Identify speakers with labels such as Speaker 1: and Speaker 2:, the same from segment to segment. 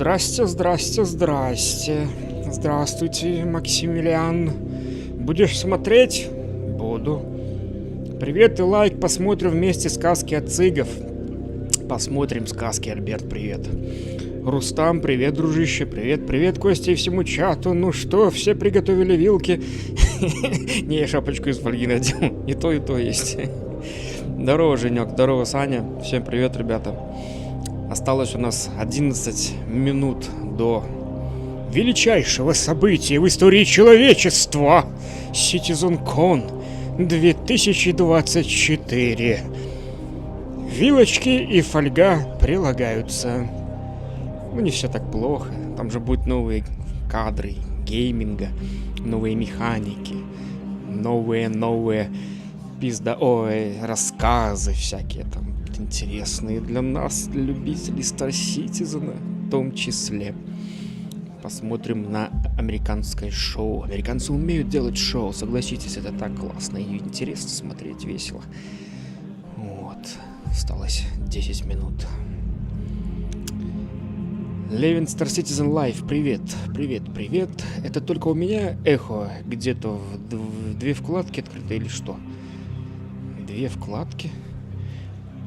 Speaker 1: Здрасте, здрасте, здрасте. Здравствуйте, Максимилиан. Будешь смотреть? Буду. Привет и лайк, посмотрим вместе сказки от цыгов. Посмотрим сказки, Альберт, привет. Рустам, привет, дружище, привет, привет, Костя и всему чату. Ну что, все приготовили вилки? Не, я шапочку из фольги надел, и то есть. Здорово, Женек, здорово, Саня. Всем привет, ребята. Осталось у нас 11 минут до величайшего события в истории человечества. CitizenCon 2024. Вилочки и фольга прилагаются. Ну, не все так плохо. Там же будут новые кадры гейминга, новые механики, новые рассказы всякие там интересные для нас, для любителей Star Citizen, в том числе. Посмотрим на американское шоу. Американцы умеют делать шоу, согласитесь, это так классно и интересно смотреть, весело. Вот, осталось 10 минут. Левин Star Citizen Live, привет, привет, привет. Это только у меня эхо где-то в две вкладки открыто или что? Две вкладки?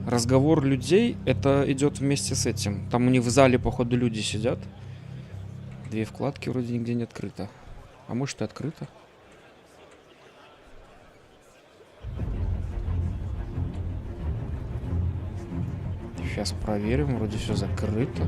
Speaker 1: Разговор людей, это идет вместе с этим. Там у них в зале, походу, люди сидят. Две вкладки вроде нигде не открыто. А может и открыто? Сейчас проверим, вроде все закрыто.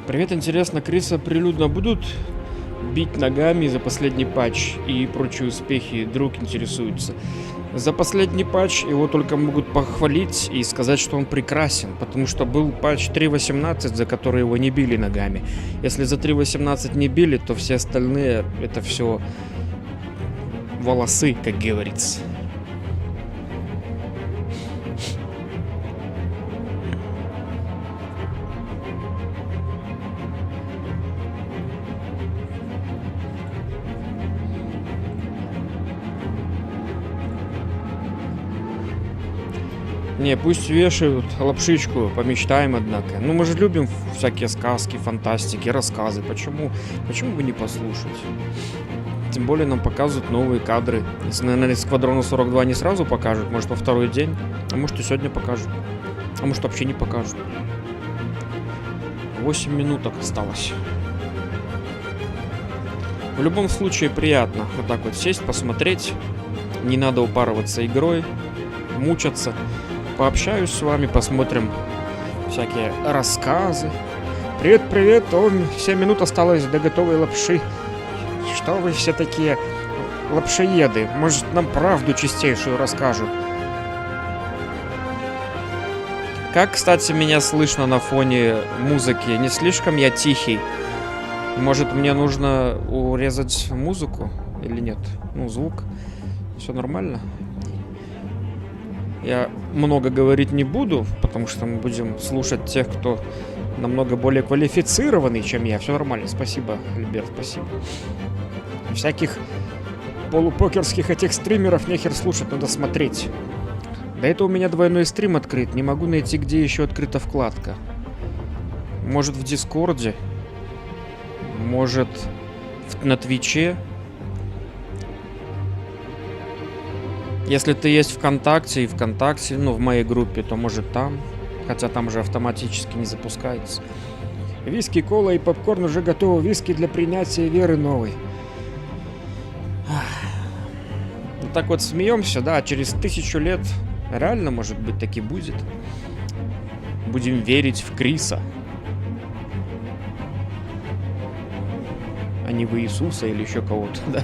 Speaker 1: Привет, интересно, Криса прилюдно будут бить ногами за последний патч и прочие успехи? Друг интересуется. За последний патч его только могут похвалить и сказать, что он прекрасен, потому что был патч 3.18, за который его не били ногами. Если за 3.18 не били, то все остальные это все волосы, как говорится. Не, пусть вешают лапшичку, помечтаем, однако. Ну, мы же любим всякие сказки, фантастики, рассказы. Почему бы не послушать? Тем более нам показывают новые кадры. Если, наверное, Сквадрона 42 не сразу покажут, может, во второй день, а может, и сегодня покажут. А может, вообще не покажут. 8 минуток осталось. В любом случае, приятно вот так вот сесть, посмотреть. Не надо упарываться игрой, мучаться. Пообщаюсь с вами, посмотрим всякие рассказы. Привет, привет, 7 минут осталось до готовой лапши. Что вы все такие лапшоеды? Может, нам правду чистейшую расскажут? Как, кстати, меня слышно на фоне музыки? Не слишком я тихий? Может, мне нужно урезать музыку или нет? Ну, звук. Все нормально? Я много говорить не буду, потому что мы будем слушать тех, кто намного более квалифицированный, чем я. Все нормально, спасибо, Альберт, спасибо. Всяких полупокерских этих стримеров нехер слушать, надо смотреть. Да это у меня двойной стрим открыт, не могу найти, где еще открыта вкладка. Может, в Дискорде? Может, на Твиче? Если ты есть ВКонтакте, ну, в моей группе, то может там. Хотя там же автоматически не запускается. Виски, кола и попкорн уже готовы. Виски для принятия веры новой. Вот так вот смеемся, да, через 1000 лет реально, может быть, таки будет. Будем верить в Криса. А не в Иисуса или еще кого-то, да.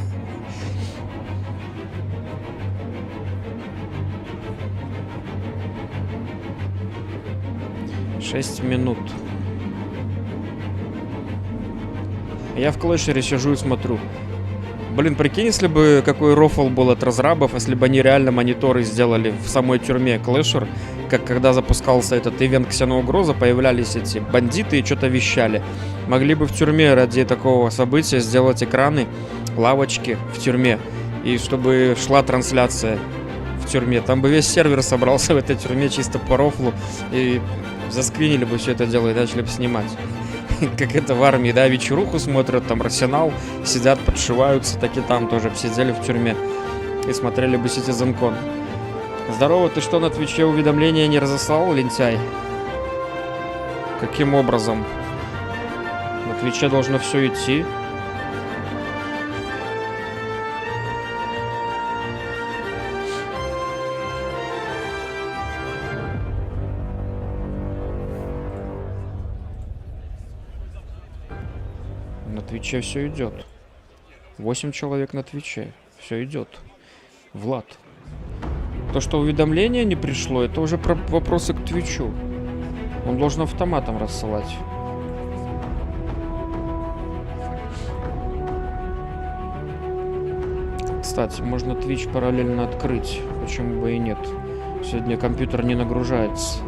Speaker 1: Я в клэшере сижу и смотрю. Блин, прикинь, если бы какой рофл был от разрабов, если бы они реально мониторы сделали в самой тюрьме клэшер, как когда запускался этот ивент Ксеноугроза, появлялись эти бандиты и что-то вещали. Могли бы в тюрьме ради такого события сделать экраны, лавочки в тюрьме, и чтобы шла трансляция в тюрьме. Там бы весь сервер собрался в этой тюрьме чисто по рофлу, и заскринили бы все это дело и начали бы снимать. Как это в армии, да, вечеруху смотрят, там арсенал, сидят, подшиваются, так и там тоже сидели в тюрьме и смотрели бы CitizenCon. Здорово, ты что, на Твиче уведомления не разослал, лентяй? Каким образом? На Твиче должно все идти. На Твиче все идет. 8 человек на Твиче. Все идет. Влад. То, что уведомление не пришло, это уже вопросы к Твичу. Он должен автоматом рассылать. Кстати, можно Twitch параллельно открыть. Почему бы и нет? Сегодня компьютер не нагружается.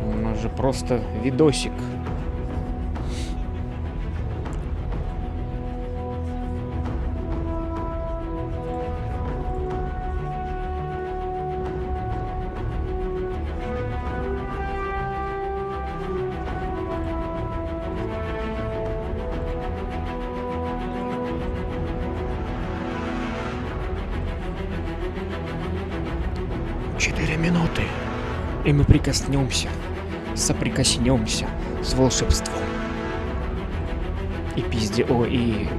Speaker 1: У нас же просто видосик. И мы соприкоснемся с волшебством. И и...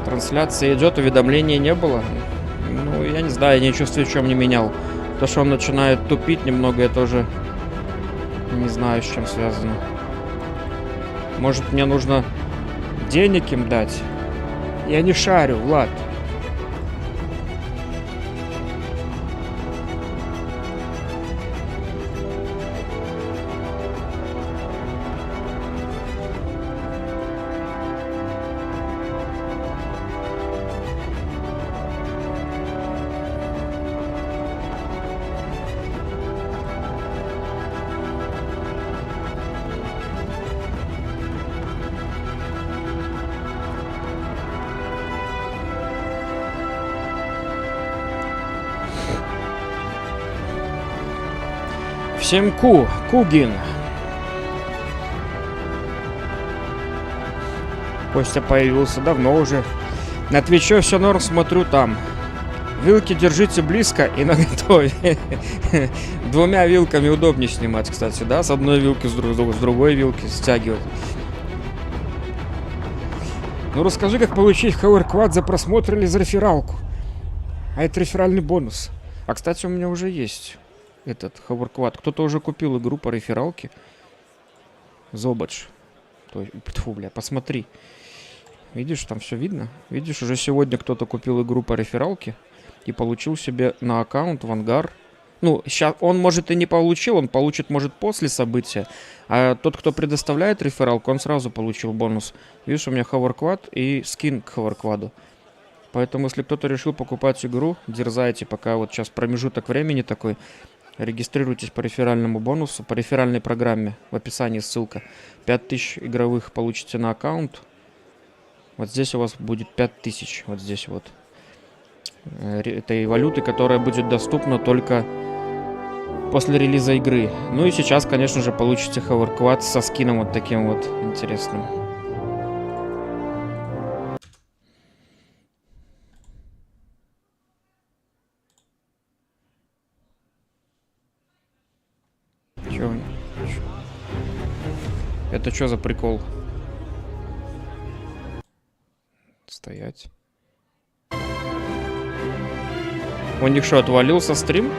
Speaker 1: Трансляция идет, уведомления не было. Ну, я не знаю, я не чувствую, в чем не менял. То, что он начинает тупить немного, я тоже не знаю, с чем связано. Может, мне нужно денег им дать? Я не шарю, Влад. Всем Кугин. Костя появился давно уже. На Твиче все норм, смотрю там. Вилки держите близко и наготове. Двумя вилками удобнее снимать, кстати, да? С одной вилки, с другой вилки стягивать. Ну расскажи, как получить ховерквад за просмотр или за рефералку. А это реферальный бонус. А, кстати, у меня уже есть этот ховерквад. Кто-то уже купил игру по рефералке. Зобач. Тьфу, бля, посмотри. Видишь, там все видно. Видишь, уже сегодня кто-то купил игру по рефералке и получил себе на аккаунт в ангар. Ну, сейчас он, может, и не получил, он получит, может, после события. А тот, кто предоставляет рефералку, он сразу получил бонус. Видишь, у меня ховерквад и скин к ховеркваду. Поэтому, если кто-то решил покупать игру, дерзайте, пока вот сейчас промежуток времени такой. Регистрируйтесь по реферальному бонусу, по реферальной программе. В описании ссылка. 5000 игровых получите на аккаунт. Вот здесь у вас будет 5000. Вот здесь вот. Этой валюты, которая будет доступна только после релиза игры. Ну и сейчас, конечно же, получите ховерквад со скином вот таким вот интересным. Чё? Это что за прикол? Стоять. У них что, отвалился стрим?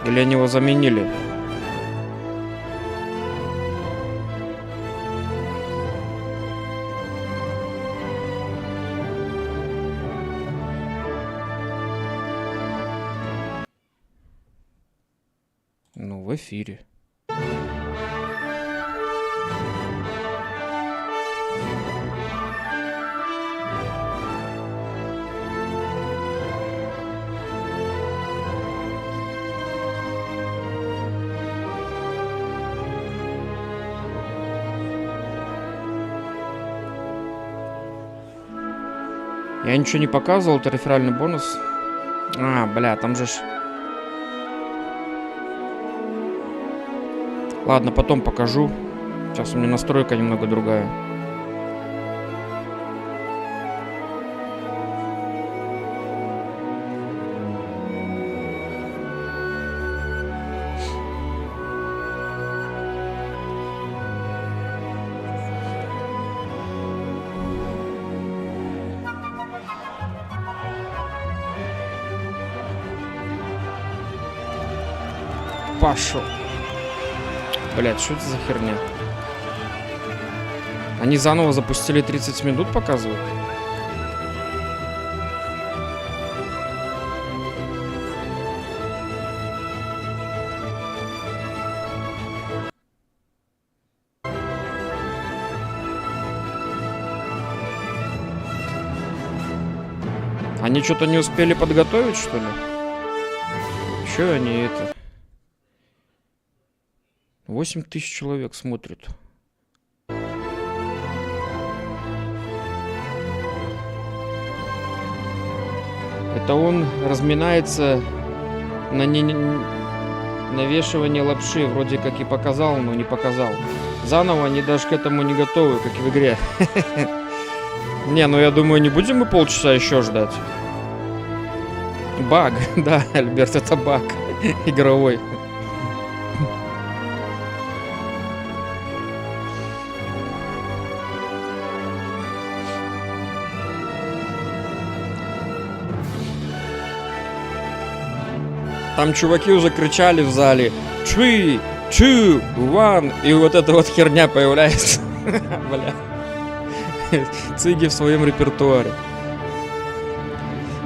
Speaker 1: Или они его заменили? Ну, в эфире. Я ничего не показывал, это реферальный бонус. А, бля, там же ж... Ладно, потом покажу. Сейчас у меня настройка немного другая. Пошел. Блять, что это за херня? Они заново запустили 30 минут, показывают? Они что-то не успели подготовить, что ли? Че они это? 8000 человек смотрит. Это он разминается на навешивание лапши. Вроде как и показал, но не показал. Заново они даже к этому не готовы, как и в игре. Не, ну я думаю, не будем мы полчаса еще ждать. Баг, да, Альберт, это баг игровой. Там чуваки уже кричали в зале 3, 2, 1, и вот эта вот херня появляется. Бля. Цыги в своем репертуаре.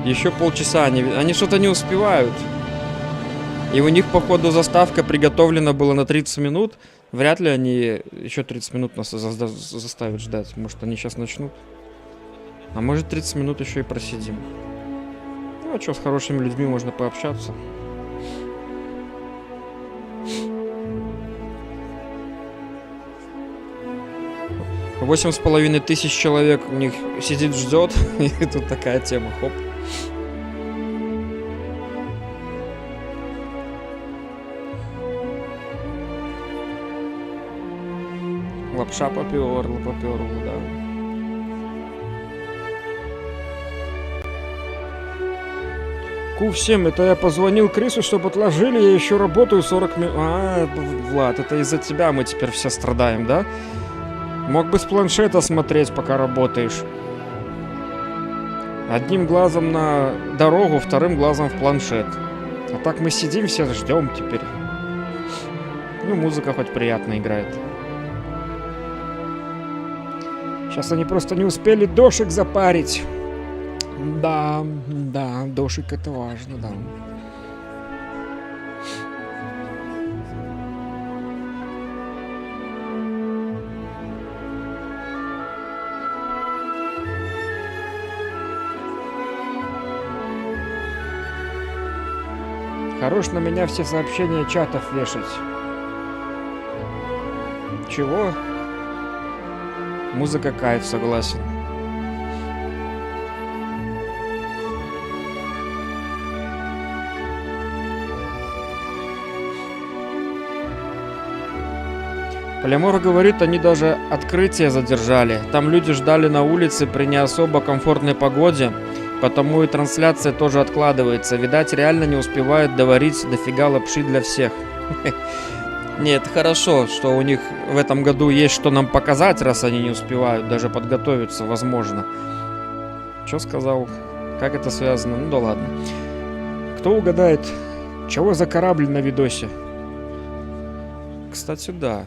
Speaker 1: Еще полчаса они что-то не успевают. И у них, походу, заставка приготовлена была на 30 минут. Вряд ли они еще 30 минут нас заставят ждать. Может, они сейчас начнут. А может, 30 минут еще и просидим. Ну, а что, с хорошими людьми можно пообщаться. Восемь с половиной тысяч человек у них сидит, ждет. И тут такая тема, хоп. Лапша поперла, да. Q7, это я позвонил Крису, чтобы отложили, я еще работаю 40 минут. А, Влад, это из-за тебя мы теперь все страдаем, да? Мог бы с планшета смотреть, пока работаешь. Одним глазом на дорогу, вторым глазом в планшет. А так мы сидим, все ждем теперь. Ну, музыка хоть приятно играет. Сейчас они просто не успели дошик запарить. Да, дошик это важно, да. Хорош на меня все сообщения чатов вешать. Чего? Музыка кайф, согласен. Полимор говорит, они даже открытие задержали. Там люди ждали на улице при не особо комфортной погоде, потому и трансляция тоже откладывается. Видать, реально не успевают доварить дофига лапши для всех. Нет, хорошо, что у них в этом году есть что нам показать, раз они не успевают даже подготовиться, возможно. Что сказал? Как это связано? Ну да ладно. Кто угадает, чего за корабль на видосе? Кстати, да.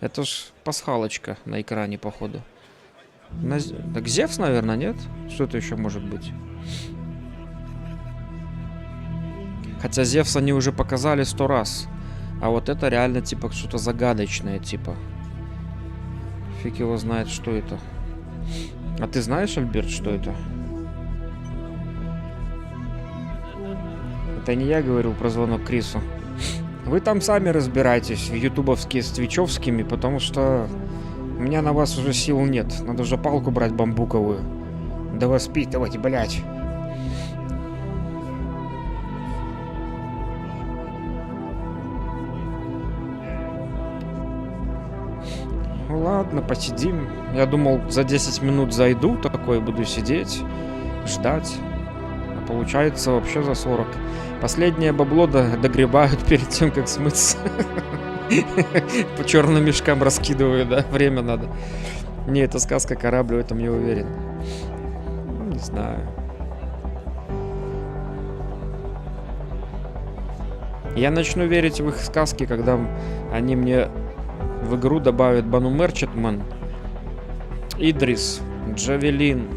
Speaker 1: Это ж пасхалочка на экране, походу. Так Зевс, наверное, нет? Что это еще может быть? Хотя Зевс они уже показали 100 раз. А вот это реально типа что-то загадочное, типа. Фиг его знает, что это. А ты знаешь, Альберт, что это? Это не я говорил про звонок Крису. Вы там сами разбирайтесь в ютубовские с твичевскими, потому что у меня на вас уже сил нет. Надо уже палку брать бамбуковую. Да воспитывать, блять. Ладно, посидим. Я думал, за 10 минут зайду, такой буду сидеть, ждать. А получается вообще за 40. Последнее бабло догребают перед тем, как смыться. По черным мешкам раскидываю, да? Время надо. Не, это сказка «Корабль», в этом я уверен. Не знаю. Я начну верить в их сказки, когда они мне в игру добавят Бану Мерчетман, Идрис, Джавелин,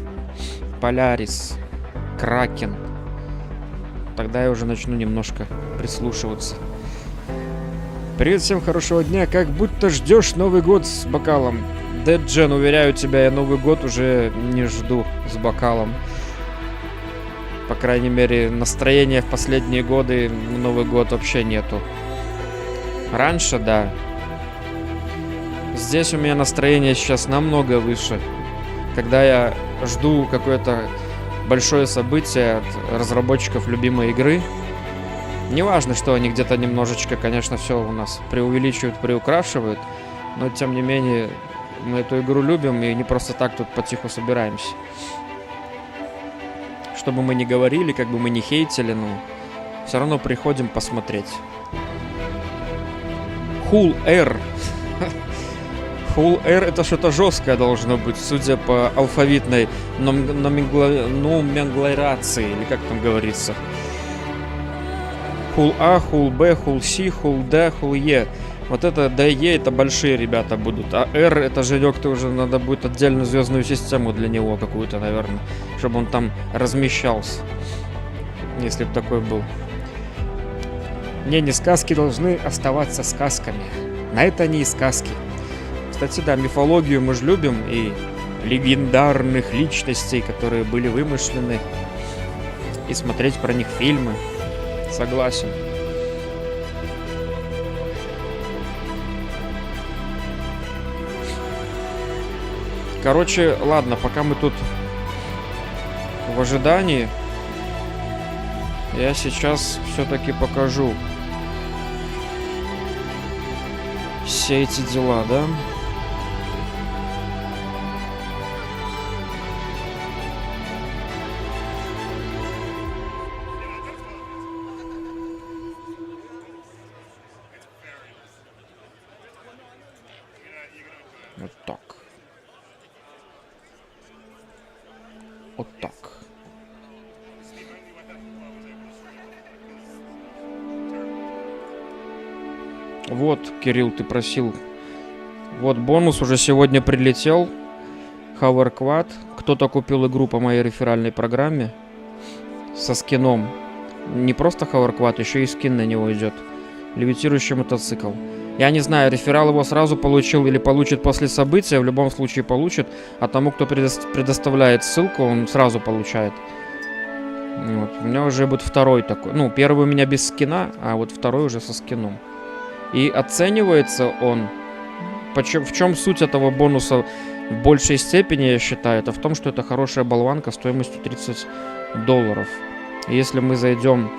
Speaker 1: Полярис, Кракен. Тогда я уже начну немножко прислушиваться. Привет всем, хорошего дня. Как будто ждешь Новый год с бокалом. Дэд Джен, уверяю тебя, я Новый год уже не жду с бокалом. По крайней мере, настроения в последние годы на Новый год вообще нету. Раньше, да. Здесь у меня настроение сейчас намного выше. Когда я жду какое-то большое событие от разработчиков любимой игры. Неважно, что они где-то немножечко, конечно, все у нас преувеличивают, приукрашивают. Но, тем не менее, мы эту игру любим и не просто так тут потиху собираемся. Что бы мы ни говорили, как бы мы ни хейтили, но все равно приходим посмотреть. Full R. Full R это что-то жесткое должно быть, судя по алфавитной номенкларации, или как там говорится. Full A, Full B, Full C, Full D, Full E. Вот это D, E это большие ребята будут. А R это Женек-то уже надо будет отдельную звездную систему для него какую-то, наверное. Чтобы он там размещался. Если бы такой был. Не сказки должны оставаться сказками. На это они и сказки. Кстати, да, мифологию мы же любим. И легендарных личностей, которые были вымышлены. И смотреть про них фильмы. Согласен. Короче, ладно, пока мы тут в ожидании, я сейчас все-таки покажу все эти дела, да? Вот так. Вот так. Вот, Кирилл, ты просил. Вот бонус уже сегодня прилетел. Hoverquad. Кто-то купил игру по моей реферальной программе со скином. Не просто Hoverquad, еще и скин на него идет. Левитирующий мотоцикл. Я не знаю, реферал его сразу получил или получит после события. В любом случае получит. А тому, кто предоставляет ссылку, он сразу получает. Вот. У меня уже будет второй такой. Ну, первый у меня без скина, а вот второй уже со скином. И оценивается он... В чем суть этого бонуса в большей степени, я считаю, это в том, что это хорошая болванка стоимостью $30. И если мы зайдем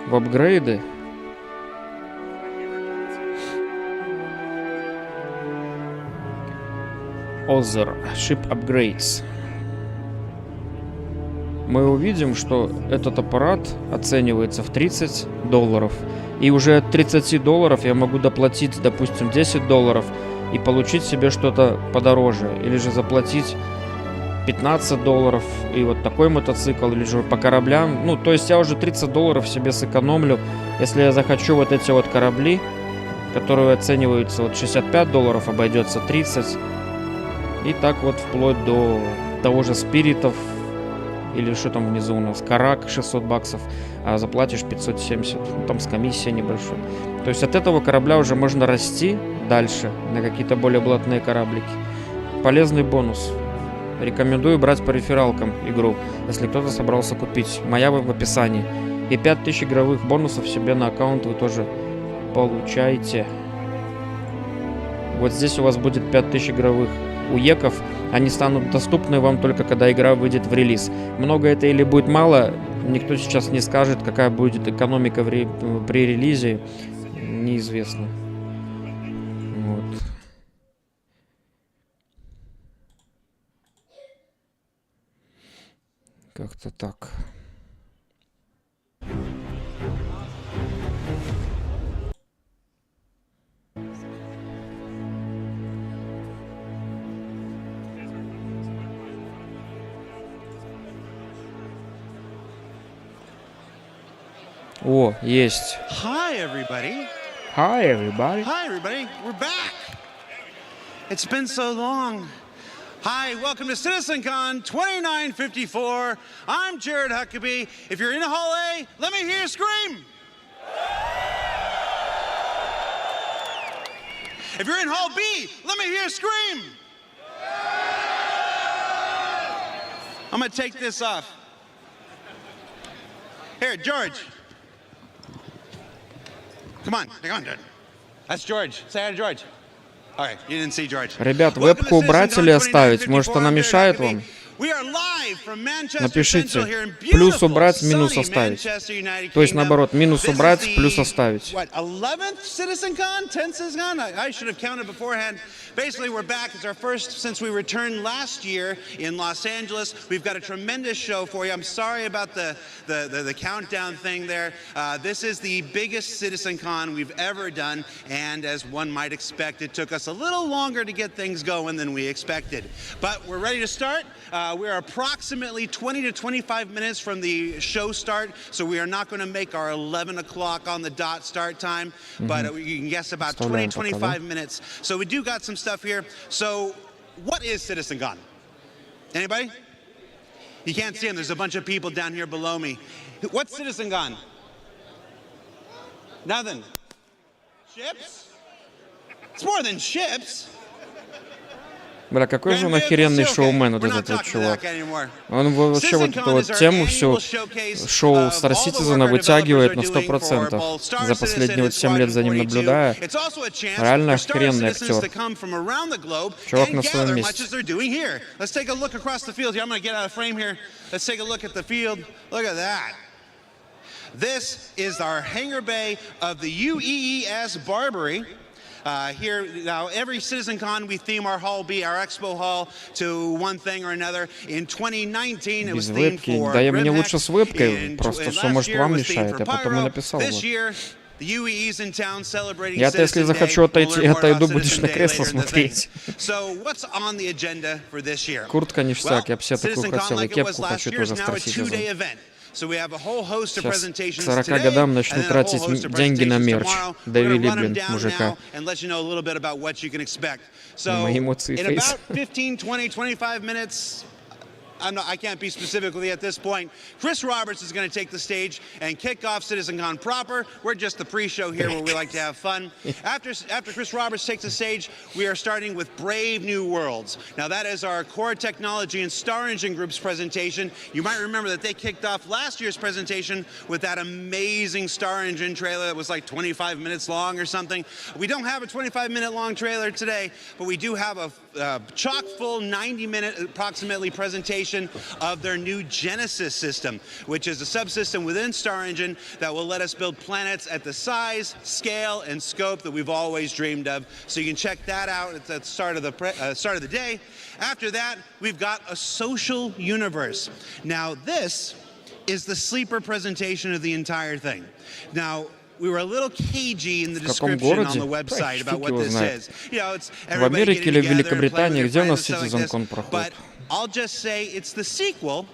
Speaker 1: в апгрейды, Other Ship Upgrades. Мы увидим, что этот аппарат оценивается в $30. И уже от $30 я могу доплатить, допустим, $10 и получить себе что-то подороже. Или же заплатить $15 и вот такой мотоцикл, или же по кораблям. Ну, то есть я уже $30 себе сэкономлю, если я захочу вот эти вот корабли, которые оцениваются вот $65, обойдется 30. И так вот вплоть до того же спиритов, или что там внизу у нас, карак $600, а заплатишь 570, ну, там с комиссией небольшой. То есть от этого корабля уже можно расти дальше на какие-то более блатные кораблики. Полезный бонус. Рекомендую брать по рефералкам игру, если кто-то собрался купить. Моя в описании. И 5000 игровых бонусов себе на аккаунт вы тоже получаете. Вот здесь у вас будет 5000 игровых уеков. Они станут доступны вам только когда игра выйдет в релиз. Много это или будет мало, никто сейчас не скажет, какая будет экономика при релизе. Неизвестно. Вот. Как-то так. О, есть.
Speaker 2: Hi, everybody.
Speaker 1: Hi, everybody.
Speaker 2: Hi, everybody. We're back. It's been so long. Hi, welcome to CitizenCon 2954. I'm Jared Huckabee. If you're in Hall A, let me hear you scream. If you're in Hall B, let me hear you scream. I'm going to take this off. Here, George. Come on, dude. That's George. Say hi to George. All right, you didn't see George.
Speaker 1: Ребят, вебку убрать или оставить? Может, она мешает вам? Напишите. Плюс убрать, минус оставить. То есть, наоборот, минус убрать, плюс оставить.
Speaker 2: Basically, we're back. It's our first since we returned last year in Los Angeles. We've got a tremendous show for you. I'm sorry about the countdown thing there. This is the biggest CitizenCon we've ever done, and as one might expect, it took us a little longer to get things going than we expected. But we're ready to start. We're approximately 20 to 25 minutes from the show start, so we are not going to make our 11 o'clock on the dot start time, but you can guess about 20 to 25 minutes. So we do got some stuff here. So what is CitizenCon? Anybody? You can't see them. There's a bunch of people down here below me. What's CitizenCon? Nothing. Ships? It's more than ships.
Speaker 1: Бля, какой же он охеренный шоумен, вот этот вот чувак. Он вообще вот эту вот тему всю шоу Star Citizen вытягивает на 100%. За последние вот 7 лет за ним наблюдая. Реально охеренный актер. Чувак на своем месте.
Speaker 2: This is our hangar bay of the UEES Barbary. Here now, every CitizenCon we theme our hall B, our expo hall, to one thing or another. In 2019, it was themed for
Speaker 1: да, мне лучше с вебкой, просто что может вам мешает, я потом и написал. Я-то, если захочу отойти, отойду, будешь на кресло смотреть. Куртка ништяк, я бы себе такую хотел, и кепку хочу тоже Star Citizen. Сейчас к 40 годам начну тратить деньги на мерч. Довели, блин, мужика. Мои эмоции фейс.
Speaker 2: I can't be specific with you at this point. Chris Roberts is going to take the stage and kick off CitizenCon proper. We're just the pre-show here where we like to have fun. After Chris Roberts takes the stage, we are starting with Brave New Worlds. Now that is our Core Technology and Star Engine Group's presentation. You might remember that they kicked off last year's presentation with that amazing Star Engine trailer that was like 25 minutes long or something. We don't have a 25-minute long trailer today, but we do have a chock-full 90-minute approximately presentation presentation of their new Genesis system, which is a subsystem within Star Engine that will let us build planets at the size, scale, and scope that we've always dreamed of. So you can check that out at the start of the day. After that, we've got a social universe. Now this is the sleeper presentation of the entire thing. Now, we were a little cagey in the description on the website about what this is. You know, it's everybody getting together and playing with their friends and stuff like this. But I'll just say it's the sequel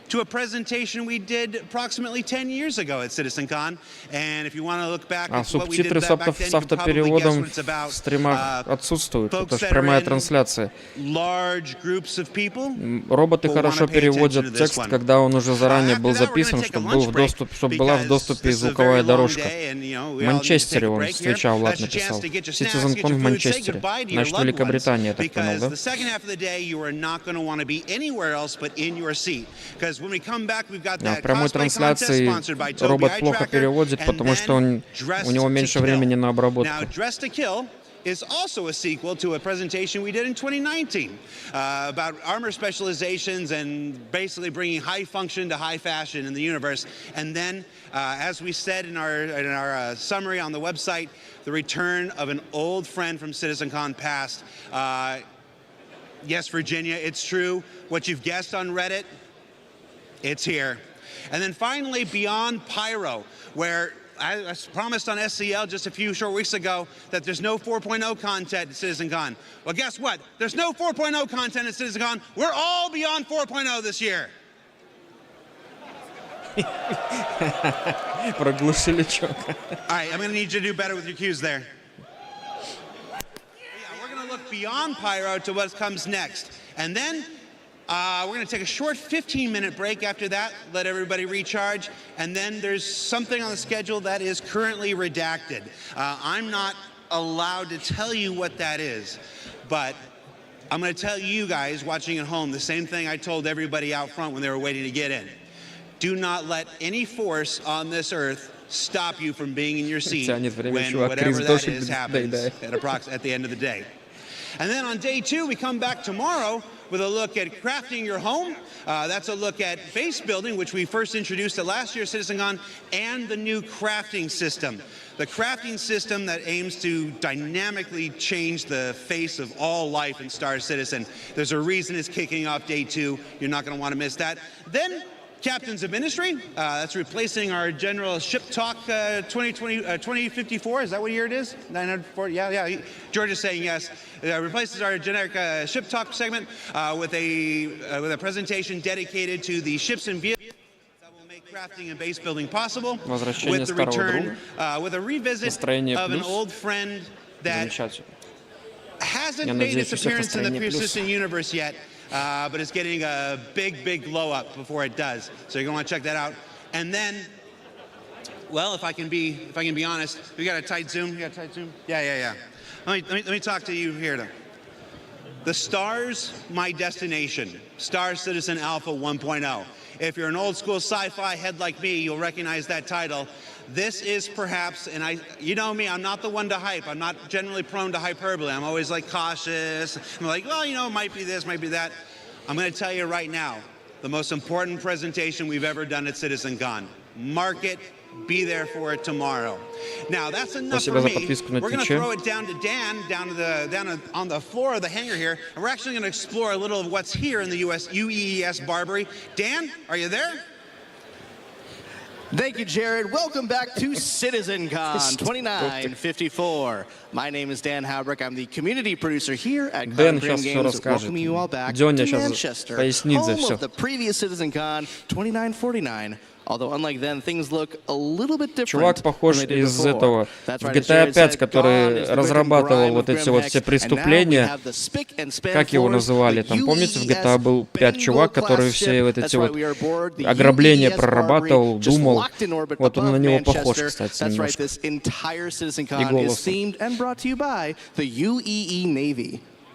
Speaker 2: to a presentation we did approximately 10 years ago at CitizenCon. And if you want to look back at what we did back then, you can probably guess what it's about.
Speaker 1: Стримах отсутствуют, это
Speaker 2: Folks
Speaker 1: же
Speaker 2: that
Speaker 1: прямая
Speaker 2: are in
Speaker 1: трансляция.
Speaker 2: large groups of people
Speaker 1: Роботы
Speaker 2: will
Speaker 1: хорошо
Speaker 2: wanna pay
Speaker 1: переводят
Speaker 2: attention to this
Speaker 1: текст,
Speaker 2: one.
Speaker 1: когда он уже заранее был
Speaker 2: After that, we're gonna
Speaker 1: записан,
Speaker 2: take a
Speaker 1: чтобы
Speaker 2: lunch
Speaker 1: был в
Speaker 2: break
Speaker 1: доступе, чтобы была в
Speaker 2: because
Speaker 1: доступе
Speaker 2: this is a
Speaker 1: звуковая
Speaker 2: very long
Speaker 1: дорожка.
Speaker 2: day and, you know, we
Speaker 1: В
Speaker 2: all need to
Speaker 1: Манчестере
Speaker 2: take a
Speaker 1: он
Speaker 2: break
Speaker 1: с
Speaker 2: here.
Speaker 1: Твича Влад
Speaker 2: That's your chance
Speaker 1: написал.
Speaker 2: to get your snacks, get
Speaker 1: CitizenCon
Speaker 2: your
Speaker 1: в
Speaker 2: food, say
Speaker 1: Манчестере.
Speaker 2: goodbye to your
Speaker 1: Значит,
Speaker 2: loved ones,
Speaker 1: Великобритания, я так понял,
Speaker 2: because
Speaker 1: да?
Speaker 2: the second half of the day you are not going to want to be anywhere else but in your seat. Because when we come back, we've got that
Speaker 1: В прямой
Speaker 2: cosplay contest
Speaker 1: трансляции
Speaker 2: sponsored by Toby
Speaker 1: робот
Speaker 2: Eye
Speaker 1: плохо
Speaker 2: Tracker,
Speaker 1: переводит,
Speaker 2: and
Speaker 1: потому что
Speaker 2: then
Speaker 1: у него
Speaker 2: Dressed
Speaker 1: меньше
Speaker 2: to
Speaker 1: времени
Speaker 2: Kill.
Speaker 1: на обработку.
Speaker 2: Now, Dressed to Kill is also a sequel to a presentation we did in 2019 about armor specializations and basically bringing high function to high fashion in the universe. And then, as we said in our summary on the website, the return of an old friend from CitizenCon past. Yes, Virginia, it's true. What you've guessed on Reddit, it's here. And then finally, Beyond Pyro, where I promised on SCL just a few short weeks ago that there's no 4.0 content at CitizenCon. Well, guess what? There's no 4.0 content at CitizenCon. We're all beyond 4.0 this year.
Speaker 1: Проглушили чё.
Speaker 2: All right, I'm going to need you to do better with your cues there. We're going to look beyond Pyro to what comes next. And then we're going to take a short 15-minute break after that, let everybody recharge, and then there's something on the schedule that is currently redacted. I'm not allowed to tell you what that is, but I'm going to tell you guys watching at home the same thing I told everybody out front when they were waiting to get in. Do not let any force on this earth stop you from being in your seat when whatever that is happens at the end of the day. And then on day 2, we come back tomorrow with a look at crafting your home. That's a look at base building, which we first introduced at last year's CitizenCon, and the new crafting system. The crafting system that aims to dynamically change the face of all life in Star Citizen. There's a reason it's kicking off day 2. You're not going to want to miss that. Then Captains of Ministry, that's replacing our general ship talk 2054. Is that what year it is? 940? Yeah. George is saying yes. Replaces our generic ship talk segment with a presentation dedicated to the ships and vehicles that will make crafting and base building possible. With the return, with a revisit of an old friend that hasn't made its appearance in the persistent universe yet. But it's getting a big glow up before it does. So you're gonna want to check that out. And then, well, if I can be honest, we got a tight zoom. You got a tight zoom? Yeah. Let me talk to you here though. The Star's my destination. Star Citizen Alpha 1.0. If you're an old school sci-fi head like me, you'll recognize that title. This is perhaps, and you know me, I'm not the one to hype. I'm not generally prone to hyperbole. I'm always like cautious. I'm like, well, you know, it might be this, might be that. I'm going to tell you right now, the most important presentation we've ever done at CitizenCon. Mark it, be there for it tomorrow. Now, that's enough for me. We're going to throw it down to Dan, down on the floor of the hangar here, and we're actually going to explore a little of what's here in the UEES Barbary. Dan, are you there?
Speaker 3: Thank you, Jared. Welcome back to CitizenCon 2954. My name is Dan Howbrick. I'm the community producer here at Cloud Cream Games. Welcome you all back to Manchester, home of the previous CitizenCon 2949. Although, unlike then, things look a little bit different.
Speaker 1: Чувак похож из этого в GTA 5, который разрабатывал вот эти вот все преступления. Как его называли? Там, помните, в GTA был 5 чувак, который все вот эти вот ограбления прорабатывал, думал. Вот он на него похож, кстати, немножко. И голос.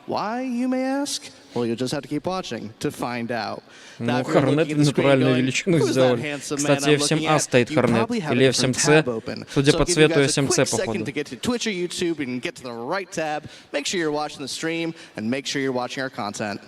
Speaker 3: Why, you may ask? Well, you'll just have to keep watching to find out.
Speaker 1: Ну, Хорнет натуральную величину сделали. Кстати, F7A стоит Хорнет, или F7C. Судя по цвету, F7C, походу.
Speaker 3: Twitch or YouTube and get to the right tab. Make sure you're watching the stream and make sure you're watching our content.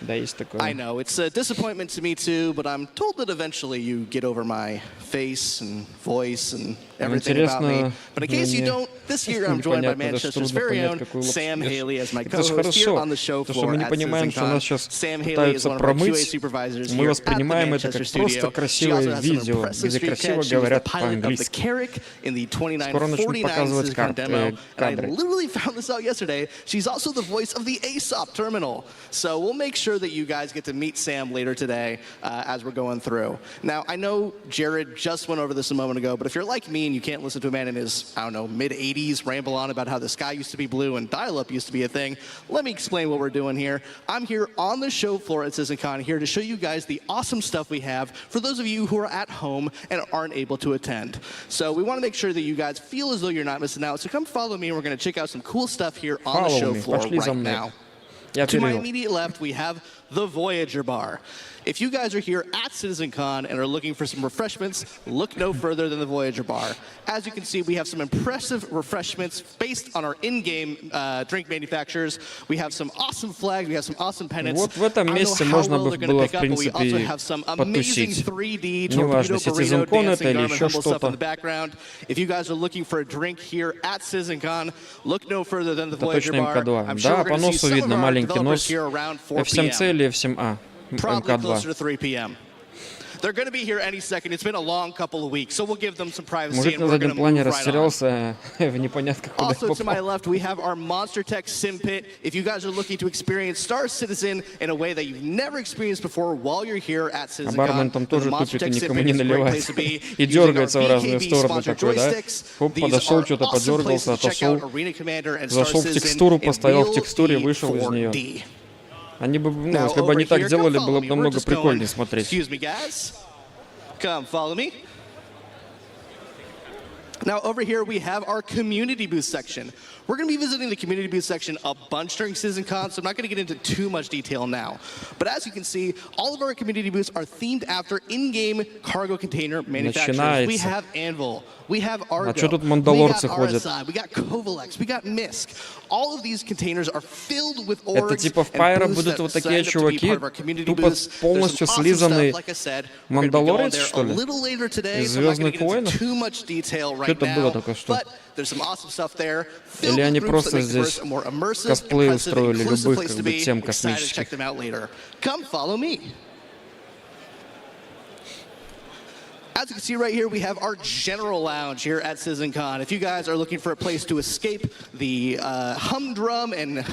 Speaker 1: Да, есть такое.
Speaker 3: I know, it's a disappointment to me too, but I'm told that eventually you get over my face and voice and everything about me. But in case you don't, this year I'm joined by Manchester's very own Sam Haley as my co-host here on the show floor at CitizenCon. Sam Haley is one of our QA supervisors here at the Manchester studio. She also has some impressive street cred. She was the pilot of the Carrick in the 2949 CitizenCon demo. And I literally found this out yesterday. She's also the voice of the ASOP terminal. So we'll make sure that you guys get to meet Sam later today as we're going through. Now, I know Jared just went over this a moment ago, but if you're like me and you can't listen to a man in his, I don't know, mid-80s ramble on about how the sky used to be blue and dial-up used to be a thing, let me explain what we're doing here. I'm here on the show floor at CitizenCon here to show you guys the awesome stuff we have for those of you who are at home and aren't able to attend. So we want to make sure that you guys feel as though you're not missing out. So come follow me and we're going to check out some cool stuff here on the show floor right now. To my immediate left, we have the Voyager Bar. If you guys are here at CitizenCon and are looking for some refreshments, look no further than the Voyager Bar. As you can see, we have some impressive refreshments based on our in-game drink manufacturers. We have some awesome flags, we have some awesome pennants.
Speaker 1: Вот в этом месте можно было, в принципе, потусить. Неважно, CitizenCon это или еще что-то.
Speaker 3: If you guys are looking for a drink here at CitizenCon, look no further than the Voyager Bar. I'm sure we're going to see some of our developers here around 4 p.m.
Speaker 1: F7C или F7A?
Speaker 3: Probably closer to 3 p.m. They're going to be here any second. It's been a long couple of weeks, so we'll give them some privacy.
Speaker 1: Мужик на заднем плане растерялся в непонятно куда.
Speaker 3: Also to my left, we have our Monster Tech Sim Pit. If you guys are looking to experience Star Citizen in a way that you've never experienced before while you're here at CitizenCon,
Speaker 1: там тоже тупит и никому не наливает. И дергается в разные стороны такой, да? Хоп, подошел, что-то подергался, отошел, зашел в текстуру, постоял в текстуре, вышел из нее. Они бы, ну, если бы они так делали, было бы намного прикольнее смотреть.
Speaker 3: Come follow me. Now over here we have our community booth section. We're going to be visiting the community booth section a bunch during CitizenCon, so I'm not going to get into too much detail now. But as you can see, all of our community booths are themed after in-game cargo container manufacturers. We have Anvil, we have Argo, we got RSI, we got Kovalex, we got Misk. All of these containers are filled with orgs.
Speaker 1: Это типа в Пайра будут вот такие чуваки, тупо полностью слизанные мандалорец, что ли? Из Звездных войн? Что это было такое, что? Или они просто здесь косплей устроили любых как бы тем космических?
Speaker 3: As you can see right here, we have our general lounge here at CitizenCon. If you guys are looking for a place to escape the humdrum and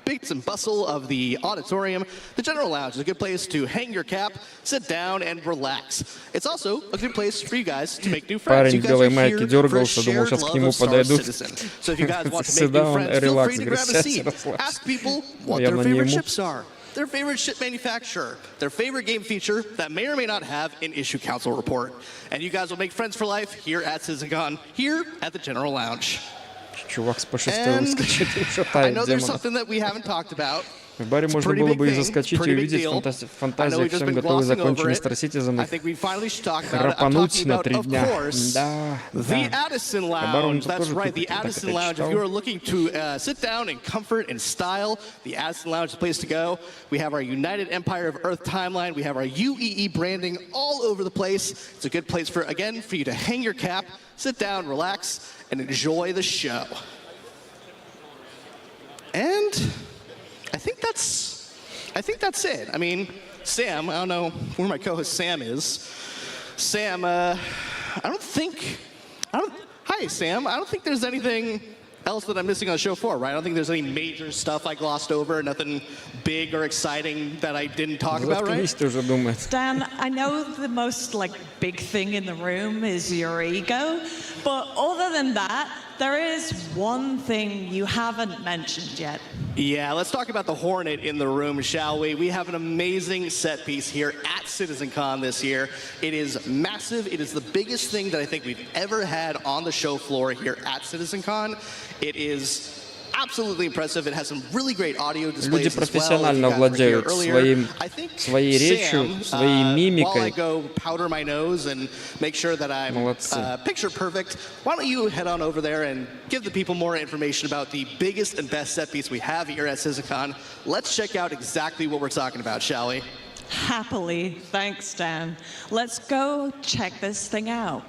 Speaker 3: bits and bustle of the auditorium, the general lounge is a good place to hang your cap, sit down, and relax. It's also a good place for you guys to make new friends. You guys are here for a shared love of Star Citizen. So if you guys want to make new friends, feel free to grab a seat. Ask people what their favorite ships are, their favorite ship manufacturer, their favorite game feature that may or may not have an issue council report. And you guys will make friends for life here at CitizenCon, here at the General Lounge. And I know there's something that we haven't talked about.
Speaker 1: В баре можно было бы и заскочить и увидеть фантазию, всем готовы закончить мистер Ситизен и храпануть на 3 дня. Да,
Speaker 3: The Addison Lounge, that's right, the Addison Lounge. If you are looking to sit down in comfort and style, the Addison Lounge is the place to go. We have our United Empire of Earth timeline. We have our UEE branding all over the place. It's a good place for, again, for you to hang your cap, sit down, relax, and enjoy the show. And I think that's it. I mean, Sam, I don't know where my co-host Sam is. Sam, hi Sam, I don't think there's anything else that I'm missing on show 4, right? I don't think there's any major stuff I glossed over, nothing big or exciting that I didn't talk about, right?
Speaker 4: Dan, I know the most big thing in the room is your ego, but other than that, there is one thing you haven't mentioned yet.
Speaker 3: Yeah, let's talk about the Hornet in the room, shall we? We have an amazing set piece here at CitizenCon this year. It is massive. It is the biggest thing that I think we've ever had on the show floor here at CitizenCon. It is absolutely impressive. It has some really great audio displays
Speaker 1: Люди
Speaker 3: as well.
Speaker 1: профессионально владеют своей речью, своей мимикой.
Speaker 3: While I go powder my nose and make sure that I'm picture perfect, why don't you head on over there and give the people more information about the biggest and best set piece we have here at CitizenCon. Let's check out exactly what we're talking about, shall we?
Speaker 4: Happily. Thanks, Dan. Let's go check this thing out.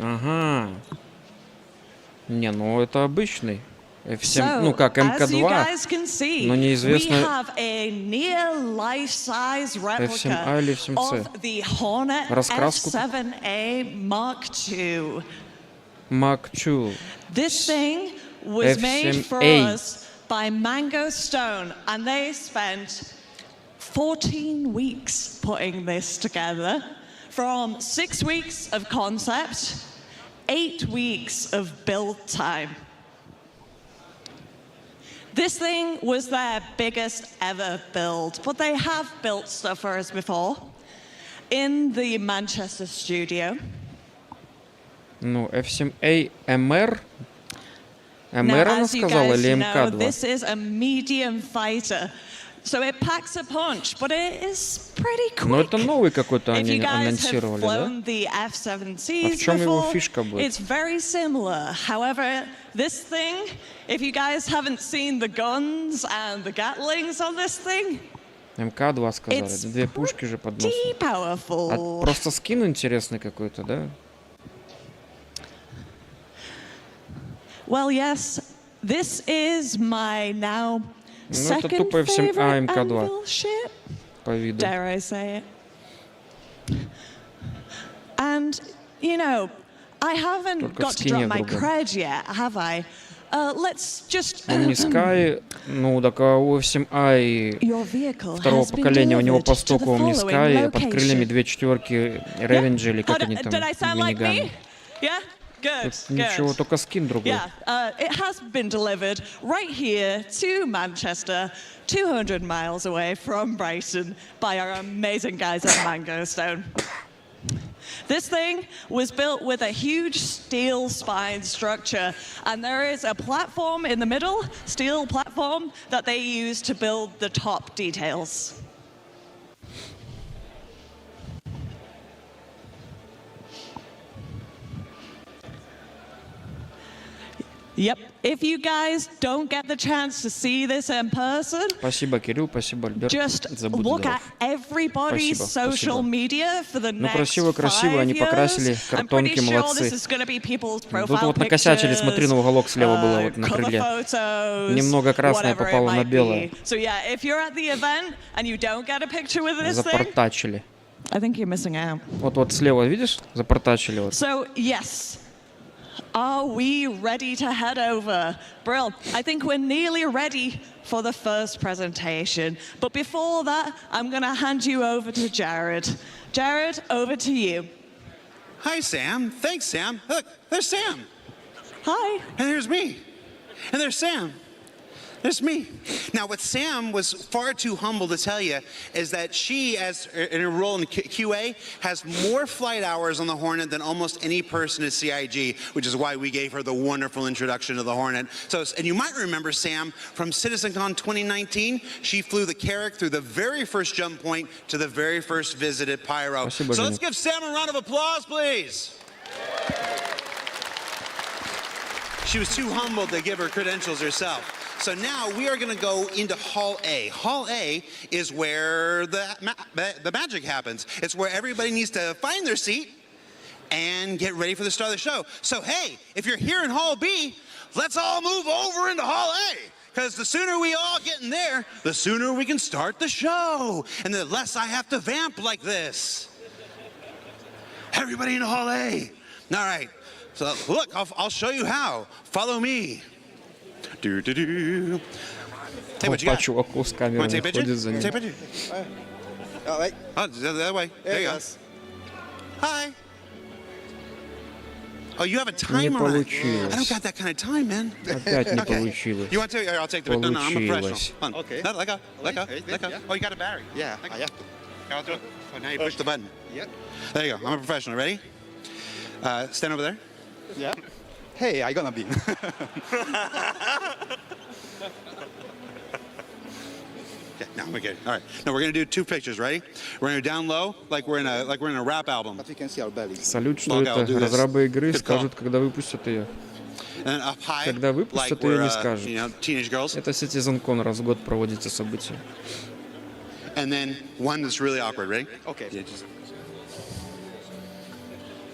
Speaker 1: Ага. Не, ну это обычный. F7, ну как МК2, но неизвестно F7A или F7C. Раскраску. Mark II.
Speaker 4: This thing was made for us by Mango Stone, and they spent 14 weeks putting this together, from 6 weeks of concept, 8 weeks of build time. This thing was their biggest ever build, but they have built stuff for us before in the Manchester studio.
Speaker 1: Ну, F7A MR? MR она сказала или МК2?
Speaker 4: This is a medium fighter. So it packs a punch, but it is pretty quick.
Speaker 1: Но это новый какой-то они анонсировали, да? А в чем его фишка будет?
Speaker 4: It's very similar. However, this thing, if you guys haven't seen the guns and the Gatlings on this thing,
Speaker 1: МК2 сказали, две пушки же под носом. А просто скин интересный какой-то, да?
Speaker 4: Well, yes, this is my now second favorite anvil ship, dare I say it. And, you know, I haven't got to drop my cred yet, have I? Let's just...
Speaker 1: Omnisky, ну, так у F7A второго поколения, у него постуку Omnisky, под крыльями две четверки Revenge, или как они там, миниганы.
Speaker 4: Good,
Speaker 1: Ничего, только скин другой.
Speaker 4: Yeah, it has been delivered right here to Manchester, 200 miles away from Brighton, by our amazing guys at Mango Stone. This thing was built with a huge steel spine structure, and there is a platform in the middle, steel platform, that they use to build the top details. Yep. If you guys don't get the chance to see this in person,
Speaker 1: спасибо, Кирилл, спасибо, Альберт.
Speaker 4: Just look at everybody's social media for the next 5 years.
Speaker 1: Красиво, они покрасили картонки, молодцы. Тут вот накосячили, смотри, на уголок слева было вот на крыле. Немного красное попало на белое. Запортачили. Вот слева, видишь? Запортачили вот.
Speaker 4: So, yes. Are we ready to head over? Brill. I think we're nearly ready for the first presentation. But before that, I'm going to hand you over to Jared. Jared, over to you.
Speaker 2: Hi, Sam. Thanks, Sam. Look, there's Sam.
Speaker 4: Hi.
Speaker 2: And there's me. And there's Sam. There's me. Now, what Sam was far too humble to tell you is that she, as in her role in QA, has more flight hours on the Hornet than almost any person at CIG, which is why we gave her the wonderful introduction to the Hornet. So, and you might remember Sam from CitizenCon 2019. She flew the Carrack through the very first jump point to the very first visit at Pyro.
Speaker 1: Спасибо,
Speaker 2: so let's give Sam a round of applause, please. She was too humble to give her credentials herself. So now we are going to go into Hall A. Hall A is where the magic happens. It's where everybody needs to find their seat and get ready for the start of the show. So hey, if you're here in Hall B, let's all move over into Hall A. Because the sooner we all get in there, the sooner we can start the show. And the less I have to vamp like this. Everybody in Hall A. All right. So look, I'll show you how. Follow me. Hey, what you got?
Speaker 1: Чуваку с камерой ходит за ним.
Speaker 2: Take a picture. Oh, wait. Oh, the other way. There you go. Hi. Oh, you have a timer on it. I don't got that kind of time, man.
Speaker 1: Опять не получилось.
Speaker 2: You want to? I'll take the picture. No, I'm a professional.
Speaker 1: Получилось.
Speaker 2: Okay. No, let go. Oh, you got a battery.
Speaker 5: Yeah.
Speaker 2: Here, I'll do it. Oh, now you push the button.
Speaker 5: Yep.
Speaker 2: There you go. I'm a professional. Ready? Stand over there.
Speaker 5: Yeah. Hey, I gonna be.
Speaker 2: Yeah, no, we're good. All right. No, we're gonna do 2 pictures. Ready? We're gonna down low, like we're in a rap album.
Speaker 5: But we can see our belly.
Speaker 1: Салют, что это? Разрабы игры скажут, когда выпустят ее. Когда выпустят ее, не скажут. Это CitizenCon, раз в год проводится событие.
Speaker 2: And then one that's really awkward. Ready?
Speaker 5: Okay.
Speaker 2: Yeah, just...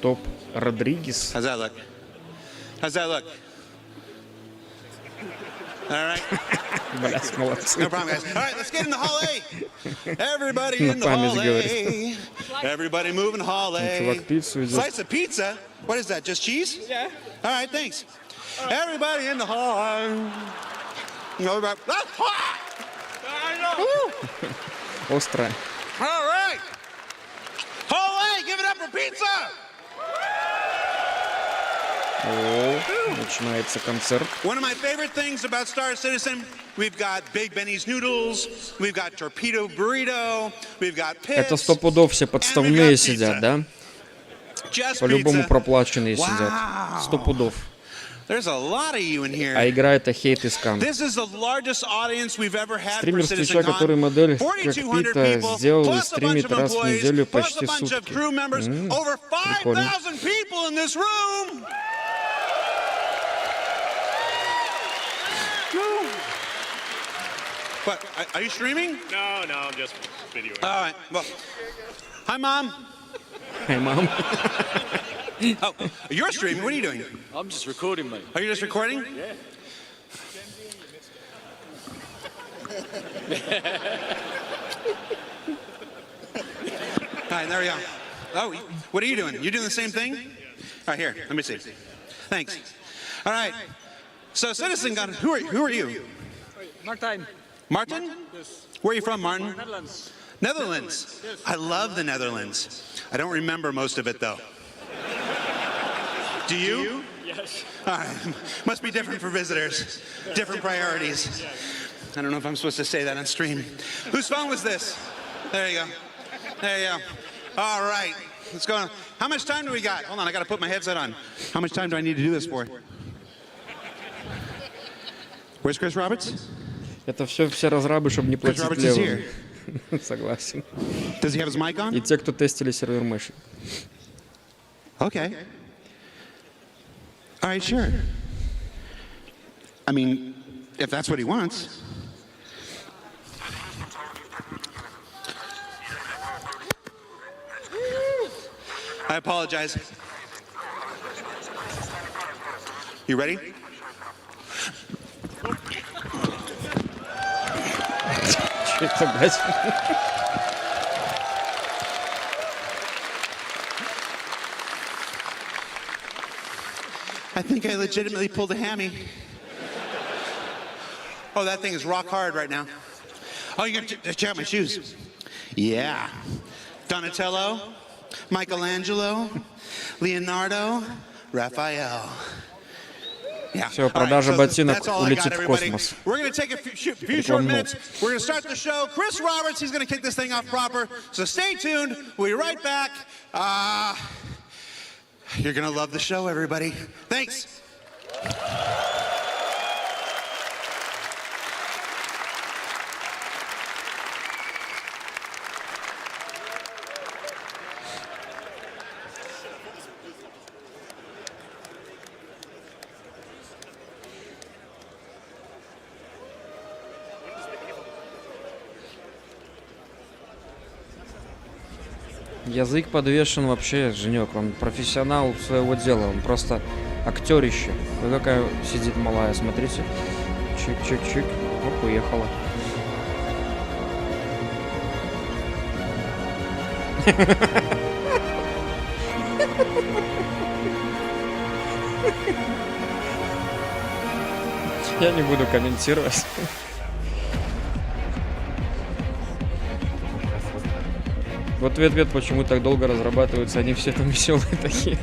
Speaker 1: Топ Родригес.
Speaker 2: How's that look? How's that look? All right.
Speaker 1: Блядь, молодцы.
Speaker 2: No problem, guys. All right, let's get in the hall A. Everybody in the hall A. Everybody moving hall A.
Speaker 1: Чувак пиццу идет.
Speaker 2: Slice of pizza? What is that, just cheese? Yeah. All right, thanks. Everybody in the hall. That's hot!
Speaker 1: Острая.
Speaker 2: All right. Hall A, give it up for pizza!
Speaker 1: О, начинается концерт.
Speaker 2: One of my favorite things about Star Citizen, we've got Big Benny's Noodles, we've got Torpedo Burrito, we've got Pits,
Speaker 1: Это 100 пудов все подставные сидят, да? По-любому проплаченные сидят. 100 пудов.
Speaker 2: There's a lot of you in here.
Speaker 1: А игра это хейт и скам.
Speaker 2: This is the largest audience we've ever had for
Speaker 1: Стример с Твича, который модель кокпита сделал и стримит раз в неделю почти сутки. Прикольно.
Speaker 2: But are you streaming?
Speaker 6: No, I'm just videoing.
Speaker 2: All right. Well, hi, Mom.
Speaker 1: Hi, Mom.
Speaker 2: Oh, you're streaming. What are you doing?
Speaker 6: I'm just recording, mate.
Speaker 2: Are you just recording?
Speaker 6: Yeah.
Speaker 2: All right, there we go. Oh, what are you doing? You doing the same thing? All right, here. Let me see. Thanks. All right. So, CitizenCon, who are you?
Speaker 7: Martijn.
Speaker 2: Martin?
Speaker 7: Yes.
Speaker 2: Where are you from, Martin?
Speaker 7: Netherlands.
Speaker 2: Netherlands.
Speaker 7: Yes.
Speaker 2: I love the Netherlands. I don't remember most of it, though. Do you?
Speaker 7: Yes.
Speaker 2: All right. Must be different for visitors. Different priorities. I don't know if I'm supposed to say that on stream. Whose phone was this? There you go. There you go. All right. Let's go. How much time do we got? Hold on, I got to put my headset on. How much time do I need to do this for? Where's Chris Roberts?
Speaker 1: Это все разрабы, чтобы не
Speaker 2: Chris
Speaker 1: платить
Speaker 2: Roberts is
Speaker 1: левым.
Speaker 2: here.
Speaker 1: Согласен.
Speaker 2: Does he have his mic on?
Speaker 1: И те, кто тестили сервер Мэши.
Speaker 2: Okay. All right, sure. I mean, if that's what he wants. I apologize. You ready?
Speaker 1: Что это, блядь?
Speaker 2: I think I legitimately pulled a hammy. Oh, that thing is rock hard right now. Oh, you're gonna check out my shoes. Yeah. Donatello, Michelangelo, Leonardo, Raphael. Yeah.
Speaker 1: Все, продажа ботинок улетит в космос.
Speaker 2: We're going to take a few short minutes. We're going to start the show. Chris Roberts, he's going to kick this thing off proper. So stay tuned. We'll be right back. You're going to love the show, everybody. Thanks.
Speaker 1: Язык подвешен вообще, Женек, он профессионал своего дела, он просто актерище. Вы какая сидит малая, смотрите. Чик-чик-чик, оп, уехала. Я не буду комментировать. Вот ответ, почему так долго разрабатываются, они все там веселые такие.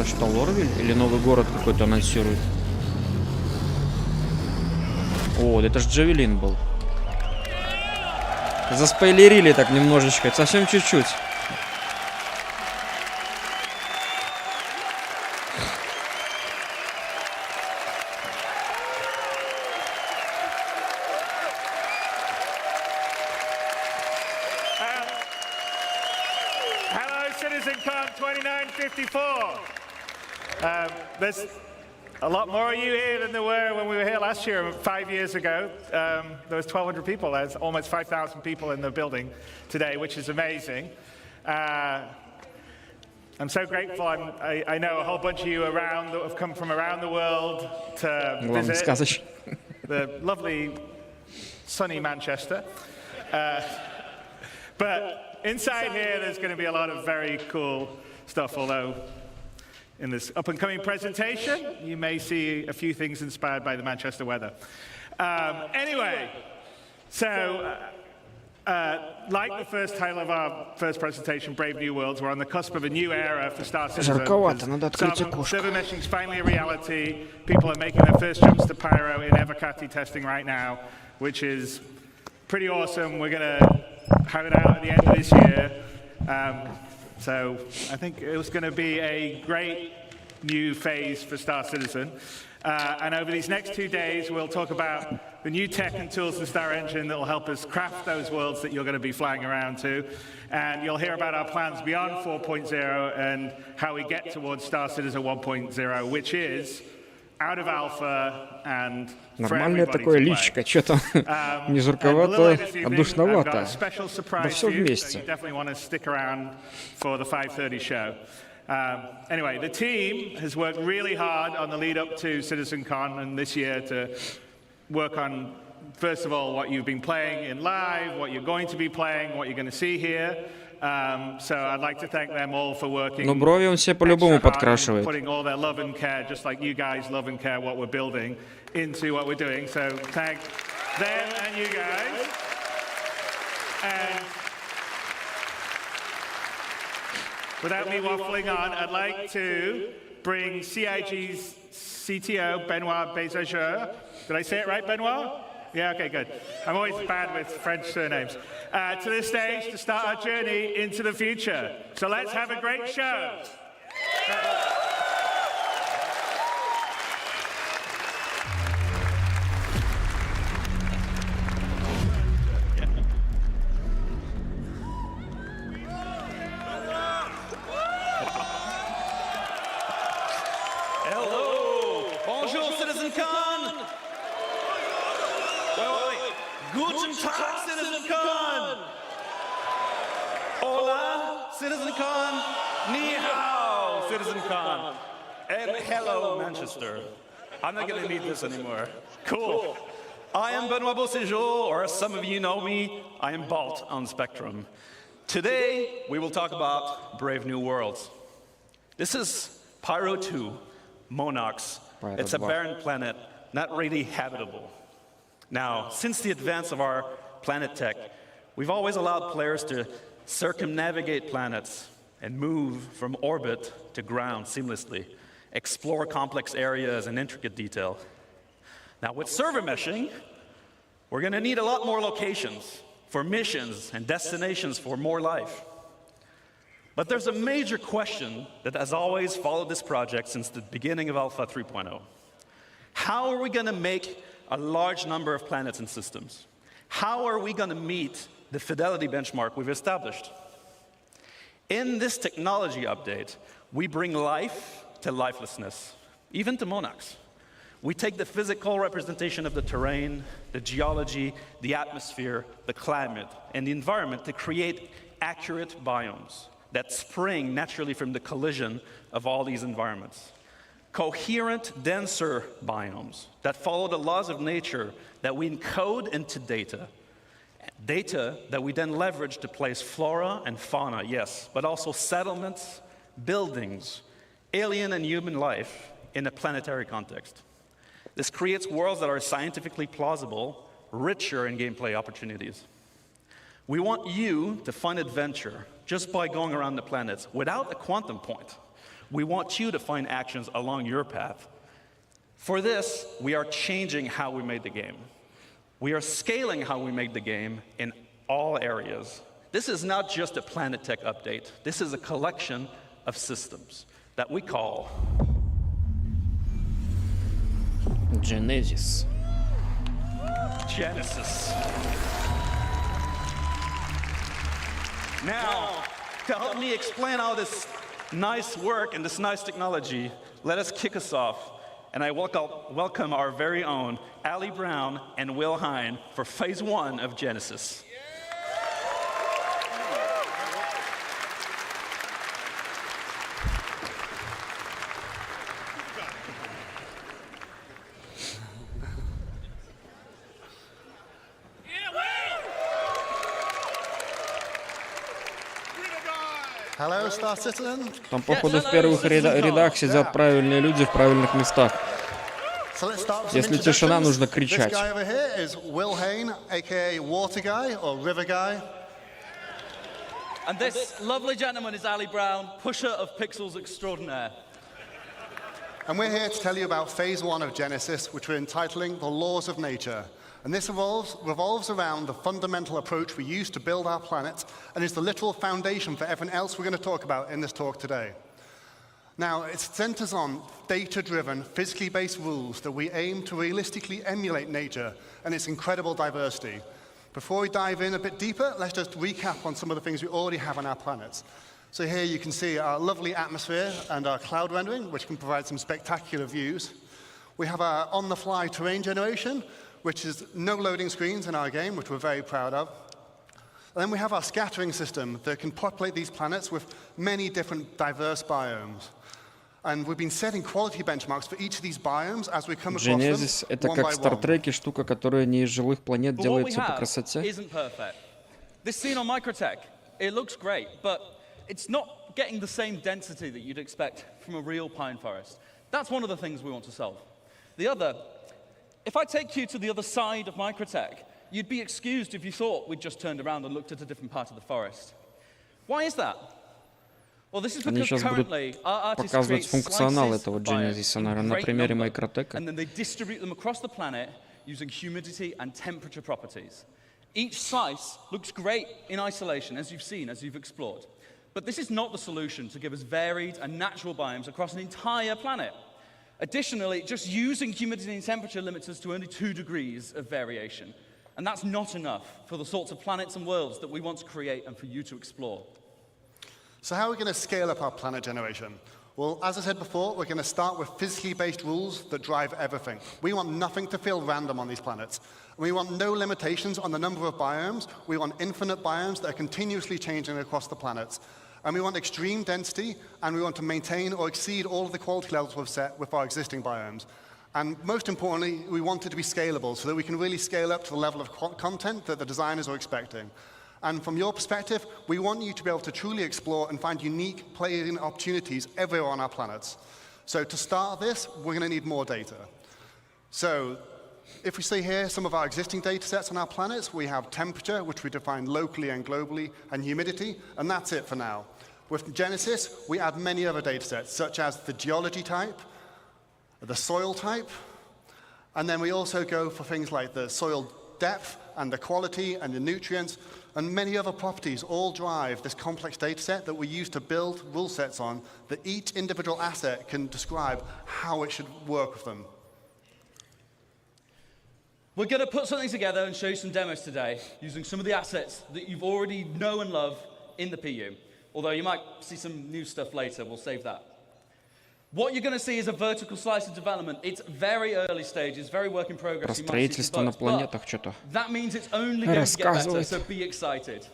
Speaker 1: что, Лорвиль? Или новый город какой-то анонсирует? О, это же Джавелин был. Заспойлерили так немножечко, совсем чуть-чуть.
Speaker 6: Hello, CitizenCon 2954. There's a lot more of you here than there were when we were here last year, 5 years ago. There was 1,200 people. There's almost 5,000 people in the building today, which is amazing. I'm so grateful. I know a whole bunch of you around that have come from around the world to visit the lovely sunny Manchester. But inside here, there's going to be a lot of very cool stuff, although in this up-and-coming presentation, you may see a few things inspired by the Manchester weather. Anyway, so like the first title of our first presentation, Brave New Worlds, we're on the cusp of a new era for Star Citizen. Server meshing is finally a reality. People are making their first jumps to Pyro in Evocati testing right now, which is pretty awesome. We're going to have it out at the end of this year. So I think it was going to be a great new phase for Star Citizen. And over these next 2 days, we'll talk about the new tech and tools in Star Engine that will help us craft those worlds that you're going to be flying around to. And you'll hear about our plans beyond 4.0 and how we get towards Star Citizen 1.0, which is out of alpha and
Speaker 1: нормальное такое личико, что-то не жарковато, а душновато. Да все вместе.
Speaker 6: Anyway, the team has worked really hard on the lead up to CitizenCon and this year to work on, first of all, what you've been playing in live, what you're going to be playing, what you're going to see here. So I'd like to thank them all for working.
Speaker 1: Но брови он все по-любому подкрашивает.
Speaker 6: Putting all their love and care, just like you guys love and care what we're building, into what we're doing. So thank them and you guys. And without me waffling on, I'd like to bring CIG's CTO, Benoit Bézageur. Did I say it right, Benoit? Yeah, okay, good. I'm always bad with French surnames. To the stage to start our journey into the future. So let's have a great show.
Speaker 5: Hello! Bonjour, CitizenCon! Wait. Guten Tag, CitizenCon! Hola, CitizenCon! Ni hao, CitizenCon! And hello, Manchester. I'm not going to need this anymore. Cool. I am Benoit Beauséjour, or as some of you know me, I am Balt on Spectrum. Today, we will talk about Brave New Worlds. This is Pyro 2, Monox. It's a barren planet, not really habitable. Now, since the advance of our planet tech, we've always allowed players to circumnavigate planets and move from orbit to ground seamlessly, explore complex areas in intricate detail. Now, with server meshing, we're going to need a lot more locations for missions and destinations for more life. But there's a major question that has always followed this project since the beginning of Alpha 3.0. How are we going to make a large number of planets and systems? How are we going to meet the fidelity benchmark we've established? In this technology update, we bring life to lifelessness, even to Monax. We take the physical representation of the terrain, the geology, the atmosphere, the climate, and the environment to create accurate biomes that spring naturally from the collision of all these environments. Coherent, denser biomes that follow the laws of nature that we encode into data. Data that we then leverage to place flora and fauna, yes, but also settlements, buildings, alien and human life in a planetary context. This creates worlds that are scientifically plausible, richer in gameplay opportunities. We want you to find adventure just by going around the planets without a quantum point. We want you to find actions along your path. For this, we are changing how we made the game. We are scaling how we made the game in all areas. This is not just a Planet Tech update. This is a collection of systems that we call
Speaker 1: Genesis.
Speaker 5: Genesis. Now, to help me explain all this nice work and this nice technology, let us kick us off. And I welcome our very own Ali Brown and Will Hine for Phase 1 of Genesis.
Speaker 7: Hello, Star Citizen.
Speaker 1: Там, походу, в первых рядах сидят правильные люди в правильных местах. Если тишина, нужно кричать.
Speaker 7: This guy over here is Will Hine, aka Water Guy or River Guy.
Speaker 8: And this lovely gentleman is Ali Brown, pusher of pixels extraordinaire.
Speaker 7: And we're here to tell you about Phase 1 of Genesis, which we're entitling The Laws of Nature. And this revolves around the fundamental approach we use to build our planet and is the literal foundation for everything else we're going to talk about in this talk today. Now, it centers on data-driven, physically based rules that we aim to realistically emulate nature and its incredible diversity. Before we dive in a bit deeper, let's just recap on some of the things we already have on our planet. So here you can see our lovely atmosphere and our cloud rendering, which can provide some spectacular views. We have our on-the-fly terrain generation, which is no loading screens in our game, which we're very proud of. And then we have our scattering system that can populate these planets with many different diverse biomes. And we've been setting quality benchmarks for each of these biomes as we come across them
Speaker 1: Genesis — это как в Стартреке штука, которая не из живых планет делается по красоте.
Speaker 8: Isn't perfect. This scene on Microtech, it looks great, but it's not getting the same density that you'd expect from a real pine forest. That's one of the things we want to solve. The other, if I take you to the other side of Microtech, you'd be excused if you thought we'd just turned around and looked at a different part of the forest. Why is that? Well, this is because currently our artists create
Speaker 1: функционал
Speaker 8: slices
Speaker 1: этого
Speaker 8: of
Speaker 1: Genesis,
Speaker 8: biomes
Speaker 1: наверное,
Speaker 8: in
Speaker 1: на
Speaker 8: great
Speaker 1: примере
Speaker 8: number,
Speaker 1: Microtech.
Speaker 8: and then they distribute them across the planet using humidity and temperature properties. Each slice looks great in isolation, as you've seen, as you've explored. But this is not the solution to give us varied and natural biomes across an entire planet. Additionally, just using humidity and temperature limits us to only 2 degrees of variation. And that's not enough for the sorts of planets and worlds that we want to create and for you to explore.
Speaker 7: So how are we going to scale up our planet generation? Well, as I said before, we're going to start with physically based rules that drive everything. We want nothing to feel random on these planets. We want no limitations on the number of biomes. We want infinite biomes that are continuously changing across the planets. And we want extreme density, and we want to maintain or exceed all of the quality levels we've set with our existing biomes. And most importantly, we want it to be scalable so that we can really scale up to the level of content that the designers are expecting. And from your perspective, we want you to be able to truly explore and find unique playing opportunities everywhere on our planets. So to start this, we're going to need more data. So if we see here some of our existing data sets on our planets, we have temperature, which we define locally and globally, and humidity, and that's it for now. With Genesis, we add many other data sets, such as the geology type, the soil type, and then we also go for things like the soil depth and the quality and the nutrients, and many other properties all drive this complex data set that we use to build rule sets on that each individual asset can describe how it should work with them.
Speaker 8: We're going to put something together and show you some demos today using some of the assets that you've already know and love in the PU. Although you might see some new stuff later, we'll save that. What you're going to see is a vertical slice of development. It's very early stages, very work in progress.
Speaker 1: Про строительство на планетах что-то
Speaker 8: That means it's only going to get better,
Speaker 1: рассказывает.
Speaker 8: so be excited.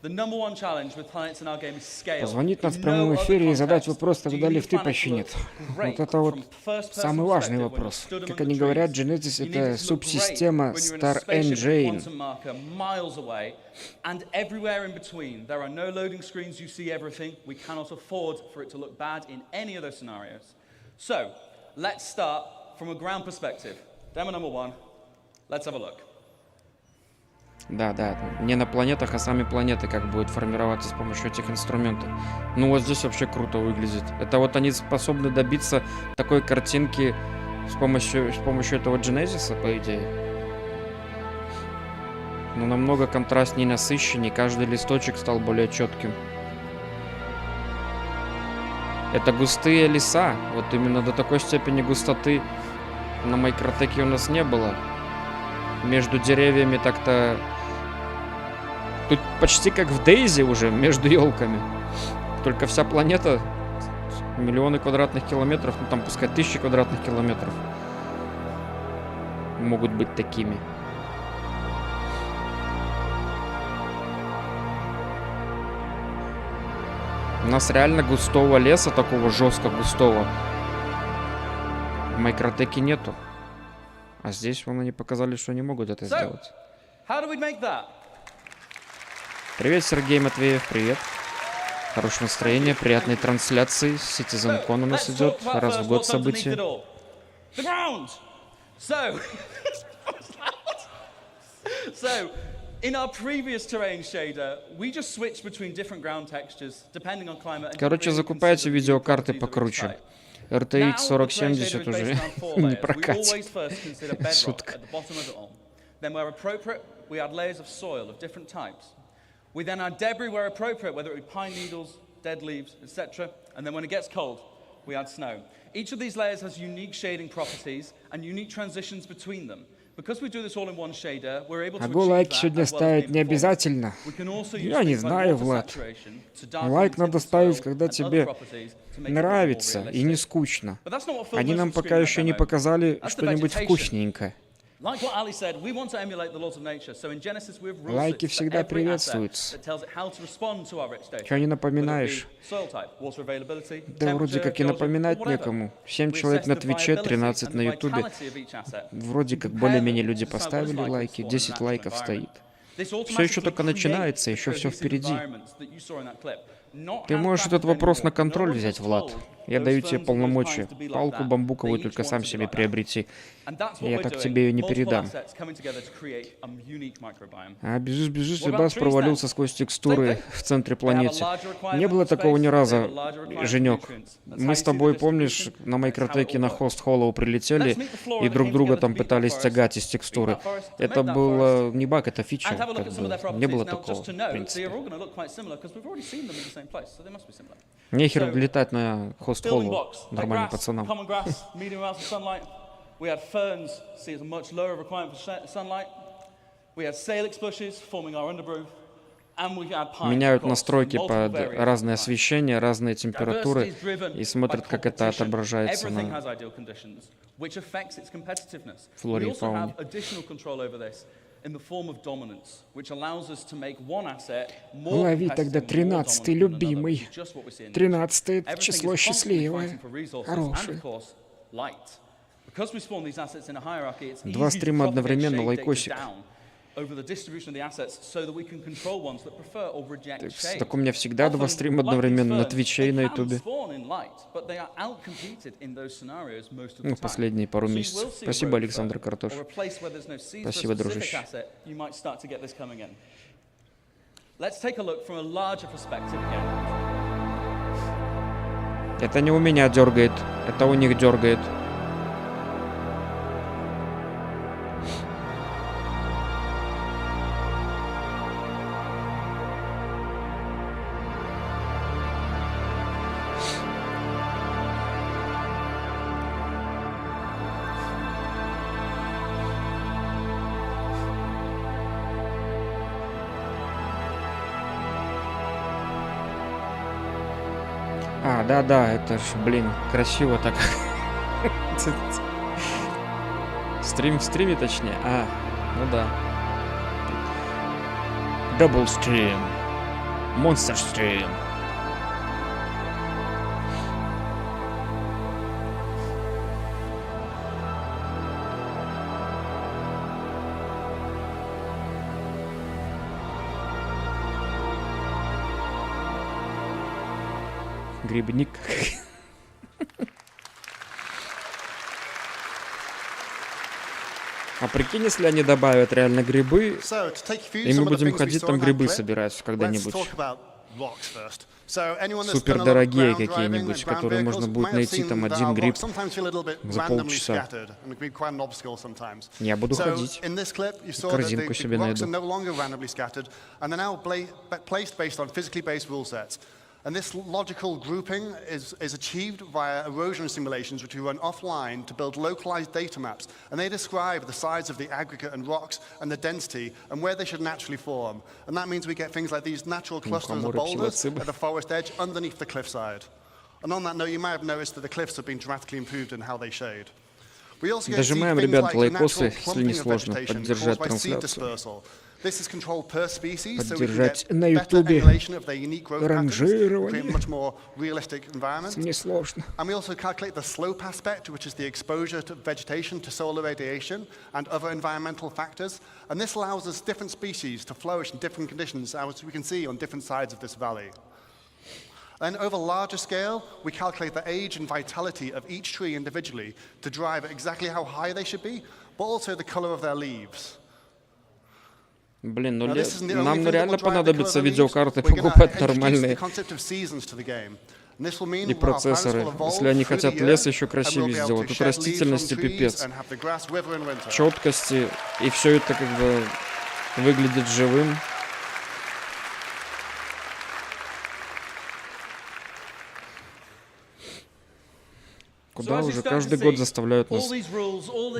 Speaker 8: The number one challenge with planets in our game is scale.
Speaker 1: Позвонить нам в прямом эфире и задать вопрос, когда лифты починят. Вот это вот самый важный вопрос. Как они говорят, Genesis — это субсистема Star Engine.
Speaker 8: And everywhere in between, there are no loading screens, you see everything. We cannot afford for it to look bad in any of those scenarios. So, let's start from a ground perspective. Demo number 1, let's have a look.
Speaker 1: Да, да, не на планетах, а сами планеты как будут формироваться с помощью этих инструментов. Ну вот здесь вообще круто выглядит. Это вот они способны добиться такой картинки с помощью этого Genesis, по идее. Но намного контрастнее, насыщеннее, каждый листочек стал более четким. Это густые леса, вот именно до такой степени густоты на Microtech у нас не было. Между деревьями так-то... Тут почти как в Дейзи уже, между елками. Только вся планета миллионы квадратных километров, ну там пускай 1000 квадратных километров могут быть такими. У нас реально густого леса, такого жестко густого, в Microtech нету. А здесь вон они показали, что они могут это сделать. Привет, Сергей Матвеев, привет. Хорошего настроения, приятной трансляции. CitizenCon у нас идет, раз в год событие. Короче, закупайте видеокарты покруче. RTX 4070 уже не прокатит. Шутка.
Speaker 8: We then add debris where appropriate, whether it be pine needles, dead leaves, etc. And then when it gets cold, we add snow. Each of these layers has unique shading properties and unique transitions between them. Because we do this all in one shader, we're able to achieve
Speaker 1: лайк
Speaker 8: that
Speaker 1: сегодня
Speaker 8: as well as
Speaker 1: ставить
Speaker 8: being
Speaker 1: не обязательно. Я не знаю, Влад. Лайк надо ставить, когда тебе нравится и не скучно. Они нам пока еще не показали что-нибудь вкусненькое. Лайки всегда приветствуются. Чего не напоминаешь? Да вроде как и напоминать некому. 7 человек на Твиче, 13 на Ютубе. Вроде как более-менее люди поставили лайки, 10 лайков стоит. Все еще только начинается, еще все впереди. Ты можешь этот вопрос на контроль взять, Влад. Я даю тебе полномочия. Палку бамбуковую только сам себе приобрети. Я так тебе ее не передам. А бежишь, и бас провалился сквозь текстуры в центре планеты. Не было такого ни разу, Женек. Мы с тобой, помнишь, на Microtech на хост Hollow прилетели и друг друга там пытались тягать из текстуры. Это был не баг, это фича. Не было такого, в принципе. Нехер летать на хост Hollow нормальным пацанам.
Speaker 8: We had ferns, see it's a much lower requirement for sunlight. We had salix bushes forming our undergrowth.
Speaker 1: Меняют настройки под разное освещение, разные температуры и смотрят, как это отображается на флоре и фауне. Лови тогда 13-й, любимый. 13-е — число счастливое. Хорошее. Два стрима одновременно, лайкосик. Так у меня всегда два стрима одновременно на Твиче и на Ютубе. Ну, последние пару месяцев. Спасибо, Александр Картош. Спасибо, дружище. Это не у меня дергает, это у них дергает. А, да, это ж, блин, красиво так. Стрим в стриме, точнее. А, ну да. Double стрим. Monster стрим. Грибник. А прикинь, если они добавят реально грибы,
Speaker 7: So, to take you through
Speaker 1: и мы
Speaker 7: some of the
Speaker 1: будем
Speaker 7: things we
Speaker 1: ходить
Speaker 7: saw
Speaker 1: там
Speaker 7: in that
Speaker 1: грибы
Speaker 7: clip,
Speaker 1: собирать
Speaker 7: let's
Speaker 1: когда-нибудь.
Speaker 7: talk about rocks first. So, anyone that's done a lot of
Speaker 1: Супердорогие
Speaker 7: ground driving
Speaker 1: какие-нибудь,
Speaker 7: and ground
Speaker 1: которые можно
Speaker 7: vehicles
Speaker 1: будет
Speaker 7: might have
Speaker 1: найти
Speaker 7: seen
Speaker 1: там
Speaker 7: that
Speaker 1: один
Speaker 7: our
Speaker 1: гриб
Speaker 7: rocks sometimes feel a little bit
Speaker 1: за
Speaker 7: randomly
Speaker 1: полчаса.
Speaker 7: scattered and can be quite an obstacle sometimes.
Speaker 1: Я буду
Speaker 7: So,
Speaker 1: ходить.
Speaker 7: in this clip, you saw that
Speaker 1: Корзинку
Speaker 7: the
Speaker 1: себе
Speaker 7: rocks
Speaker 1: найду.
Speaker 7: are no longer randomly scattered and they're now placed based on physically based rule sets. And this logical grouping is achieved via erosion simulations, which we run offline to build localized data maps. And they describe the size of the aggregate and rocks and the density and where they should naturally form. And that means we get things like these natural clusters of boulders at the forest edge underneath the cliffside. And on that note, you might have noticed that the cliffs have been dramatically improved in how they shade. We also get
Speaker 1: Дожимаем,
Speaker 7: things
Speaker 1: ребят,
Speaker 7: like
Speaker 1: лайкосы,
Speaker 7: natural
Speaker 1: если не
Speaker 7: clumping of
Speaker 1: сложно,
Speaker 7: vegetation
Speaker 1: поддержать
Speaker 7: caused by seed
Speaker 1: трансляцию.
Speaker 7: dispersal. This is controlled per species, so we can
Speaker 1: Поддержать
Speaker 7: get
Speaker 1: на
Speaker 7: better
Speaker 1: Ютубе
Speaker 7: emulation of their unique growth patterns,
Speaker 1: ранжирование.
Speaker 7: create much more realistic environments.
Speaker 1: Несложно.
Speaker 7: And we also calculate the slope aspect, which is the exposure to vegetation to solar radiation and other environmental factors. And this allows us different species to flourish in different conditions, as we can see on different sides of this valley. Then over larger scale, we calculate the age and vitality of each tree individually to drive exactly how high they should be, but also the color of their leaves.
Speaker 1: Блин, ну
Speaker 7: Now, this isn't the only
Speaker 1: нам
Speaker 7: thing that
Speaker 1: реально
Speaker 7: will drive the color
Speaker 1: понадобятся
Speaker 7: of the leaves.
Speaker 1: видеокарты
Speaker 7: We're gonna
Speaker 1: покупать
Speaker 7: introduce the
Speaker 1: нормальные
Speaker 7: concept of seasons to the game. And this will mean
Speaker 1: и
Speaker 7: our planets
Speaker 1: процессоры.
Speaker 7: will evolve
Speaker 1: Если они
Speaker 7: through the
Speaker 1: хотят
Speaker 7: year,
Speaker 1: лес еще
Speaker 7: and we'll
Speaker 1: красивее
Speaker 7: be able
Speaker 1: сделать,
Speaker 7: to
Speaker 1: тут
Speaker 7: shed leaves
Speaker 1: растительности
Speaker 7: from trees
Speaker 1: пипец,
Speaker 7: and have the grass wither in winter.
Speaker 1: четкости, и все это как бы выглядит живым. Куда уже каждый год заставляют нас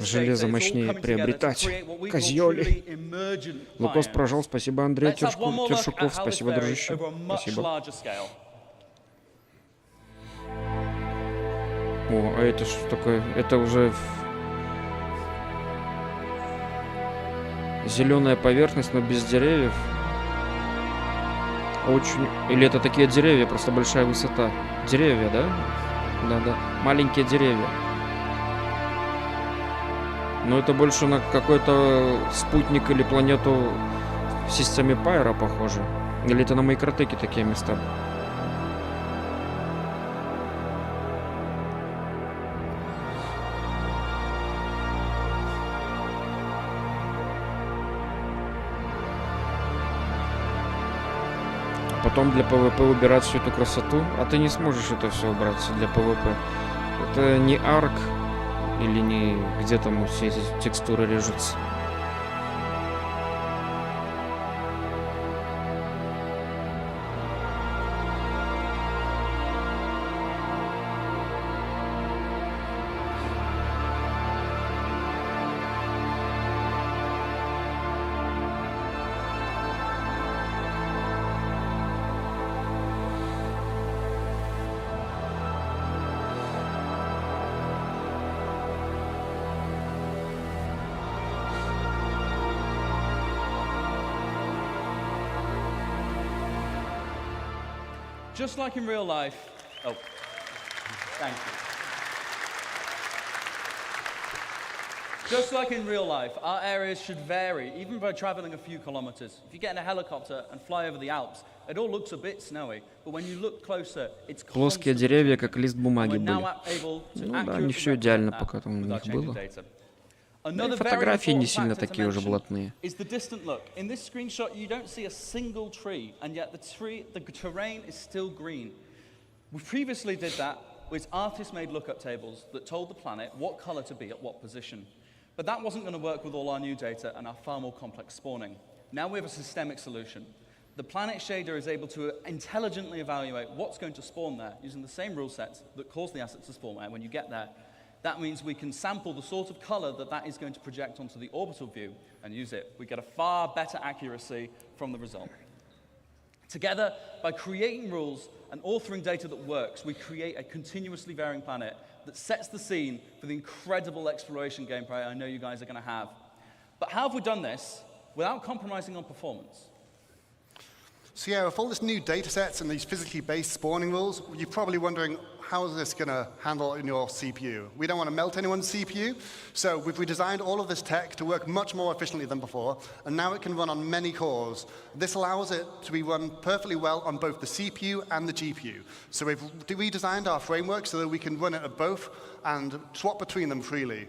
Speaker 1: железо мощнее приобретать. Козёли. Лукос прожал, спасибо, Андрей Тершуков, спасибо, дружище. Спасибо. О, а это что такое? Это уже зеленая поверхность, но без деревьев. Очень... Или это такие деревья, просто большая высота. Деревья, да? Да-да, маленькие деревья. Но это больше на какой-то спутник или планету в системе Пайра похоже. Или это на Микротеке такие места. Потом для ПВП убирать всю эту красоту, а ты не сможешь это все убрать для ПВП. Это не арк или не где там все эти текстуры режутся.
Speaker 8: Just like in real life, oh, thank you. Just like in real life, our areas should vary, even by traveling a few kilometers. If you get in a helicopter and fly over the Alps, it all looks a bit snowy, but when you look closer, it's
Speaker 1: Плоские деревья, как лист бумаги были. Ну да, не все идеально, пока там у них было. И фотографии не сильно такие уже блатные.
Speaker 8: Is the distant look. In this screenshot, you don't see a single tree, and yet the terrain is still green. We previously did that with artist-made lookup tables that told the planet what color to be at what position. But that wasn't going to work with all our new data and our far more complex spawning. Now we have a systemic solution. The planet shader is able to intelligently evaluate what's going to spawn there using the same rule sets that cause the assets to spawn there when you get there. That means we can sample the sort of color that is going to project onto the orbital view and use it. We get a far better accuracy from the result. Together, by creating rules and authoring data that works, we create a continuously varying planet that sets the scene for the incredible exploration gameplay I know you guys are going to have. But how have we done this without compromising on performance?
Speaker 7: So yeah, with all this new data sets and these physically based spawning rules, you're probably wondering, how is this going to handle in your CPU? We don't want to melt anyone's CPU, so we've redesigned all of this tech to work much more efficiently than before, and now it can run on many cores. This allows it to be run perfectly well on both the CPU and the GPU. So we've redesigned our framework so that we can run it at both and swap between them freely.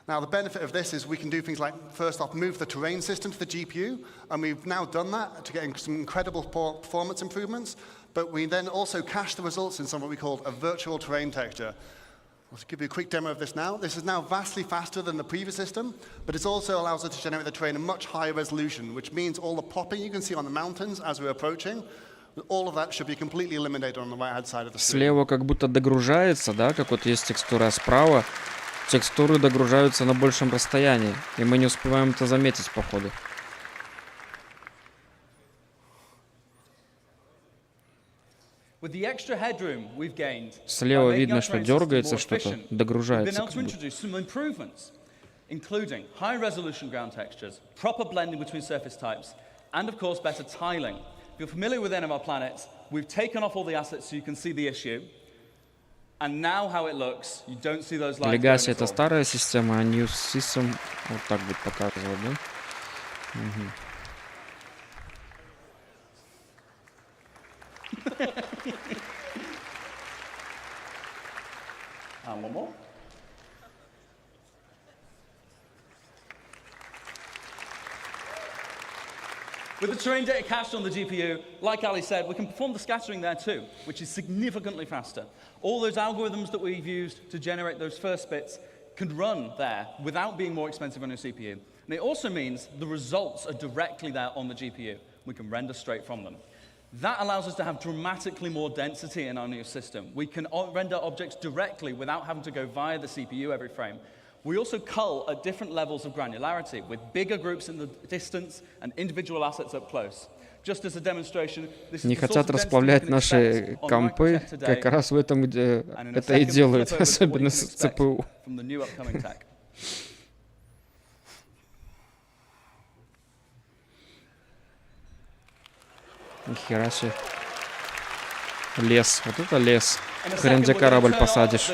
Speaker 7: Now, the benefit of this is we can do things like, first off, move the terrain system to the GPU, and we've now done that to get some incredible performance improvements, but we then also cache the results in something we call a virtual terrain texture. I'll give you a quick demo of this now. This is now vastly faster than the previous system, but it also allows us to generate the terrain in much higher resolution, which means all the popping you can see on the mountains as we're approaching, all of that should be completely eliminated on the right-hand side of the screen.
Speaker 1: Слева как будто догружается, да, как вот есть текстура, а справа текстуры догружаются на большем расстоянии, и мы не успеваем это заметить, походу. Слева видно, что дергается что-то, догружается как будто.
Speaker 8: Including high-resolution ground textures, proper blending between surface types, and of course better tiling. If you're familiar with any of our planets, we've taken off all the assets so you can see the issue. And now how it looks, you don't see those lines.
Speaker 1: Legacy это старая система, а New System вот так будет показывать, да?
Speaker 8: And one more. With the terrain data cached on the GPU, like Ali said, we can perform the scattering there too, which is significantly faster. All those algorithms that we've used to generate those first bits can run there without being more expensive on your CPU. And it also means the results are directly there on the GPU. We can render straight from them. That allows us to have dramatically more density in our new system. We can render objects directly without having to go via the CPU every frame. We also cull at different levels of granularity, with bigger groups in the distance and individual assets up close. Just as a demonstration, this is
Speaker 1: Не хотят расплавлять наши компы, как раз в этом это и делают, особенно с ЦПУ. Нихера себе. Лес. Вот это лес. Хрен где корабль посадишь.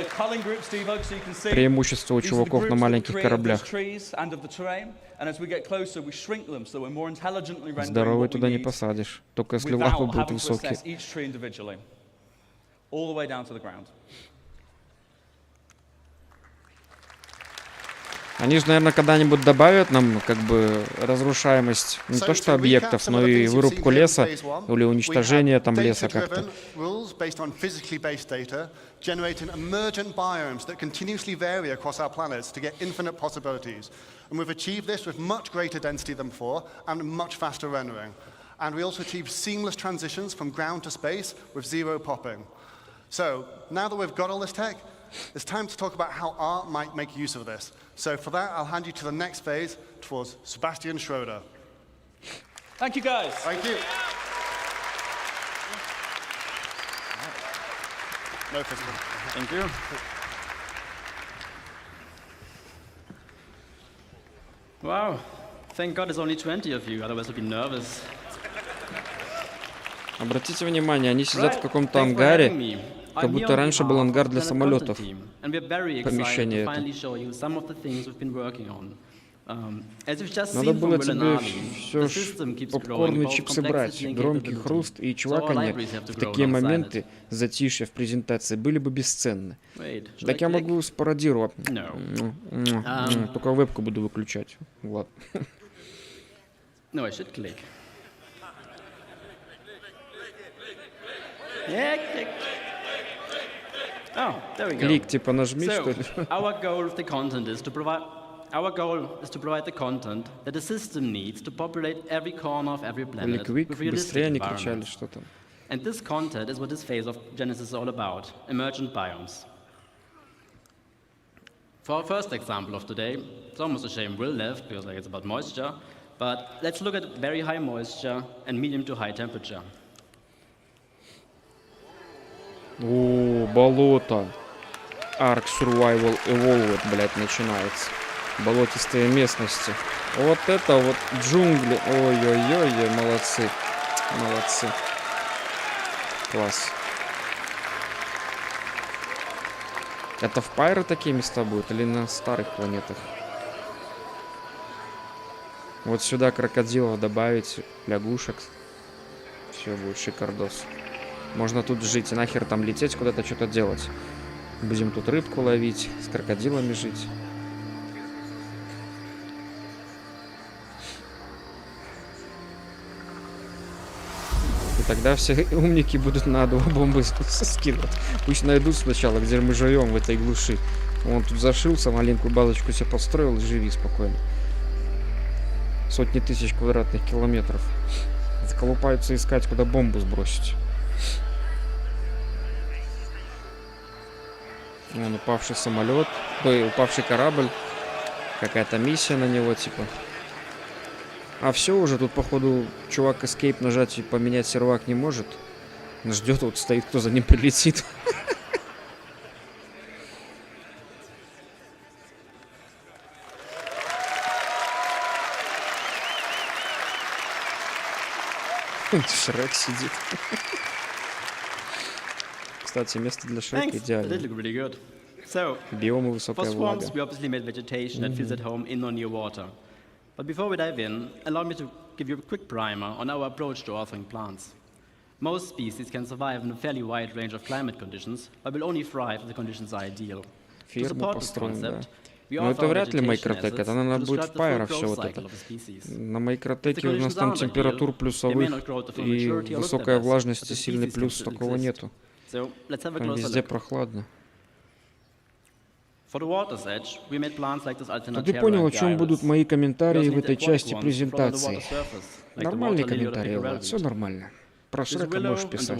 Speaker 1: Преимущество у чуваков на маленьких кораблях. Здоровый туда не посадишь. Только если лапы будут высокие. Они же, наверное, когда-нибудь добавят нам как бы разрушаемость не то что объектов, но и вырубку леса или уничтожение там леса как-то.
Speaker 7: Generating emergent biomes that continuously vary across our planets to get infinite possibilities. And we've achieved this with much greater density than before and much faster rendering. And we also achieved seamless transitions from ground to space with zero popping. So now that we've got all this tech, it's time to talk about how art might make use of this. So for that, I'll hand you to the next phase towards Sebastian Schroeder.
Speaker 8: Thank you, guys.
Speaker 7: Thank you. No physical.
Speaker 8: Thank you.
Speaker 9: Wow. Thank God there's only 20 of you, otherwise I'd be nervous.
Speaker 1: Обратите внимание, они сидят в каком-то ангаре, как будто раньше был ангар для самолетов. Помещение это. Надо было тебе все попкорн и чипсы брать, громкий хруст и чуваканье в такие моменты затишья в презентации были бы бесценны. Так я могу спародировать. Только вебку буду выключать. Влад. Клик типа нажми, что ли?
Speaker 9: Our goal is to provide the content that the system needs to populate every corner of every planet with realistic environments. And this content is what this phase of Genesis is all about, emergent biomes. For our first example of today, it's almost a shame Will left because it's about moisture, but let's look at very high moisture and medium to high temperature.
Speaker 1: О, болото. Ark Survival Evolved, блядь, начинается. Болотистые местности. Вот это вот джунгли. Ой-ой-ой, молодцы. Молодцы. Класс. Это в Пайро такие места будут или на старых планетах? Вот сюда крокодилов добавить, лягушек. Все будет шикардос. Можно тут жить и нахер там лететь, куда-то что-то делать. Будем тут рыбку ловить, с крокодилами жить. тогда все умники будут на одну бомбу скинуть. Пусть найдут сначала, где мы живем в этой глуши. Он тут зашился, маленькую базочку себе построил и живи спокойно. Сотни тысяч квадратных километров. Заколупаются искать, куда бомбу сбросить. Вон упавший самолет, упавший корабль. Какая-то миссия на него, типа. А все уже, тут, походу, чувак Escape нажать и поменять сервак не может. Он ждет, вот стоит, кто за ним прилетит. Шрек сидит. Кстати, место для Шрека идеально. Биомы, высокая влага.
Speaker 9: We obviously made vegetation that feels at home in or near water. But before we dive in, allow me to give you a quick primer on our approach to authoring plants. Most species can survive in a fairly wide range of climate conditions, but will only thrive if the conditions are ideal.
Speaker 1: Ферму построим, да. Но это вряд ли Microtech, это, наверное, будет в пайрах все вот это. На Microtech у нас там температур плюсовых и высокая влажность и сильный плюс, такого нету. Там везде прохладно. А ты понял, о чем будут мои комментарии в этой части презентации? Нормальные комментарии, Влад, все нормально. Про Шрека можешь писать.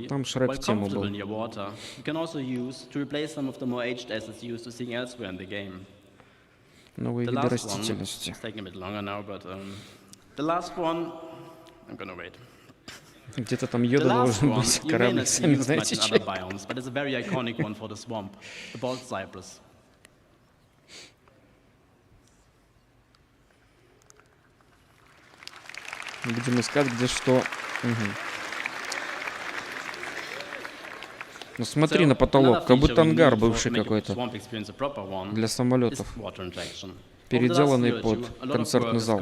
Speaker 1: Там Шрек в тему был. Новые виды растительности. Где-то там Йода должен быть, корабль, сами знаете, чей. Будем искать, где что. Ну смотри на потолок, как будто ангар бывший какой-то для самолетов, переделанный под концертный зал.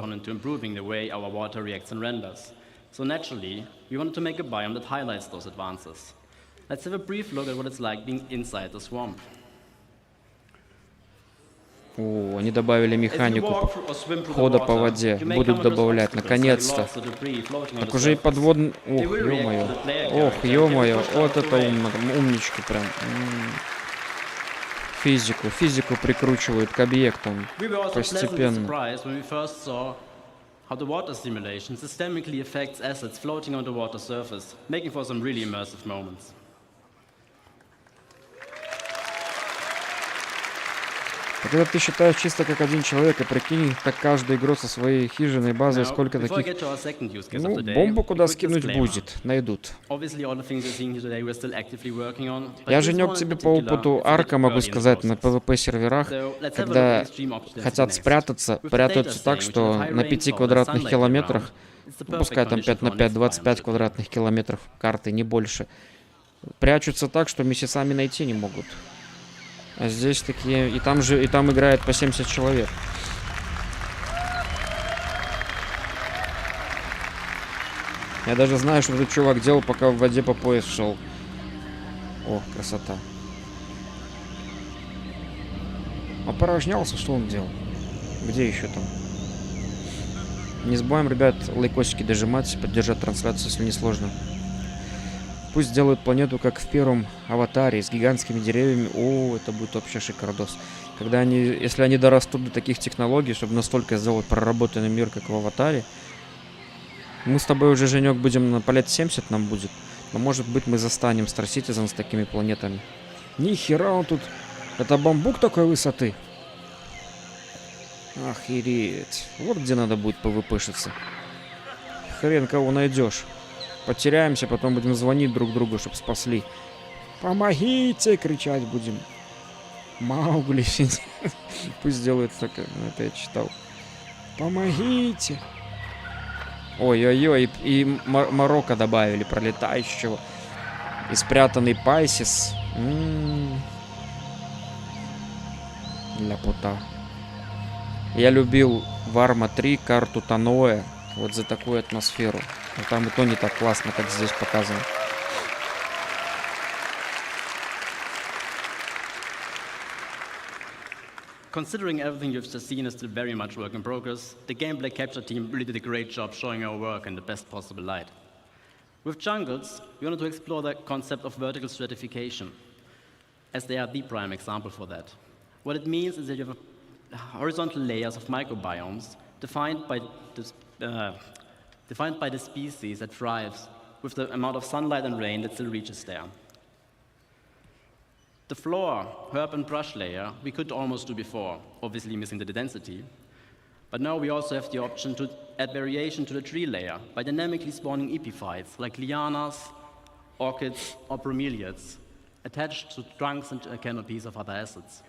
Speaker 9: So naturally, we wanted to make a biome that highlights those advances. Let's have a brief look at what it's like being inside the swamp.
Speaker 1: О, они добавили механику хода по воде. Будут добавлять, наконец-то. Так уже и подводный... Ох, ё-моё. Ох, ё-моё. Вот это умнички прям. Физику прикручивают к объектам постепенно.
Speaker 9: How the water simulation systemically affects assets floating on the water surface, making for some really immersive moments.
Speaker 1: Когда ты считаешь чисто как один человек, и прикинь, так каждый игрок со своей хижиной базой, сколько таких... Ну, бомбу куда скинуть будет, найдут. Я, Женек, тебе по опыту арка могу сказать, на PvP серверах, когда хотят спрятаться, прятаются так, что на 5 квадратных километрах, ну, пускай там 5 на 5, 25 квадратных километров карты, не больше, прячутся так, что месяцами найти не могут. А здесь такие... И там играет по 70 человек. Я даже знаю, что этот чувак делал, пока в воде по пояс шел. О, красота. Опорожнялся, что он делал? Где еще там? Не забываем, ребят, лайкосики дожимать, поддержать трансляцию, если не сложно. Пусть сделают планету, как в первом аватаре, с гигантскими деревьями. О, это будет вообще шикардос. Если они дорастут до таких технологий, чтобы настолько сделать проработанный мир, как в аватаре, мы с тобой уже, Женек, будем на лет 70 нам будет. Но может быть мы застанем Star Citizen с такими планетами. Ни хера он тут. Это бамбук такой высоты. Охереть. Вот где надо будет PvP-шиться. Хрен кого найдешь. Потеряемся, потом будем звонить друг другу, чтобы спасли. Помогите! Кричать будем. Маугли. Пусть сделает так, это я читал. Помогите! Ой-ой-ой, и Марокко добавили, пролетающего. И спрятанный Пайсис. Ляпота. Я любил в Арма 3 карту Таноэ. Вот за такую атмосферу. Но там и то не так классно, как здесь показано.
Speaker 9: Considering everything you've just seen is still very much work in progress, the gameplay capture team really did a great job showing our work in the best possible light. With jungles, we wanted to explore the concept of vertical stratification, as they are the prime example for that. What it means is that you have horizontal layers of microbiomes defined by the species that thrives with the amount of sunlight and rain that still reaches there. The floor, herb, and brush layer we could almost do before, obviously missing the density. But now we also have the option to add variation to the tree layer by dynamically spawning epiphytes like lianas, orchids, or bromeliads attached to trunks and canopies of other assets.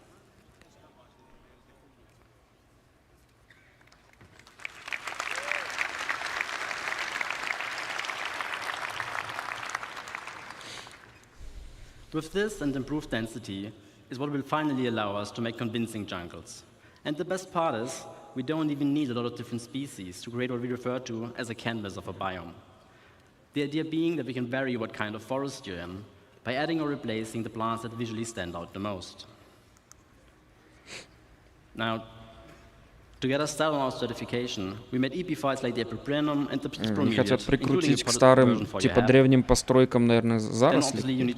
Speaker 9: With this and improved density is what will finally allow us to make convincing jungles. And the best part is, we don't even need a lot of different species to create what we refer to as a canvas of a biome. The idea being that we can vary what kind of forest you're in by adding or replacing the plants that visually stand out the most. Now, to get us started on our stratification, we made epiphytes like the Epiprenum and the
Speaker 1: Они хотят прикрутить к старым, типа древним постройкам, наверное, заросли. Или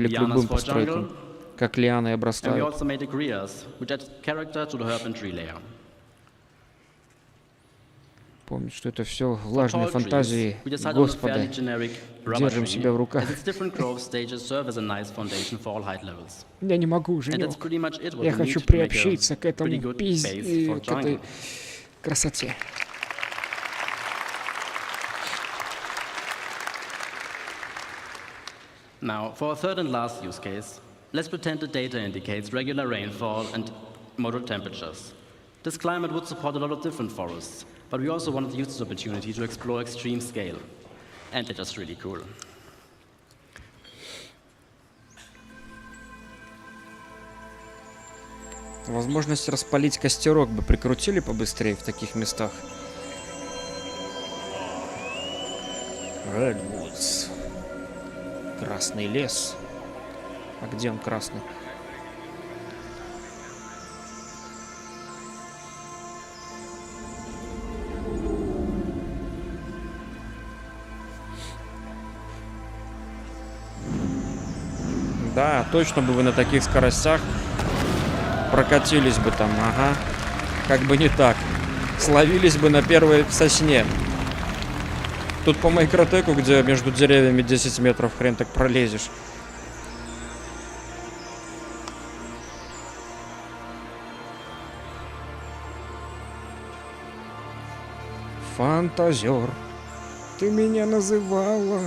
Speaker 1: к любым постройкам, как лианы обрастают.
Speaker 9: And we also made the grias, which add character to the herb and tree layer.
Speaker 1: Помнить, что это все влажные фантазии Господа. Держим себя в руках. Я не могу, Женек. Я хочу приобщиться к этому к этой красоте.
Speaker 9: Now, for a third and last use case, let's pretend the data indicates regular rainfall and moderate temperatures. This climate would support a lot of different forests, but we also wanted to use this opportunity to explore extreme scale. And they're just really cool.
Speaker 1: Возможность распалить костерок бы прикрутили побыстрее в таких местах. Redwoods. Красный лес. А где он красный? Да, точно бы вы на таких скоростях прокатились бы там, ага. Как бы не так. Словились бы на первой сосне. Тут по майкротеку, где между деревьями 10 метров, хрен так пролезешь. Фантазер, ты меня называла.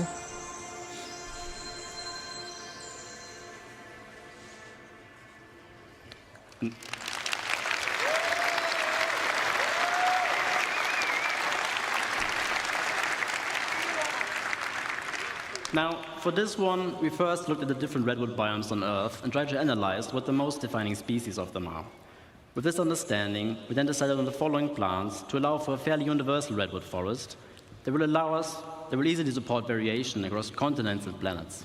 Speaker 9: Now, for this one, we first looked at the different redwood biomes on Earth and tried to analyze what the most defining species of them are. With this understanding, we then decided on the following plants to allow for a fairly universal redwood forest that will easily support variation across continents and planets.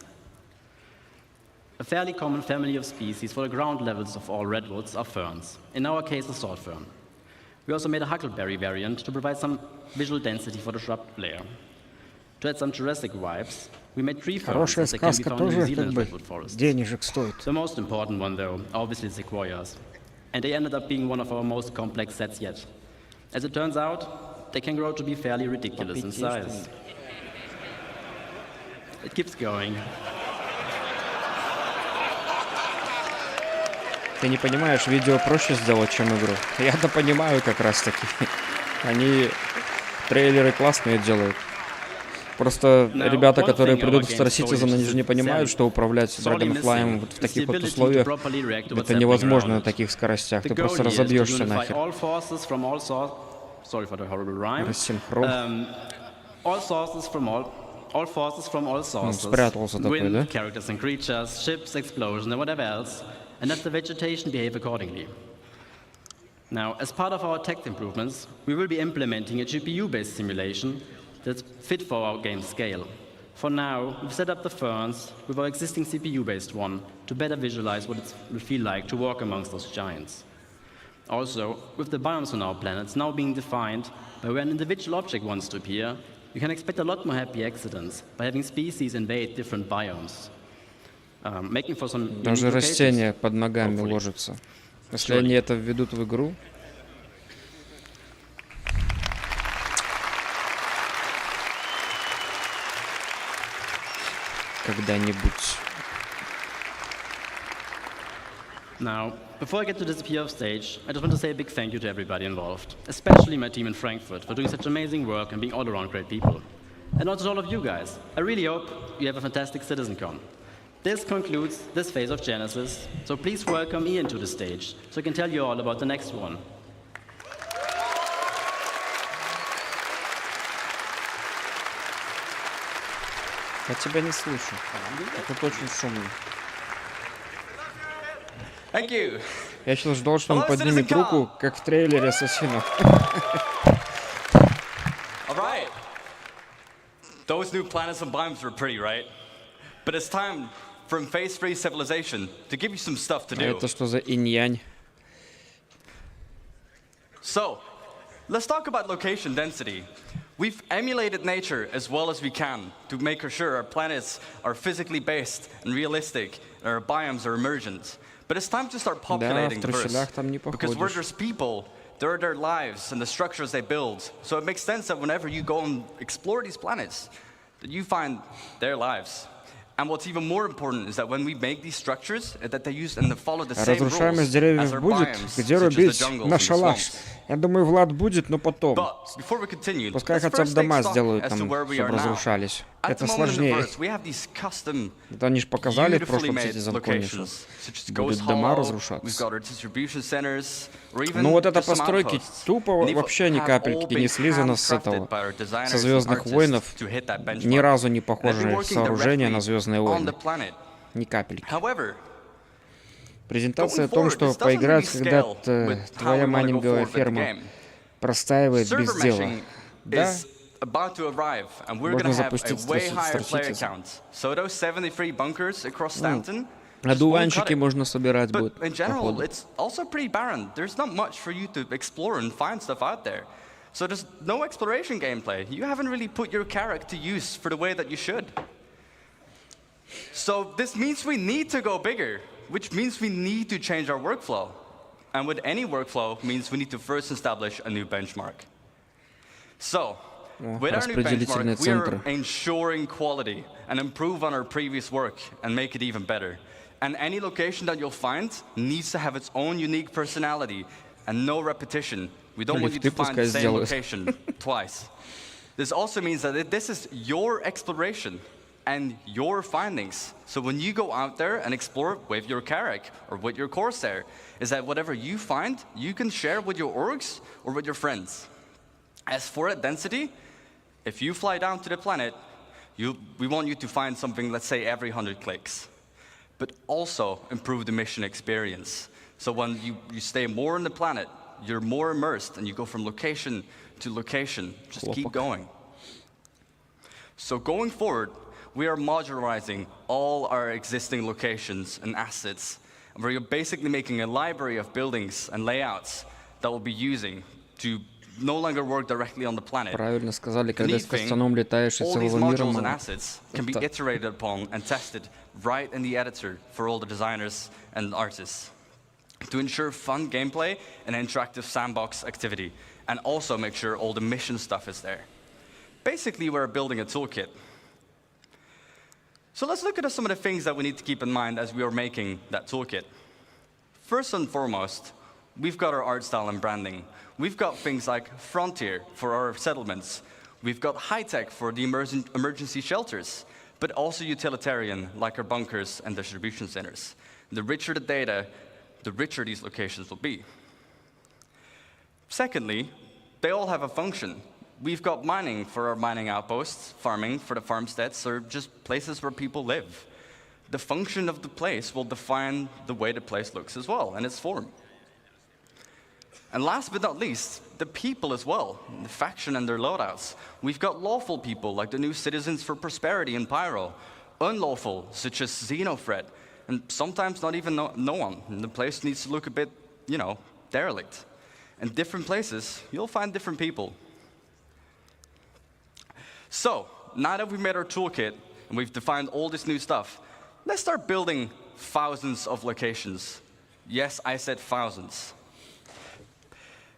Speaker 9: A fairly common family of species for the ground levels of all redwoods are ferns, in our case the sword fern. We also made a huckleberry variant to provide some visual density for the shrub layer. To add some Jurassic vibes, we made tree ferns that can be found in New Zealand's redwood forests. The most important one, though, obviously sequoias. And they ended up being one of our most complex sets yet. As it turns out, they can grow to be fairly ridiculous in size. It keeps going.
Speaker 1: Ты не понимаешь, видео проще сделать, чем игру. Я-то понимаю как раз-таки. Они трейлеры классные делают. Просто ребята, которые придут в Star Citizen, они же не понимают, что управлять Dragonfly'ем вот в таких вот условиях это невозможно на таких скоростях. Ты просто разобьешься нахер. Рассинхрон. Спрятался такой, да?
Speaker 9: And let the vegetation behave accordingly. Now, as part of our tech improvements, we will be implementing a GPU-based simulation that's fit for our game scale. For now, we've set up the ferns with our existing CPU-based one to better visualize what it will feel like to walk amongst those giants. Also, with the biomes on our planets now being defined by where an individual object wants to appear, you can expect a lot more happy accidents by having species invade different biomes, making for some
Speaker 1: Даже растения под ногами ложатся. Если они это введут в игру. Когда-нибудь.
Speaker 9: Now, before I get to disappear off stage, I just want to say a big thank you to everybody involved, especially my team in Frankfurt for doing such amazing work and being all around great people. And also to all of you guys. I really hope you have a fantastic CitizenCon. This concludes this phase of Genesis, so please welcome Ian to the stage so I can tell you all about the next one.
Speaker 1: Я тебя не слышу. Это очень шумно.
Speaker 8: Thank you.
Speaker 1: Я сейчас ждал, что он поднимет руку, как в трейлере Ассасинов.
Speaker 8: All right. Those new planets and biomes were pretty, right? But it's time for phase-free civilization to give you some stuff to do.
Speaker 1: Это что за инь-янь?
Speaker 8: So, let's talk about location density. We've emulated nature as well as we can to make sure our planets are physically based and realistic, and our biomes are emergent. But it's time to start populating first, because where there's people, there are their lives and the structures they build. So it makes sense that whenever you go and explore these planets, that you find their lives. And what's even more important is that when we make these structures, that they use and they follow the same rules
Speaker 1: Разрушаемость
Speaker 8: as
Speaker 1: деревьев
Speaker 8: our
Speaker 1: будет,
Speaker 8: biomes,
Speaker 1: где
Speaker 8: such as the
Speaker 1: рубить
Speaker 8: jungles
Speaker 1: на
Speaker 8: and the
Speaker 1: шалаш.
Speaker 8: swamps.
Speaker 1: Я думаю, Влад будет, но потом.
Speaker 8: But before we continue,
Speaker 1: Пускай
Speaker 8: let's
Speaker 1: хотя бы
Speaker 8: first take
Speaker 1: дома
Speaker 8: stock
Speaker 1: сделают
Speaker 8: as
Speaker 1: там,
Speaker 8: to where we are
Speaker 1: чтобы
Speaker 8: now.
Speaker 1: разрушались.
Speaker 8: At
Speaker 1: Это
Speaker 8: the moment in the
Speaker 1: сложнее.
Speaker 8: verse, we have these custom,
Speaker 1: Это они же показали в
Speaker 8: beautifully
Speaker 1: прошлом
Speaker 8: made
Speaker 1: CitizenCon, что
Speaker 8: locations, such as
Speaker 1: будут
Speaker 8: Ghost
Speaker 1: дома
Speaker 8: Hollow, we've
Speaker 1: разрушаться.
Speaker 8: got our distribution centers, or even
Speaker 1: Ну вот эта
Speaker 8: just some
Speaker 1: постройки
Speaker 8: outposts.
Speaker 1: тупо
Speaker 8: And these
Speaker 1: вообще ни
Speaker 8: have all
Speaker 1: капельки не
Speaker 8: been
Speaker 1: слизано с этого,
Speaker 8: handcrafted by our designers
Speaker 1: со
Speaker 8: and
Speaker 1: Звездных
Speaker 8: artists
Speaker 1: войнов.
Speaker 8: to hit that benchmark.
Speaker 1: Ни разу не
Speaker 8: And they've been
Speaker 1: похожее
Speaker 8: working
Speaker 1: сооружение на
Speaker 8: directly
Speaker 1: Звездные
Speaker 8: on
Speaker 1: войны.
Speaker 8: the planet.
Speaker 1: Ни капельки.
Speaker 8: However,
Speaker 1: Презентация о том, что поиграть, когда твоя майнинговая ферма простаивает без дела. Да?
Speaker 8: About to arrive, and we're going to have a way higher player count. So those 73 bunkers across Stanton.
Speaker 1: Одуванчики можно собирать будет.
Speaker 8: But in general, it's also pretty barren. There's not much for you to explore and find stuff out there. So there's no exploration gameplay. You haven't really put your character to use for the way that you should. So this means we need to go bigger, which means we need to change our workflow. And with any workflow means we need to first establish a new benchmark. So, with our new benchmark, we are ensuring quality and improve on our previous work and make it even better. And any location that you'll find needs to have its own unique personality and no repetition. We don't want you to find the same location twice. This also means that this is your exploration and your findings. So when you go out there and explore with your Carrack or with your Corsair, is that whatever you find, you can share with your orgs or with your friends. As for that density, if you fly down to the planet, we want you to find something, let's say, every 100 clicks. But also improve the mission experience. So when you stay more on the planet, you're more immersed and you go from location to location. Just keep going. So going forward, we are modularizing all our existing locations and assets. And we're basically making a library of buildings and layouts that we'll be using to no longer work directly on the planet.
Speaker 1: Правильно сказали, когда с костяном летаешь из
Speaker 8: all these
Speaker 1: целого мира.
Speaker 8: modules and assets can be iterated upon and tested right in the editor for all the designers and artists to ensure fun gameplay and interactive sandbox activity, and also make sure all the mission stuff is there. Basically, we're building a toolkit. So let's look at some of the things that we need to keep in mind as we are making that toolkit. First and foremost, we've got our art style and branding. We've got things like Frontier for our settlements. We've got high-tech for the emergency shelters, but also utilitarian, like our bunkers and distribution centers. The richer the data, the richer these locations will be. Secondly, they all have a function. We've got mining for our mining outposts, farming for the farmsteads, or just places where people live. The function of the place will define the way the place looks as well, and its form. And last but not least, the people as well, the faction and their loadouts. We've got lawful people, like the new Citizens for Prosperity in Pyro, unlawful, such as Xenofred, and sometimes not even no one. And the place needs to look a bit, derelict. In different places, you'll find different people. So, now that we've made our toolkit and we've defined all this new stuff, let's start building thousands of locations. Yes, I said thousands.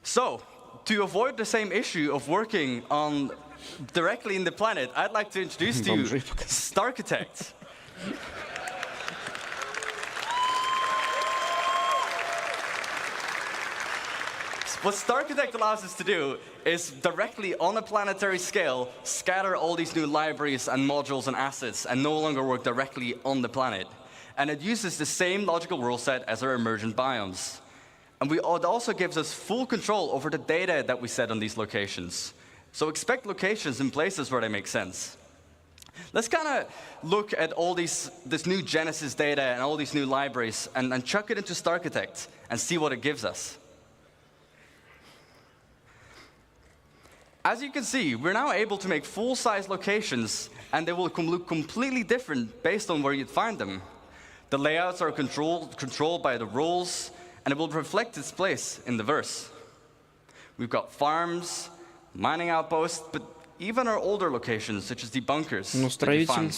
Speaker 8: So, to avoid the same issue of working on directly in the planet, I'd like to introduce to you Starchitect. What Starchitect allows us to do is directly on a planetary scale scatter all these new libraries and modules and assets and no longer work directly on the planet. And it uses the same logical rule set as our emergent biomes. And it also gives us full control over the data that we set on these locations. So expect locations in places where they make sense. Let's kind of look at all this new Genesis data and all these new libraries and chuck it into Starchitect and see what it gives us. As you can see, we're now able to make full-size locations, and they will look completely different based on where you'd find them. The layouts are controlled by the rules, and it will reflect its place in the verse. We've got farms, mining outposts, but even our older locations, such as the bunkers, that you find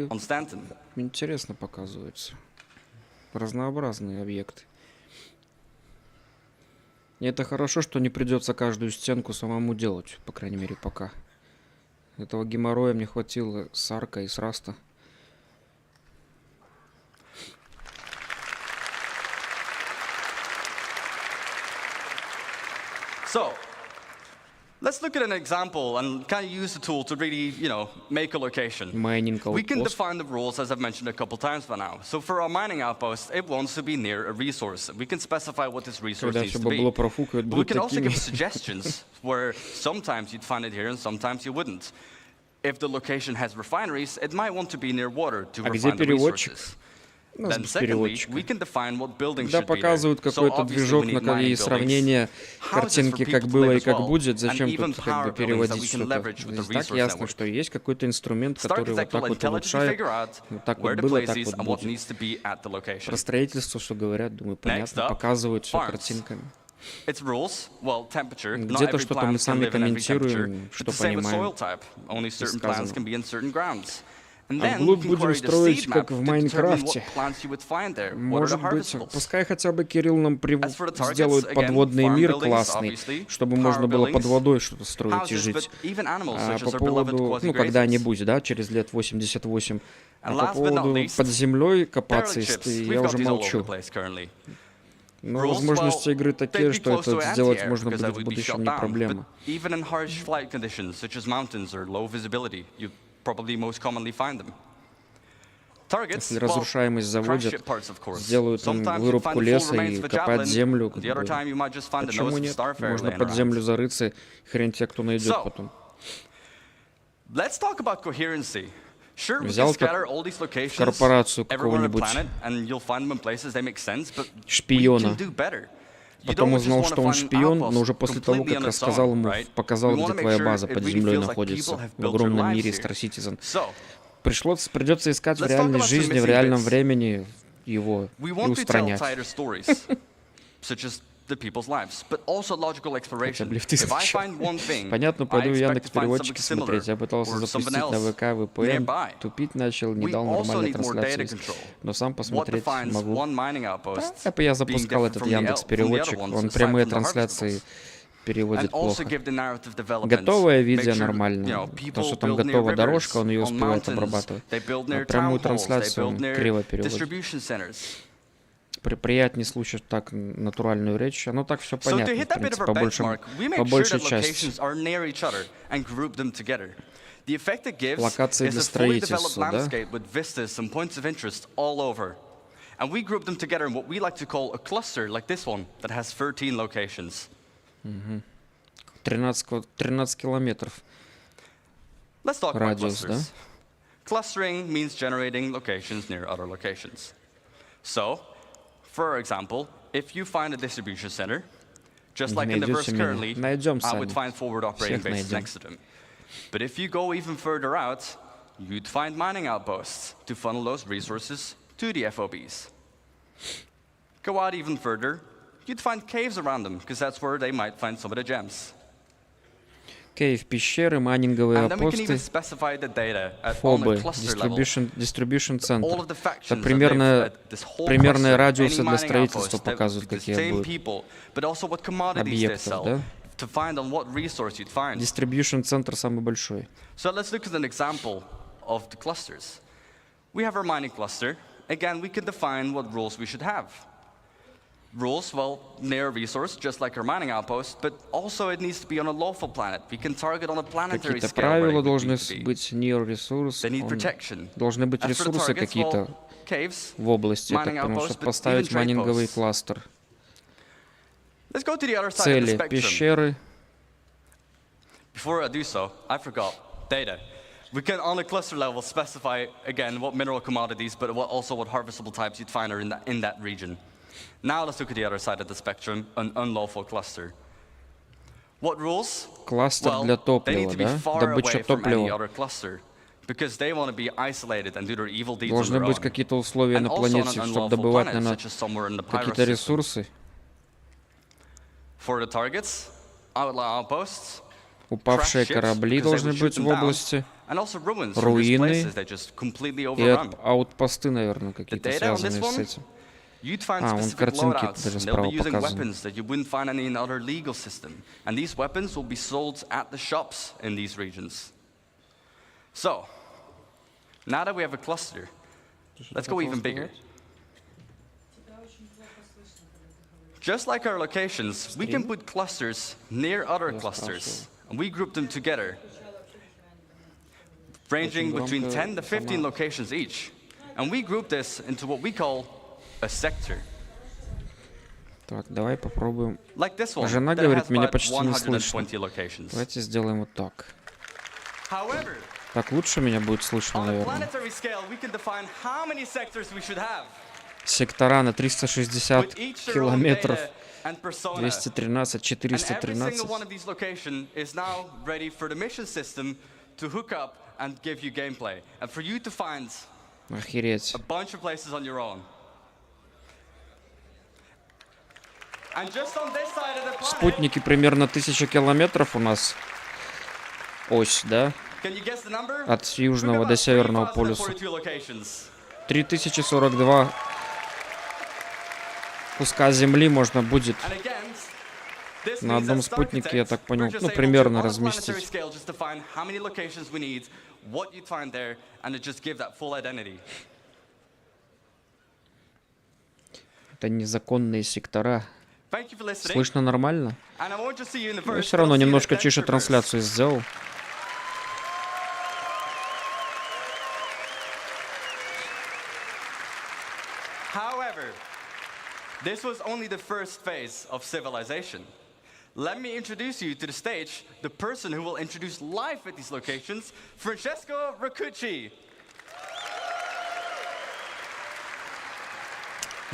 Speaker 8: on Stanton.
Speaker 1: Интересно показывается. Разнообразные объекты. И это хорошо, что не придется каждую стенку самому делать, по крайней мере, пока. Этого геморроя мне хватило с арка и с раста.
Speaker 8: So, let's look at an example and kind of use the tool to really, make a location. We can define the rules, as I've mentioned a couple times by now. So for our mining outpost, it wants to be near a resource. We can specify what this resource needs to be. But we can also give suggestions where sometimes you'd find it here and sometimes you wouldn't. If the location has refineries, it might want to be near water to refine the resources. Then secondly, we can define what buildings should be there.
Speaker 1: Показывают какой-то движок и сравнение картинки, как было и как будет. Зачем тут как бы переводить что-то? Так ясно, что есть какой-то инструмент, который вот так вот улучшает. Вот так вот было, так вот будет. Про строительство, что говорят, думаю, понятно. Показывают все картинками. Где-то что-то мы сами комментируем, что понимаем. А вглубь будем строить, как в Майнкрафте. Может быть, пускай хотя бы Кирилл нам сделает подводный мир классный, чтобы можно было под водой что-то строить и жить. А по поводу, когда-нибудь, да, через лет 88. А по поводу под землей копаться, я уже молчу. Но возможности игры такие, что это сделать можно будет в будущем не проблема.
Speaker 8: Probably most commonly find them.
Speaker 1: Если разрушаемость заводят, сделают там вырубку леса и копать землю. Почему нет? Можно под землю зарыться, хрен те, кто найдет потом. Взял в корпорацию какого-нибудь шпиона. Потом узнал, что он шпион, но уже после того, как рассказал ему, показал, где твоя база под землей находится, в огромном мире Star Citizen. Придется искать в реальной жизни, в реальном времени его и устранять. Хотя бы лифты зачем? Понятно, пойду в Яндекс.Переводчики смотреть. Я пытался запустить на ВК VPN, тупить начал, не дал нормальной трансляции. Но сам посмотреть могу. Да, я запускал этот Яндекс.Переводчик, он прямые трансляции переводит плохо. Готовое видео нормально, потому что там готова дорожка, он ее успевает обрабатывать. Но прямую трансляцию он криво переводит. Приятнее слушать так натуральную речь, оно так все понятно, в принципе, по большей части. Локации для строительства, да?
Speaker 8: And we group them together in what we like to call a cluster, like this one, that has 13 locations.
Speaker 1: 13 километров.
Speaker 8: Let's talk about
Speaker 1: радиус,
Speaker 8: clusters.
Speaker 1: Да?
Speaker 8: Clustering means generating locations near other locations. So, for example, if you find a distribution center, just like in the verse currently, I would find forward operating bases next to them. But if you go even further out, you'd find mining outposts to funnel those resources to the FOBs. Go out even further, you'd find caves around them, because that's where they might find some of the gems.
Speaker 1: Кейв, пещеры, майнинговые
Speaker 8: And then we can
Speaker 1: апосты,
Speaker 8: even specify the data on a
Speaker 1: фобы,
Speaker 8: cluster level.
Speaker 1: distribution
Speaker 8: All
Speaker 1: центр.
Speaker 8: of the factions
Speaker 1: Это
Speaker 8: that
Speaker 1: примерно,
Speaker 8: live at this whole
Speaker 1: примерные
Speaker 8: cluster,
Speaker 1: радиусы
Speaker 8: any
Speaker 1: для
Speaker 8: mining
Speaker 1: строительства
Speaker 8: outpost, that
Speaker 1: показывают,
Speaker 8: would be the
Speaker 1: какие
Speaker 8: same
Speaker 1: будут
Speaker 8: people, but also what commodities they
Speaker 1: объектов,
Speaker 8: sell,
Speaker 1: да?
Speaker 8: to find on what resource you'd find.
Speaker 1: Distribution центр самый большой.
Speaker 8: So let's look at an example of the clusters. We have our mining cluster. Again, we can define what rules we should have. Rules, well, near a resource, just like our mining outpost, but also it needs to be on a lawful planet. We can target on a planetary
Speaker 1: Какие-то
Speaker 8: scale where
Speaker 1: правила
Speaker 8: it would
Speaker 1: должны
Speaker 8: need to be.
Speaker 1: быть near ресурс.
Speaker 8: They need protection.
Speaker 1: Должны быть
Speaker 8: As for the
Speaker 1: ресурсы
Speaker 8: targets,
Speaker 1: какие-то
Speaker 8: well, caves,
Speaker 1: в области,
Speaker 8: mining
Speaker 1: так, потому
Speaker 8: outposts,
Speaker 1: что
Speaker 8: but
Speaker 1: поставить
Speaker 8: even trade
Speaker 1: майнинговый
Speaker 8: posts.
Speaker 1: кластер.
Speaker 8: Let's go to the other side of the
Speaker 1: Цели,
Speaker 8: spectrum.
Speaker 1: пещеры.
Speaker 8: Before I do so, I forgot data. We can, on a cluster level, specify, again, what mineral commodities, but also what harvestable types you'd find are in that region. Now let's look at the other side of the spectrum, an unlawful cluster. What rules?
Speaker 1: Кластер
Speaker 8: Well,
Speaker 1: для
Speaker 8: they need
Speaker 1: топлива,
Speaker 8: to be
Speaker 1: да?
Speaker 8: far
Speaker 1: Добыча
Speaker 8: away from any
Speaker 1: топлива.
Speaker 8: other cluster, because they want to be isolated and do their evil deeds on
Speaker 1: Должны
Speaker 8: their
Speaker 1: быть
Speaker 8: own.
Speaker 1: какие-то условия
Speaker 8: And
Speaker 1: на
Speaker 8: also on
Speaker 1: планете,
Speaker 8: an
Speaker 1: чтобы
Speaker 8: unlawful
Speaker 1: добывать,
Speaker 8: planet,
Speaker 1: наверное,
Speaker 8: such as somewhere in the
Speaker 1: какие-то
Speaker 8: Pyrrhus system.
Speaker 1: ресурсы.
Speaker 8: For the targets, outlaw outposts,
Speaker 1: Упавшие
Speaker 8: crash ships,
Speaker 1: корабли
Speaker 8: because they
Speaker 1: должны
Speaker 8: would shoot
Speaker 1: быть
Speaker 8: them
Speaker 1: в
Speaker 8: down,
Speaker 1: области.
Speaker 8: and also ruins from these
Speaker 1: Руины
Speaker 8: places they just completely
Speaker 1: и
Speaker 8: overrun.
Speaker 1: аутпосты, наверное, какие-то
Speaker 8: data on this
Speaker 1: связанные с
Speaker 8: one?
Speaker 1: этим.
Speaker 8: You'd find
Speaker 1: А, вон
Speaker 8: specific
Speaker 1: картинки
Speaker 8: loadouts,
Speaker 1: даже
Speaker 8: and they'll be
Speaker 1: справа
Speaker 8: using
Speaker 1: показаны.
Speaker 8: weapons that you wouldn't find in any other legal system. And these weapons will be sold at the shops in these regions. So, now that we have a cluster, let's go even bigger. Just like our locations, we can put clusters near other clusters, and we group them together, ranging between 10 to 15 locations each. And we group this into what we call a sector.
Speaker 1: Так, давай попробуем.
Speaker 8: Like this one,
Speaker 1: Жена
Speaker 8: that
Speaker 1: говорит,
Speaker 8: has
Speaker 1: меня
Speaker 8: about
Speaker 1: почти не слышно.
Speaker 8: 120 locations.
Speaker 1: Давайте сделаем вот так.
Speaker 8: However,
Speaker 1: Так лучше меня будет слышно,
Speaker 8: on a
Speaker 1: наверное.
Speaker 8: planetary scale, we can define how many sectors we should have.
Speaker 1: Сектора на 360
Speaker 8: With each their own
Speaker 1: километров.
Speaker 8: data and persona.
Speaker 1: 213,
Speaker 8: And every single
Speaker 1: 413.
Speaker 8: one of these locations is now ready for the mission system to hook up and give you gameplay. And for you to find
Speaker 1: Охереть.
Speaker 8: a bunch of places on your own. And just on this side of the planet,
Speaker 1: Спутники примерно 1000 километров у нас. Ось, да?
Speaker 8: can you guess the number?
Speaker 1: От южного
Speaker 8: We've
Speaker 1: до
Speaker 8: got
Speaker 1: северного полюса.
Speaker 8: 3042 locations.
Speaker 1: 3042 куска земли можно будет
Speaker 8: And again, this
Speaker 1: на
Speaker 8: means
Speaker 1: одном
Speaker 8: as
Speaker 1: спутнике, я
Speaker 8: architects,
Speaker 1: так
Speaker 8: we're
Speaker 1: понял,
Speaker 8: just
Speaker 1: ну,
Speaker 8: able to,
Speaker 1: примерно
Speaker 8: on a planetary
Speaker 1: разместить.
Speaker 8: scale, just define how many locations we need, what you'd find there, and to just give that full identity.
Speaker 1: Это незаконные сектора.
Speaker 8: Thank you for listening.
Speaker 1: Слышно нормально?
Speaker 8: And I won't just see you in the
Speaker 1: Я
Speaker 8: verse,
Speaker 1: все
Speaker 8: but
Speaker 1: равно
Speaker 8: I'll see you in the
Speaker 1: немножко
Speaker 8: next
Speaker 1: тише
Speaker 8: verse.
Speaker 1: трансляцию сделал.
Speaker 8: However, this was only the first phase of civilization. Let me introduce you to the stage, the person who will introduce life at these locations, Francesco Raccucci.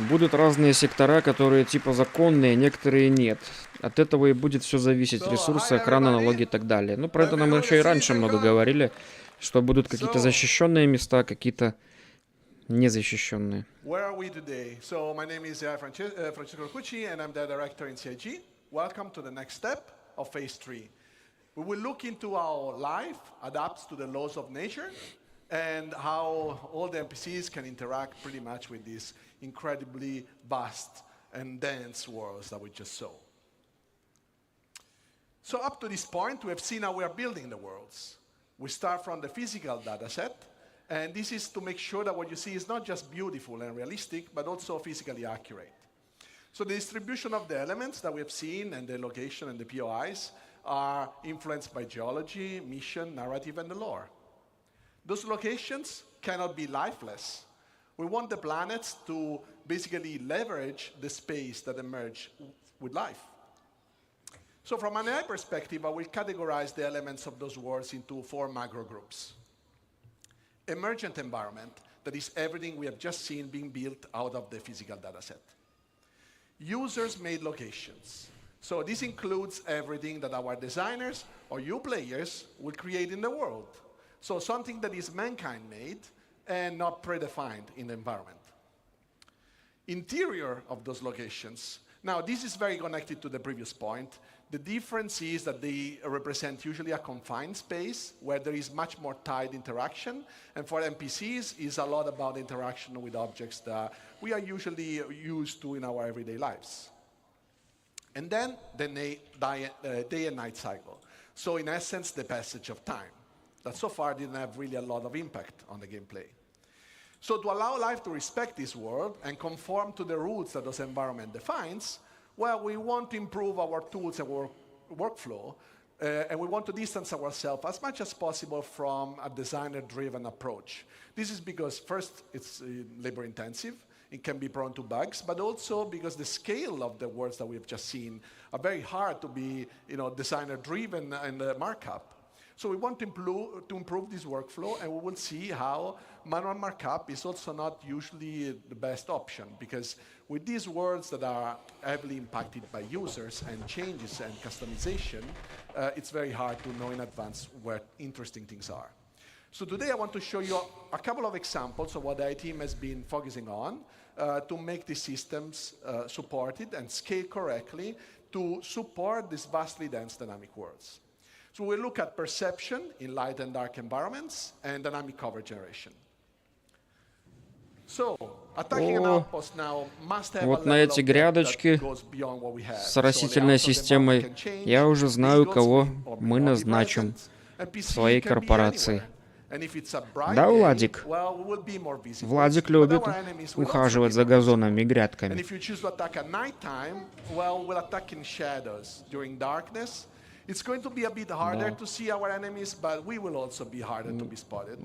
Speaker 1: Будут разные сектора, которые типа законные, некоторые нет. От этого и будет все зависеть. Ресурсы, охрана, налоги и так далее. Ну, про это нам еще и раньше много говорили, что будут какие-то защищенные места, какие-то незащищенные.
Speaker 10: Where are we today? So my name is Francesco Raccucci, and I'm the director in CIG. Welcome to the next step of phase 3. We will look into how life adapts to the laws of nature and how all the NPCs can interact pretty much with these incredibly vast and dense worlds that we just saw. So up to this point, we have seen how we are building the worlds. We start from the physical data set, and this is to make sure that what you see is not just beautiful and realistic, but also physically accurate. So the distribution of the elements that we have seen and the location and the POIs are influenced by geology, mission, narrative, and the lore. Those locations cannot be lifeless. We want the planets to basically leverage the space that emerge with life. So from an AI perspective, I will categorize the elements of those worlds into 4 macro groups. Emergent environment, that is everything we have just seen being built out of the physical data set. Users-made locations. So this includes everything that our designers or you players will create in the world. So something that is mankind-made and not predefined in the environment. Interior of those locations, Now, this is very connected to the previous point. The difference is that they represent usually a confined space where there is much more tight interaction. And for NPCs, it's a lot about interaction with objects that we are usually used to in our everyday lives. And then the day and night cycle. So in essence, the passage of time. That so far didn't have really a lot of impact on the gameplay. So to allow life to respect this world and conform to the rules that this environment defines, well, we want to improve our tools and workflow, and we want to distance ourselves as much as possible from a designer-driven approach. This is because, first, it's labor-intensive. It can be prone to bugs, but also because the scale of the words that we've just seen are very hard to be, designer-driven in the markup. So we want to improve this workflow, and we will see how manual markup is also not usually the best option, because with these words that are heavily impacted by users and changes and customization, it's very hard to know in advance where interesting things are. So today I want to show you a couple of examples of what the IT team has been focusing on to make these systems supported and scale correctly to support these vastly dense dynamic worlds. So we'll look at perception in light and dark environments and dynamic cover generation. So, attacking an outpost now must have
Speaker 1: Вот на эти грядочки с растительной системой я уже знаю, кого мы назначим в своей корпорации. Да, Владик? Владик любит ухаживать за газонами и грядками.
Speaker 10: It's going to be a bit harder to see our enemies, but we will also be harder to be spotted.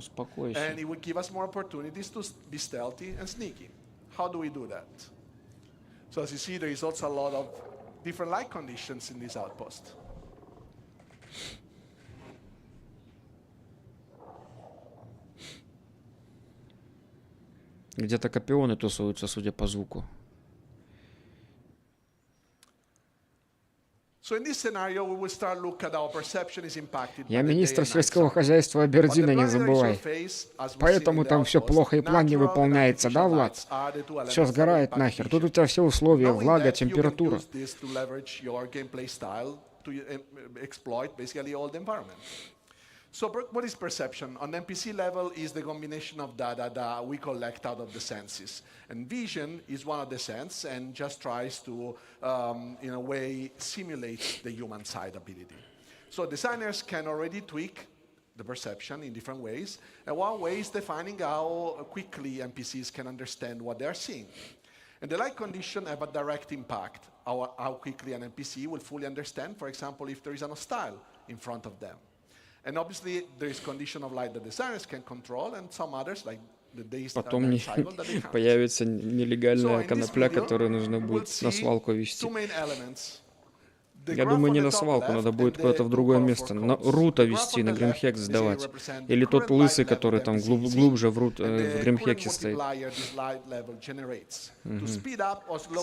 Speaker 10: And it will give us more opportunities to be stealthy and sneaky. How do we do that? So as you see, there is also a lot of different light conditions in this outpost.
Speaker 1: Где-то копионы тусуются, судя по звуку. Я министр сельского хозяйства Абердина, не забывай. Поэтому там все плохо и план не выполняется, да, Влад? Все сгорает нахер. Тут у тебя все условия, влага, температура.
Speaker 10: So what is perception? On NPC level is the combination of data that we collect out of the senses. And vision is one of the senses and just tries to, in a way, simulate the human side ability. So designers can already tweak the perception in different ways. And one way is defining how quickly NPCs can understand what they're seeing. And the light condition have a direct impact on how quickly an NPC will fully understand, for example, if there is an hostile in front of them. And obviously, there is condition of light that designers can control, and some others, like the days
Speaker 1: Потом не появится нелегальная конопля, которую нужно будет на свалку везти. Я думаю, не на свалку, надо будет куда-то в другое место. На рута везти, на Гримхекс сдавать. Или тот лысый, который там глубже в Гримхексе стоит. С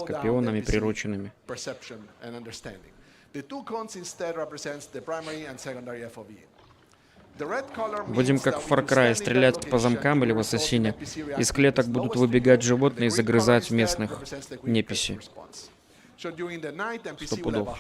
Speaker 1: копионами прирученными. Будем как в Far Cry стрелять по замкам или в Ассасине. Из клеток будут выбегать животные и загрызать местных неписи. Стопудов.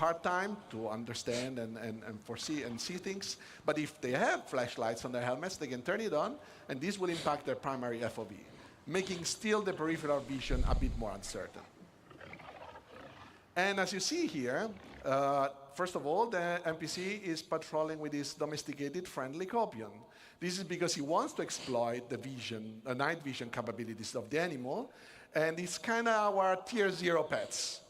Speaker 10: First of all, the NPC is patrolling with his domesticated friendly copion. This is because he wants to exploit the night vision capabilities of the animal, and it's kind of our tier 0 pets.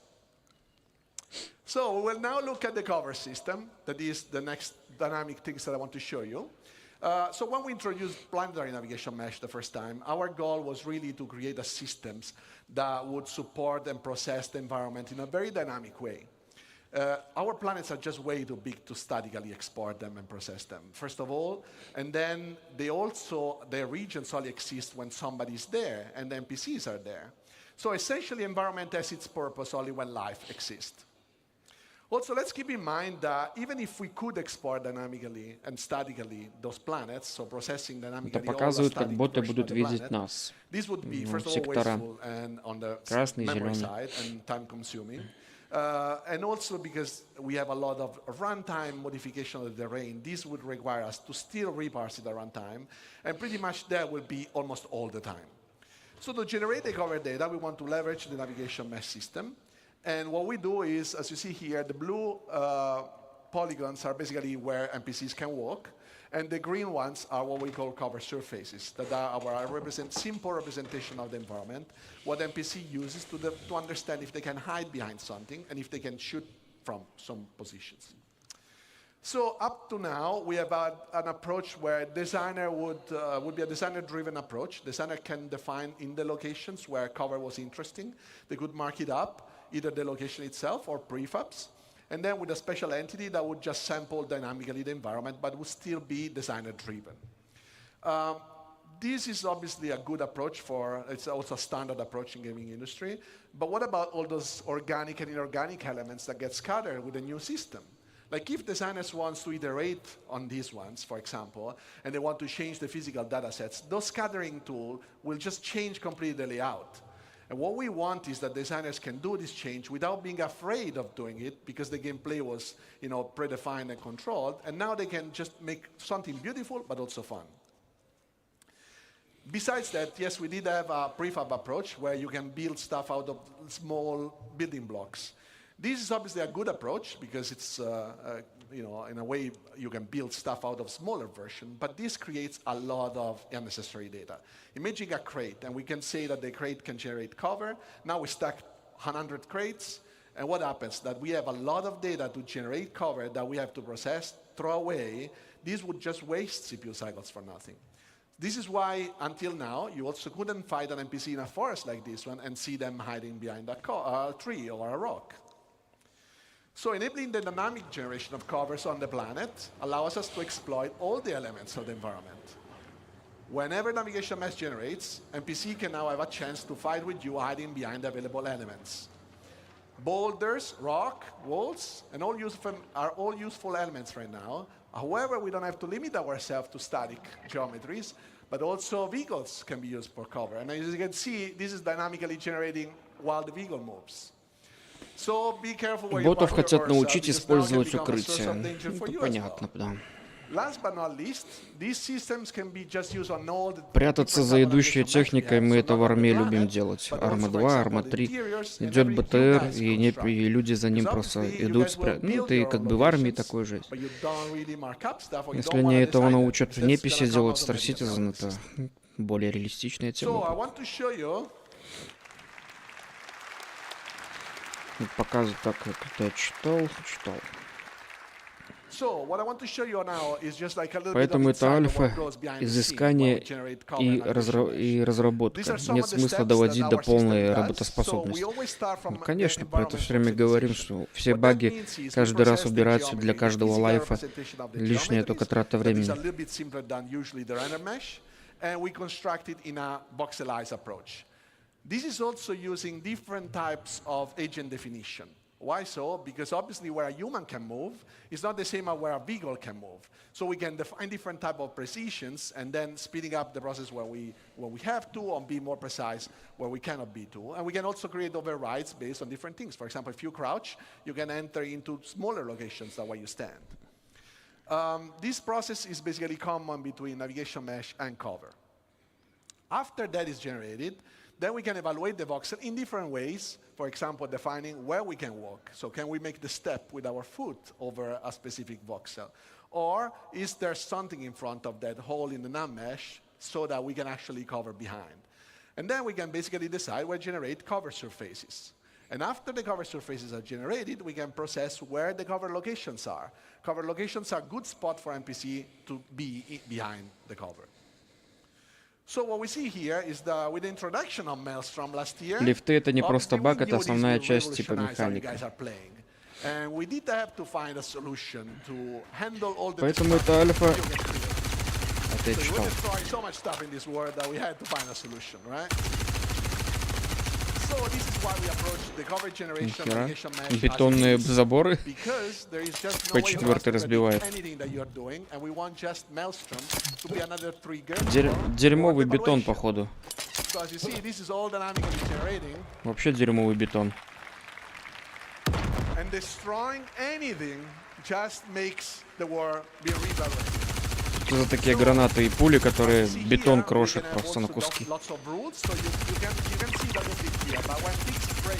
Speaker 10: So we will now look at the cover system. That is the next dynamic things that I want to show you. So when we introduced planetary navigation mesh the first time, our goal was really to create a systems that would support and process the environment in a very dynamic way. Our planets are just way too big to statically export them and process them, first of all. And then their regions only exist when somebody's there and the NPCs are there. So essentially, environment has its purpose only when life exists. Also, let's keep in mind that even if we could export dynamically and statically those planets, so processing dynamically all the static version of the planet, this would be, first of all, wasteful and on the memory side and time-consuming. And also because we have a lot of runtime modification of the terrain, this would require us to still reparse it at runtime, and pretty much that will be almost all the time. So to generate the cover data, we want to leverage the navigation mesh system. And what we do is, as you see here, the blue polygons are basically where NPCs can walk, and the green ones are what we call cover surfaces, that are our simple representation of the environment, what NPC uses to understand if they can hide behind something and if they can shoot from some positions. So up to now, we have an approach where designer would be a designer-driven approach. Designer can define in the locations where cover was interesting. They could mark it up, either the location itself or prefabs. And then with a special entity that would just sample dynamically the environment, but would still be designer-driven. This is obviously a good approach it's also a standard approach in gaming industry. But what about all those organic and inorganic elements that get scattered with a new system? Like if designers want to iterate on these ones, for example, and they want to change the physical data sets, those scattering tools will just change completely the layout. And what we want is that designers can do this change without being afraid of doing it because the gameplay was, predefined and controlled, and now they can just make something beautiful but also fun. Besides that, yes, we did have a prefab approach where you can build stuff out of small building blocks. This is obviously a good approach because it's, in a way you can build stuff out of smaller version, but this creates a lot of unnecessary data. Imagine a crate, and we can say that the crate can generate cover. Now we stack 100 crates, and what happens? That we have a lot of data to generate cover that we have to process, throw away. This would just waste CPU cycles for nothing. This is why, until now, you also couldn't find an NPC in a forest like this one and see them hiding behind a tree or a rock. So enabling the dynamic generation of covers on the planet allows us to exploit all the elements of the environment. Whenever navigation mesh generates, NPC can now have a chance to fight with you hiding behind available elements. Boulders, rock, walls, and are all useful elements right now. However, we don't have to limit ourselves to static geometries, but also vehicles can be used for cover. And as you can see, this is dynamically generating while the vehicle moves.
Speaker 1: Ботов хотят научить использовать укрытие. Это понятно, да. Прятаться за идущей техникой мы это в армии любим делать. Арма 2, Арма 3. Идет БТР, и люди за ним просто идут. Ты как бы в армии такой же. Если они этого научат в неписи делать Star Citizen, это более реалистичная тема. Показывает так, как я читал. Поэтому это альфа, изыскание и разработка. Нет смысла доводить до полной работоспособности. Ну, конечно, про это все время говорим, что все баги каждый раз убирать для каждого лайфа. Лишняя только трата времени.
Speaker 10: This is also using different types of agent definition. Why so? Because obviously where a human can move is not the same as where a vehicle can move. So we can define different type of precisions and then speeding up the process where we have to and be more precise where we cannot be to. And we can also create overrides based on different things. For example, if you crouch, you can enter into smaller locations than where you stand. This process is basically common between navigation mesh and cover. After that is generated, then we can evaluate the voxel in different ways, for example, defining where we can walk. So can we make the step with our foot over a specific voxel? Or is there something in front of that hole in the nav mesh so that we can actually cover behind? And then we can basically decide where to generate cover surfaces. And after the cover surfaces are generated, we can process where the cover locations are. Cover locations are a good spot for NPC to be behind the cover.
Speaker 1: Лифты — это не просто баг, это основная часть типа механики. Поэтому это альфа. Это я читал. Нихера. Бетонные заборы по четвертой разбивает. Дерьмовый бетон, походу.
Speaker 10: Because you see, this is all dynamically generating.
Speaker 1: Вообще дерьмовый бетон.
Speaker 10: destroying anything just makes the war be reevaluated.
Speaker 1: Что за такие гранаты и пули, которые бетон крошат просто на куски?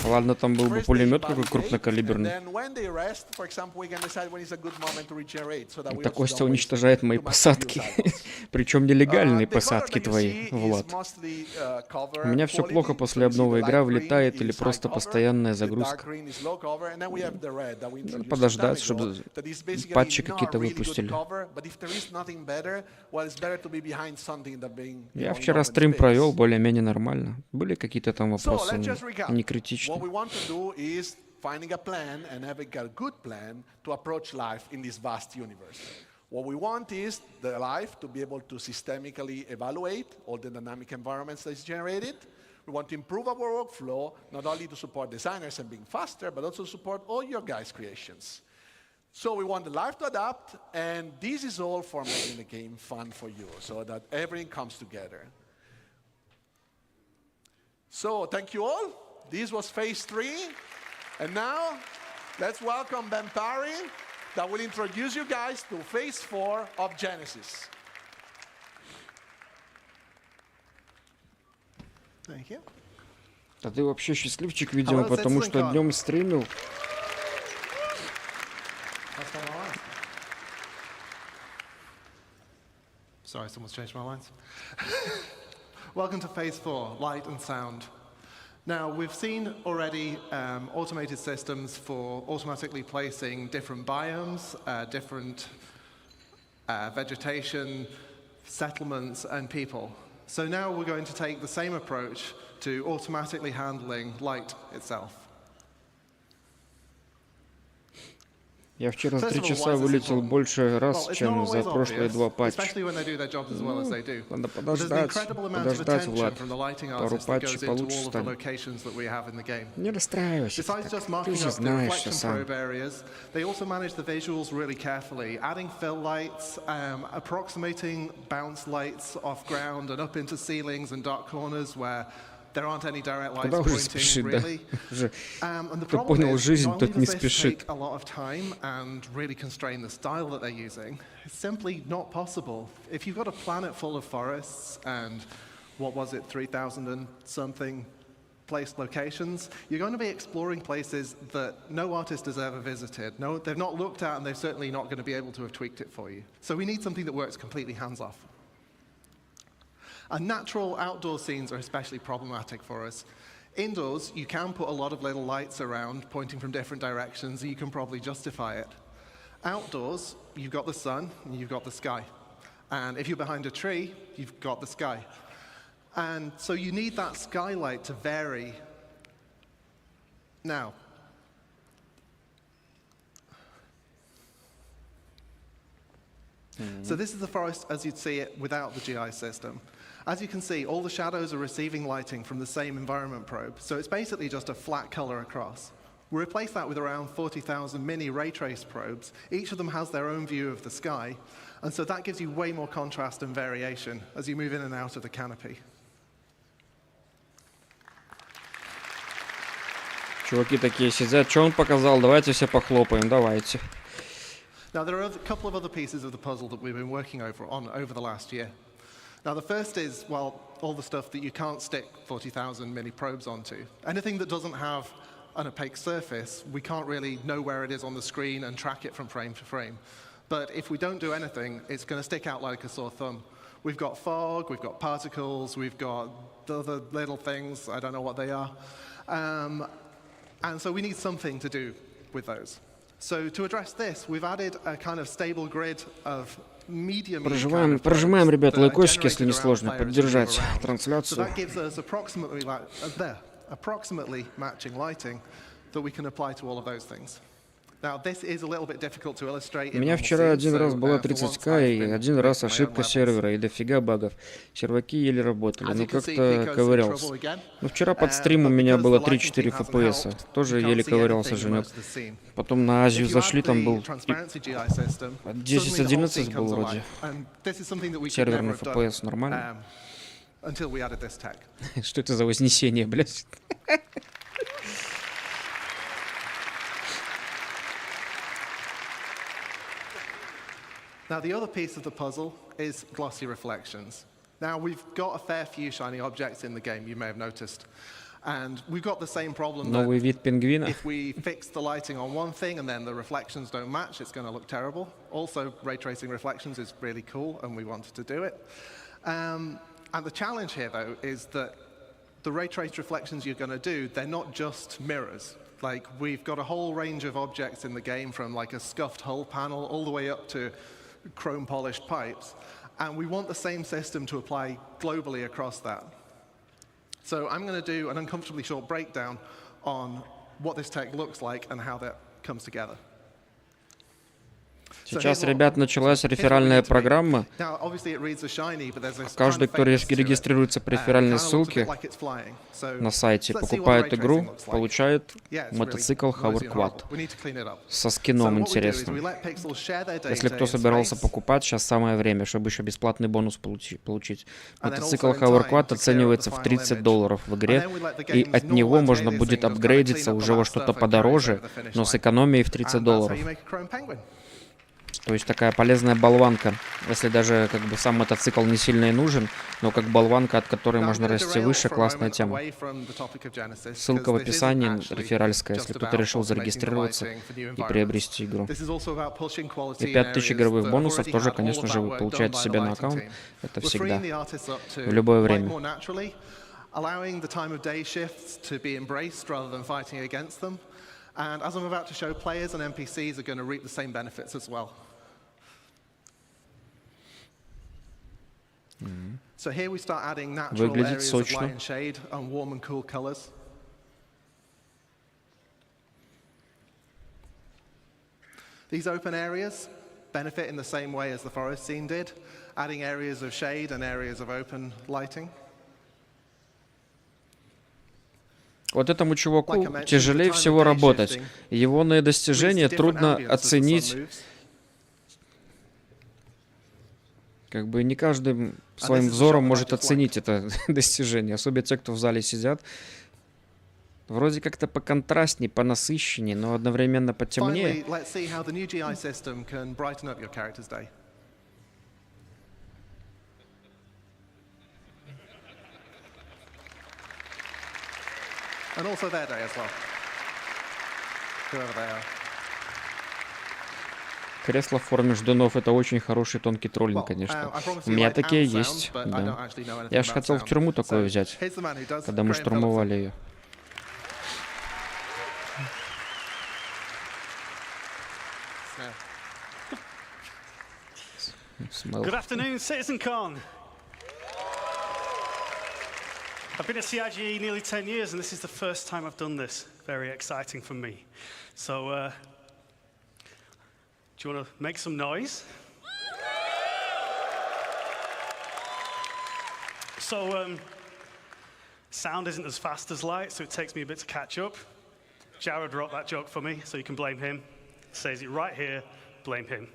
Speaker 1: Ладно, там был бы пулемет какой крупнокалиберный. Это Костя уничтожает мои посадки. Причем нелегальные посадки твои, Влад. У меня все плохо после обновы, игра влетает или просто постоянная загрузка. Надо подождать, чтобы патчи какие-то выпустили. Я вчера стрим провел более-менее нормально. Были какие-то там вопросы, не критичные.
Speaker 10: Finding a plan and having a good plan to approach life in this vast universe. What we want is the life to be able to systemically evaluate all the dynamic environments that is generated. We want to improve our workflow, not only to support designers and being faster, but also support all your guys' creations. So we want the life to adapt, and this is all for making the game fun for you, so that everything comes together. So thank you all. This was phase 3. And now, let's welcome Ben Parry, that will introduce you guys to phase 4 of Genesis. Thank you.
Speaker 1: А ты вообще счастливчик, видимо, потому что днем стримил.
Speaker 7: Sorry, someone's changed my lines. Welcome to phase 4, light and sound. Now, we've seen already automated systems for automatically placing different biomes, different vegetation, settlements, and people. So now we're going to take the same approach to automatically handling light itself.
Speaker 1: Я вчера 3 часа вылетел больше раз, чем за прошлые 2 патча. Надо подождать, Влад. Пару патчей получше станет. Не расстраивайся, ты же знаешь, что сам.
Speaker 7: They also manage the visuals really carefully, adding fill lights, approximating bounce lights off ground and up into ceilings and dark corners where there aren't any direct lights pointing really. And the problem is, not only does this take a lot of time and really constrain the style that they're using, it's simply not possible. If you've got a planet full of forests and, what was it, 3,000 and something placed locations, you're going to be exploring places that no artist has ever visited. No, they've not looked at, and they're certainly not going to be able to have tweaked it for you. So we need something that works completely hands-off. And natural outdoor scenes are especially problematic for us. Indoors, you can put a lot of little lights around pointing from different directions, and you can probably justify it. Outdoors, you've got the sun and you've got the sky. And if you're behind a tree, you've got the sky. And so you need that skylight to vary. Now, so this is the forest as you'd see it without the GI system. As you can see, all the shadows are receiving lighting from the same environment probe, so it's basically just a flat color across. We replace that with around 40,000 mini ray trace probes. Each of them has their own view of the sky, and so that gives you way more contrast and variation as you move in and out of the canopy.
Speaker 1: Чуваки такие сидят, что он показал, давайте все похлопаем, давайте.
Speaker 7: Now, there are a couple of other pieces of the puzzle that we've been working on over the last year. Now, the first is, well, all the stuff that you can't stick 40,000 mini probes onto. Anything that doesn't have an opaque surface, we can't really know where it is on the screen and track it from frame to frame. But if we don't do anything, it's going to stick out like a sore thumb. We've got fog, we've got particles, we've got other little things, I don't know what they are. And so we need something to do with those. So to address this, we've added a kind of stable grid of
Speaker 1: Прожимаем, ребят, лайкосики, если не сложно, поддержать трансляцию. У меня вчера один раз была 30к и один раз ошибка сервера и дофига багов. Серваки еле работали, но как-то ковырялся. Но вчера под стрим у меня было 3-4 FPS, тоже еле ковырялся, Женек. Потом на Азию зашли, там был 10-11 был вроде. Серверный FPS нормально. Что это за вознесение, блядь?
Speaker 11: Now, the other piece of the puzzle is glossy reflections. Now, we've got a fair few shiny objects in the game, you may have noticed. And we've got the same problem
Speaker 1: Новый вид пингвина.
Speaker 11: if we fix the lighting on one thing and then the reflections don't match, it's going to look terrible. Also, ray tracing reflections is really cool, and we wanted to do it. And the challenge here, though, is that the ray traced reflections you're going to do, they're not just mirrors. Like, we've got a whole range of objects in the game, from like a scuffed hull panel all the way up to chrome polished pipes. And we want the same system to apply globally across that. So I'm going to do an uncomfortably short breakdown on what this tech looks like and how that comes together.
Speaker 1: Сейчас, ребят, началась реферальная программа. Каждый, кто регистрируется по реферальной ссылке на сайте, покупает игру, получает мотоцикл Hoverquad со скином интересным. Если кто собирался покупать, сейчас самое время, чтобы еще бесплатный бонус получить. Мотоцикл Hoverquad оценивается в $30 в игре, и от него можно будет апгрейдиться уже во что-то подороже, но с экономией в $30. То есть такая полезная болванка, если даже как бы сам мотоцикл не сильно и нужен, но как болванка, от которой можно расти выше, классная тема. Ссылка в описании, реферальская, если кто-то решил зарегистрироваться и приобрести игру. И 5000 игровых бонусов тоже, конечно же, вы получаете себе на аккаунт. Это всегда, в любое время.
Speaker 11: And as I'm about to show, players and NPCs are going to reap the same benefits as well. So here we start adding natural areas of light and shade and warm and cool colors. These open areas benefit in the same way as the forest scene did, adding areas of shade and areas of open lighting.
Speaker 1: Вот этому чуваку тяжелее всего работать. Его достижения трудно оценить. Как бы не каждый своим взором может оценить это достижение, особенно те, кто в зале сидят. Вроде как-то поконтрастнее, понасыщеннее, но одновременно потемнее.
Speaker 11: And also their day as well, whoever they are.
Speaker 1: Кресла в форме ждунов — это очень хороший тонкий троллинг, конечно. У меня такие есть, да. Я же хотел в тюрьму такое взять, когда мы штурмовали ее.
Speaker 12: Good afternoon, CitizenCon. I've been at CIGE nearly 10 years, and this is the first time I've done this. Very exciting for me. So, do you want to make some noise? So, sound isn't as fast as light, so it takes me a bit to catch up. Jared wrote that joke for me, so you can blame him. He says it right here, blame him.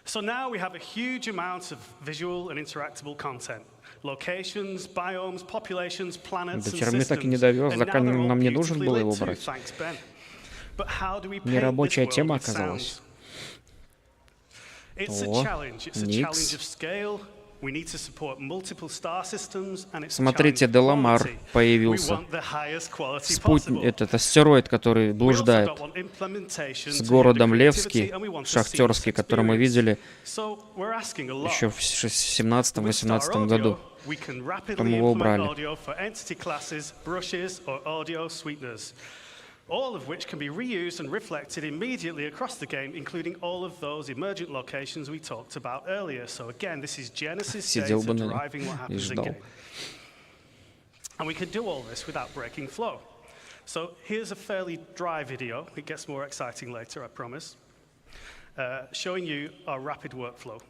Speaker 12: So now we have a huge amount of visual and interactable content. Locations, biomes, populations, planets, and systems. And now they're all beautifully lit too, thanks Ben. But how do we paint this world with sound? It's a challenge. It's a challenge of scale. We need to support multiple star systems, and it's
Speaker 1: Смотрите, Деламар появился. Спутник, этот астероид, который блуждает с городом Левский, шахтерский, который мы видели еще в 17-18 году. Потом его убрали.
Speaker 12: All of which can be reused and reflected immediately across the game, including all of those emergent locations we talked about earlier. So again, this is Genesis data deriving what happens in game. And we can do all this without breaking flow. So here's a fairly dry video. It gets more exciting later, I promise. Showing you our rapid workflow.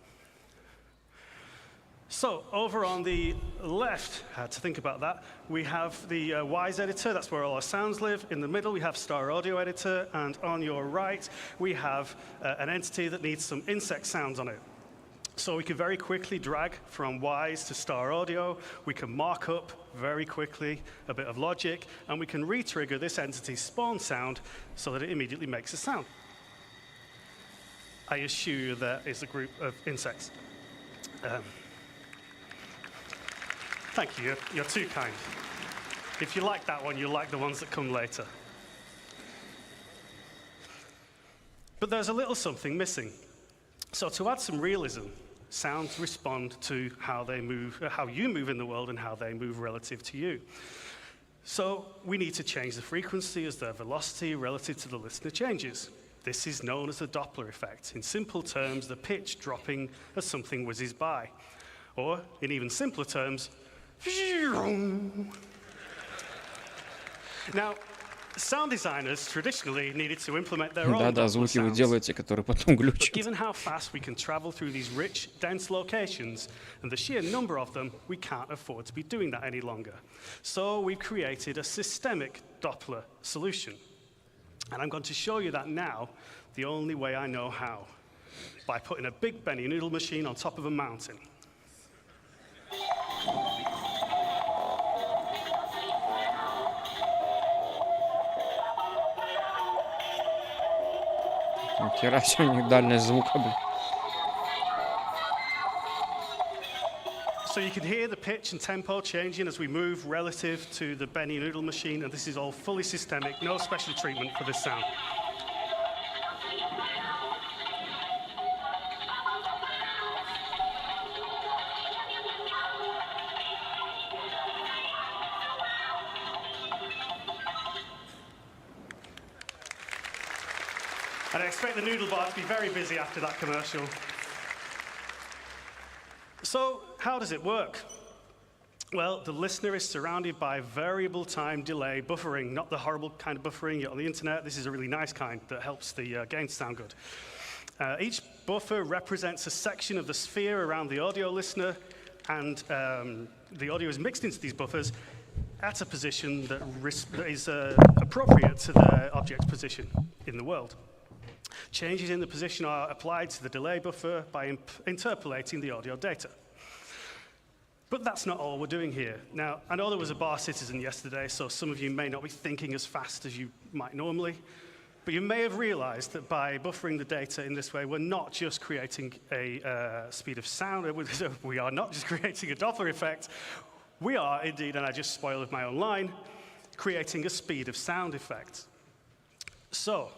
Speaker 12: So over on the left, I had to think about that, we have the Wise editor, that's where all our sounds live. In the middle, we have Star Audio editor, and on your right, we have an entity that needs some insect sounds on it. So we can very quickly drag from Wise to Star Audio. We can mark up very quickly a bit of logic, and we can re-trigger this entity's spawn sound so that it immediately makes a sound. I assure you there is a group of insects. Thank you, you're too kind. If you like that one, you'll like the ones that come later. But there's a little something missing. So to add some realism, sounds respond to how they move, how you move in the world and how they move relative to you. So we need to change the frequency as their velocity relative to the listener changes. This is known as the Doppler effect. In simple terms, the pitch dropping as something whizzes by. Or, in even simpler terms, now, sound designers traditionally needed to implement their own
Speaker 1: Да-да, звуки вы делаете, которые потом глючат.
Speaker 12: But given how fast we can travel through these rich, dense locations and the sheer number of them, we can't afford to be doing that any longer. So we've created a systemic Doppler solution. And I'm going to show you that now, the only way I know how, by putting a big Benny noodle machine on top of a mountain.
Speaker 1: Хера себе у них дальность звука, блин.
Speaker 12: So you can hear the pitch and tempo changing as we move relative to the Benny noodle machine, and this is all fully systemic, no special treatment for this sound. And I expect the noodle bar to be very busy after that commercial. So, how does it work? Well, the listener is surrounded by variable time delay buffering, not the horrible kind of buffering you get on the internet. This is a really nice kind that helps the game sound good. Each buffer represents a section of the sphere around the audio listener, and the audio is mixed into these buffers at a position that is appropriate to the object's position in the world. Changes in the position are applied to the delay buffer by interpolating the audio data. But that's not all we're doing here. Now, I know there was a bar citizen yesterday, so some of you may not be thinking as fast as you might normally, but you may have realized that by buffering the data in this way, we're not just creating a speed of sound, we are not just creating a Doppler effect, we are indeed, and I just spoiled my own line, creating a speed of sound effect. So,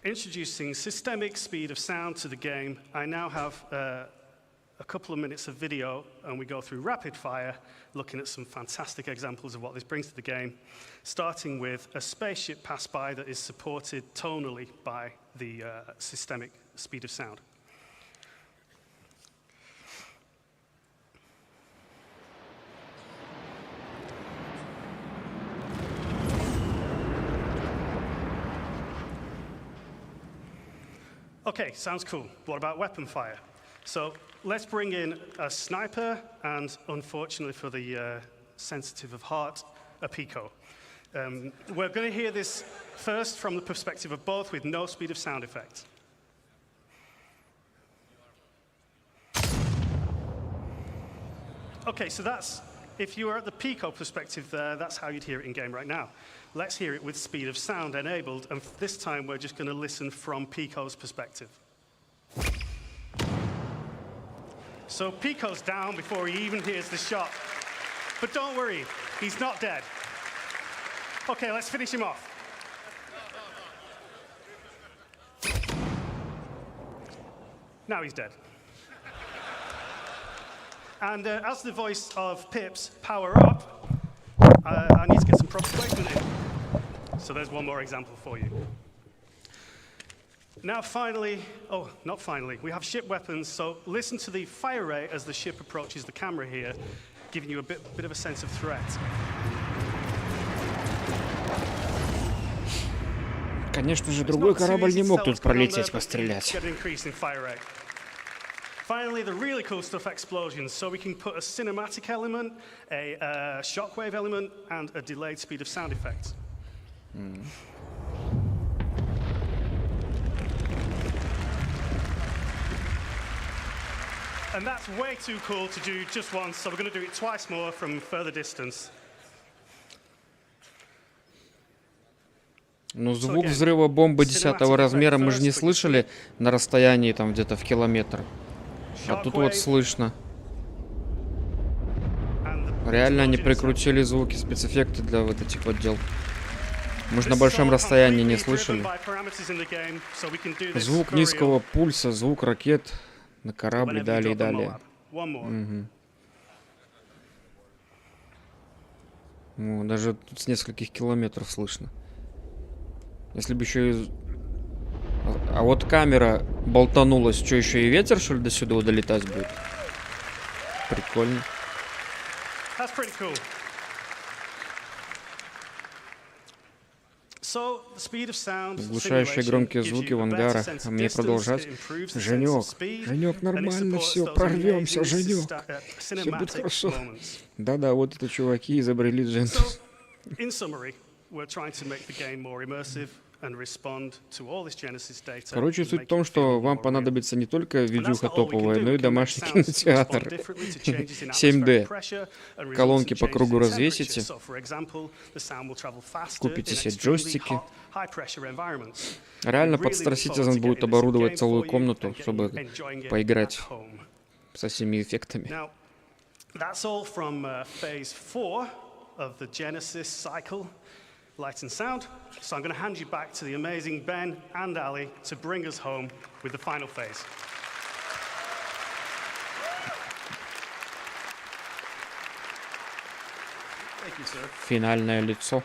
Speaker 12: introducing systemic speed of sound to the game, I now have a couple of minutes of video, and we go through rapid fire, looking at some fantastic examples of what this brings to the game, starting with a spaceship pass by that is supported tonally by the systemic speed of sound. Okay, sounds cool. What about weapon fire? So let's bring in a sniper and, unfortunately for the sensitive of heart, a Pico. We're going to hear this first from the perspective of both with no speed of sound effect. Okay, so that's, if you were at the Pico perspective there, that's how you'd hear it in game right now. Let's hear it with speed of sound enabled, and this time we're just going to listen from Pico's perspective. So Pico's down before he even hears the shot. But don't worry, he's not dead. Okay, let's finish him off. Now he's dead. And as the voice of Pips power up, I need to get some proper placement in. So there's one more example for you. Now finally, oh, not finally, we have ship weapons, so listen to the fire rate as the ship approaches the camera here, giving you a bit of a sense of threat.
Speaker 1: Конечно же, другой корабль не мог тут пролететь, пострелять.
Speaker 12: Finally, the really cool stuff, explosions. So we can put a cinematic element, a shockwave element, and a delayed speed of sound effect. And that's way too cool to do just once, so we're going to do it twice more from further distance.
Speaker 1: Ну, звук взрыва бомбы 10-го размера мы же не слышали на расстоянии там где-то в километр. А тут вот слышно. Реально они прикрутили звуки, спецэффекты для вот этих вот дел. Мы же на большом расстоянии не слышали. Звук низкого пульса, звук ракет на корабле, далее и далее. Угу. Ну, даже тут с нескольких километров слышно. Если бы еще и... А вот камера болтанулась, что еще и ветер, что ли, до сюда долетать будет? Прикольно. Заглушающие громкие звуки в ангарах. А мне продолжать? Женек, нормально все, прорвемся, Женек. Все будет хорошо. Да-да, вот это чуваки изобрели Genesis. Короче, суть в том, что вам понадобится не только видюха топовая, но и домашний кинотеатр. 7D. Колонки по кругу развесите. Купите себе джойстики. Реально под Star Citizen будет оборудовать целую комнату, чтобы поиграть со всеми эффектами.
Speaker 12: Light and sound. So I'm going to hand you back to the amazing Ben and Ali to bring us home with the final phase.
Speaker 7: Thank you, sir.
Speaker 1: Финальное лицо.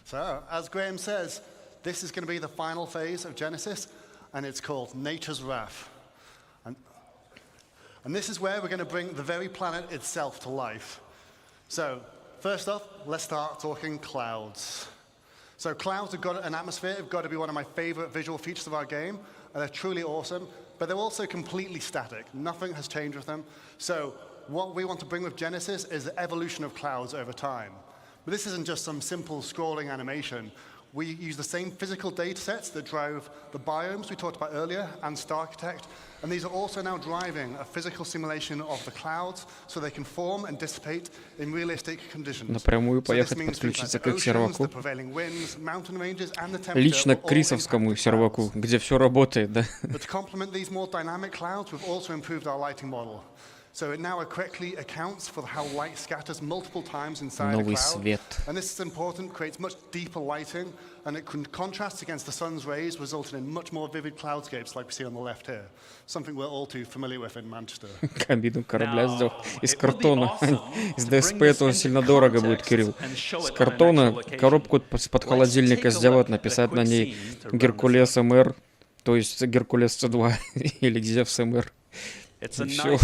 Speaker 7: So, as Graham says, this is going to be the final phase of Genesis, and it's called Nature's Wrath. And this is where we're going to bring the very planet itself to life. So, first off, let's start talking clouds. So clouds have got an atmosphere, have got to be one of my favorite visual features of our game, and they're truly awesome, but they're also completely static. Nothing has changed with them. So what we want to bring with Genesis is the evolution of clouds over time. But this isn't just some simple scrolling animation. We use the same physical data sets that drove the biomes we talked about earlier and Starchitect, and these are also now driving a physical simulation of the clouds so they can form and dissipate in realistic conditions.
Speaker 1: Напрямую поехать подключиться к их серваку. Лично к крисовскому серваку, где все работает, да?
Speaker 7: But to complement these more dynamic clouds, we've also improved our lighting model. So it now correctly accounts for how light scatters multiple times inside a cloud.
Speaker 1: Свет.
Speaker 7: And this is important, creates much deeper lighting, and it contrasts against the sun's rays, resulting in much more vivid cloudscapes like we see on the left here. Something we're all too familiar with in Manchester.
Speaker 1: Кабину корабля сделал из картона. Из ДСП это сильно дорого будет, Кирилл. С картона коробку под холодильника сделать, написать на ней Геркулес МР, то есть Геркулес C2 или Зевс МР. Все.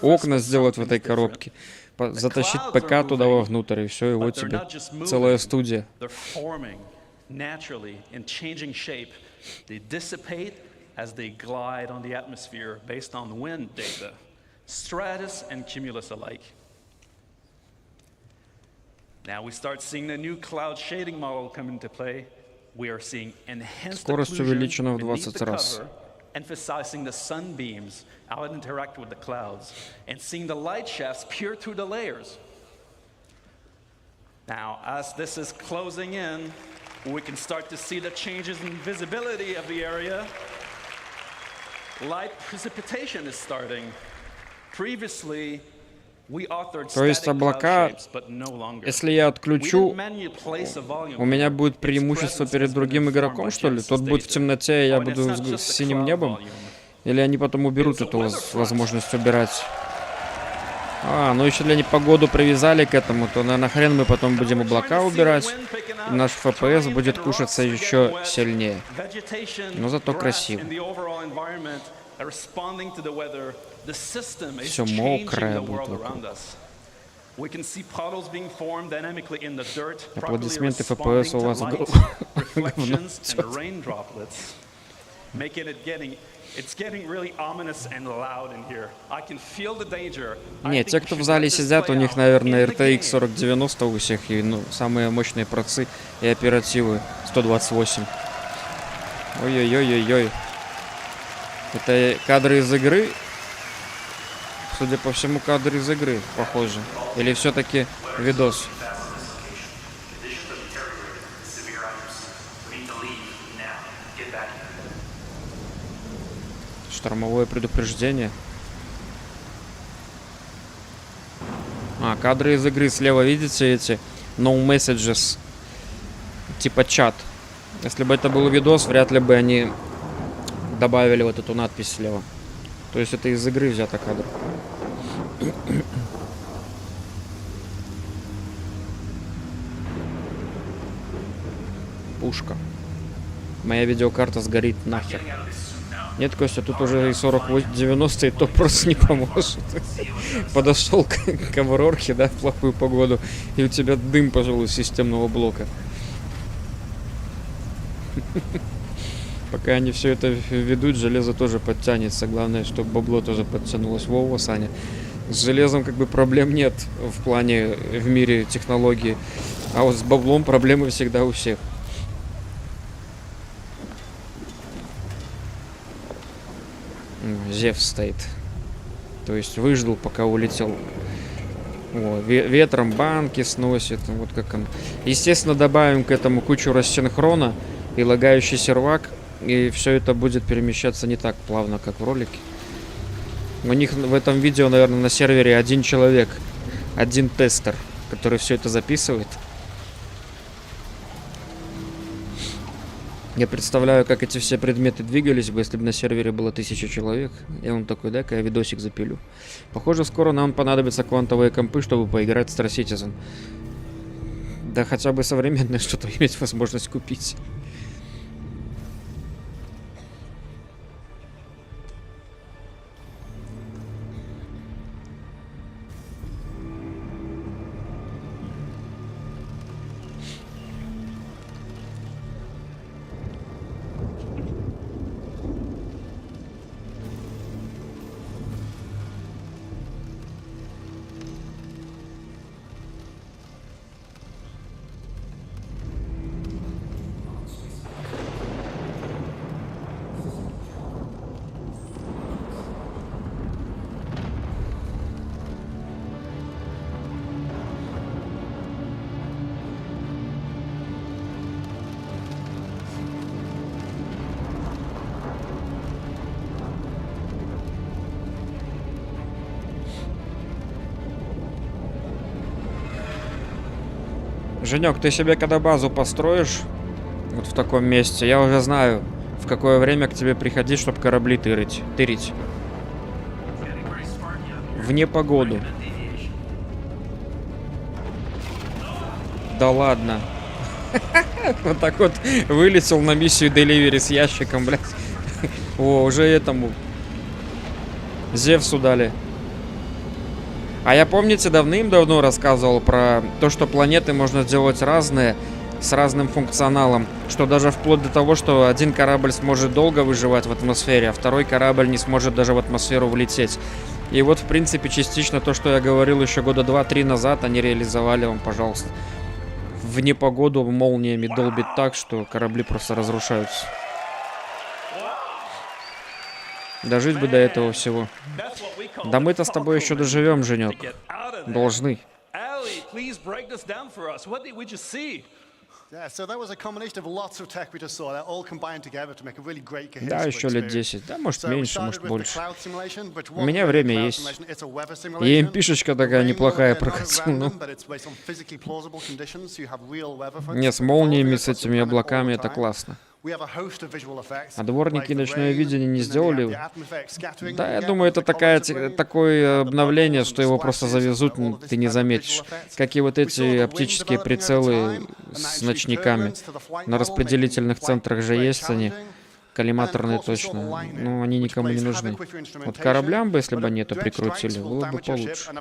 Speaker 1: Окна сделать в этой коробке, затащить ПК туда вовнутрь, и все, и вот тебе целая студия.
Speaker 8: As they glide on the atmosphere based on wind data, stratus and cumulus alike. Now we start seeing the new cloud shading model come into play. We are seeing enhanced occlusion beneath the cover, emphasizing the sunbeams how it interact with the clouds, and seeing the light shafts peer through the layers. Now, as this is closing in, we can start to see the changes in visibility of the area. Light precipitation is starting. Previously, we authored static cloud shapes, but no longer.
Speaker 1: Если я отключу, у меня будет преимущество перед другим игроком, что ли? Тот будет в темноте, и я буду с синим небом? Или они потом уберут эту возможность убирать? А, ну еще для непогоду привязали к этому, то нахрен мы потом будем облака убирать, и наш FPS будет кушаться еще сильнее. Но зато красиво. Все мокрое будет вокруг. Аплодисменты FPS у вас говно. Не, те, кто в зале сидят, у них, наверное, RTX 4090 у всех, и самые мощные процы и оперативы 128. Ой-ой-ой-ой-ой. Это кадры из игры? Судя по всему, кадры из игры, похоже. Или все-таки видос? Штормовое предупреждение. А, кадры из игры. Слева видите эти no messages, типа чат. Если бы это был видос, вряд ли бы они добавили вот эту надпись слева. То есть это из игры взято кадр. Пушка. Моя видеокарта сгорит нахер. Нет, Костя, тут уже и 40-90, и то просто не поможет. Подошел к Аврорке, да, в плохую погоду, и у тебя дым, пожалуй, из системного блока. Пока они все это ведут, железо тоже подтянется. Главное, чтобы бабло тоже подтянулось. Вова, Саня. С железом как бы проблем нет в плане в мире технологии. А вот с баблом проблемы всегда у всех. Зевс стоит. То есть выждал, пока улетел. О, ветром банки сносит. Вот как он. Естественно, добавим к этому кучу рассинхрона и лагающий сервак. И все это будет перемещаться не так плавно, как в ролике. У них в этом видео, наверное, на сервере один человек. Один тестер, который все это записывает. Я представляю, как эти все предметы двигались бы, если бы на сервере было 1000 человек. И он такой, дай-ка я видосик запилю. Похоже, скоро нам понадобятся квантовые компы, чтобы поиграть в Star Citizen. Да хотя бы современное что-то иметь возможность купить. Женек, ты себе когда базу построишь, вот в таком месте, я уже знаю, в какое время к тебе приходить, чтобы корабли тырить. В непогоду. Да ладно. Вот так вот вылетел на миссию Delivery с ящиком, блядь. О, уже этому Зевсу дали. А я, помните, давным-давно рассказывал про то, что планеты можно сделать разные, с разным функционалом. Что даже вплоть до того, что один корабль сможет долго выживать в атмосфере, а второй корабль не сможет даже в атмосферу влететь. И вот, в принципе, частично то, что я говорил еще года 2-3 назад, они реализовали вам, пожалуйста. В непогоду молниями долбит так, что корабли просто разрушаются. Дожить бы до этого всего. Да мы-то с тобой еще доживем, Женек. Должны. Да, еще лет 10. Да, может меньше, может больше. У меня время есть. И MP-шечка такая неплохая прокатила. Не, с молниями, с этими облаками это классно. А дворники ночное видение не сделали? Да, я думаю, это такое обновление, что его просто завезут, ты не заметишь. Как и вот эти оптические прицелы с ночниками. На распределительных центрах же есть они. Коллиматорные точно. Но они никому не нужны. Вот кораблям бы, если бы они это прикрутили, было бы получше.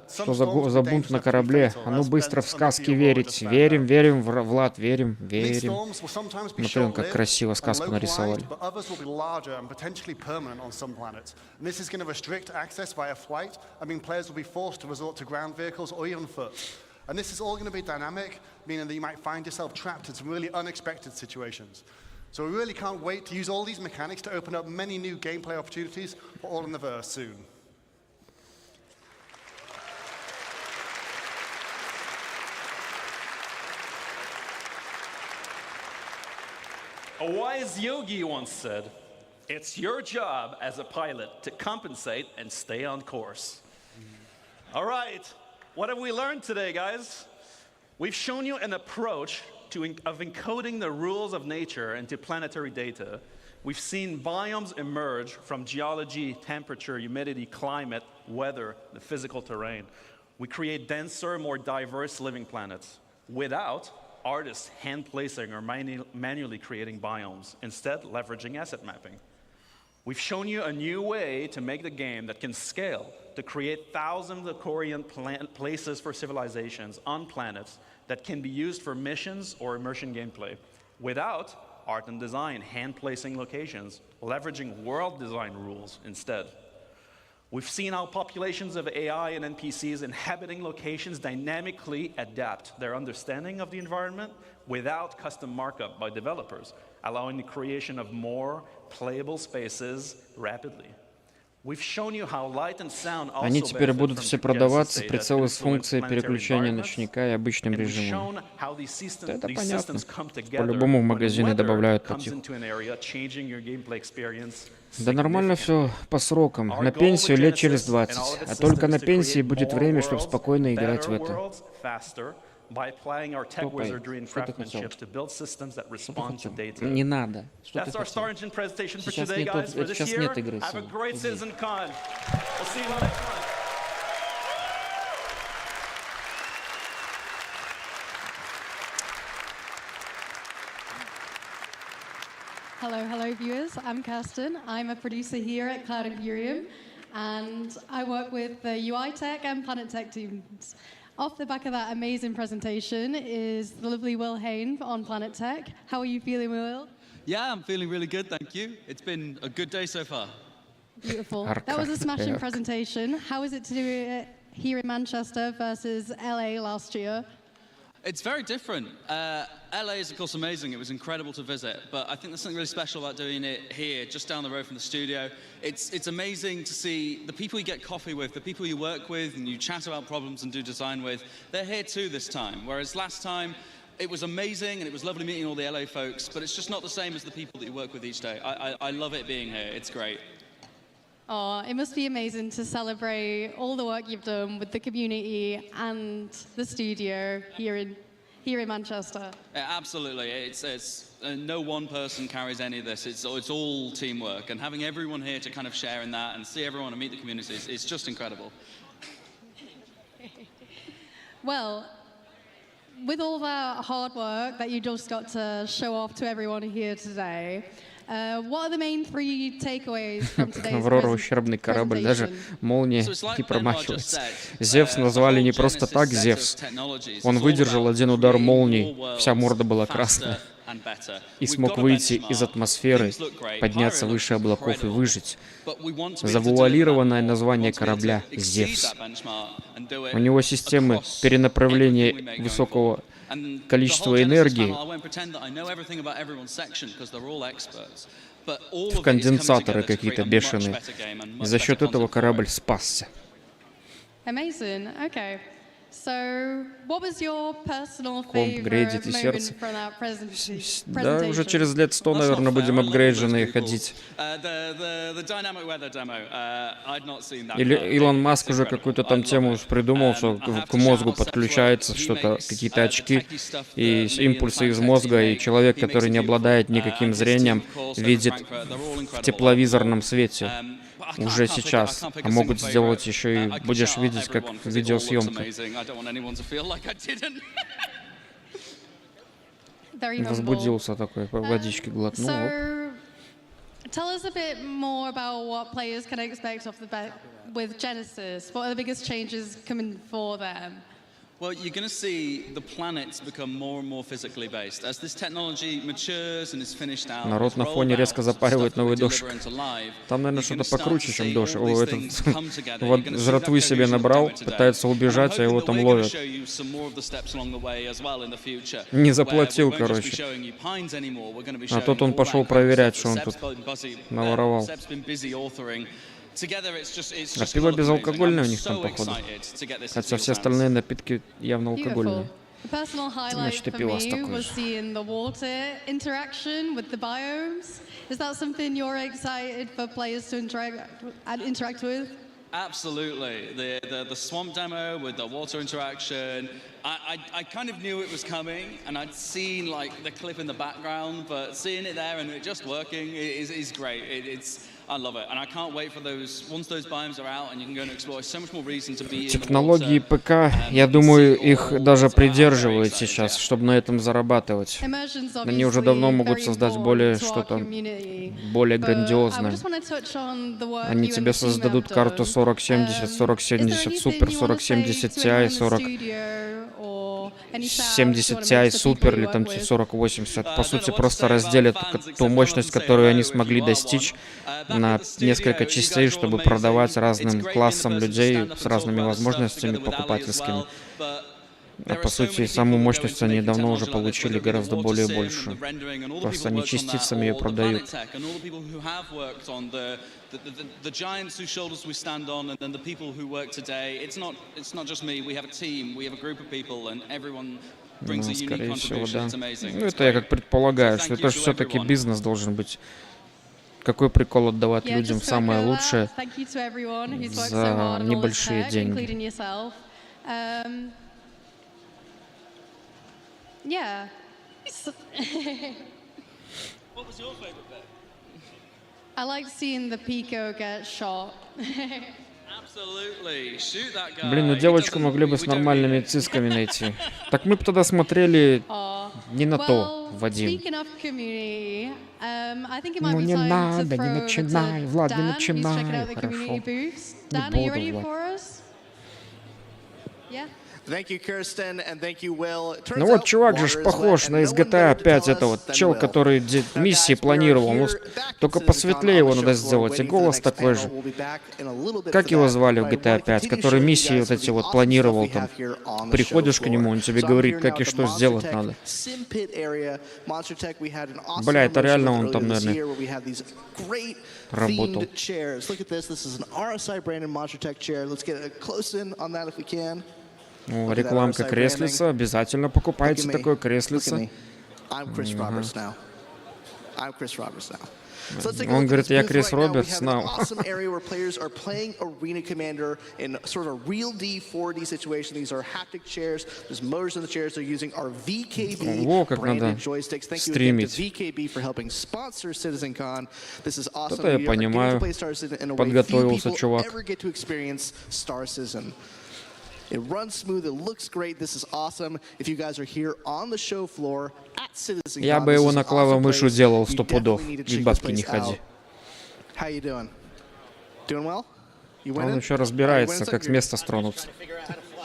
Speaker 1: Что за бунт на корабле? А ну быстро в сказки верить. Верим, верим, Влад, верим, верим. Смотри, он как красиво сказку нарисовали. And this is all going to be dynamic, meaning that you might find yourself trapped in some really unexpected situations. So we really can't wait to use all these mechanics to open up many new gameplay opportunities for all in the verse soon.
Speaker 8: A wise yogi once said, "It's your job as a pilot to compensate and stay on course." All right, what have we learned today, guys? We've shown you an approach of encoding the rules of nature into planetary data. We've seen biomes emerge from geology, temperature, humidity, climate, weather, the physical terrain. We create denser, more diverse living planets without artists hand-placing or manually creating biomes, instead leveraging asset mapping. We've shown you a new way to make the game that can scale, to create thousands of Korean places for civilizations on planets that can be used for missions or immersion gameplay, without art and design hand-placing locations, leveraging world design rules instead. We've seen how populations of AI and NPCs inhabiting locations dynamically adapt their understanding of the environment without custom markup by developers, allowing the creation of more playable spaces rapidly.
Speaker 1: Они теперь будут все продаваться, прицелы с функцией переключения ночника и обычным режимом. Это понятно. По-любому в магазины добавляют потиху. Да нормально все по срокам. На пенсию лет через 20. А только на пенсии будет время, чтобы спокойно играть в это.
Speaker 8: By applying our tech wizardry and craftsmanship to build systems that respond to data.
Speaker 1: Не надо.
Speaker 8: That's our Star Engine presentation for today, guys. For this year, have a great CitizenCon. We'll see you next month.
Speaker 13: Hello viewers. I'm Kirsten. I'm a producer here at Cloud Imperium, and I work with the UI Tech and Planet Tech teams. Off the back of that amazing presentation is the lovely Will Hain on Planet Tech. How are you feeling, Will?
Speaker 14: Yeah, I'm feeling really good, thank you. It's been a good day so far.
Speaker 13: Beautiful. That was a smashing presentation. How is it to do it here in Manchester versus LA last year?
Speaker 14: It's very different. LA is, of course, amazing. It was incredible to visit. But I think there's something really special about doing it here, just down the road from the studio. It's amazing to see the people you get coffee with, the people you work with and you chat about problems and do design with. They're here too this time. Whereas last time, it was amazing and it was lovely meeting all the LA folks. But it's just not the same as the people that you work with each day. I love it being here. It's great.
Speaker 13: Oh, it must be amazing to celebrate all the work you've done with the community and the studio here in Manchester.
Speaker 14: Yeah, absolutely, it's no one person carries any of this. It's all teamwork, and having everyone here to kind of share in that and see everyone and meet the communities, it's just incredible.
Speaker 13: Well, with all that hard work that you just got to show off to everyone here today, what are the main three takeaways from today's
Speaker 1: Аврора ущербный корабль, даже молния не промахивается. Зевс назвали не просто так Зевс. Он выдержал один удар молнии, вся морда была красная. И смог выйти из атмосферы, подняться выше облаков и выжить. Завуалированное название корабля — Зевс. У него системы перенаправления высокого количества энергии в конденсаторы какие-то бешеные. И за счет этого корабль спасся.
Speaker 13: Amazing. Okay. So, what was your personal favorite moment from that presentation?
Speaker 1: Да, уже через лет 100, наверное, будем апгрейдженные ходить. Или Илон Маск уже какую-то там тему придумал, что к мозгу подключается что-то, какие-то очки и импульсы из мозга, и человек, который не обладает никаким зрением, видит в тепловизорном свете. Уже сейчас, а могут сделать еще и будешь видеть, как видеосъемка. Возбудился такой, водички глотнул.
Speaker 13: Tell us a bit more about what players can expect off the bat with Genesis. What are the biggest changes coming for them?
Speaker 14: Well, you're going to see the planets become more and more physically based. As this technology matures and is finished out,
Speaker 1: народ на фоне резко запаривает новый дошик. Там, наверное, что-то покруче, чем дошик. О, этот вот жратвы себе набрал, пытается убежать, а его там ловят. Не заплатил, короче. А тут он пошел проверять, что он тут наворовал. А пиво безалкогольное у них там, походу. Хотя все остальные напитки явно алкогольные.
Speaker 13: The personal highlight for me was seeing the water interaction with the biomes. Is that something you're excited for players to interact with?
Speaker 14: Absolutely. The swamp demo with the water interaction, I kind of knew it was coming, and I'd seen like the clip in the background, but seeing it there and it just working is great. I love it, and I can't wait for once those biomes are out and you can go and explore. So much more reason to be.
Speaker 1: Технологии ПК, я думаю, их даже придерживают сейчас, чтобы на этом зарабатывать. Они уже давно могут создать что-то более грандиозное. Они тебе создадут карту 4070, 4070 Super, 4070 Ti, 4070 Ti Super или там 4080. По сути, просто разделят ту мощность, которую они смогли достичь, на несколько частей, чтобы продавать разным классам людей с разными возможностями покупательскими. А по сути, саму мощность они давно уже получили гораздо более большую. Просто они частицами ее продают. Ну, скорее всего, да. Ну, это я как предполагаю, что это же все-таки бизнес должен быть. Какой прикол отдавать людям самое лучшее за небольшие деньги. Блин, ну девочку могли бы с нормальными цисками найти. Так мы бы тогда смотрели не на то, Вадим. Ну не надо, не начинай, Влад, не начинай, хорошо. Не буду, Влад. Ну вот чувак же похож на из GTA 5, это вот чел, который миссии планировал, ну, только посветлее его надо сделать, и голос такой же. Как его звали в GTA 5, который миссии вот эти вот планировал там? Приходишь к нему, он тебе говорит, как и что сделать надо. Бля, это реально он там, наверное, работал. О, рекламка креслица, обязательно покупайте такое креслице. Он говорит, я Крис Робертс, now. Во, как надо стримить. Это я понимаю. Подготовился чувак.
Speaker 3: It runs smooth, it looks great, this is awesome. If you guys are here on the show floor at CitizenCon,
Speaker 1: я бы его на клавомышу делал 100 пудов, и бабки не ходи.
Speaker 3: How you doing? Doing well?
Speaker 1: Он еще разбирается, как с места стронуться.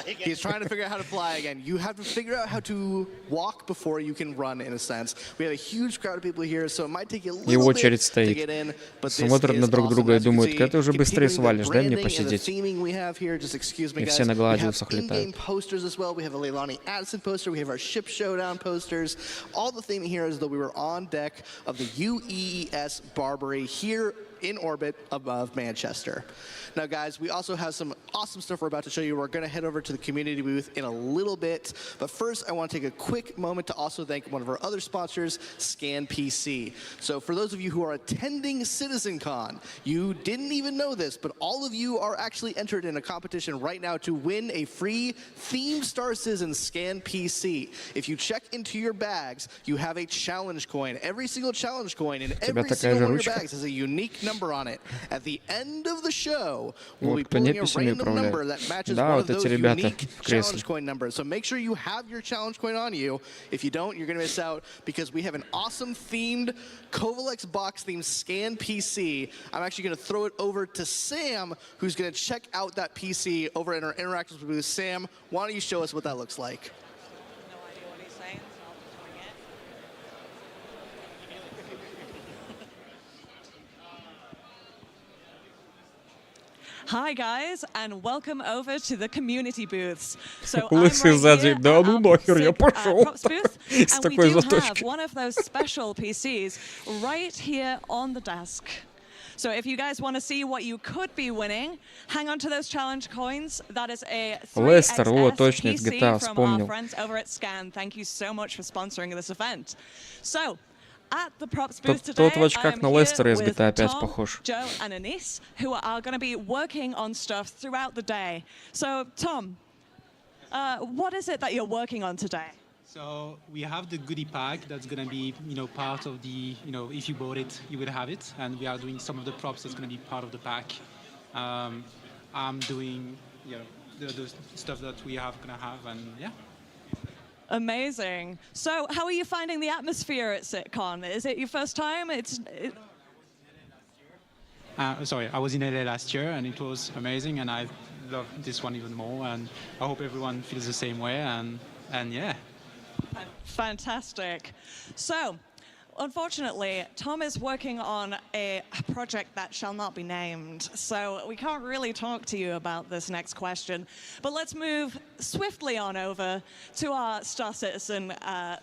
Speaker 3: He's trying to figure out how to fly again. You have to figure out how to walk before you can run, in a sense. We have a huge crowd of people here, so it might take you a little bit to get in.
Speaker 1: Смотрят на друг друга и думают, когда ты уже быстрее свалишь, дай мне посидеть. И все на гладиусах летают.
Speaker 3: We have a Leilani Addison poster. We have our ship showdown posters. All the theming here is that we were on deck of the UES Barbary here in orbit above Manchester. Now, guys, we also have some awesome stuff we're about to show you. We're going to head over to the community booth in a little bit. But first, I want to take a quick moment to also thank one of our other sponsors, ScanPC. So for those of you who are attending CitizenCon, you didn't even know this, but all of you are actually entered in a competition right now to win a free Theme Star Citizen ScanPC. If you check into your bags, you have a challenge coin. Every single challenge coin in every single one of your bags has a unique number on it. At the end of the show, we'll be pulling a random number that matches one of those unique challenge coin numbers. So make sure you have your challenge coin on you. If you don't, you're going to miss out because we have an awesome themed Kovalex box themed Scan PC. I'm actually going to throw it over to Sam, who's going to check out that PC over in our interactions booth. Sam, why don't you show us what that looks like?
Speaker 4: Hi guys, and welcome over to the community booths. So
Speaker 1: Лысый сзади, да ну нахер, я пошел.
Speaker 4: С такой заточкой. One of those special PCs right here on the desk. So if you guys want to see what you could be winning, hang on to those challenge coins. That is a 3XS PC from our friends over at Scan. Thank you so much for sponsoring this event. So, at the props booth today, I'm here with Tom, Joe, and Anise, who are going to be working on stuff throughout the day. So, Tom, what is it that you're working on today?
Speaker 15: So we have the goodie pack that's going to be, part of the, if you bought it, you would have it. And we are doing some of the props that's going to be part of the pack. I'm doing, the stuff that we have going to have, and yeah.
Speaker 4: Amazing. So how are you finding the atmosphere at CitizenCon? Is it your first time?
Speaker 15: Sorry, I was in LA last year, and it was amazing, and I love this one even more, and I hope everyone feels the same way, and yeah.
Speaker 4: Fantastic. So, unfortunately, Tom is working on a project that shall not be named, so we can't really talk to you about this next question. But let's move swiftly on over to our Star Citizen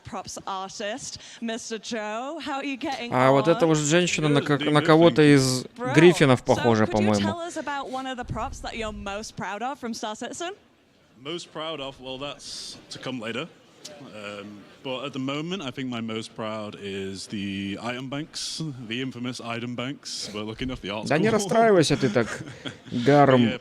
Speaker 4: props artist, Mr. Joe. How are you getting on?
Speaker 1: Вот эта вот женщина на кого-то из Гриффинов похожа, по-моему.
Speaker 4: Could you tell us about one of the props that you're most proud of from Star Citizen?
Speaker 16: Most proud of? Well, that's to come later. But at the moment, I think my most proud is the item banks, the infamous item banks. But looking at the art.
Speaker 1: Да не расстраивайся ты так, Гарм,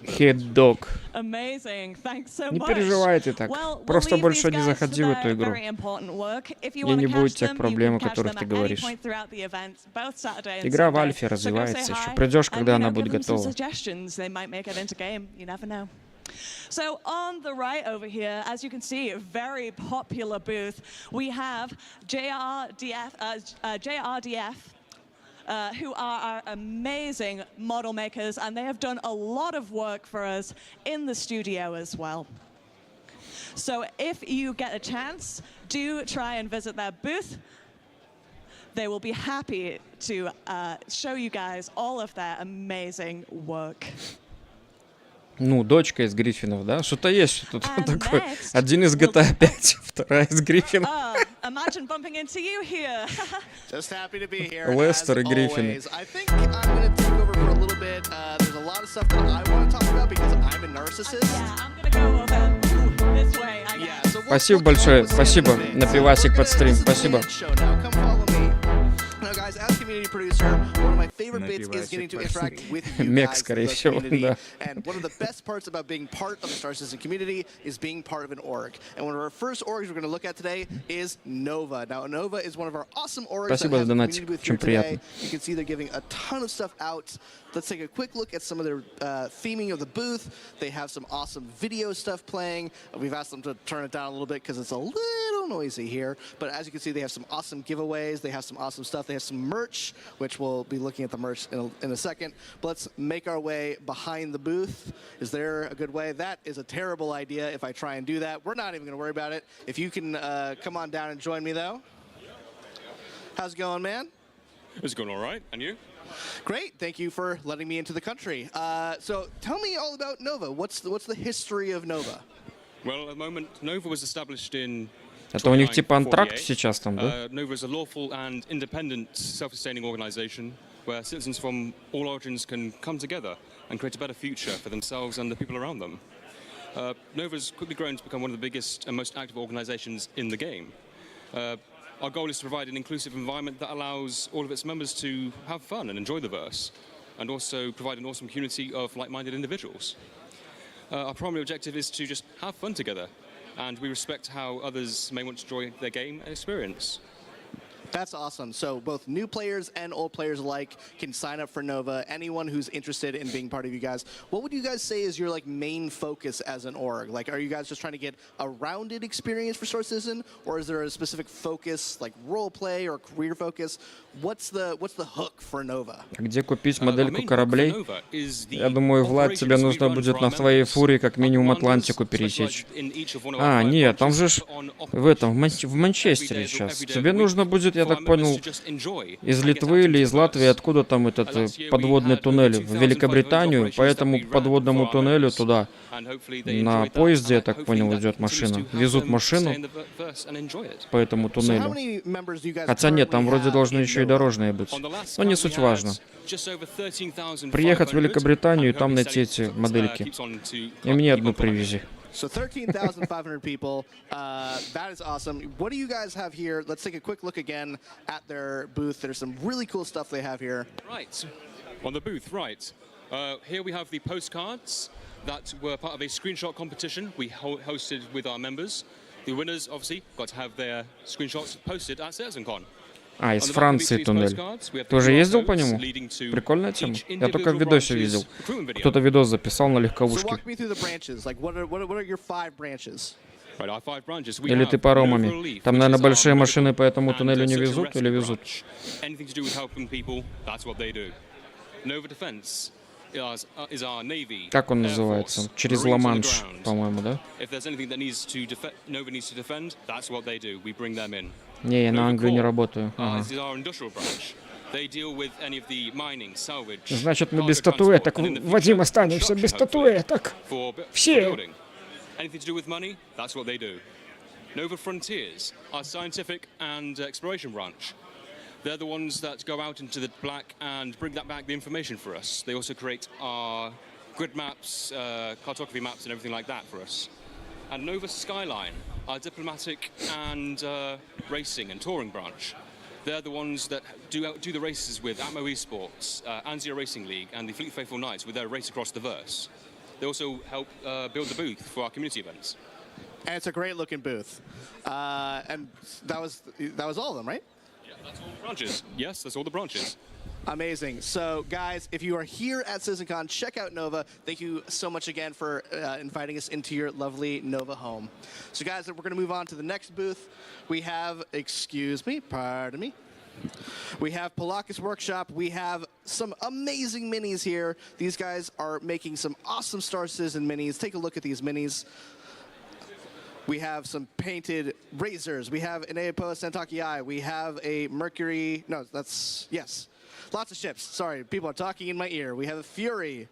Speaker 1: хед-дог. Не переживай ты так. Просто больше не заходи в эту игру. И не будет тех проблем, о которых ты говоришь. Игра в альфе развивается еще. Придешь, когда она будет готова.
Speaker 4: So on the right over here, as you can see, a very popular booth, we have JRDF, who are our amazing model makers, and they have done a lot of work for us in the studio as well. So if you get a chance, do try and visit their booth. They will be happy to show you guys all of their amazing work.
Speaker 1: Ну, дочка из Гриффинов, да? Что-то есть что-то такое. Один из GTA 5, вторая из Гриффинов. Лестер и Гриффины. Спасибо большое, спасибо на пивасик под стрим, спасибо.
Speaker 3: Now, guys, as community producer, one of my favorite bits is getting to interact with you guys, the community. And one of the best parts about being part of the Star Citizen community is being part of an org. And one of our first orgs we're going to look at today is Nova. Now, Nova is one of our awesome orgs that has a community booth here today. You can see they're giving a ton of stuff out. Let's take a quick look at some of their theming of the booth. They have some awesome video stuff playing. We've asked them to turn it down a little bit because it's a little noisy here. But as you can see, they have some awesome giveaways. They have some awesome stuff. They have some merch, which we'll be looking at the merch in a second. But let's make our way behind the booth. Is there a good way? That is a terrible idea if I try and do that. We're not even going to worry about it. If you can come on down and join me, though. How's it going, man?
Speaker 17: It's going all right. And you?
Speaker 3: Great. Thank you for letting me into the country. So tell me all about Nova. What's the history of Nova?
Speaker 17: Well, at the moment, Nova was established in
Speaker 1: Это у них типа антракт сейчас там, да?
Speaker 17: Nova is a lawful and independent, self-sustaining organization where citizens from all origins can come together and create a better future for themselves and the people around them. Nova has quickly grown to become one of the biggest and most active organizations in the game. Our goal is to provide an inclusive environment that allows all of its members to have fun and enjoy the verse, and also provide an awesome community of like-minded individuals. Our primary objective is to just have fun together, and we respect how others may want to enjoy their game and experience.
Speaker 3: That's awesome. So both new players and old players alike can sign up for Nova. Anyone who's interested in being part of you guys. What would you guys say is your main focus as an org? Are you guys just trying to get a rounded experience for Star Citizen, or is there a specific focus, like role play or career focus? What's the hook for Nova?
Speaker 1: Где купить модельку кораблей? Я думаю, Влад, тебе нужно будет на твоей фуре как минимум Атлантику пересечь. А, нет, там же в Манчестере сейчас. Тебе нужно будет, я я так понял, из Литвы или из Латвии, откуда там этот подводный туннель в Великобританию, по этому подводному туннелю туда на поезде, я так понял, идет машина. Везут машину по этому туннелю. Хотя нет, там вроде должны еще и дорожные быть. Но не суть важно. Приехать в Великобританию и там найти эти модельки. И мне одну привези.
Speaker 3: So 13,500 people, that is awesome. What do you guys have here? Let's take a quick look again at their booth. There's some really cool stuff they have here.
Speaker 17: Right, on the booth, right. Here we have the postcards that were part of a screenshot competition we hosted with our members. The winners, obviously, got to have their screenshots posted at CitizenCon.
Speaker 1: А, из Франции туннель. Ты уже ездил по нему? Прикольная тема. Я только в видосе видел. Кто-то видос записал на легковушке. Или ты паромами. Там, наверное, большие машины по этому туннелю не везут или везут? Как он называется? Через Ла-Манш, по-моему, да? Не, я на Англию не работаю. Ага. Значит, мы без статуэток, Вадим, останемся без статуэток. Все.
Speaker 17: Nova Frontiers, our scientific and exploration branch. They're the ones that go out into the black and bring that back the information for us. They also create our grid maps, cartography maps and everything like that for us. And Nova Skyline, our diplomatic and racing and touring branch. They're the ones that do the races with Atmo Esports, Anzio Racing League and the Fleet Faithful Knights with their race across the verse. They also help build the booth for our community events.
Speaker 3: And it's a great looking booth. And that was all of them, right?
Speaker 17: Yeah, that's all the branches. Yes, that's all the branches.
Speaker 3: Amazing. So, guys, if you are here at CitizenCon, check out Nova. Thank you so much again for inviting us into your lovely Nova home. So, guys, we're going to move on to the next booth. We have, pardon me. We have Palakis Workshop. We have some amazing minis here. These guys are making some awesome Star Citizen minis. Take a look at these minis. We have some painted razors. We have an Aepo Centauri. We have a Mercury. No, that's, yes. Lots of ships. Sorry, people are talking in my ear. We have a Fury.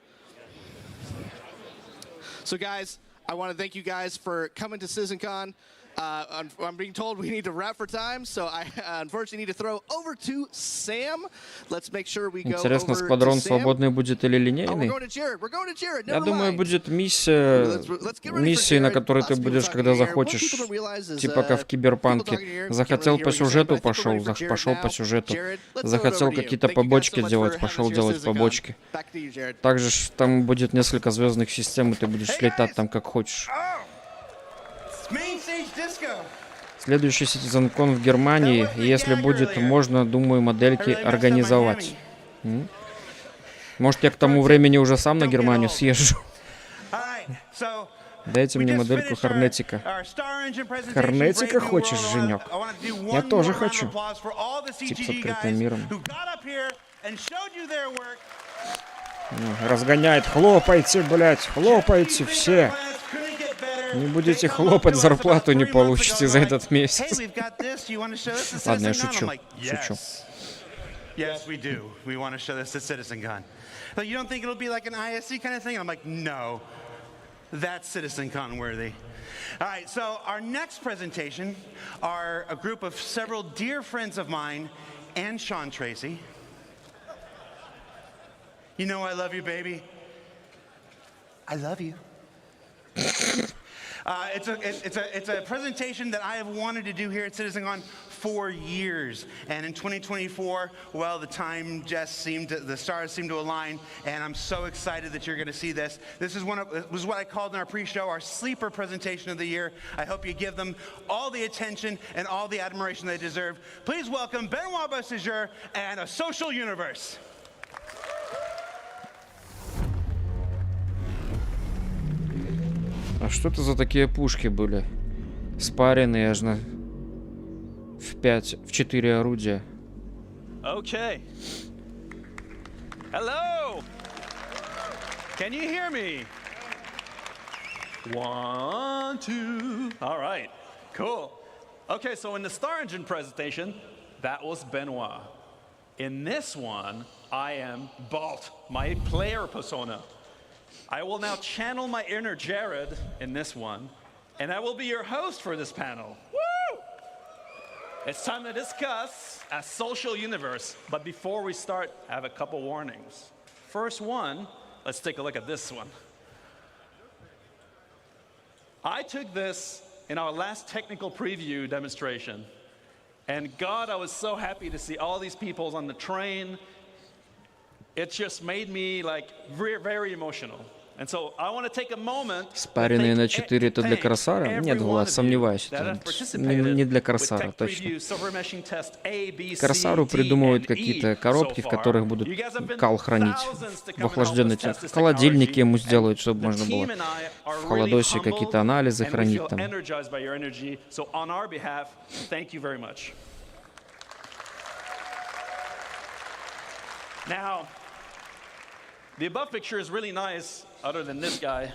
Speaker 3: So, guys, I want to thank you guys for coming to CitizenCon. I'm being told we need to wrap for time, so I unfortunately need to throw over to Sam. Let's make sure we go
Speaker 1: Интересно,
Speaker 3: over
Speaker 1: сквадрон
Speaker 3: to Sam.
Speaker 1: свободный будет или линейный? Я думаю, будет миссия, на которой ты будешь, когда захочешь. Типа как в Киберпанке. Захотел по сюжету, пошел по сюжету. Захотел какие-то побочки делать, пошел делать побочки. Также там будет несколько звездных систем, и ты будешь летать там как хочешь. Следующий CitizenCon в Германии, если будет, можно, думаю, модельки организовать. Может, я к тому времени уже сам на Германию съезжу. Дайте мне модельку Хорнетика. Хорнетика хочешь, Женек? Я тоже хочу. Тип с открытым миром. Разгоняет. Хлопайте, блядь, хлопайте все. Не будете хлопать, зарплату не получите за этот месяц. Ладно, я шучу. Шучу.
Speaker 2: Yes, we do. We want to show this at CitizenCon. But you don't think it'll be like an ISC kind of thing? I'm like, no. That's CitizenCon worthy. All right, so our next presentation are a group of several dear friends of mine and Sean Tracy. You know I love you, baby. I love you. It's a presentation that I have wanted to do here at CitizenCon for years, and in 2024, well, the stars seemed to align, and I'm so excited that you're going to see this. This is was what I called in our pre-show our sleeper presentation of the year. I hope you give them all the attention and all the admiration they deserve. Please welcome Benoit Bossiger and A Social Universe.
Speaker 1: А что это за такие пушки были? Спаренные аж на... в 4 орудия.
Speaker 8: Okay. Hello. Can you hear me? 1, 2. All right. Cool. Okay, so in the Star Engine presentation, That was Benoit. In this one, I am Bolt, my player persona. I will now channel my inner Jared in this one, and I will be your host for this panel. Woo! It's time to discuss a social universe. But before we start, I have a couple warnings. First one, let's take a look at this one. I took this in our last technical preview demonstration. And God, I was so happy to see all these people on the train. It just made me like very, very emotional. And so I want to take a moment.
Speaker 1: Спаренные на 4 это для Корсара? Нет, Влад, сомневаюсь. Не для Корсара, точно. Корсару придумывают какие-то коробки, в которых будут кал хранить в охлажденной тех. Холодильники ему сделают, чтобы можно было в холодосе какие-то анализы хранить там.
Speaker 8: Now, the above picture is really nice, other than this guy,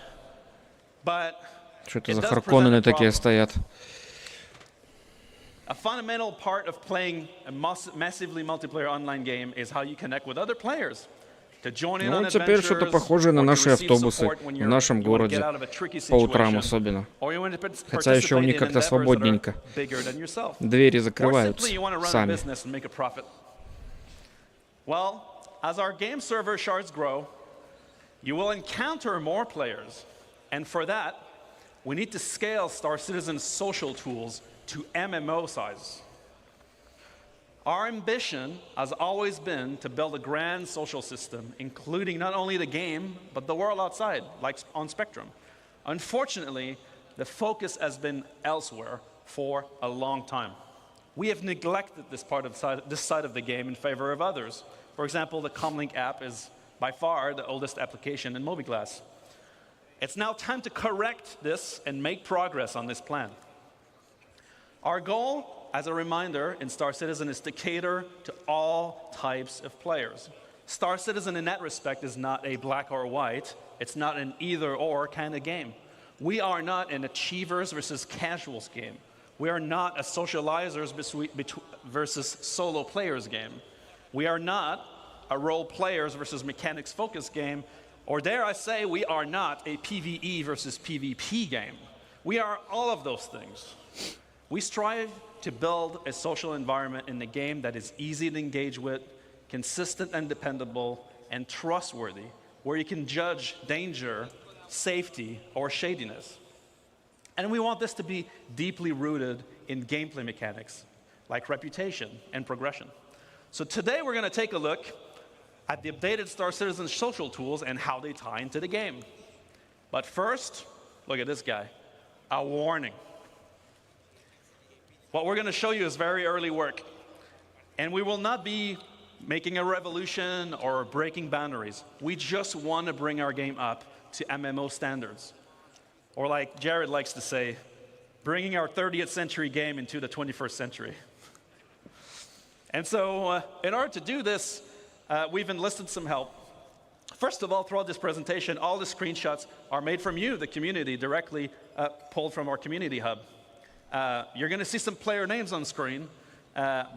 Speaker 8: but
Speaker 1: что-то за Харконнены такие стоят.
Speaker 8: A fundamental part of playing a massively multiplayer online game is how you connect with other players. To join in on adventures,
Speaker 1: теперь что-то похожее на наши автобусы в нашем городе, по утрам особенно. Хотя еще у них как-то свободненько. Двери закрываются сами.
Speaker 8: Well, as our game server shards grow, you will encounter more players. And for that, we need to scale Star Citizen's social tools to MMO size. Our ambition has always been to build a grand social system, including not only the game, but the world outside, like on Spectrum. Unfortunately, the focus has been elsewhere for a long time. We have neglected this side of the game in favor of others. For example, the Comlink app is by far the oldest application in mobiGlass. It's now time to correct this and make progress on this plan. Our goal, as a reminder, in Star Citizen is to cater to all types of players. Star Citizen in that respect is not a black or white. It's not an either-or kind of game. We are not an achievers versus casuals game. We are not a socializers versus solo players game. We are not a role players versus mechanics focused game, or dare I say, we are not a PvE versus PvP game. We are all of those things. We strive to build a social environment in the game that is easy to engage with, consistent and dependable, and trustworthy, where you can judge danger, safety, or shadiness. And we want this to be deeply rooted in gameplay mechanics, like reputation and progression. So today we're going to take a look at the updated Star Citizen social tools and how they tie into the game. But first, look at this guy, a warning. What we're going to show you is very early work, and we will not be making a revolution or breaking boundaries. We just want to bring our game up to MMO standards. Or like Jared likes to say, bringing our 30th century game into the 21st century. And so in order to do this, we've enlisted some help. First of all, throughout this presentation, all the screenshots are made from you, the community, directly pulled from our community hub. You're going to see some player names on screen.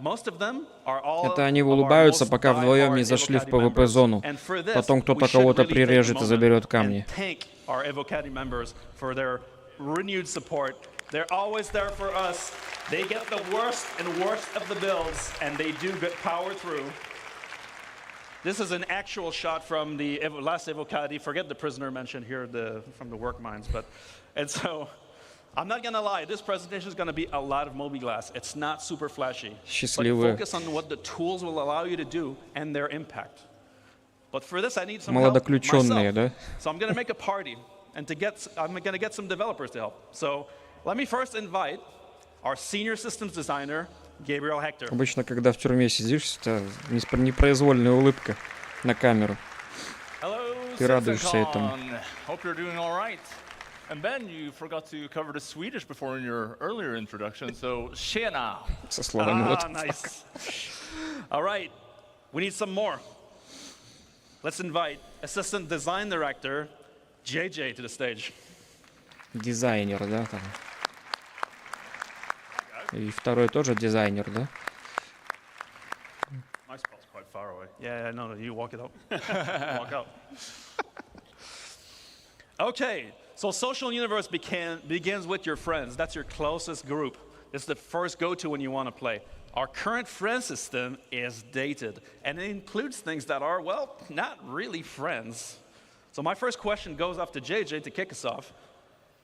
Speaker 8: Most of them are all
Speaker 1: Это они улыбаются, пока вдвоем не зашли в PvP-зону. Потом кто-то кого-то прирежет и заберет камни.
Speaker 8: Our Evocati members for their renewed support. They're always there for us. They get the worst and worst of the builds, and they do good power through. This is an actual shot from the last Evocati. Forget the prisoner mentioned here from the work mines. And so, I'm not going to lie, this presentation is going to be a lot of mobiGlass. It's not super flashy. But focus on what the tools will allow you to do and their impact. But for this, I need some help myself.
Speaker 1: Да?
Speaker 8: So I'm going to make a party, and I'm going to get some developers to help. So let me first invite our senior systems designer, Gabriel Hector.
Speaker 1: Обычно, когда в тюрьме сидишь, это непроизвольная улыбка на камеру. Ты радуешься этому.
Speaker 18: Hope you're doing all right. And Ben, you forgot to cover the Swedish before in your earlier introduction, so tjena.
Speaker 1: Со словами вот.
Speaker 8: Nice. All right, we need some more. Let's invite Assistant Design Director, JJ, to the stage.
Speaker 1: Дизайнер, да, там. И второй тоже дизайнер, да?
Speaker 5: My spot's quite far away.
Speaker 12: Yeah, no, you walk it up. Walk up. Okay, so social universe begins with your friends. That's your closest group. It's the first go-to when you want to play. Our current friend system is dated, and it includes things that are, well, not really friends. So my first question goes off to JJ to kick us off.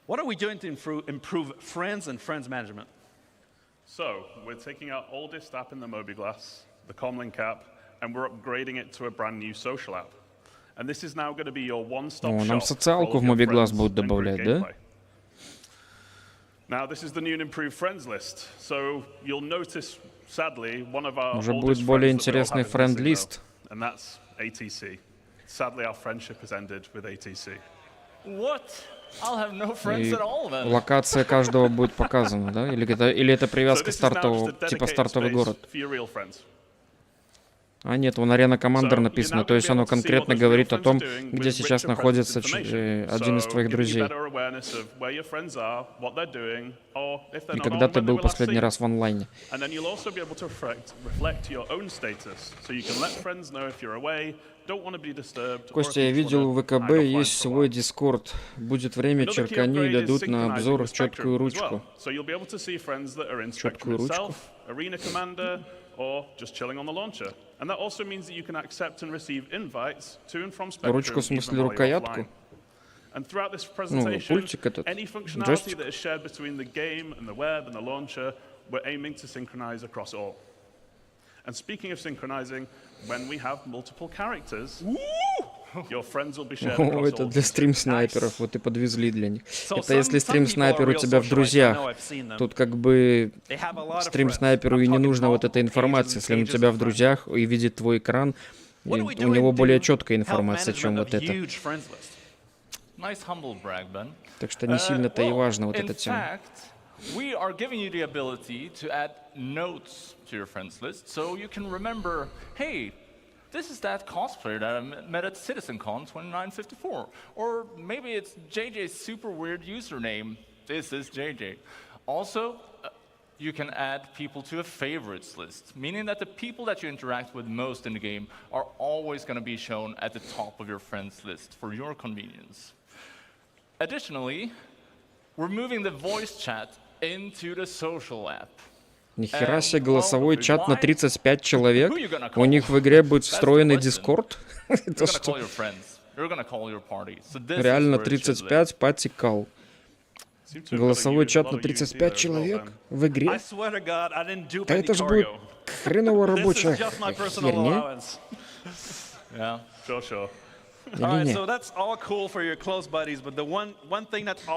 Speaker 12: What are we doing to improve friends and friends management?
Speaker 5: So we're taking our oldest app in the Mobiglass, the Comlink app, and we're upgrading it to a brand new social app. And this is now going to be your one-stop shop.
Speaker 1: Нам социалку в Мобигласс будут добавлять, да?
Speaker 5: Now this is the new and improved friends list. So you'll notice, sadly, one of our
Speaker 1: Уже будет более интересный френд-лист.
Speaker 5: And that's ATC. Sadly, our friendship has ended with ATC.
Speaker 18: What? I'll have no friends at all then.
Speaker 1: Локация каждого будет показана, да? Или это привязка стартового, типа стартовый город? А нет, вон арена Командер написано, то есть оно конкретно говорит о том, где сейчас находится один из твоих друзей. И когда ты был последний раз в онлайне. Костя, я видел в ВКБ есть свой Дискорд. Будет время, черкани и дадут на обзор четкую ручку. Четкую ручку.
Speaker 5: Or just chilling on the launcher. And that also means that you can accept and receive invites to and from
Speaker 1: Ручку в смысле рукоятку?
Speaker 5: And throughout this presentation, any functionality that is shared between the game and the web and the launcher, we're aiming to synchronize across all. And speaking of synchronizing, when we have multiple characters, your friends will be shared across all.
Speaker 1: Это для стрим-снайперов, вот и подвезли для них. Это если стрим-снайпер у тебя в друзьях. Тут как бы стрим-снайперу и не нужна вот эта информация. Если он у тебя в друзьях и видит твой экран, у него более четкая информация, чем вот это. Так что не сильно-то и важно вот эта тема.
Speaker 18: We are giving you the ability to add notes to your friends list, so you can remember, hey, this is that cosplayer that I met at CitizenCon 2954. Or maybe it's JJ's super weird username. This is JJ. Also, you can add people to a favorites list, meaning that the people that you interact with most in the game are always going to be shown at the top of your friends list for your convenience. Additionally, we're moving the voice chat into the social app.
Speaker 1: Нихера себе, голосовой чат на 35 человек? У них в игре будет встроенный Дискорд? Это что? Реально 35 пати-кал. Голосовой чат на 35 человек в игре? Да это же будет хреново рабочая херня.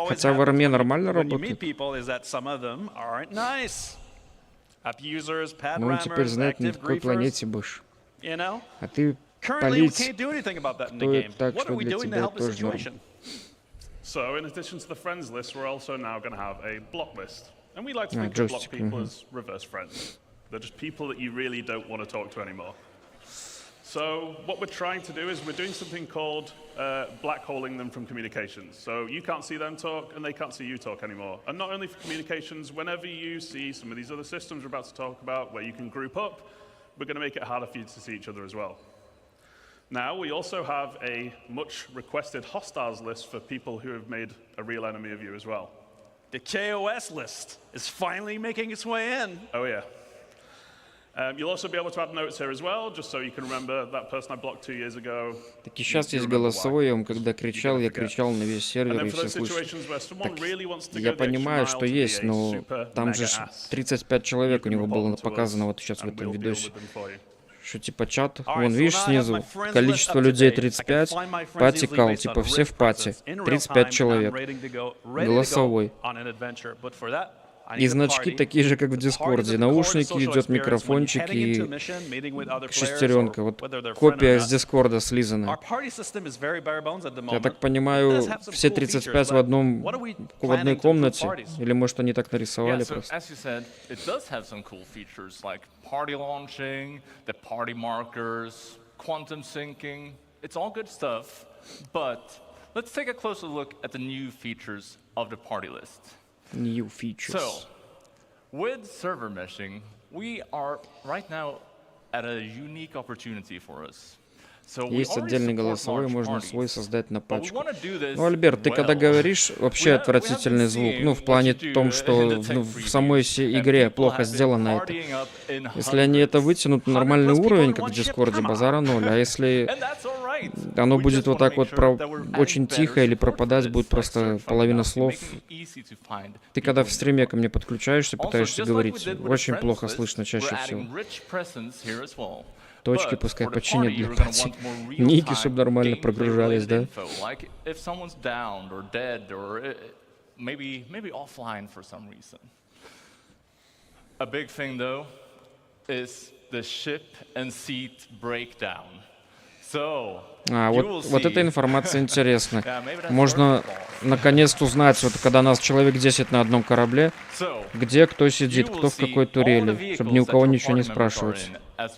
Speaker 1: Хотя в арме нормально работает. Ну, он теперь знает, на какой планете будешь. А ты палить, кто это так, что для тебя тоже норм.
Speaker 5: So, in addition to the friends list, we're also now going to have a block list. And we like to think of block people as reverse friends. They're just people that you really don't want to talk to anymore. So what we're trying to do is we're doing something called black holing them from communications. So you can't see them talk and they can't see you talk anymore. And not only for communications, whenever you see some of these other systems we're about to talk about where you can group up, we're going to make it harder for you to see each other as well. Now, we also have a much requested hostiles list for people who have made a real enemy of you as well.
Speaker 12: The KOS list is finally making its way in.
Speaker 5: Oh, yeah. You'll also be able to add notes here as well, just so you can remember that person I blocked 2 years ago.
Speaker 1: Так и сейчас есть голосовой, он когда кричал, я кричал на весь сервер, и все слышали. Так, я понимаю, что есть, но там же 35 человек у него было показано вот сейчас в этом видосе. Что типа чат, вон видишь снизу, количество людей 35, пати кал, типа все в пати, 35 человек, голосовой. И значки такие же, как в Дискорде, наушники, идет микрофончик и шестеренка, вот копия с Дискорда слизана. Я так понимаю, все 35 в одной комнате, или может они так нарисовали просто.
Speaker 18: Party launching, the party markers, quantum syncing. It's all good stuff, but let's take a closer look at the new features of the party list.
Speaker 1: New features.
Speaker 18: So, with server meshing, we are right now at a unique opportunity for us.
Speaker 1: Есть отдельный голосовой, можно свой создать на пачку. Ну, Альберт, ты когда говоришь, вообще отвратительный звук. Ну, в плане том, что в самой игре плохо сделано это. Если они это вытянут на нормальный уровень, как в Дискорде, базара ноль. А если оно будет вот так вот очень тихо или пропадать будет просто половина слов. Ты когда в стриме ко мне подключаешься, пытаешься говорить, очень плохо слышно чаще всего. Точки пускай починят для пати. Ники, чтобы нормально прогружались, да?
Speaker 18: A big thing though is the ship and seat breakdown.
Speaker 1: Вот эта информация интересна. Можно наконец-то узнать, вот когда нас человек 10 на одном корабле, где кто сидит, кто в какой турели, чтобы ни у кого ничего не спрашивать.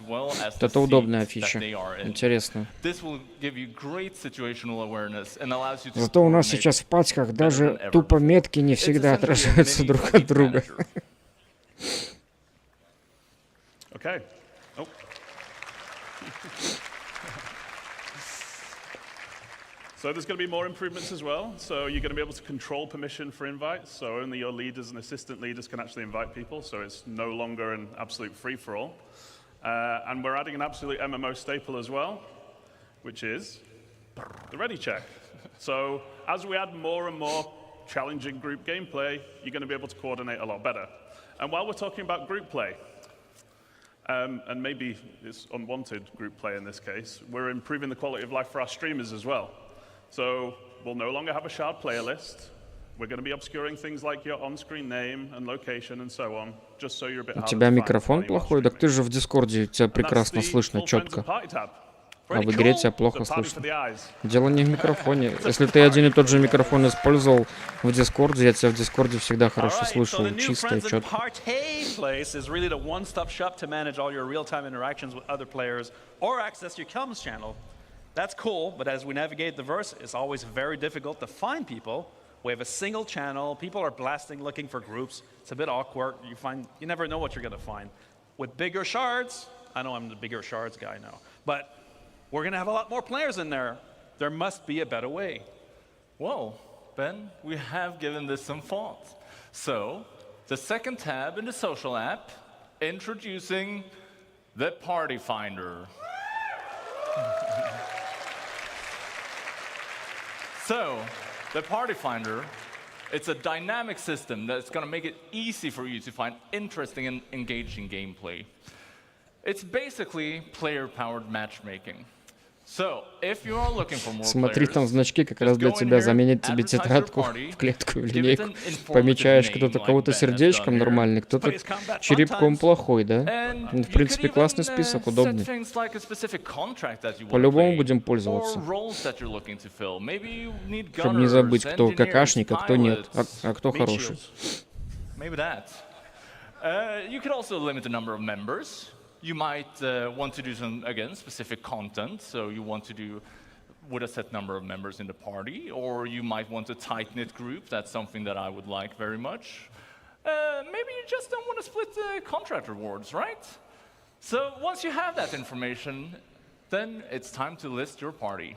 Speaker 1: Вот это удобная фича. Интересно. Зато у нас сейчас в патчках даже тупо метки не всегда отражаются друг от друга.
Speaker 16: So there's going to be more improvements as well. So you're going to be able to control permission for invites. So only your leaders and assistant leaders can actually invite people. So it's no longer an absolute free-for-all. And we're adding an absolute MMO staple as well, which is the ready check. So as we add more and more challenging group gameplay, you're going to be able to coordinate a lot better. And while we're talking about group play, and maybe it's unwanted group play in this case, we're improving the quality of life for our streamers as well. So we'll no longer have a shard player list. We're going to be obscuring things like your on-screen name and location and so on, just so you're a bit harder to find.
Speaker 1: У тебя микрофон плохой? Так ты же в Дискорде, тебя прекрасно слышно, четко. А в игре тебя плохо слышно. Дело не в микрофоне. Если ты один и тот же микрофон использовал в Дискорде, я тебя в Дискорде всегда хорошо слышал, чисто и четко.
Speaker 19: That's cool, but as we navigate the verse, it's always very difficult to find people. We have a single channel. People are blasting, looking for groups. It's a bit awkward. You never know what you're going to find. With bigger shards, I know I'm the bigger shards guy now, but we're going to have a lot more players in there. There must be a better way.
Speaker 18: Well, Ben, we have given this some thought. So, the second tab in the social app, introducing the Party Finder. So, the Party Finder, it's a dynamic system that's going to make it easy for you to find interesting and engaging gameplay. It's basically player-powered matchmaking. So, if you are looking for more
Speaker 1: Смотри, там
Speaker 18: players,
Speaker 1: значки как раз для тебя заменят тебе тетрадку в клетку и линейку. Помечаешь, кто-то кого-то сердечком нормальный, кто-то черепком плохой, да? В принципе, классный список, удобный. По-любому будем пользоваться. Чтобы не забыть, кто какашник, а кто нет, а кто хороший.
Speaker 18: You might want to do some, again, specific content, so you want to do with a set number of members in the party, or you might want a tight-knit group. That's something that I would like very much. Maybe you just don't want to split the contract rewards, right? So once you have that information, then it's time to list your party.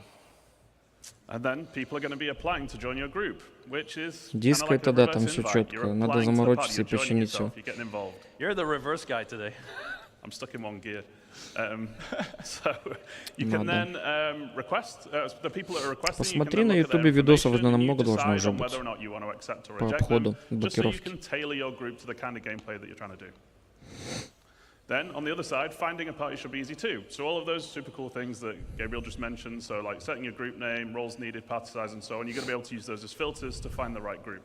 Speaker 16: And then people are going to be applying to join your group, which is
Speaker 1: Диск это да, там все четко. Надо заморочиться и починить все.
Speaker 19: You're the reverse guy today.
Speaker 16: I'm stuck in one gear. So you can then request the people that are requesting.
Speaker 1: Посмотри на Ютубе видосов, намного должно уже быть по обходу блокировки.
Speaker 16: Just so you can tailor your group to the kind of gameplay that you're trying to do. Then on the other side, finding a party should be easy too. So all of those super cool things that Gabriel just mentioned, so like setting your group name, roles needed, party size, and so on, you're going to be able to use those as filters to find the right group.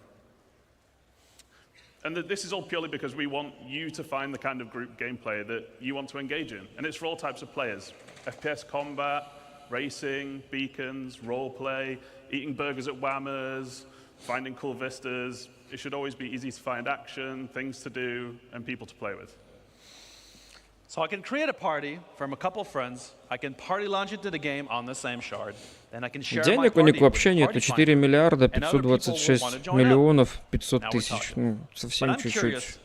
Speaker 16: And this is all purely because we want you to find the kind of group gameplay that you want to engage in. And it's for all types of players. FPS combat, racing, beacons, roleplay, eating burgers at Whammers, finding cool vistas. It should always be easy to find action, things to do, and people to play with.
Speaker 19: So I can create a party from a couple friends. I can party launch into the game on the same shard. Then I can share my
Speaker 1: Денег у них
Speaker 19: party
Speaker 1: вообще
Speaker 19: with
Speaker 1: нету.
Speaker 19: Party
Speaker 1: 4
Speaker 19: Finder.
Speaker 1: миллиарда
Speaker 19: And other people will
Speaker 1: 526
Speaker 19: want to join
Speaker 1: миллионов 500
Speaker 19: Now we're
Speaker 1: тысяч.
Speaker 19: talking.
Speaker 1: Ну,
Speaker 19: But
Speaker 1: совсем
Speaker 19: I'm
Speaker 1: чуть-чуть.
Speaker 19: curious,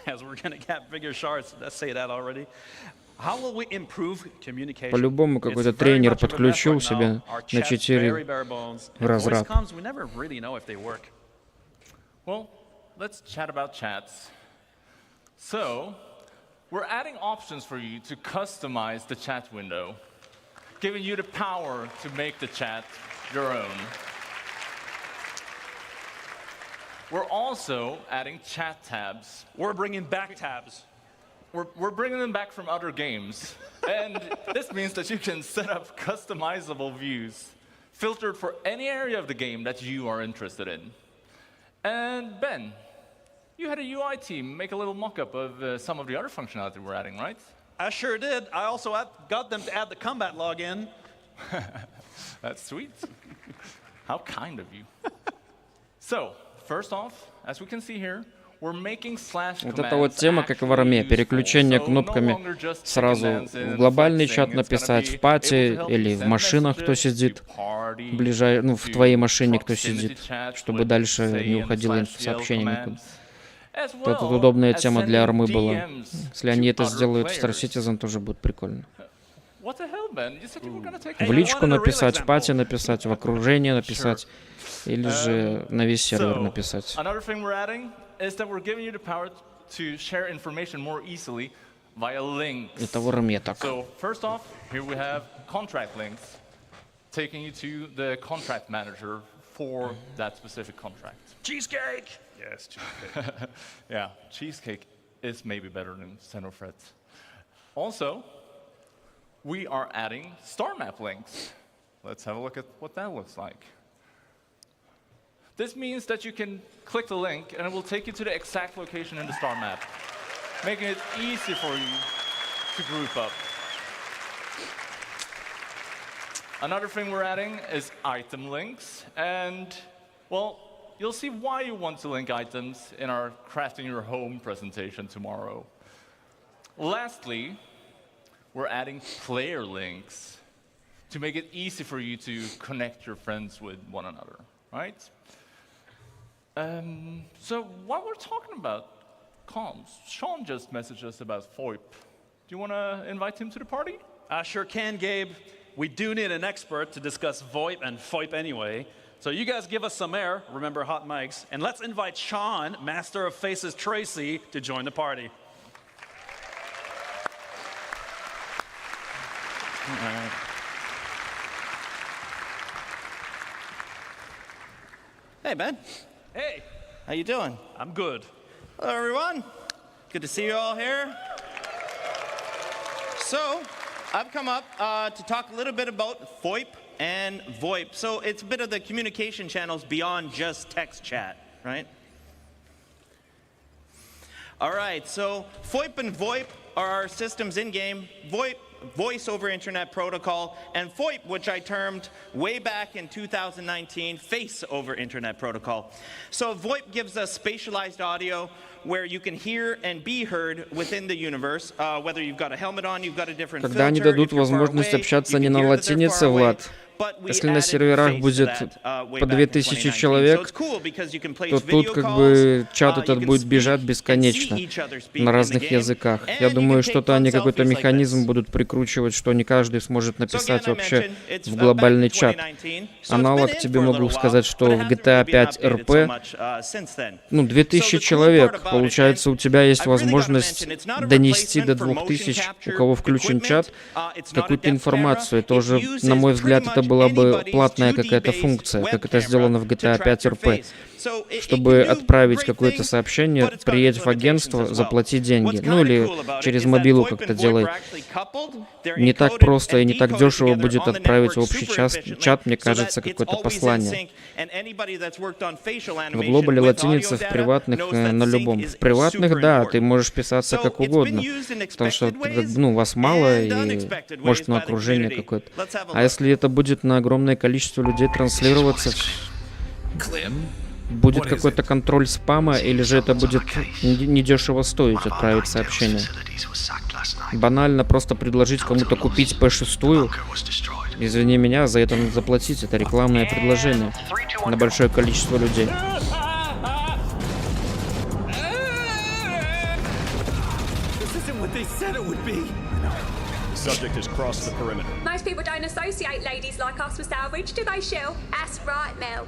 Speaker 19: as we're going to get bigger shards, let's say that already.
Speaker 1: По-любому какой-то тренер подключил себе на 4 в разраб.
Speaker 18: Well, let's chat about chats. So, we're adding options for you to customize the chat window, giving you the power to make the chat your own. We're also adding chat tabs.
Speaker 19: We're bringing back tabs.
Speaker 18: We're bringing them back from other games. And this means that you can set up customizable views, filtered for any area of the game that you are interested in. And Ben, you had a UI team make a little mock-up of some of the other functionality we're adding, right?
Speaker 19: I sure did. I also got them to add the combat login.
Speaker 18: That's sweet. How kind of you. So, first off, as we can see here, we're making slash
Speaker 1: Вот эта вот тема, как в армии, переключение кнопками сразу в глобальный чат написать, в пати или в машинах, кто сидит, в твоей машине, кто сидит, чтобы дальше не уходило сообщение никуда. Это удобная тема для армы была. Если они это сделают в Star Citizen, тоже будет прикольно. В личку написать, в пати написать, в окружение написать, или же на весь сервер написать.
Speaker 18: Is that we're giving you the power to share information more easily via links.
Speaker 1: Это в армии так.
Speaker 18: So first off, here we have contract links, taking you to the contract manager for that specific contract.
Speaker 19: Cheesecake!
Speaker 18: Yes, cheesecake. Yeah, cheesecake is maybe better than Xenofret. Also, we are adding star map links. Let's have a look at what that looks like. This means that you can click the link and it will take you to the exact location in the star map, making it easy for you to group up. Another thing we're adding is item links, and, well, you'll see why you want to link items in our Crafting Your Home presentation tomorrow. Lastly, we're adding player links to make it easy for you to connect your friends with one another, right? So while we're talking about comms, Sean just messaged us about VoIP. Do you want to invite him to the party?
Speaker 19: I sure can, Gabe. We do need an expert to discuss VoIP and FOIP anyway. So you guys give us some air, remember hot mics, and let's invite Sean, Master of Faces Tracy, to join the party.
Speaker 1: All right.
Speaker 20: Hey, Ben.
Speaker 19: Hey.
Speaker 20: How you doing?
Speaker 19: I'm good.
Speaker 20: Hello, everyone. Good to see you all here. So, I've come up to talk a little bit about FOIP and VoIP. So, it's a bit of the communication channels beyond just text chat, right? All right, so FOIP and VoIP are our systems in-game. VoIP, Voice over Internet Protocol, and FOIP, which I termed way back in 2019, Face over Internet Protocol. So VoIP gives us spatialized audio where you can hear and be heard within the universe, whether you've got a helmet on, you've got a different filter.
Speaker 1: Когда они дадут возможность общаться не на латинице, Влад, если на серверах будет по 2000 человек, то тут как бы чат этот будет бежать бесконечно на разных языках. Я думаю, что-то они какой-то механизм будут прикручивать, что не каждый сможет написать вообще в глобальный чат. Аналог тебе могу сказать, что в GTA 5 RP, 2000 человек, получается, у тебя есть возможность донести до 2000, у кого включен чат, какую-то информацию. Это уже, на мой взгляд, это была бы платная какая-то функция, как это сделано в GTA 5 RP. Чтобы отправить какое-то сообщение, приедь в агентство, заплати деньги. Ну или через мобилу как-то делай. Не так просто и не так дешево будет отправить в общий чат, мне кажется, какое-то послание. В глобале латиница, в приватных на любом. В приватных, да, ты можешь писаться как угодно. Потому что вас мало и может на окружение какое-то. А если это будет на огромное количество людей транслироваться, будет какой-то контроль спама, или же это будет недешево стоить отправить сообщение. Банально просто предложить кому-то купить P6. Извини меня, за это надо заплатить. Это рекламное предложение на большое количество людей.
Speaker 21: characters cross the perimeter.
Speaker 22: Most people don't associate ladies like us with salvage, do they, Shell? That's right, Mel.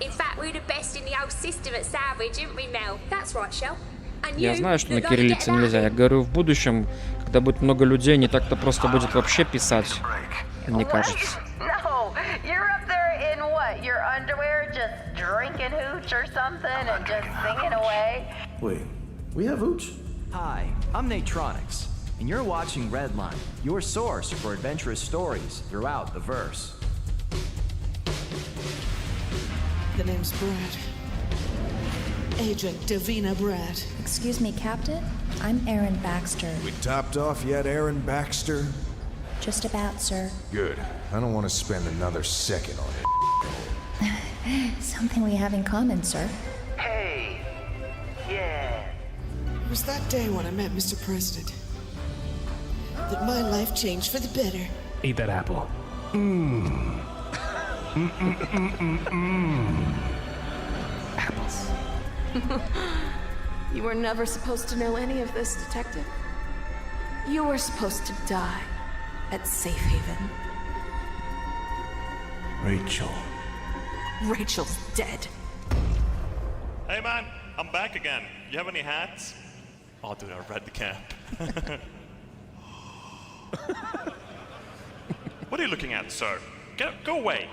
Speaker 22: In fact, we're the best in the old system at salvage, aren't we, Mel? That's right, Shell.
Speaker 1: Я знаю, что на кириллице нельзя. Я говорю, в будущем, когда будет много людей, не так-то просто будет вообще писать, мне кажется.
Speaker 23: No, you're up there in what? Your underwear, just drinking hooch or something and just singing away?
Speaker 24: Wait, we have hooch?
Speaker 25: Hi, I'm Natronics, and you're watching Redline, your source for adventurous stories throughout the verse.
Speaker 26: The name's Brad. Agent Davina Brad.
Speaker 27: Excuse me, Captain? I'm Aaron Baxter.
Speaker 24: We topped off yet, Aaron Baxter?
Speaker 27: Just about, sir.
Speaker 24: Good. I don't want to spend another second on it.
Speaker 27: Something we have in common, sir.
Speaker 26: Hey. Yeah. It was that day when I met Mr. President that my life changed for the better.
Speaker 21: Eat that apple.
Speaker 26: Apples. You were never supposed to know any of this, Detective. You were supposed to die at Safe Haven.
Speaker 24: Rachel.
Speaker 26: Rachel's dead.
Speaker 28: Hey man, I'm back again. You have any hats? Oh dude, I read the cap. What are you looking at, sir? Go away.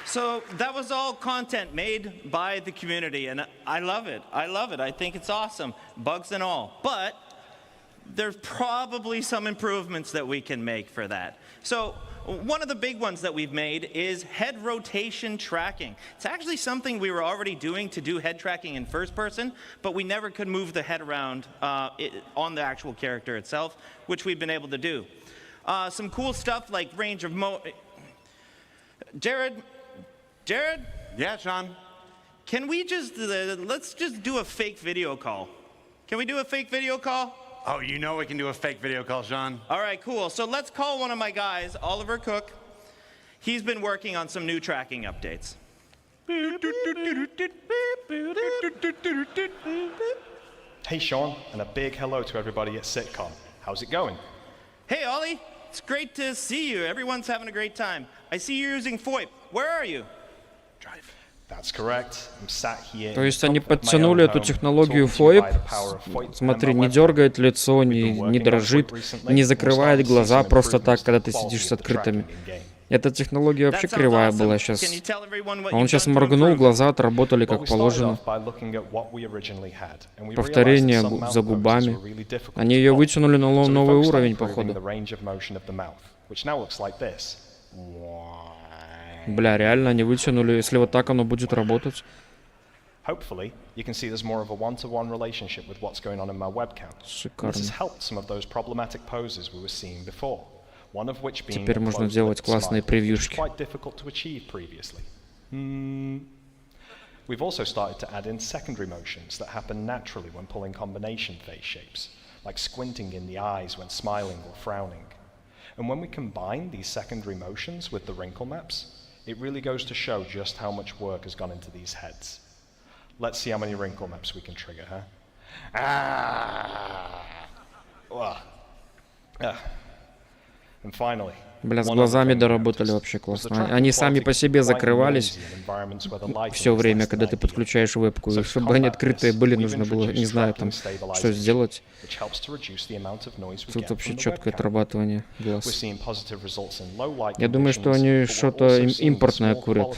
Speaker 20: So that was all content made by the community, and I love it. I love it. I think it's awesome, bugs and all. But there's probably some improvements that we can make for that. So one of the big ones that we've made is head rotation tracking. It's actually something we were already doing to do head tracking in first person, but we never could move the head around on the actual character itself, which we've been able to do. Some cool stuff like range of Jared?
Speaker 2: Yeah, Sean?
Speaker 20: Can we just, let's just do a fake video call. Can we do a fake video call?
Speaker 2: Oh, you know we can do a fake video call, Sean.
Speaker 20: All right, cool. So let's call one of my guys, Oliver Cook. He's been working on some new tracking updates.
Speaker 29: Hey, Sean, and a big hello to everybody at CitizenCon. How's it going?
Speaker 20: Hey, Ollie. It's great to see you. Everyone's having a great time. I see you're using FOIP. Where are you?
Speaker 29: That's correct. I'm sat here.
Speaker 1: То есть они подтянули эту технологию FOIP. Смотри, не дергает лицо, не дрожит, не закрывает глаза просто так, когда ты сидишь с открытыми. Эта технология вообще кривая была сейчас. А он сейчас моргнул, глаза отработали как положено. Повторение за губами. Они ее вытянули на новый уровень, походу. Бля, реально они вытянули, если вот так оно будет работать.
Speaker 29: Hopefully, you can see there's more of a one-to-one relationship with what's going on in my webcam.
Speaker 1: Шикарно.
Speaker 29: This has helped some of those problematic poses we were seeing before. One of which being
Speaker 1: Теперь можно делать классные превьюшки.
Speaker 29: Quite difficult to achieve previously. We've also started to add in secondary motions that happen naturally when pulling combination face shapes, like squinting in the eyes when smiling or frowning. And when we combine these secondary motions with the wrinkle maps, it really goes to show just how much work has gone into these heads. Let's see how many wrinkle maps we can trigger, huh? And finally,
Speaker 1: Бля, с глазами доработали вообще классно. Они сами по себе закрывались все время, когда ты подключаешь вебку. И чтобы они открытые были, нужно было, не знаю, там, что сделать. Тут вообще четкое отрабатывание глаз. Я думаю, что они что-то импортное курят.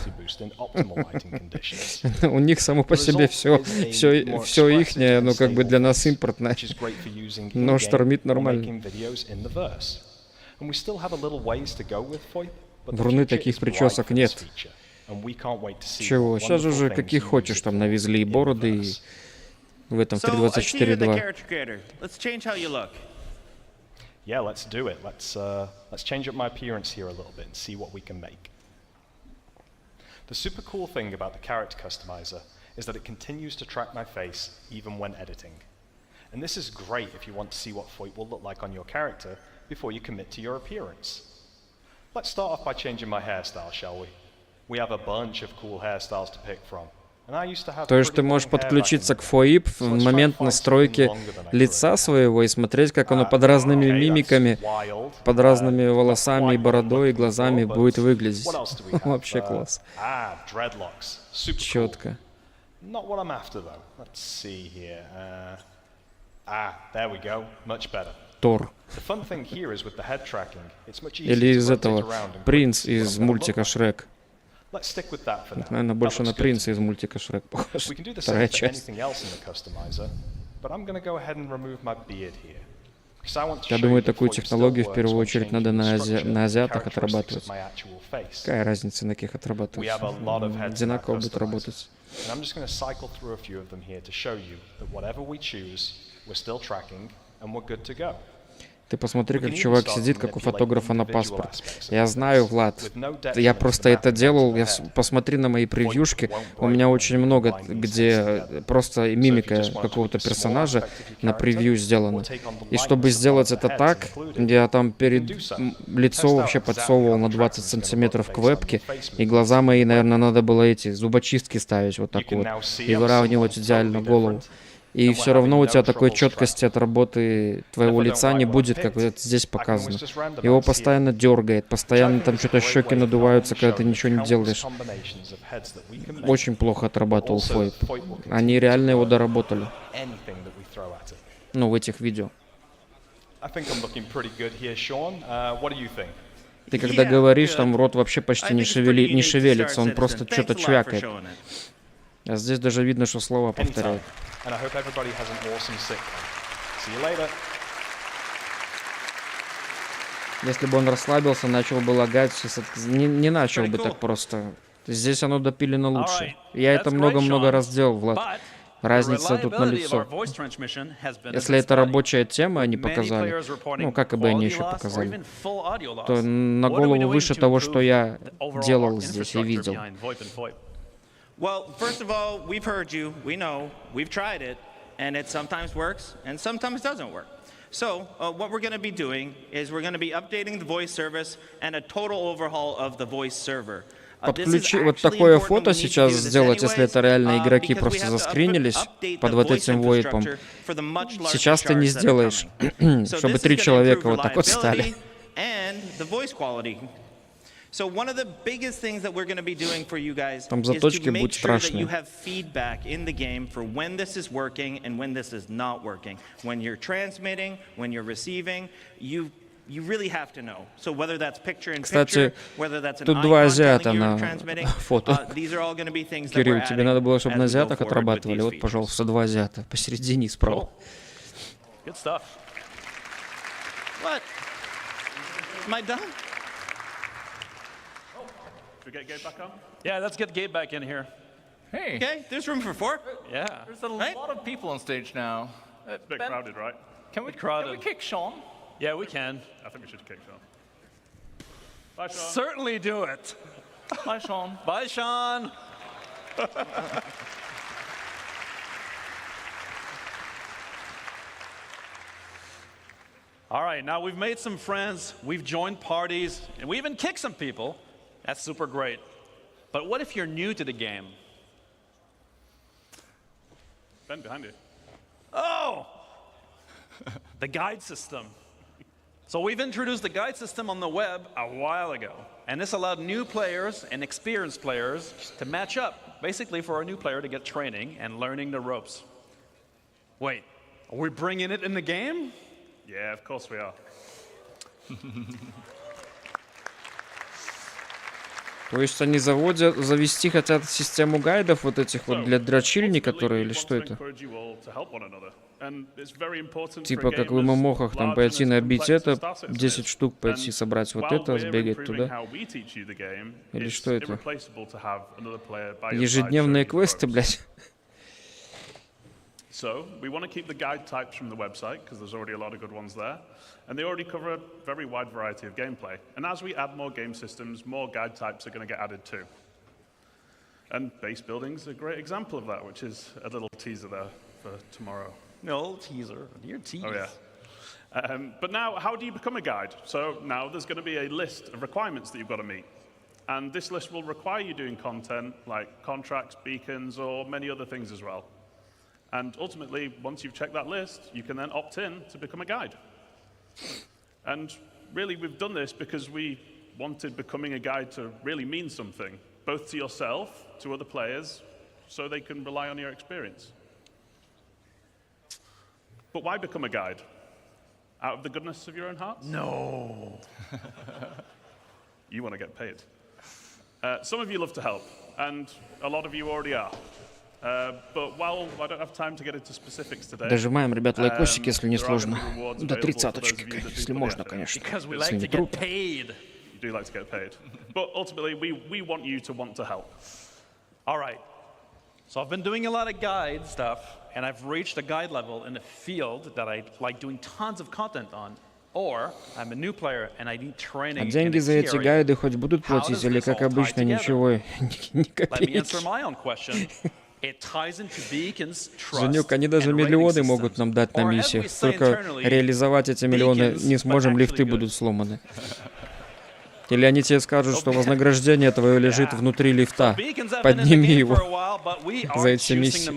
Speaker 1: У них само по себе все ихнее, но как бы для нас импортное. Но штормит нормально. Вруны таких причесок нет. Чего? Сейчас же уже каких хочешь, там навезли и бороды, и в этом 3.24.2.
Speaker 29: Yeah, let's do it. Let's change up my appearance here a little bit and see what we can make. The super cool thing about the character customizer is that it continues to track my face even when editing. And this is great if you want to see what FOIP will look like on your character before you commit to your appearance. Let's start off by changing my hairstyle, shall we? We have a bunch of cool hairstyles to pick from.
Speaker 1: То есть ты можешь подключиться к FOIP в момент настройки лица своего и смотреть, как оно под разными мимиками, под разными волосами и бородой и глазами будет выглядеть. Вообще класс. Четко. Тор. Или из этого принц из мультика Шрек. Наверное, больше на принца из мультика Шрек похож. Вторая часть. Я думаю, такую технологию в первую очередь надо на азиатах отрабатывать. Какая разница, на каких отрабатывать? Одинаково будет работать. Ты посмотри, как чувак сидит, как у фотографа на паспорт. Я знаю, Влад, я просто это делал. Посмотри на мои превьюшки. У меня очень много, где просто мимика какого-то персонажа на превью сделана. И чтобы сделать это так, я там перед лицо вообще подсовывал на 20 сантиметров к вебке. И глаза мои, наверное, надо было эти зубочистки ставить вот так вот. И выравнивать идеально голову. И все равно у тебя такой четкости от работы твоего лица не будет, как вот здесь показано. Его постоянно дергает, постоянно там что-то щеки надуваются, когда ты ничего не делаешь. Очень плохо отрабатывал FOIP. Они реально его доработали. Ну, в этих видео. Ты когда говоришь, там рот вообще почти не шевелится, он просто что-то чвякает. А здесь даже видно, что слова повторяют. Если бы он расслабился, начал бы лагать, не начал бы так просто. Здесь оно допилено лучше. Я это много-много раз делал, Влад. Разница тут налицо. Если это рабочая тема, они показали, ну, как бы они еще показали, то на голову выше того, что я делал здесь и видел.
Speaker 20: Well, first of all, we've heard you, we know, we've tried it, and it sometimes works and sometimes doesn't work. So what we're going to be doing is we're going to be updating the voice service and a total overhaul of the voice server.
Speaker 1: Подключи вот такое фото сейчас сделать, если это реально игроки просто заскринились под вот этим войпом. Сейчас ты не сделаешь, чтобы 3 человека вот так вот стали.
Speaker 20: So one of the biggest things that we're going to be doing for you guys
Speaker 1: Там
Speaker 20: is
Speaker 1: заточки
Speaker 20: to make
Speaker 1: будут
Speaker 20: sure that
Speaker 1: страшные.
Speaker 20: you have feedback in the game for when this is working and when this is not working. When you're transmitting, when you're receiving, you really have to know. So whether that's picture in picture, whether that's an
Speaker 1: тут два
Speaker 20: icon
Speaker 1: азиата
Speaker 20: telling you
Speaker 1: на
Speaker 20: you're transmitting,
Speaker 1: фото.
Speaker 20: these are all going to be things that
Speaker 1: Кирилл,
Speaker 20: we're
Speaker 1: тебе
Speaker 20: adding
Speaker 1: надо было, чтобы
Speaker 20: as
Speaker 1: на
Speaker 20: we go
Speaker 1: азиатах
Speaker 20: forward with
Speaker 1: отрабатывали.
Speaker 20: these
Speaker 1: Вот,
Speaker 20: features.
Speaker 1: пожалуйста, 2 азиата посередине и справа.
Speaker 19: Good stuff.
Speaker 20: What? Am I done?
Speaker 16: Should we get Gabe back on?
Speaker 19: Yeah, let's get Gabe back in here.
Speaker 18: Hey.
Speaker 20: Okay, there's room for 4.
Speaker 19: Yeah.
Speaker 18: There's a lot of people on stage now.
Speaker 16: It's a bit crowded, right?
Speaker 18: Can we kick Sean?
Speaker 19: Yeah, we can.
Speaker 16: I think we should kick Sean. Bye, Sean.
Speaker 19: Certainly do it.
Speaker 18: Bye, Sean.
Speaker 19: Bye, Sean. All right, now we've made some friends, we've joined parties, and we even kicked some people. That's super great. But what if you're new to the game?
Speaker 16: Ben, behind you.
Speaker 19: Oh! The guide system. So we've introduced the guide system on the web a while ago. And this allowed new players and experienced players to match up, basically for a new player to get training and learning the ropes. Wait, are we bringing it in the game?
Speaker 16: Yeah, of course we are.
Speaker 1: То есть они завести хотят систему гайдов вот этих вот для дрочильни, которые, или что это? Типа как в ММОхах, там пойти набить это, 10 штук пойти собрать вот это, сбегать туда. Или что это? Ежедневные квесты, блядь.
Speaker 16: So we want to keep the guide types from the website because there's already a lot of good ones there. And they already cover a very wide variety of gameplay. And as we add more game systems, more guide types are going to get added too. And base building's a great example of that, which is a little teaser there for tomorrow.
Speaker 19: No teaser, you're tease.
Speaker 16: Oh yeah. But now, how do you become a guide? So now there's going to be a list of requirements that you've got to meet. And this list will require you doing content like contracts, beacons, or many other things as well. And ultimately, once you've checked that list, you can then opt in to become a guide. And really, we've done this because we wanted becoming a guide to really mean something, both to yourself, to other players, so they can rely on your experience. But why become a guide? Out of the goodness of your own hearts?
Speaker 19: No.
Speaker 16: You want to get paid. Some of you love to help, and a lot of you already are. But while I don't have time to get into specifics today,
Speaker 1: Дожимаем, ребят, лайкосики, если не сложно. До 30-очки, если можно, конечно. Если не трудно.
Speaker 16: You do like to get paid. But ultimately, we want you to want to help.
Speaker 19: All right. So I've been doing a lot of guide stuff, and I've reached a guide level in a field that I like doing tons of content on. Or I'm a new player and I need training.
Speaker 1: А деньги за эти гайды хоть будут платить или, как обычно, ничего, ни копейки? Женек, они даже миллионы могут нам дать на миссиях. Только реализовать эти миллионы не сможем, лифты будут сломаны. Или они тебе скажут, что вознаграждение твое лежит внутри лифта. Подними его за эти миссии.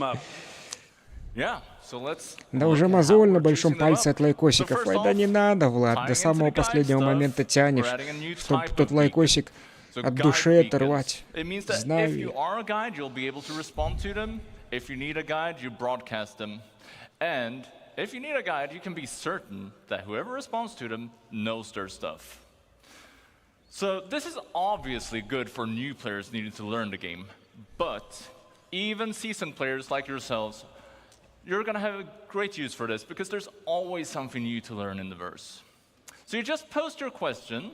Speaker 1: Да уже мозоль на большом пальце от лайкосиков. Ой, да не надо, Влад, до самого последнего момента тянешь, чтобы тот лайкосик от души оторвать. Знаю я.
Speaker 18: So this is obviously good for new players needing to learn the game, but even seasoned players like yourselves, you're going to have a great use for this because there's always something new to learn in the verse. So you just post your question,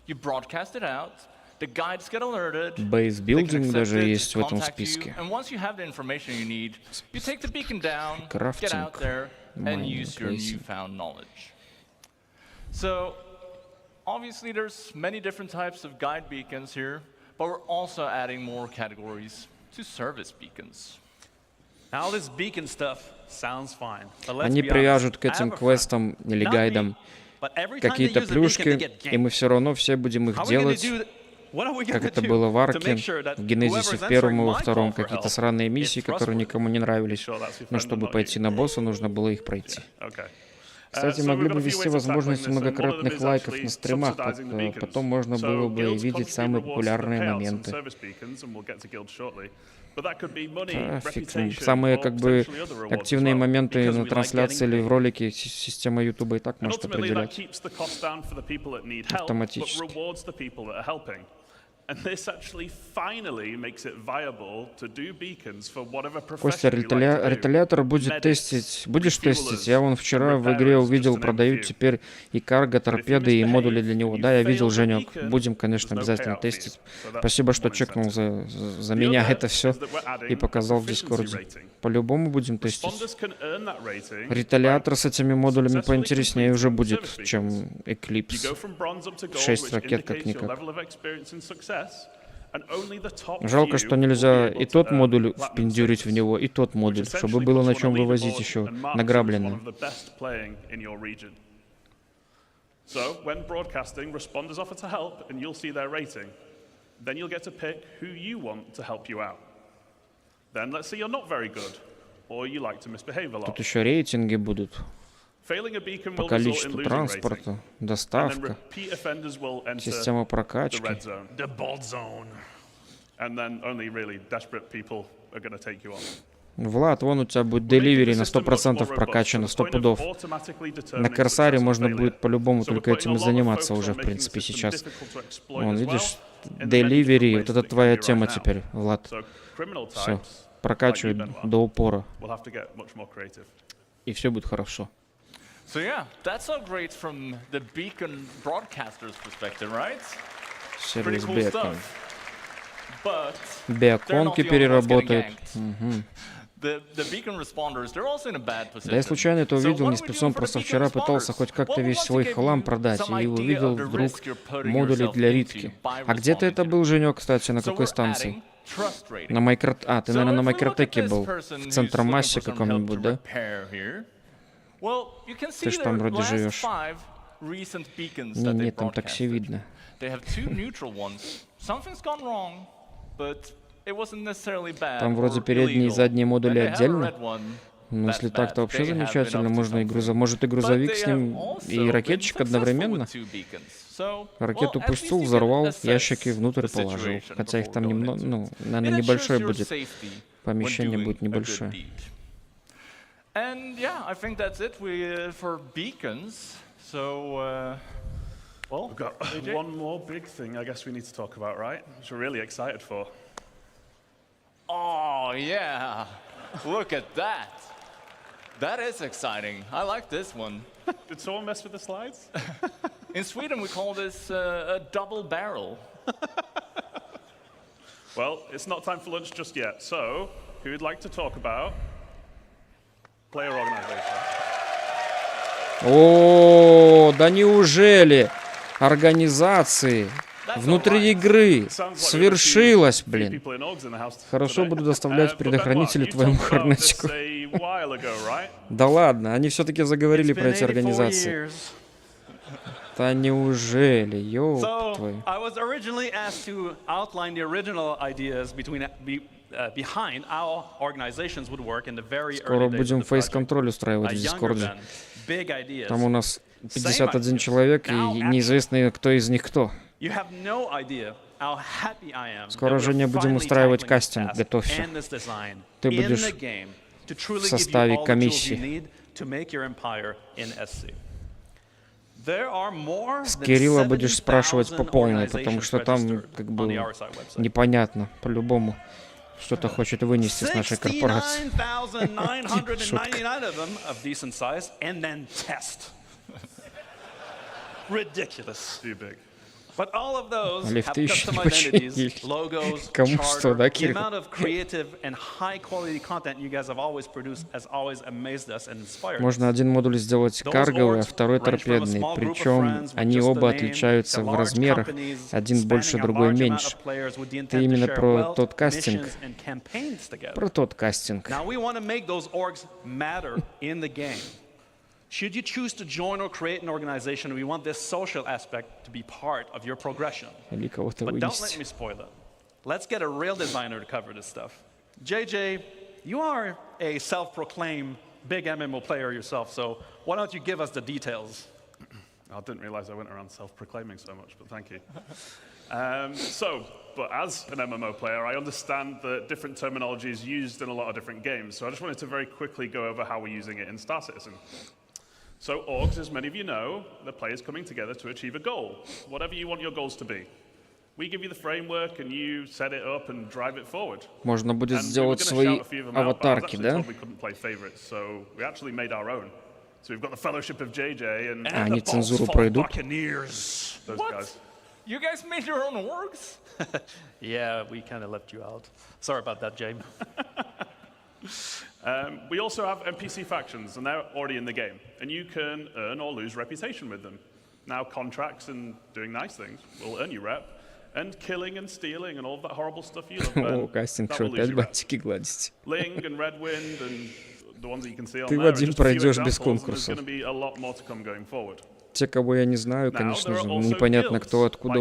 Speaker 18: you broadcast it out, the guides get alerted,
Speaker 1: бейсбилдинг даже есть в этом списке.
Speaker 18: and once you have the information you need, you take the beacon down, get out there, and use your newfound knowledge. So obviously there's many different types of guide beacons here, but we're also adding more categories to service beacons.
Speaker 19: All this beacon stuff sounds fine.
Speaker 1: Они привяжут к этим квестам или гайдам какие-то плюшки, и мы все равно все будем их делать, как это было в Арке, в Генезисе в первом и во втором, какие-то сраные миссии, которые никому не нравились, но чтобы пойти на босса, нужно было их пройти. Кстати, могли бы ввести возможность многократных лайков на стримах, потом можно было бы и видеть самые популярные моменты. Самые как бы активные моменты на трансляции или в ролике система YouTube и так может определять автоматически. Костя, реталятор будет тестить. Будешь тестить? Я вон вчера в игре увидел, продают теперь и карго, торпеды, и модули для него. Да, я видел, Женек. Будем, конечно, обязательно тестить. Спасибо, что чекнул за меня это все и показал в Дискорде. По-любому будем тестить. Реталятор с этими модулями поинтереснее уже будет, чем Eclipse. 6 ракет как-никак. Жалко, что нельзя и тот модуль впендюрить в него, и тот модуль, чтобы было на чем вывозить еще награбленное. Тут еще рейтинги будут. По количеству транспорта, доставка, система прокачки. Влад, вон у тебя будет деливери на 100% прокачано, 100 пудов. На Корсаре можно будет по-любому только этим и заниматься уже, в принципе, сейчас. Вон, видишь, деливери, вот это твоя тема теперь, Влад. Все, прокачивай до упора. И все будет хорошо.
Speaker 18: So yeah, that's all great from the beacon broadcaster's perspective, right?
Speaker 1: Сервис Бекон.
Speaker 18: But
Speaker 1: Беконки переработают.
Speaker 18: the beacon responders, they're also in a bad position.
Speaker 1: Да я случайно это увидел, не спецом, просто вчера пытался хоть как-то весь свой хлам продать, и увидел вдруг модули для ритки. А где ты это был, Женек, кстати, на какой станции? На ты, наверное, на Микротеке был, в Центромассе каком-нибудь, да? Ты ж там вроде живешь. Не, там такси видно.
Speaker 18: They have two neutral ones. Something's gone wrong, but it wasn't necessarily bad.
Speaker 1: Там вроде передние и задние модули отдельно. Ну, если так, то вообще замечательно. Можно и может и грузовик с ним, и ракетчик одновременно. Ракету пустил, взорвал, ящики внутрь положил. Хотя их там немного, ну, наверное, небольшое будет. Помещение будет небольшое.
Speaker 18: And yeah, I think that's it for beacons. So, well,
Speaker 16: we've got one more big thing I guess we need to talk about, right? Which we're really excited for.
Speaker 18: Oh, yeah. Look at that. That is exciting. I like this one.
Speaker 16: Did someone mess with the slides?
Speaker 18: In Sweden, we call this a double barrel.
Speaker 16: Well, it's not time for lunch just yet. So, who would like to talk about player organization?
Speaker 1: О, да неужели организации внутри игры свершилось, блин. Хорошо, буду доставлять предохранители твоему хорнетику. Да ладно, они все-таки заговорили про эти организации. Да неужели, ёб твою. Скоро будем фейс-контроль устраивать в Дискорде. Там у нас 51 человек, и неизвестно, кто из них кто. Скоро, Женя, будем устраивать кастинг, готовься. Ты будешь в составе комиссии. С Кирилла будешь спрашивать по полной, потому что там как бы непонятно, по-любому. Что-то хочет вынести с нашей корпорации.
Speaker 19: But all of those have
Speaker 1: Лифты
Speaker 19: custom
Speaker 1: еще не
Speaker 19: identities, logos,
Speaker 1: Кому что, да,
Speaker 19: charter. The
Speaker 1: Кирилл?
Speaker 19: amount of creative and high quality content you guys have always produced has always amazed us and inspired us.
Speaker 1: Можно один модуль сделать карговый, а второй торпедный. Причем они оба отличаются в размерах. Один больше, другой меньше. Ты именно про тот кастинг. Про тот кастинг.
Speaker 19: Now we want to make those orgs matter in the game. Should you choose to join or create an organization, we want this social aspect to be part of your progression.
Speaker 1: Или кого-то
Speaker 19: But don't let
Speaker 1: вынести.
Speaker 19: me spoil it. Let's get a real designer to cover this stuff. JJ, you are a self-proclaimed big MMO player yourself, so why don't you give us the details?
Speaker 16: I didn't realize I went around self-proclaiming so much, but thank you. But as an MMO player, I understand that different terminology is used in a lot of different games, so I just wanted to very quickly go over how we're using it in Star Citizen. So orgs, as many of you know, the players coming together to achieve a goal, whatever you want your goals to be. We give you the framework and you set it up and drive it forward.
Speaker 1: Можно будет сделать свои аватарки, да?
Speaker 16: We couldn't play favorites, so we actually made our own. So we've got the Fellowship of JJ and
Speaker 1: Они цензуру пройдут?
Speaker 16: Those guys.
Speaker 18: You guys made your own orgs?
Speaker 19: Yeah, we kind of left you out. Sorry about that, James.
Speaker 16: We also have NPC factions, and they're already in the game, and you can earn or lose reputation with them. Now, contracts and doing nice things will earn you rep, and killing and stealing and all of that horrible stuff you love,
Speaker 1: О, кастинг, что опять бантики гладить.
Speaker 16: Ling and Redwind and the ones that you can see on
Speaker 1: Ты,
Speaker 16: there are
Speaker 1: Вадим,
Speaker 16: just a few
Speaker 1: пройдешь без
Speaker 16: examples, and there's
Speaker 1: конкурса.
Speaker 16: going to be a lot more to come going forward.
Speaker 1: Те, кого я не знаю, конечно же, непонятно кто, откуда.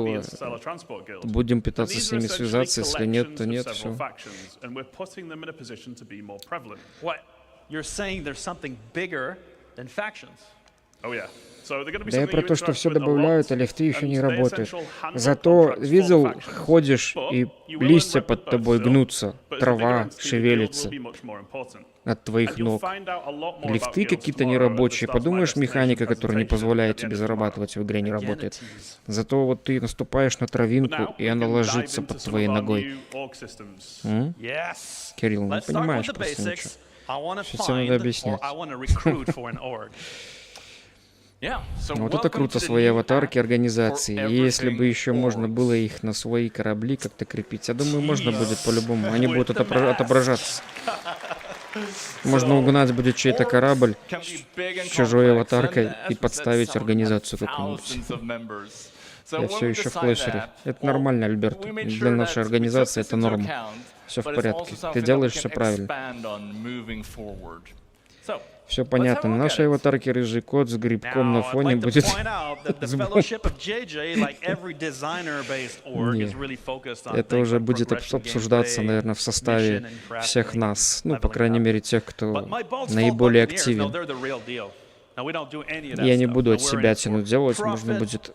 Speaker 1: Будем пытаться с ними связаться, если нет, то нет, все.
Speaker 19: What? You're saying there's something bigger than factions?
Speaker 16: Oh yeah.
Speaker 1: Да я про то, что все добавляют, а лифты еще не работают. Зато видел, ходишь, и листья под тобой гнутся, трава шевелится от твоих ног. Лифты какие-то нерабочие. Подумаешь, механика, которая не позволяет тебе зарабатывать в игре, не работает. Зато вот ты наступаешь на травинку, и она ложится под твоей ногой. Кирилл, не понимаешь просто ничего. Сейчас тебе надо объяснять. Вот это круто, свои аватарки, организации. И если бы еще можно было их на свои корабли как-то крепить, я думаю, можно будет по-любому. Они будут отображаться. Можно угнать будет чей-то корабль с чужой аватаркой и подставить организацию какую-нибудь. Я все еще в флешере. Это нормально, Альберт. Для нашей организации это норма. Все в порядке. Ты делаешь все правильно. Все понятно. На нашей аватарке рыжий кот с грибком на фоне будет... Это уже будет обсуждаться, наверное, в составе всех нас. Ну, по крайней мере, тех, кто наиболее активен. Я не буду от себя тянуть делать, можно будет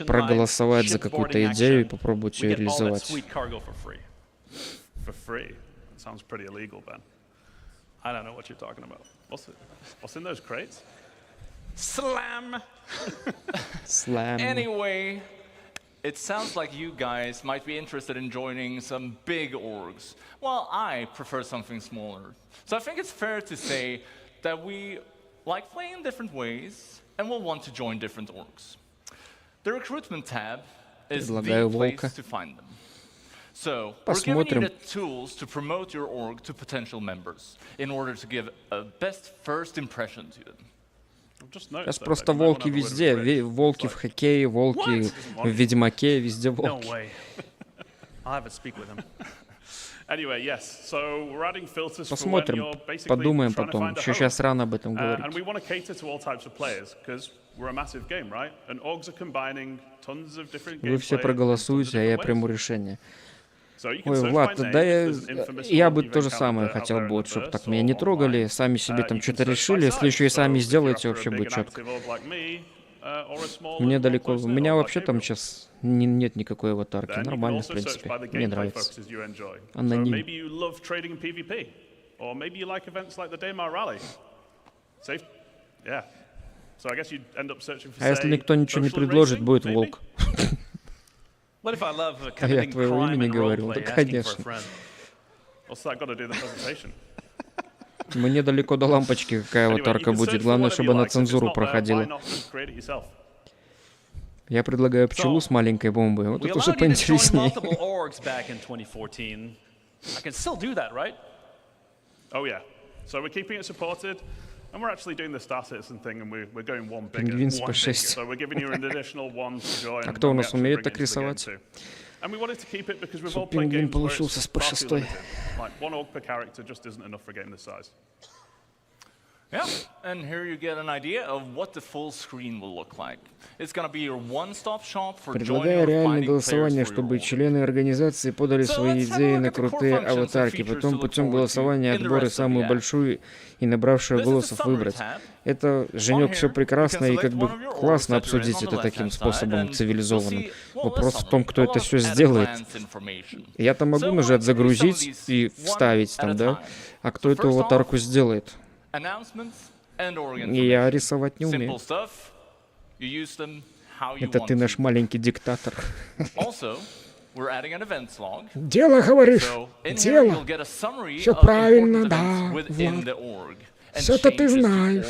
Speaker 1: проголосовать за какую-то идею и попробовать ее реализовать.
Speaker 16: I don't know what you're talking about. What's in those crates?
Speaker 18: Slam!
Speaker 1: Slam.
Speaker 18: Anyway, it sounds like you guys might be interested in joining some big orgs. Well, I prefer something smaller. So I think it's fair to say that we like playing in different ways and will want to join different orgs. The recruitment tab is the place to find them. So, we're giving you the tools to promote your org to potential members in order to give a best first impression to them.
Speaker 1: Сейчас просто волки везде. Волки в хоккее, волки в Ведьмаке, везде волки. Посмотрим, подумаем потом. Еще сейчас рано об этом говорить. Вы все проголосуете, а я приму решение. Ой, Влад, да я бы то же самое хотел бы, вот, чтобы так меня не трогали, сами себе там что-то решили, если еще и сами сделаете, вообще будет четко. Мне далеко, у меня вообще там сейчас нет никакой аватарки, нормально, в принципе, мне нравится. Аноним. А если никто ничего не предложит, будет волк. А я твоего имени говорил, да, конечно. Мне далеко до лампочки, какая аватарка будет. Главное, чтобы она цензуру проходила. Я предлагаю пчелу с маленькой бомбой. Вот это уже поинтереснее. Пингвин с P6. А кто у нас умеет так рисовать? Чтобы пингвин получился с P6.
Speaker 18: Yeah, and here you get an idea of what the full screen will look like. It's going to be your one-stop shop for
Speaker 1: Предлагаю реальное голосование, чтобы члены организации подали свои идеи на крутые аватарки. Потом путем голосования отборы самую большую и набравшую голосов выбрать. Это, Женек, все прекрасно и как бы классно обсудить это таким способом цивилизованным. Вопрос в том, кто это все сделает. Я-то могу нажать загрузить и вставить там, да? А кто эту аватарку сделает? И я рисовать не умею. Это ты наш маленький диктатор. Дело, говоришь? Дело. Все правильно, да, Влад. Все это ты знаешь.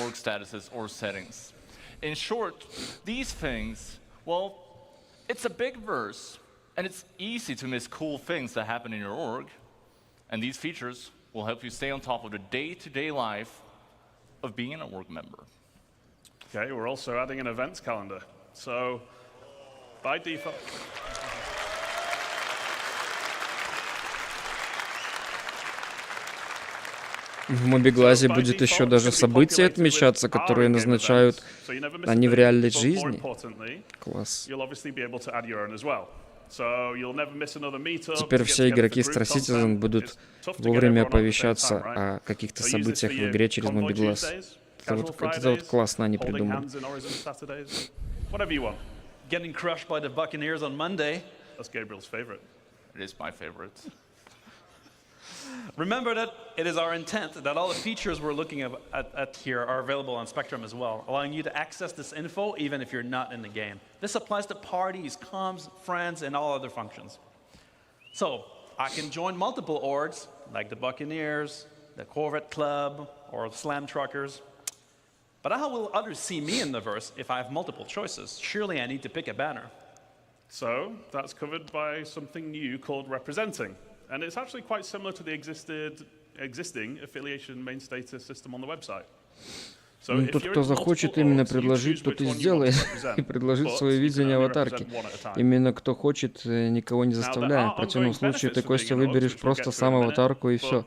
Speaker 18: In short, these things, well, it's a big verse, and it's easy to miss cool things that happen in your org. And these features will help you stay on top of the day-to-day life of being an org member.
Speaker 16: Okay, we're also adding an events calendar. So, by default...
Speaker 1: В Мобиглазе будет еще даже события отмечаться, которые назначают они в реальной жизни. Класс. Теперь все игроки Star Citizen будут вовремя оповещаться о каких-то событиях в игре через Мобиглаз. Это вот классно они придумали.
Speaker 19: Getting crushed by the Buccaneers on Monday.
Speaker 16: That's Gabriel's favorite.
Speaker 18: It is my favorite.
Speaker 19: Remember that it is our intent that all the features we're looking at here are available on Spectrum as well, allowing you to access this info even if you're not in the game. This applies to parties, comms, friends, and all other functions. So, I can join multiple orgs, like the Buccaneers, the Corvette Club, or the Slam Truckers. But how will others see me in the verse if I have multiple choices? Surely I need to pick a banner.
Speaker 16: So, that's covered by something new called representing. And it's actually quite similar to the existing affiliation main status system on the website.
Speaker 1: Ну, тот, кто захочет именно предложить, тот и сделает, и предложит свое видение аватарки. Именно кто хочет, никого не заставляем. В противном случае ты, Костя, выберешь просто сам аватарку и все.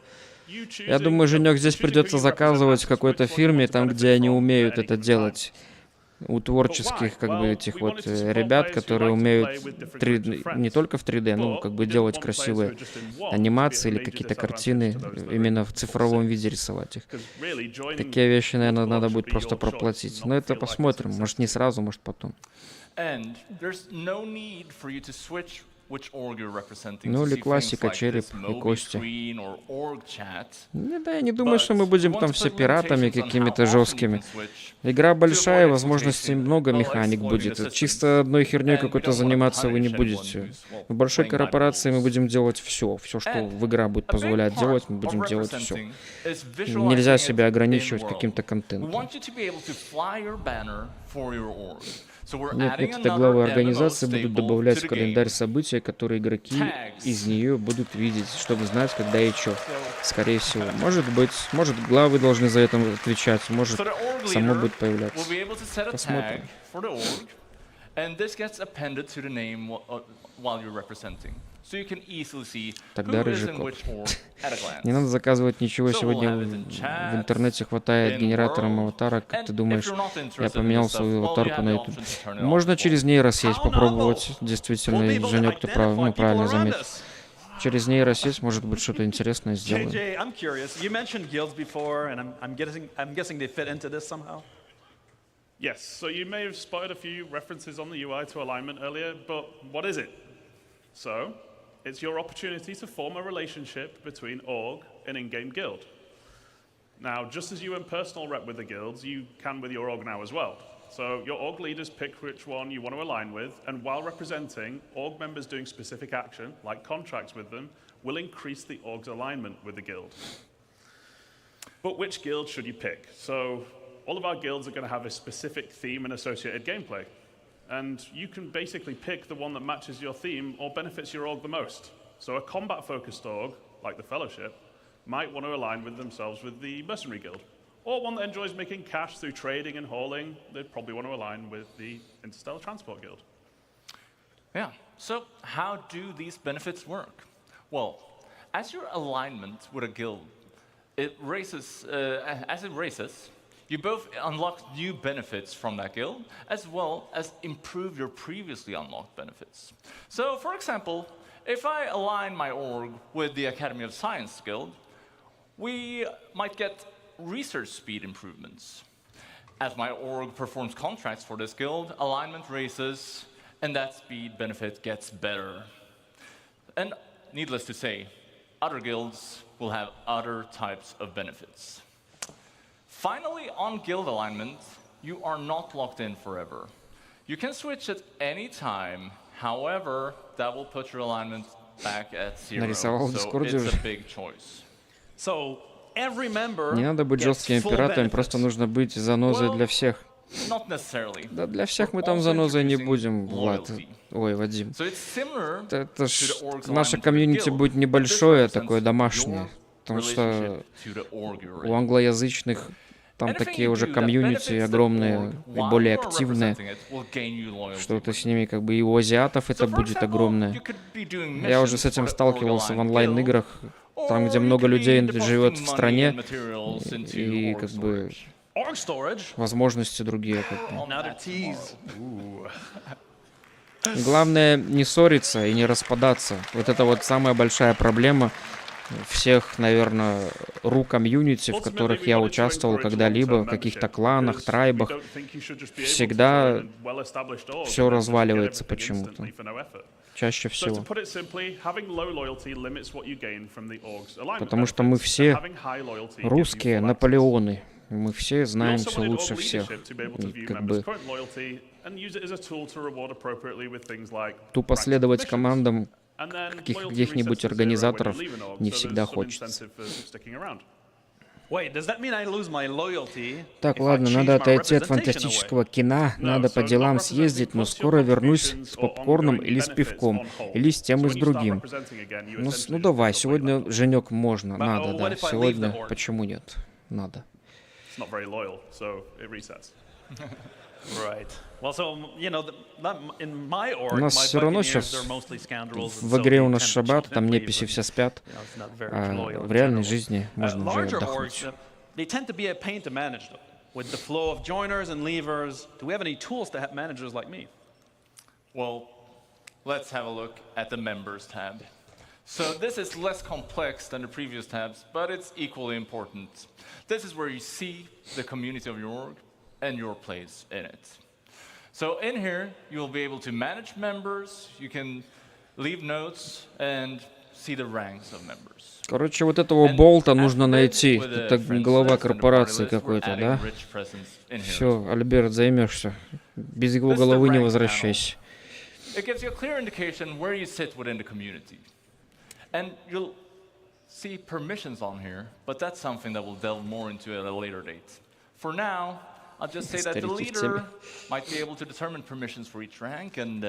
Speaker 1: Я думаю, Женек, здесь придется заказывать в какой-то фирме, там, где они умеют это делать. У творческих, как бы, этих вот ребят, которые умеют 3D, не только в 3D, ну, как бы делать красивые анимации или какие-то картины, именно в цифровом виде рисовать их. Такие вещи, наверное, надо будет просто проплатить. Но это посмотрим. Может, не сразу, может, потом. Ну или классика, череп и кости. Да, я не думаю, что мы будем там все пиратами какими-то жесткими. Игра большая, возможностей много, механик будет. Чисто одной херней какой-то заниматься вы не будете. В большой корпорации мы будем делать все. Все, что в игра будет позволять делать, мы будем делать все. Нельзя себя ограничивать каким-то контентом. Нет, методы главы организации будут добавлять в календарь события, которые игроки из нее будут видеть, чтобы знать, когда и что. Скорее всего. Может быть, может главы должны за это отвечать, может само будет появляться. Посмотрим. Тогда Рыжиков. Не надо заказывать ничего, сегодня в интернете хватает генератором аватарок. Как ты думаешь, я поменял свою аватарку на YouTube? Можно через нейросеть попробовать, действительно, Женек, ты правильно заметил. Через нейросеть, может быть, что-то интересное сделаем.
Speaker 16: Yes, so you may have spotted a few references on the UI to alignment earlier, but what is it? So, it's your opportunity to form a relationship between org and in-game guild. Now, just as you in personal rep with the guilds, you can with your org now as well. So your org leaders pick which one you want to align with, and while representing, org members doing specific action, like contracts with them, will increase the org's alignment with the guild. But which guild should you pick? So all of our guilds are going to have a specific theme and associated gameplay. And you can basically pick the one that matches your theme or benefits your org the most. So a combat-focused org, like the Fellowship, might want to align with themselves with the Mercenary Guild. Or one that enjoys making cash through trading and hauling, they'd probably want to align with the Interstellar Transport Guild.
Speaker 18: Yeah, so how do these benefits work? Well, as your alignment with a guild, as it races, you both unlock new benefits from that guild, as well as improve your previously unlocked benefits. So, for example, if I align my org with the Academy of Science Guild, we might get research speed improvements. As my org performs contracts for this guild, alignment raises, and that speed benefit gets better. And needless to say, other guilds will have other types of benefits. Finally, on guild alignment, you are not locked in forever. You can switch at any time. However, that will put your alignment back at 0. So it's a big choice.
Speaker 1: Не надо быть жесткими пиратами, просто нужно быть занозой для всех. Да для всех мы там занозой не будем, Влад. Ой, Вадим. Это ж наше комьюнити будет небольшое, такое домашнее. Потому что у англоязычных там такие уже комьюнити огромные и более активные, что это с ними как бы и у азиатов это будет огромное. Я уже с этим сталкивался в онлайн-играх, там, где много людей живет в стране, и как бы возможности другие. Главное не ссориться и не распадаться. Вот это вот самая большая проблема всех, наверное, ру-комьюнити, в которых я участвовал когда-либо, в каких-то кланах, трайбах. Всегда все разваливается почему-то. Чаще всего. Потому что мы все русские Наполеоны. Мы все знаем все лучше всех. И как бы тупо следовать командам каких-нибудь организаторов не всегда хочется. Так, ладно, надо отойти от фантастического кино, надо по делам съездить, но скоро вернусь с попкорном или с пивком, или с тем и с другим. Ну давай, сегодня, Женек, можно, надо, да, сегодня, почему нет, надо.
Speaker 19: Right. Well, so, you know,
Speaker 1: У нас все равно сейчас в игре у нас шаббат, там неписи все спят, а в реальной жизни можно уже отдохнуть.
Speaker 19: With the flow of joiners and leavers, do we have any tools to have managers like me?
Speaker 18: Well, let's have a look at the members tab. So this is less complex than the previous tabs, but it's equally important. This is where you see the community of your org and your place in it. So in here, you'll be able to manage members, you can leave notes and see the ranks of members.
Speaker 1: Короче, вот этого болта нужно найти. Это глава корпорации какой-то, да? Все, Альберт, займешься. Без его головы не возвращайся.
Speaker 18: It gives you a clear indication where you sit within the community. And you'll see permissions on here, but that's something that we'll delve more into at a later date. For now, I'll just say that the leader might be able to determine permissions for each rank, and,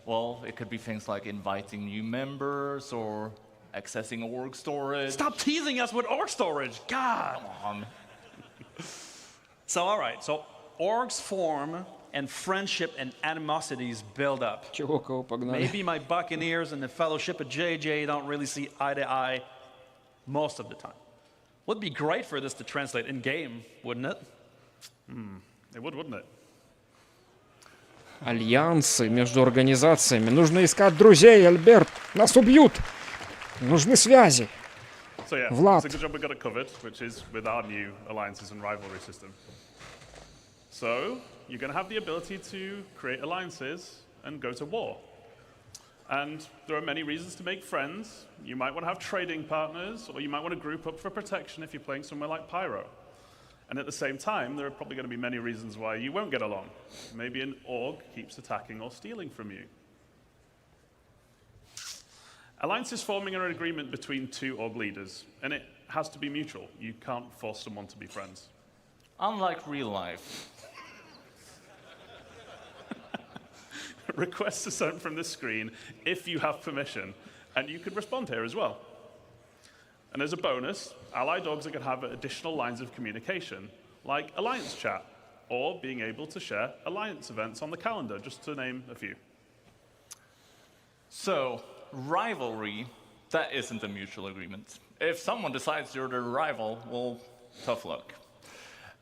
Speaker 18: well, it could be things like inviting new members or accessing org storage.
Speaker 19: Stop teasing us with org storage, God!
Speaker 18: Come on.
Speaker 19: So, all right, so orgs form and friendship and animosities build up. Maybe my buccaneers and the fellowship of JJ don't really see eye to eye most of the time. Would be great for this to translate in game, wouldn't it?
Speaker 16: It would, wouldn't it?
Speaker 1: Альянсы между организациями. Нужно искать друзей, Альберт. Нас убьют. Нужны связи.
Speaker 16: So yeah,
Speaker 1: Vlad.
Speaker 16: it's a good job we got it covered, which is with our new alliances and rivalry system. So you're going to have the ability to create alliances and go to war. And there are many reasons to make friends. You might want to have trading partners, or you might want to group up for protection if you're playing somewhere like Pyro. And at the same time, there are probably going to be many reasons why you won't get along. Maybe an org keeps attacking or stealing from you. Alliances forming are an agreement between two org leaders, and it has to be mutual. You can't force someone to be friends.
Speaker 18: Unlike real life.
Speaker 16: Requests are sent from the screen if you have permission, and you can respond here as well. And as a bonus, allied orgs are going to have additional lines of communication, like alliance chat, or being able to share alliance events on the calendar, just to name a few.
Speaker 18: So, rivalry, that isn't a mutual agreement. If someone decides you're their rival, well, tough luck.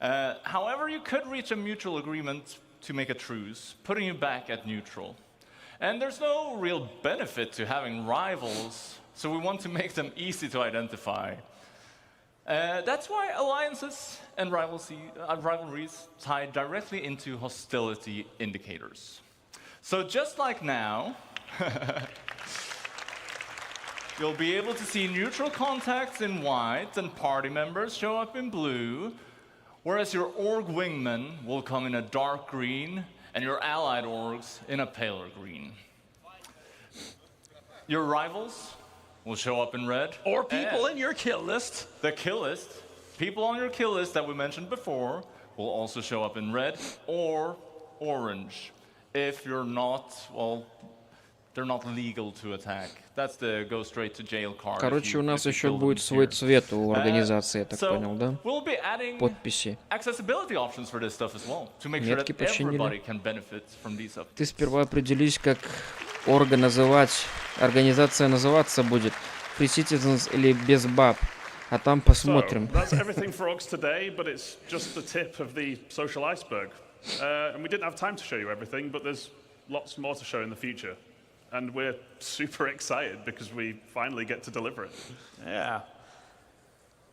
Speaker 18: However, you could reach a mutual agreement to make a truce, putting you back at neutral. And there's no real benefit to having rivals, so we want to make them easy to identify. That's why alliances and rivalries tie directly into hostility indicators. So just like now, you'll be able to see neutral contacts in white and party members show up in blue, whereas your org wingman will come in a dark green and your allied orgs in a paler green. Your rivals will show up in red.
Speaker 19: Or people in your kill list.
Speaker 18: The kill list, people on your kill list that we mentioned before, will also show up in red or orange. If you're not, well, they're not legal to attack. That's the go straight to jail card.
Speaker 1: Короче, у нас еще будет свой цвет у организации, я так понял, да?
Speaker 18: We'll be adding
Speaker 1: подписи.
Speaker 18: Accessibility options for this stuff as well, to make sure that everybody can benefit from these updates.
Speaker 1: Ты сперва определись, как орга называть, организация называться будет, Free Citizens или без баб, а там посмотрим.
Speaker 16: So, that's everything for orgs today, but it's just the tip of the social iceberg. And we didn't have time to show you everything, but there's lots more to show in the future. And we're super excited because we finally get to deliver it.
Speaker 19: Yeah.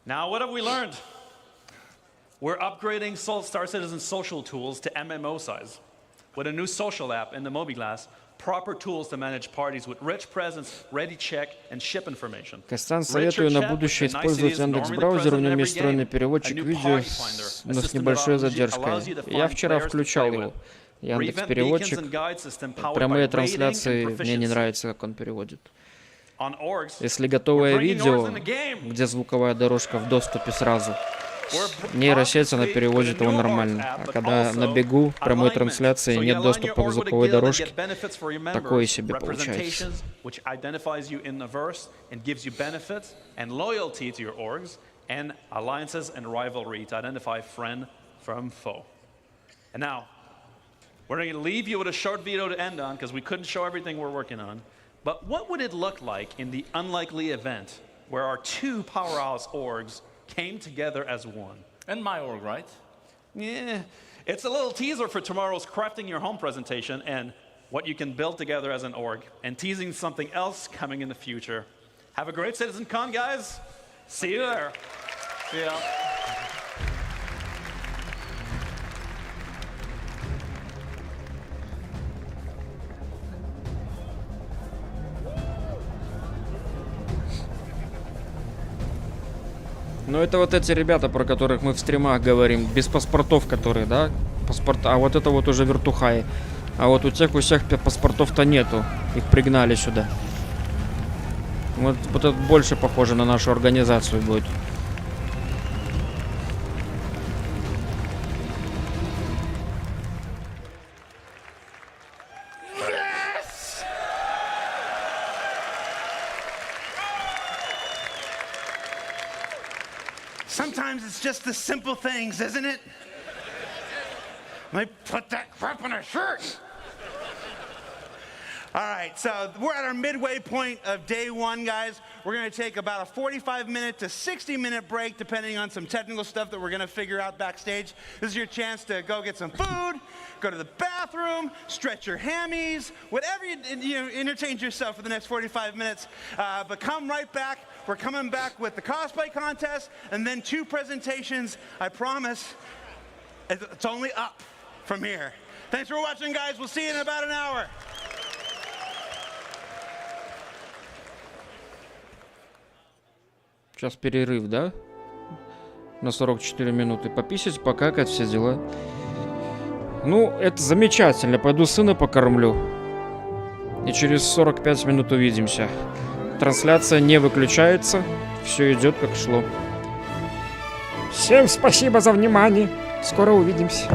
Speaker 19: Now, what have we learned? We're upgrading Star Citizen social tools to MMO size. With a new social app in the MobiGlass, proper tools to manage parties with rich presence, ready check, and ship information.
Speaker 1: Костян, советую на будущее использовать Яндекс.Браузер, у него есть встроенный переводчик видео, но с небольшой задержкой. Я вчера включал его. Яндекс.Переводчик. Прямые трансляции мне не нравится, как он переводит. Если готовое видео, где звуковая дорожка в доступе сразу, нейросеть, она переводит его нормально. А когда на бегу прямой трансляции нет доступа к звуковой дорожке, такое себе получается.
Speaker 19: We're going to leave you with a short video to end on because we couldn't show everything we're working on. But what would it look like in the unlikely event where our two powerhouse orgs came together as one?
Speaker 18: And my org, right?
Speaker 19: Yeah, it's a little teaser for tomorrow's crafting your home presentation and what you can build together as an org, and teasing something else coming in the future. Have a great CitizenCon, guys. See you there.
Speaker 18: See ya.
Speaker 1: Ну это вот эти ребята, про которых мы в стримах говорим, без паспортов, которые, да, паспорта, а вот это вот уже вертухаи. А вот у тех у всех паспортов-то нету, их пригнали сюда. Вот это больше похоже на нашу организацию будет.
Speaker 2: Sometimes it's just the simple things, isn't it? Let me put that crap in a shirt. All right, so we're at our midway point of day one, guys. We're going to take about a 45-minute to 60-minute break, depending on some technical stuff that we're going to figure out backstage. This is your chance to go get some food, go to the bathroom, stretch your hammies, whatever you entertain yourself for the next 45 minutes. But come right back. We're coming back with the cosplay contest and then 2 presentations. I promise it's only up from here. Thanks for watching, guys. We'll see you in about an hour.
Speaker 1: Сейчас перерыв, да? На 44 минуты. Пописать, покакать, все дела. Ну, это замечательно. Пойду сына покормлю. И через 45 минут увидимся. Трансляция не выключается. Все идет как шло. Всем спасибо за внимание. Скоро увидимся.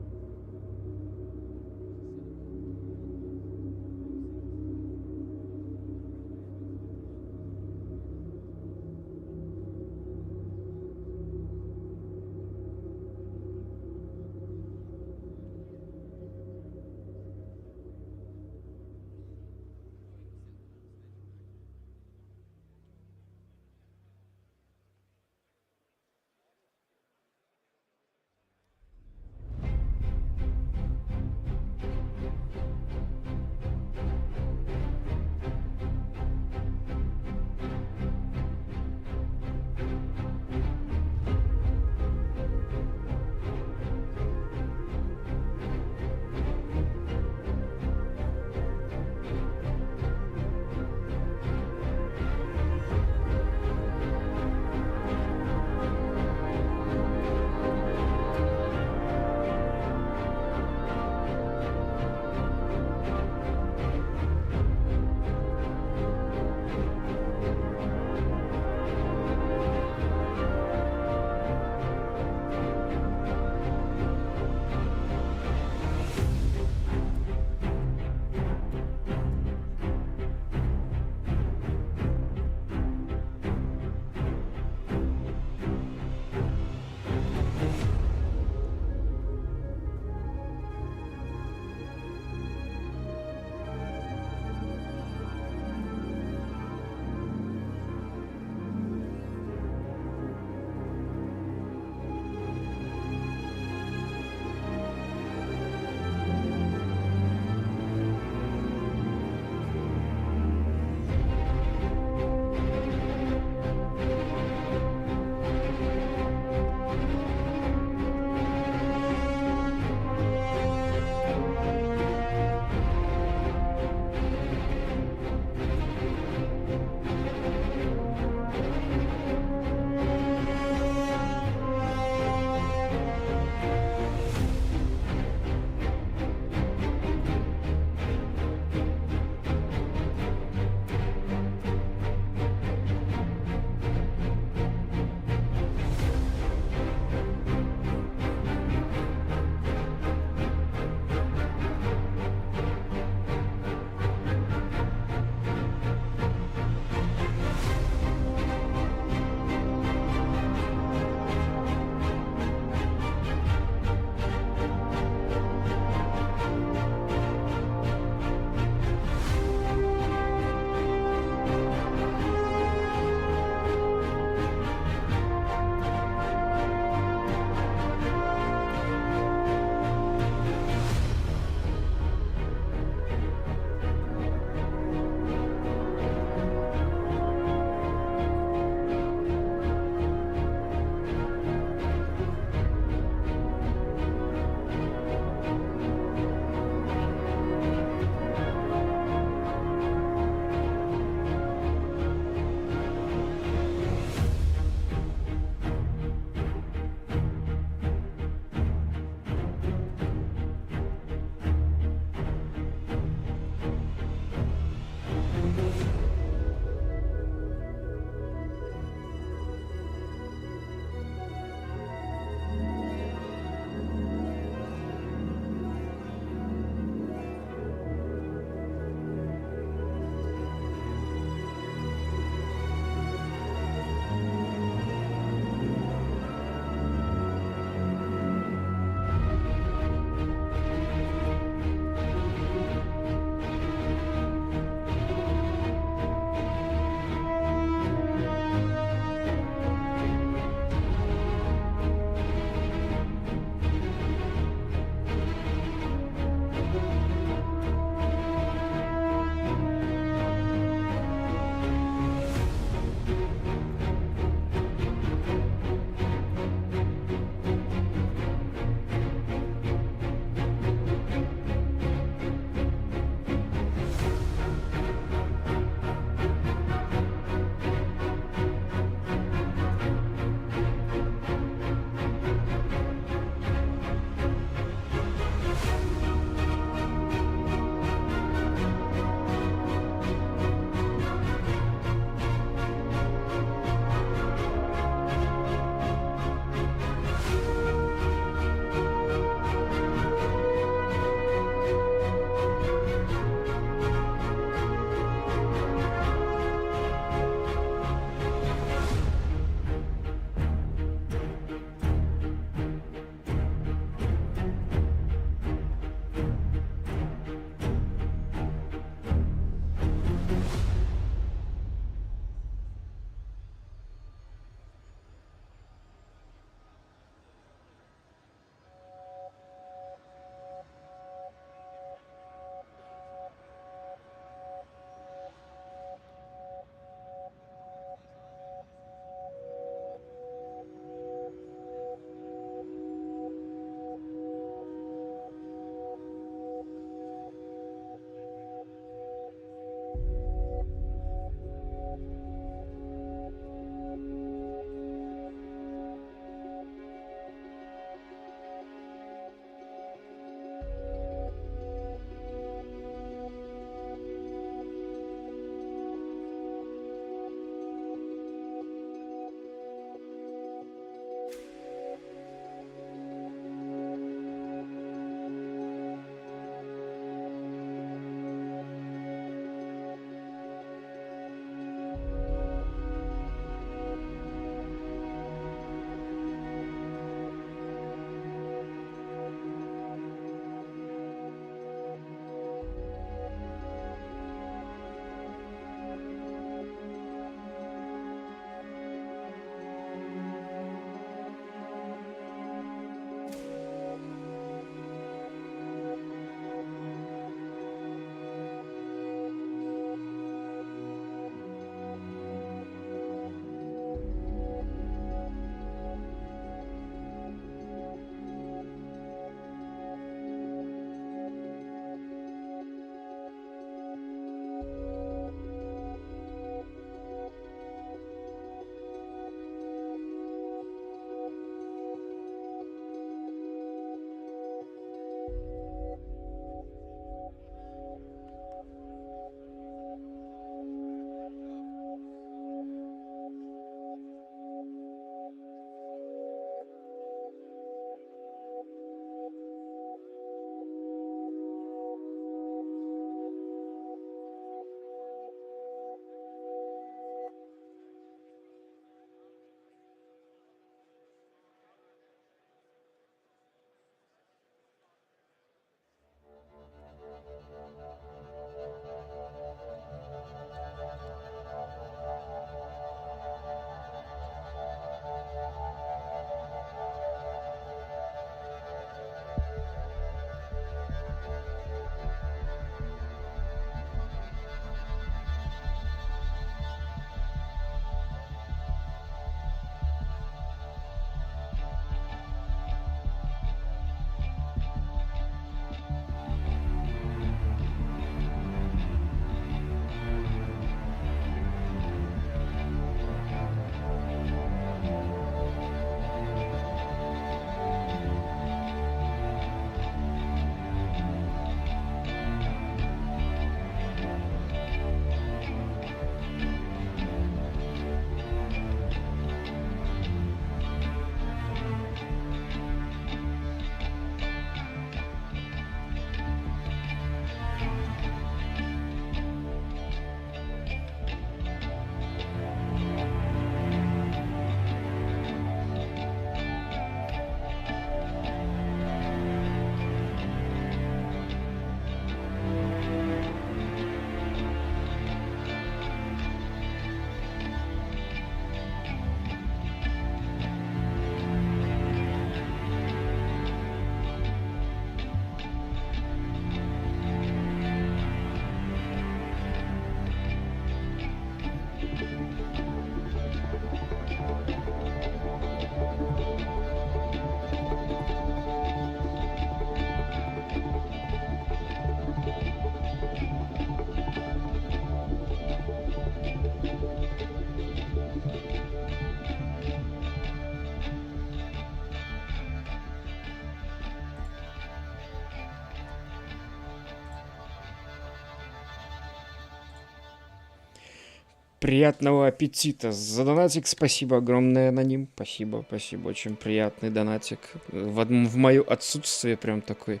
Speaker 1: Приятного аппетита. За донатик спасибо огромное, аноним. Спасибо, спасибо. Очень приятный донатик. В мое отсутствие прям такой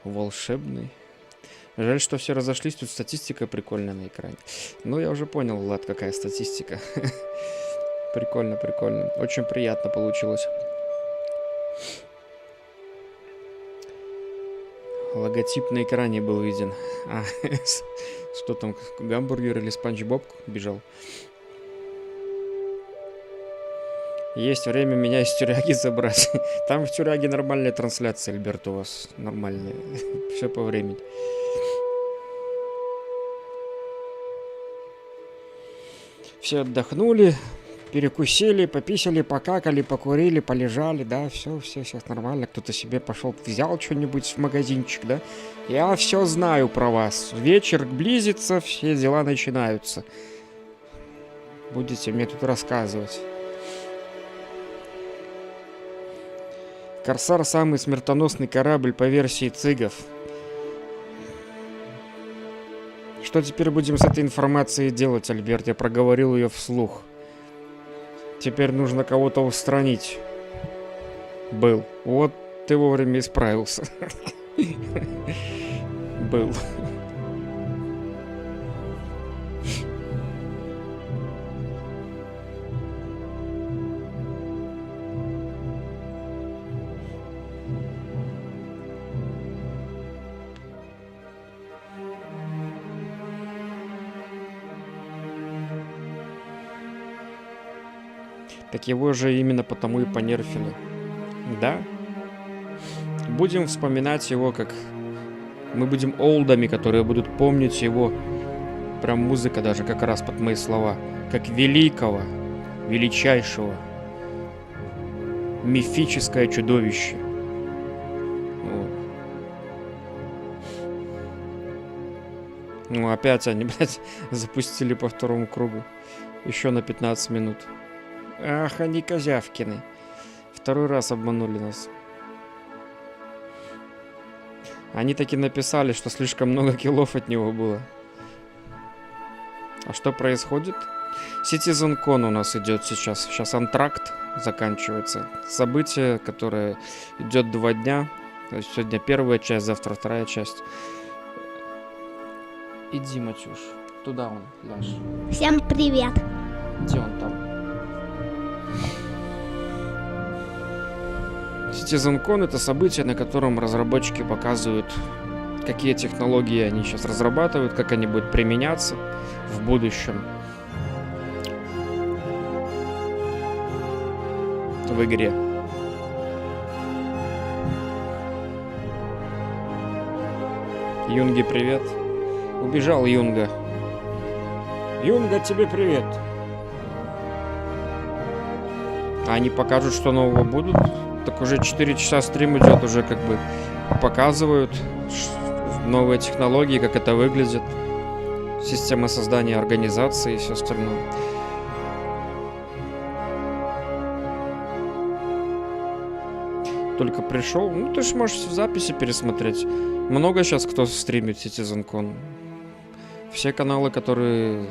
Speaker 1: волшебный. Жаль, что все разошлись. Тут статистика прикольная на экране. Ну, я уже понял, Влад, какая статистика. Прикольно, прикольно. Очень приятно получилось. Логотип на экране был виден. Что там, гамбургер или Спанч Боб бежал? Есть время меня из тюряги забрать. Там в тюряге нормальная трансляция, Альберт, у вас нормальная. Все по времени. Все отдохнули, перекусили, пописали, покакали, покурили, полежали, да, все нормально. Кто-то себе пошел, взял что-нибудь в магазинчик, да. Я все знаю про вас. Вечер близится, все дела начинаются. Будете мне тут рассказывать. Корсар — самый смертоносный корабль по версии цигов. Что теперь будем с этой информацией делать, Альберт? Я проговорил ее вслух. Теперь нужно кого-то устранить. Был. Вот ты вовремя исправился. Был. Так его же именно потому и понерфили. Да? Будем вспоминать его как... Мы будем олдами, которые будут помнить его. Прям музыка даже как раз под мои слова. Как великого, величайшего, мифическое чудовище. Вот. Ну опять они, блядь, запустили по второму кругу. Еще на 15 минут. Ах, они козявкины. Второй раз обманули нас. Они таки написали, что слишком много киллов от него было. А что происходит? CitizenCon у нас идет сейчас. Сейчас антракт заканчивается. Событие, которое идет 2 дня. То есть сегодня первая часть, завтра вторая часть. Иди, Матюш. Туда он, Ляж.
Speaker 4: Всем привет.
Speaker 1: Где он там? CitizenCon — это событие, на котором разработчики показывают, какие технологии они сейчас разрабатывают, как они будут применяться в будущем в игре. Юнге привет. Убежал Юнга. Юнга, тебе привет. А они покажут, что нового будут? Так уже 4 часа стрим идет, уже как бы показывают новые технологии, как это выглядит, система создания организации и все остальное. Только пришел, ну ты ж можешь в записи пересмотреть. Много сейчас кто стримит CitizenCon. Все каналы, которые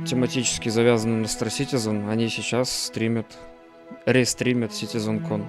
Speaker 1: тематически завязаны на Star Citizen, они сейчас стримят, рестримят CitizenCon.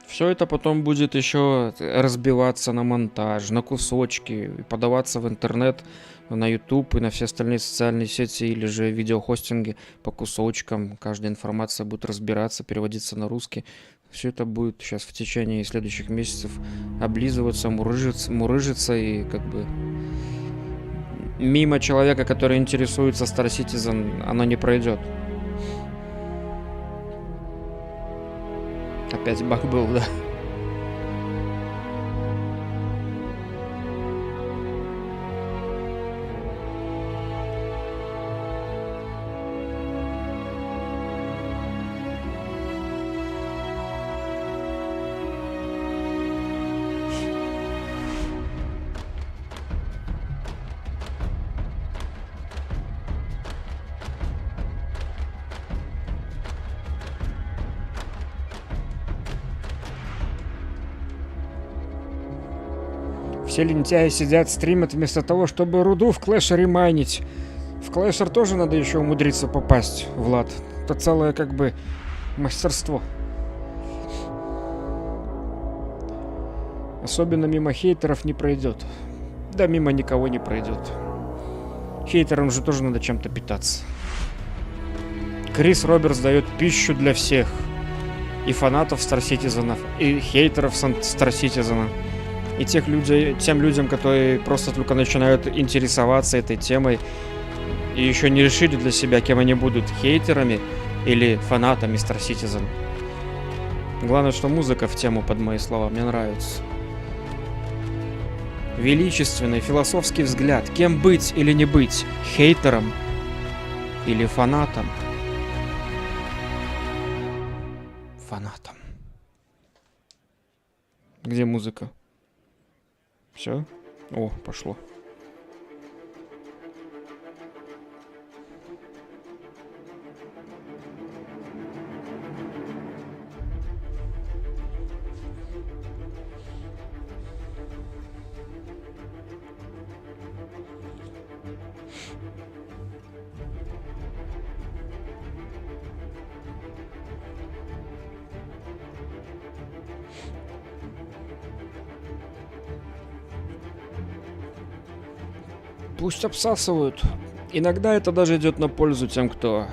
Speaker 1: Все это потом будет еще разбиваться на монтаж, на кусочки, подаваться в интернет, на YouTube и на все остальные социальные сети или же видеохостинги по кусочкам. Каждая информация будет разбираться, переводиться на русский. Все это будет сейчас в течение следующих месяцев облизываться, мурыжиться и как бы мимо человека, который интересуется Star Citizen, оно не пройдет. Опять баг был, да? Все лентяи сидят, стримят вместо того, чтобы руду в клэшере майнить. В клэшер тоже надо еще умудриться попасть, Влад. Это целое как бы мастерство. Особенно мимо хейтеров не пройдет. Да мимо никого не пройдет. Хейтерам же тоже надо чем-то питаться. Крис Робертс дает пищу для всех. И фанатов Star Citizen, и хейтеров Star Citizen. И тем людям, которые просто только начинают интересоваться этой темой и еще не решили для себя, кем они будут, хейтерами или фанатами Star Citizen. Главное, что музыка в тему под мои слова мне нравится. Величественный философский взгляд. Кем быть или не быть? Хейтером или фанатом? Фанатом. Где музыка? Все? О, пошло. Пусть обсасывают. Иногда это даже идет на пользу тем, кто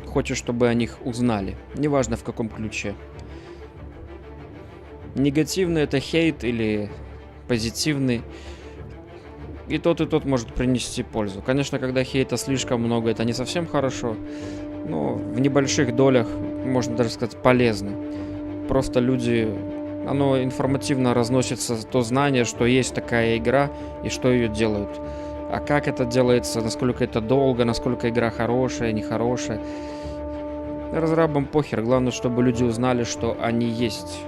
Speaker 1: хочет, чтобы о них узнали. Неважно в каком ключе. Негативный это хейт или позитивный. И тот может принести пользу. Конечно, когда хейта слишком много, это не совсем хорошо. Но в небольших долях, можно даже сказать, полезно. Просто люди... Оно информативно разносится то знание, что есть такая игра и что ее делают. А как это делается, насколько это долго, насколько игра хорошая, нехорошая. Разрабам похер, главное, чтобы люди узнали, что они есть.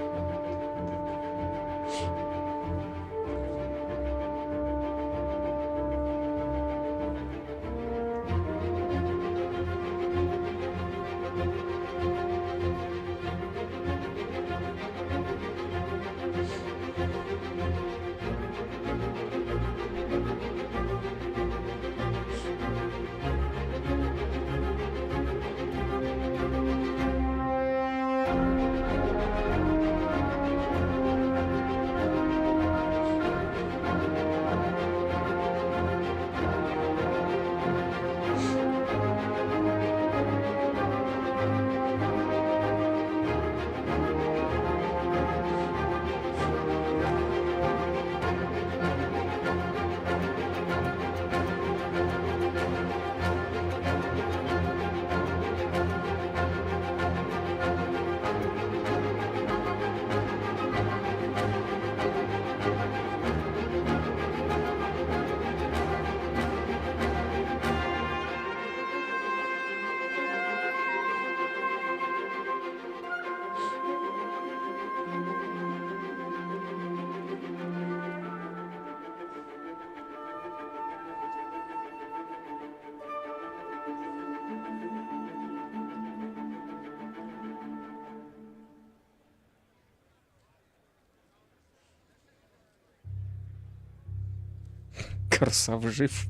Speaker 1: Корсав жив.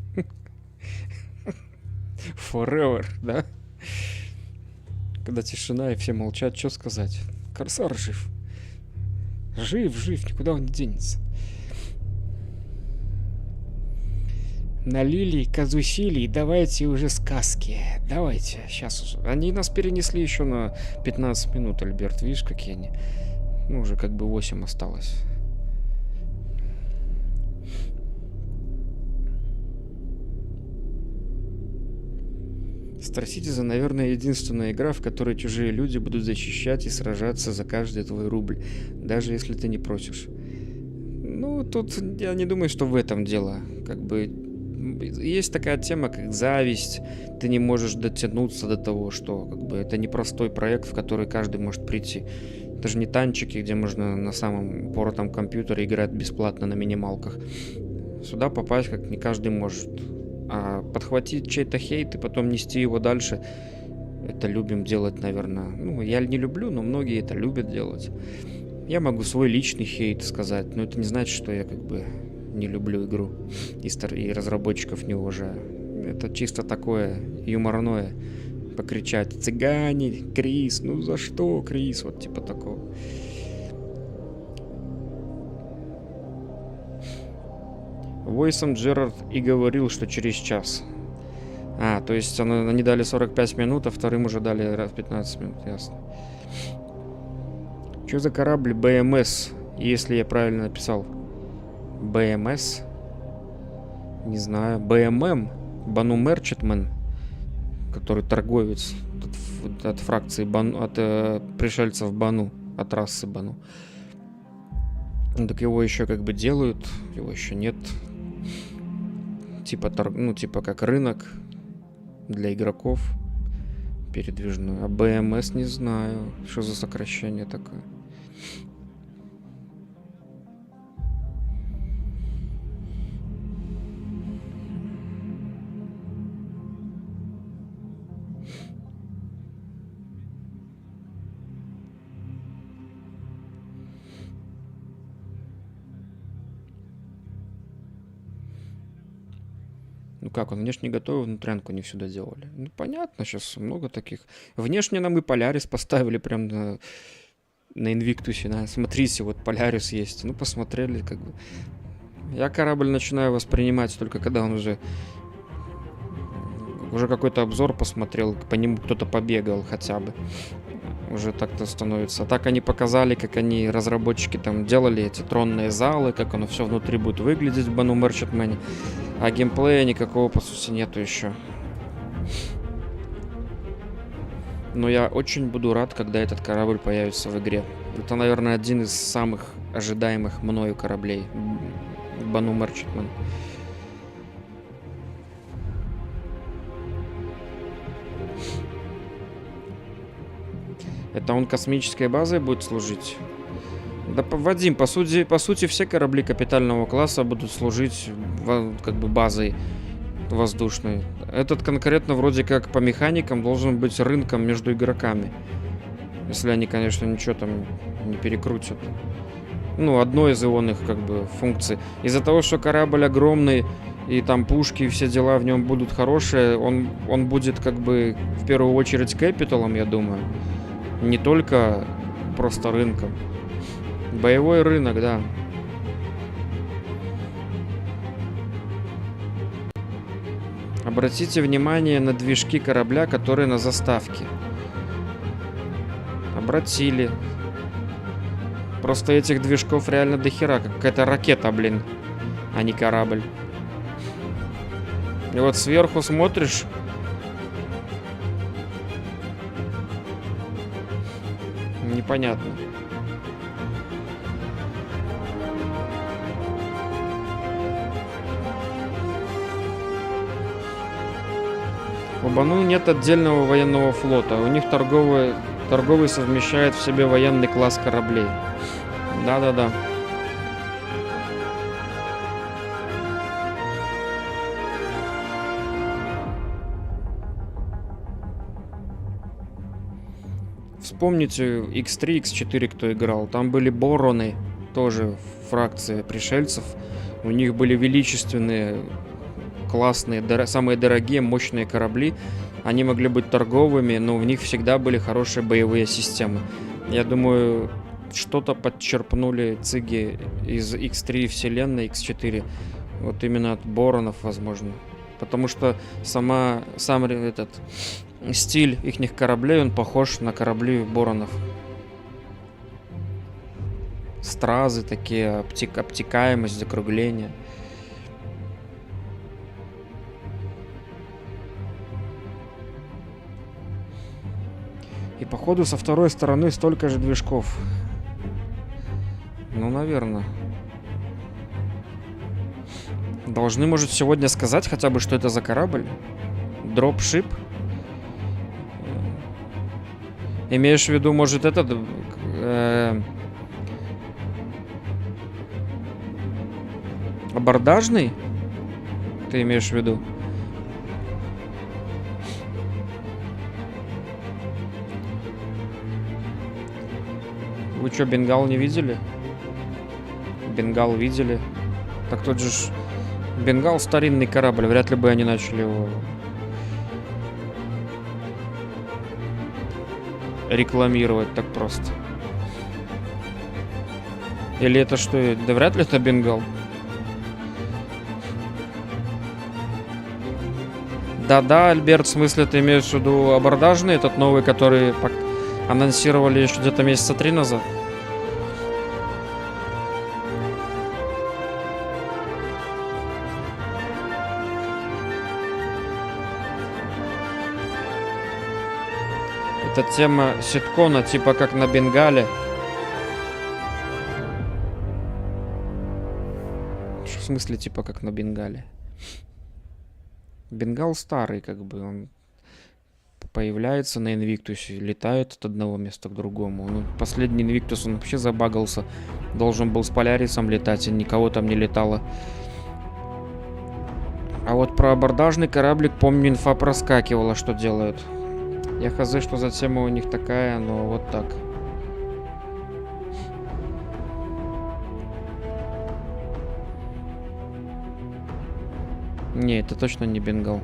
Speaker 1: Forever, да? Когда тишина и все молчат, что сказать? Корсар жив. Жив, никуда он не денется. Налили, казусили, давайте уже сказки. Давайте, сейчас уже. Они нас перенесли еще на 15 минут, Альберт. Видишь, какие они? Ну, уже как бы 8 осталось. Star Citizen, наверное, единственная игра, в которой чужие люди будут защищать и сражаться за каждый твой рубль, даже если ты не просишь. Ну, тут я не думаю, что в этом дело. Как бы есть такая тема, как зависть. Ты не можешь дотянуться до того, что как бы это непростой проект, в который каждый может прийти. Это же не танчики, где можно на самом упоротом компьютере играть бесплатно на минималках. Сюда попасть как не каждый может. А подхватить чей-то хейт и потом нести его дальше, это любим делать, наверное. Ну, я не люблю, но многие это любят делать. Я могу свой личный хейт сказать, но это не значит, что я как бы не люблю игру и разработчиков не уважаю. Это чисто такое юморное. Покричать: цыгане, Крис, ну за что, Крис? Вот типа такого. Войсом Джерард и говорил, что через час. А, то есть они дали 45 минут, а вторым уже дали 15 минут, ясно. Что за корабль БМС, если я правильно написал? БМС? Не знаю. БММ? Бану Мерчетмен, который торговец от фракции Бану, от пришельцев Бану, от расы Бану. Так его еще как бы делают, его еще нет. Типа, ну, типа как рынок для игроков передвижной. А БМС не знаю, что за сокращение такое. Ну как, он внешне готовый, внутрянку не всегда делали. Ну понятно, сейчас много таких. Внешне нам и Полярис поставили прям на Инвиктусе. Смотрите, вот Полярис есть. Ну посмотрели, как бы. Я корабль начинаю воспринимать только когда он уже какой-то обзор посмотрел, по нему кто-то побегал хотя бы. Уже так-то становится. А так они показали, как они, разработчики, там делали эти тронные залы, как оно все внутри будет выглядеть в Бану Мерчетмене. А геймплея никакого, по сути, нету еще. Но я очень буду рад, когда этот корабль появится в игре. Это, наверное, один из самых ожидаемых мною кораблей. Бану Мерчетмен. Это он космической базой будет служить? Да, Вадим, по сути, все корабли капитального класса будут служить как бы базой воздушной. Этот конкретно вроде как по механикам должен быть рынком между игроками. Если они, конечно, ничего там не перекрутят. Ну, одной из ионных как бы функций. Из-за того, что корабль огромный, и там пушки и все дела в нем будут хорошие, он будет как бы в первую очередь капиталом, я думаю. Не только просто рынком. Боевой рынок, да. Обратите внимание на движки корабля, которые на заставке. Обратили. Просто этих движков реально дохера. Какая-то ракета, блин, а не корабль. И вот сверху смотришь. Непонятно. У Бану нет отдельного военного флота. У них торговый совмещает в себе военный класс кораблей. Да-да-да. Вспомните X3, X4, кто играл. Там были бороны, тоже фракция пришельцев. У них были величественные, классные, самые дорогие, мощные корабли. Они могли быть торговыми, но в них всегда были хорошие боевые системы. Я думаю, что-то подчерпнули циги из X3 вселенной, X4. Вот именно от боронов, возможно. Потому что сам этот стиль ихних кораблей, он похож на корабли боронов. Стразы такие, обтекаемость, закругление. И походу со второй стороны столько же движков. Ну, наверное. Должны, может, сегодня сказать хотя бы, что это за корабль? Дропшип? Имеешь в виду, может, этот... абордажный? Ты имеешь в виду? Вы что, бенгал не видели? Бенгал видели? Так тот же ж... Бенгал старинный корабль, вряд ли бы они начали его рекламировать так просто. Или это что? Да вряд ли это бенгал. Да-да, Альберт, в смысле ты имеешь в виду абордажный, этот новый, который анонсировали еще где-то месяца 3 назад? Это тема ситкона, типа как на Бенгале. В смысле, типа как на Бенгале? Бенгал старый, как бы, он появляется на Инвиктусе, летает от одного места к другому. Ну, последний Инвиктус, он вообще забагался. Должен был с Полярисом летать, и никого там не летало. А вот про абордажный кораблик, помню, инфа проскакивала, что делают. Я хз, что за тема у них такая, но вот так. Не, это точно не бенгал.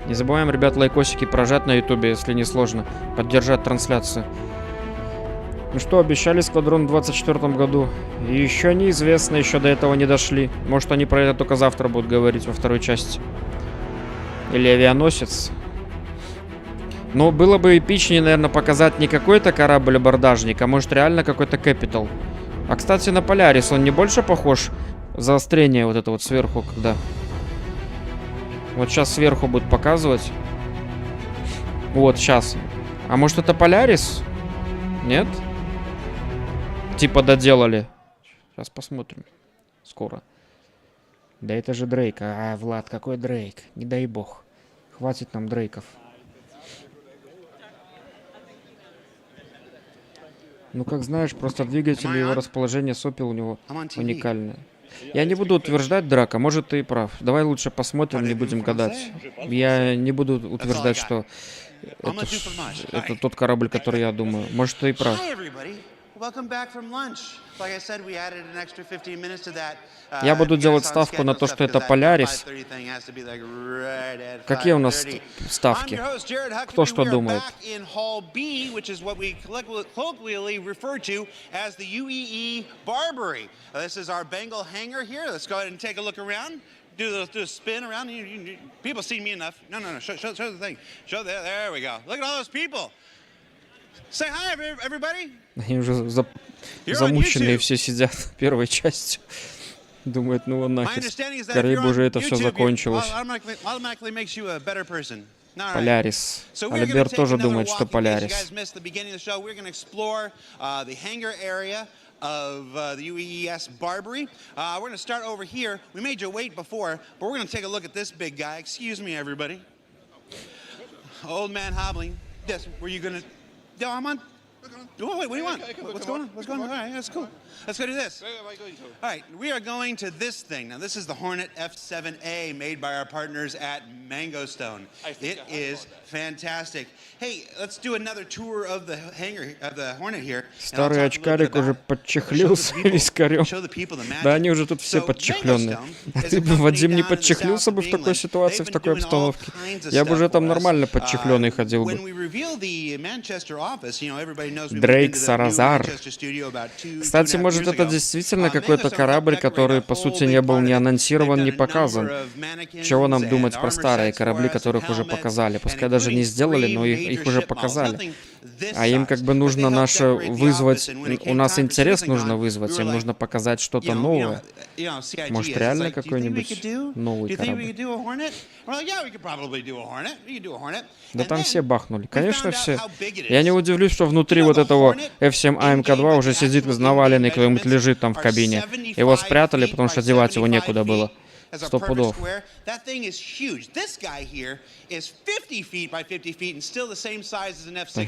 Speaker 1: Не забываем, ребят, лайкосики прожать на ютубе, если не сложно. Поддержать трансляцию. Ну что, обещали Сквадрон в 2024 году. И еще неизвестно, еще до этого не дошли. Может, они про это только завтра будут говорить во второй части. Или авианосец. Но было бы эпичнее, наверное, показать не какой-то корабль-абордажник, а может реально какой-то Capital. А, кстати, на Полярис он не больше похож? Заострение вот это вот сверху, когда... Вот сейчас сверху будут показывать. Вот, сейчас. А может это Полярис? Нет? Типа доделали. Сейчас посмотрим. Скоро. Да это же Дрейк. А, Влад, какой Дрейк? Не дай бог. Хватит нам Дрейков. Ну, как знаешь, просто двигатель и его расположение сопел у него уникальное. Я не буду утверждать, Драка, может, ты и прав. Давай лучше посмотрим, не будем гадать. Я не буду утверждать, что это тот корабль, который я думаю. Может, ты и прав. Я буду делать ставку на то, что это Полярис. Какие у нас ставки? Кто что думает?
Speaker 2: Do a spin around. People see me enough. No. Show the thing. Show there we go. Look at all those people. Say hi, everybody.
Speaker 1: Они уже замученные все сидят первой частью. Думают, ну он нахер. Скорее бы уже это все закончилось. Полярис. Альберт тоже думает, что Полярис.
Speaker 2: Of the UES Barbary. We're going to start over here. We made you wait before, but we're going to take a look at this big guy. Excuse me, everybody. Old man hobbling. Yes, were you going to... No, I'm on... Oh, wait, what do you want? What's going on? What's going on? All right, that's cool. Let's go do this. All right, we are going to this thing. Now, this is the Hornet F7A made by our partners at Mango Stone. It is fantastic. Hey, let's do another tour of the hangar, of the Hornet here.
Speaker 1: Старый очкарик уже подчехлился вискарем. Да, они уже тут все подчехленные. А ты бы, Вадим, не подчехлился бы в такой ситуации, в такой обстановке? Я бы уже там нормально подчехленный ходил бы. Дрейк Саразар. Кстати, может, это действительно какой-то корабль, который, по сути, не был ни анонсирован, ни показан. Чего нам думать про старые корабли, которых уже показали? Пускай даже не сделали, но их уже показали. А им как бы нужно наше вызвать, у нас интерес нужно вызвать, им нужно показать что-то новое. Может, реально какой-нибудь новый корабль? Да там все бахнули. Конечно, все. Я не удивлюсь, что внутри вот этого F7 AMK2 уже сидит наваленный, кто-нибудь лежит там в кабине. Его спрятали, потому что девать его некуда было. 100 пудов.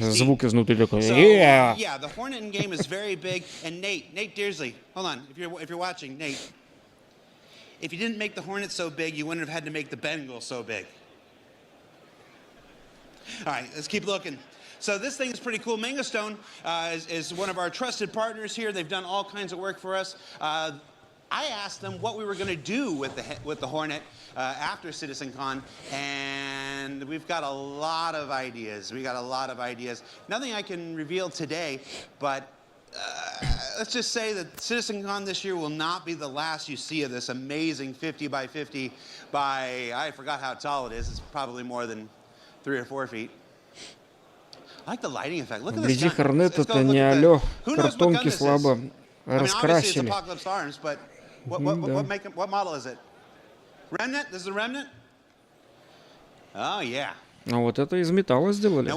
Speaker 1: Звук изнутри такой.
Speaker 2: if you didn't make the Hornet so big, you wouldn't have had to make the Bengal so big. All right, let's keep looking. So this thing is pretty cool. Mango Stone is one of our trusted partners here. They've done all kinds of work for us. I asked them what we were going to do with the Hornet after CitizenCon, and we've got a lot of ideas. Nothing I can reveal today, but let's just say that CitizenCon this year will not be the last you see of this amazing 50 by 50 by, I forgot how tall it is. It's probably more than 3 or 4 feet. I like the lighting effect. Look at this.
Speaker 1: Вблизи Хорнет это не алё, картонки слабо раскрасили.
Speaker 2: What model is it? Remnant? This is a Remnant? Oh, yeah.
Speaker 1: А вот это из металла сделали.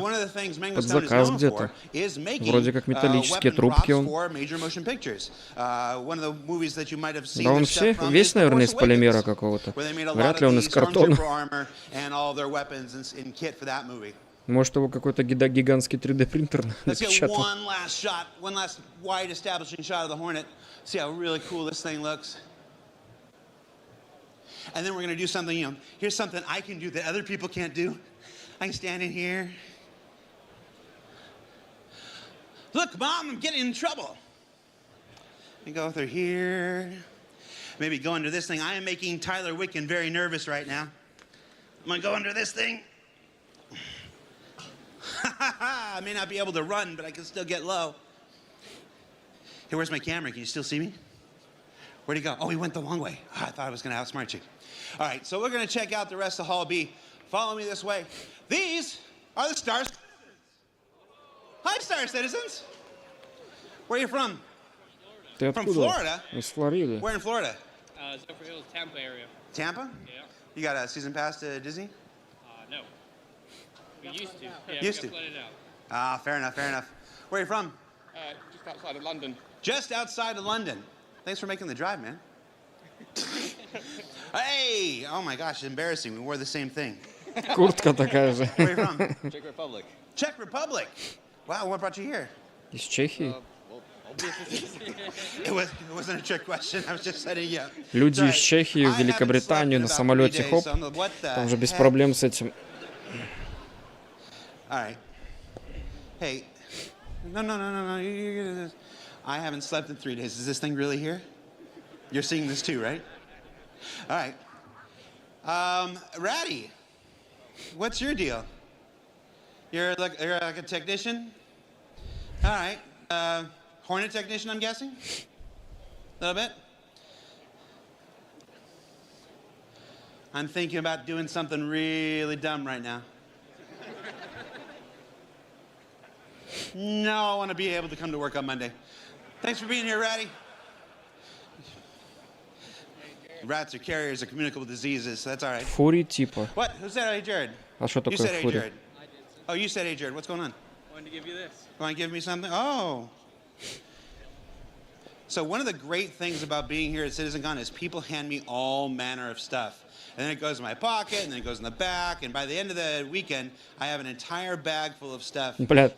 Speaker 1: Под заказ где-то. Вроде как металлические трубки он. Да он весь, наверное, из полимера какого-то. Вряд ли он из картона. Может, его какой-то гигантский 3D принтер напечатал.
Speaker 2: And then we're going to do something, you know, here's something I can do that other people can't do. I can stand in here. Look, Mom, I'm getting in trouble. And go through here. Maybe go under this thing. I am making Tyler Wicken very nervous right now. I'm going to go under this thing. I may not be able to run, but I can still get low. Hey, where's my camera? Can you still see me? Where'd he go? Oh, he went the long way. Oh, I thought I was going to outsmart you. All right, so we're going to check out the rest of Hall B. Follow me this way. These are the Star Citizens. Hi, Star Citizens. Where are you from? From Florida?
Speaker 1: Из Флориды.
Speaker 2: Where in Florida?
Speaker 4: Zephyr Hills, Tampa area.
Speaker 2: Tampa?
Speaker 4: Yeah.
Speaker 2: You got a season pass to Disney?
Speaker 4: No. We used to. Yeah,
Speaker 2: used
Speaker 4: we
Speaker 2: to.
Speaker 4: got flooded out.
Speaker 2: Ah, fair enough, fair enough. Where are you from?
Speaker 4: Just outside of London.
Speaker 2: Just outside of London. Thanks for making the drive, man. Hey! Oh my gosh, it's embarrassing. We wore the same thing.
Speaker 1: Куртка такая же.
Speaker 2: Where are you from?
Speaker 4: Czech Republic.
Speaker 2: Czech Republic. Wow, what brought you here?
Speaker 1: Из Чехии.
Speaker 2: It wasn't a trick question. I was just setting you up.
Speaker 1: Люди из Чехии в Великобританию на самолете, хоп, там же без проблем с этим.
Speaker 2: All right. Hey, no. I haven't slept in 3 days. Is this thing really here? You're seeing this too, right? All right. Ratty, what's your deal? You're like a technician? All right. Hornet technician, I'm guessing? A little bit? I'm thinking about doing something really dumb right now. No, I want to be able to come to work on Monday. Thanks for being here, Ratty. Rats are carriers of communicable diseases, so that's all right.
Speaker 1: Фури типа.
Speaker 2: What? Who said hey, Jared?
Speaker 1: А что
Speaker 2: You
Speaker 1: такое
Speaker 2: said hey,
Speaker 1: фури?
Speaker 2: Jared. Oh, you said hey, Jared. What's going on?
Speaker 4: I wanted to give you this.
Speaker 2: You want to give me something? Oh. So one of the great things about being here at CitizenCon is people hand me all manner of stuff. And then it goes in my pocket, and then it goes in the back, and by the end of the weekend, I have an entire bag full of stuff.
Speaker 1: Блядь,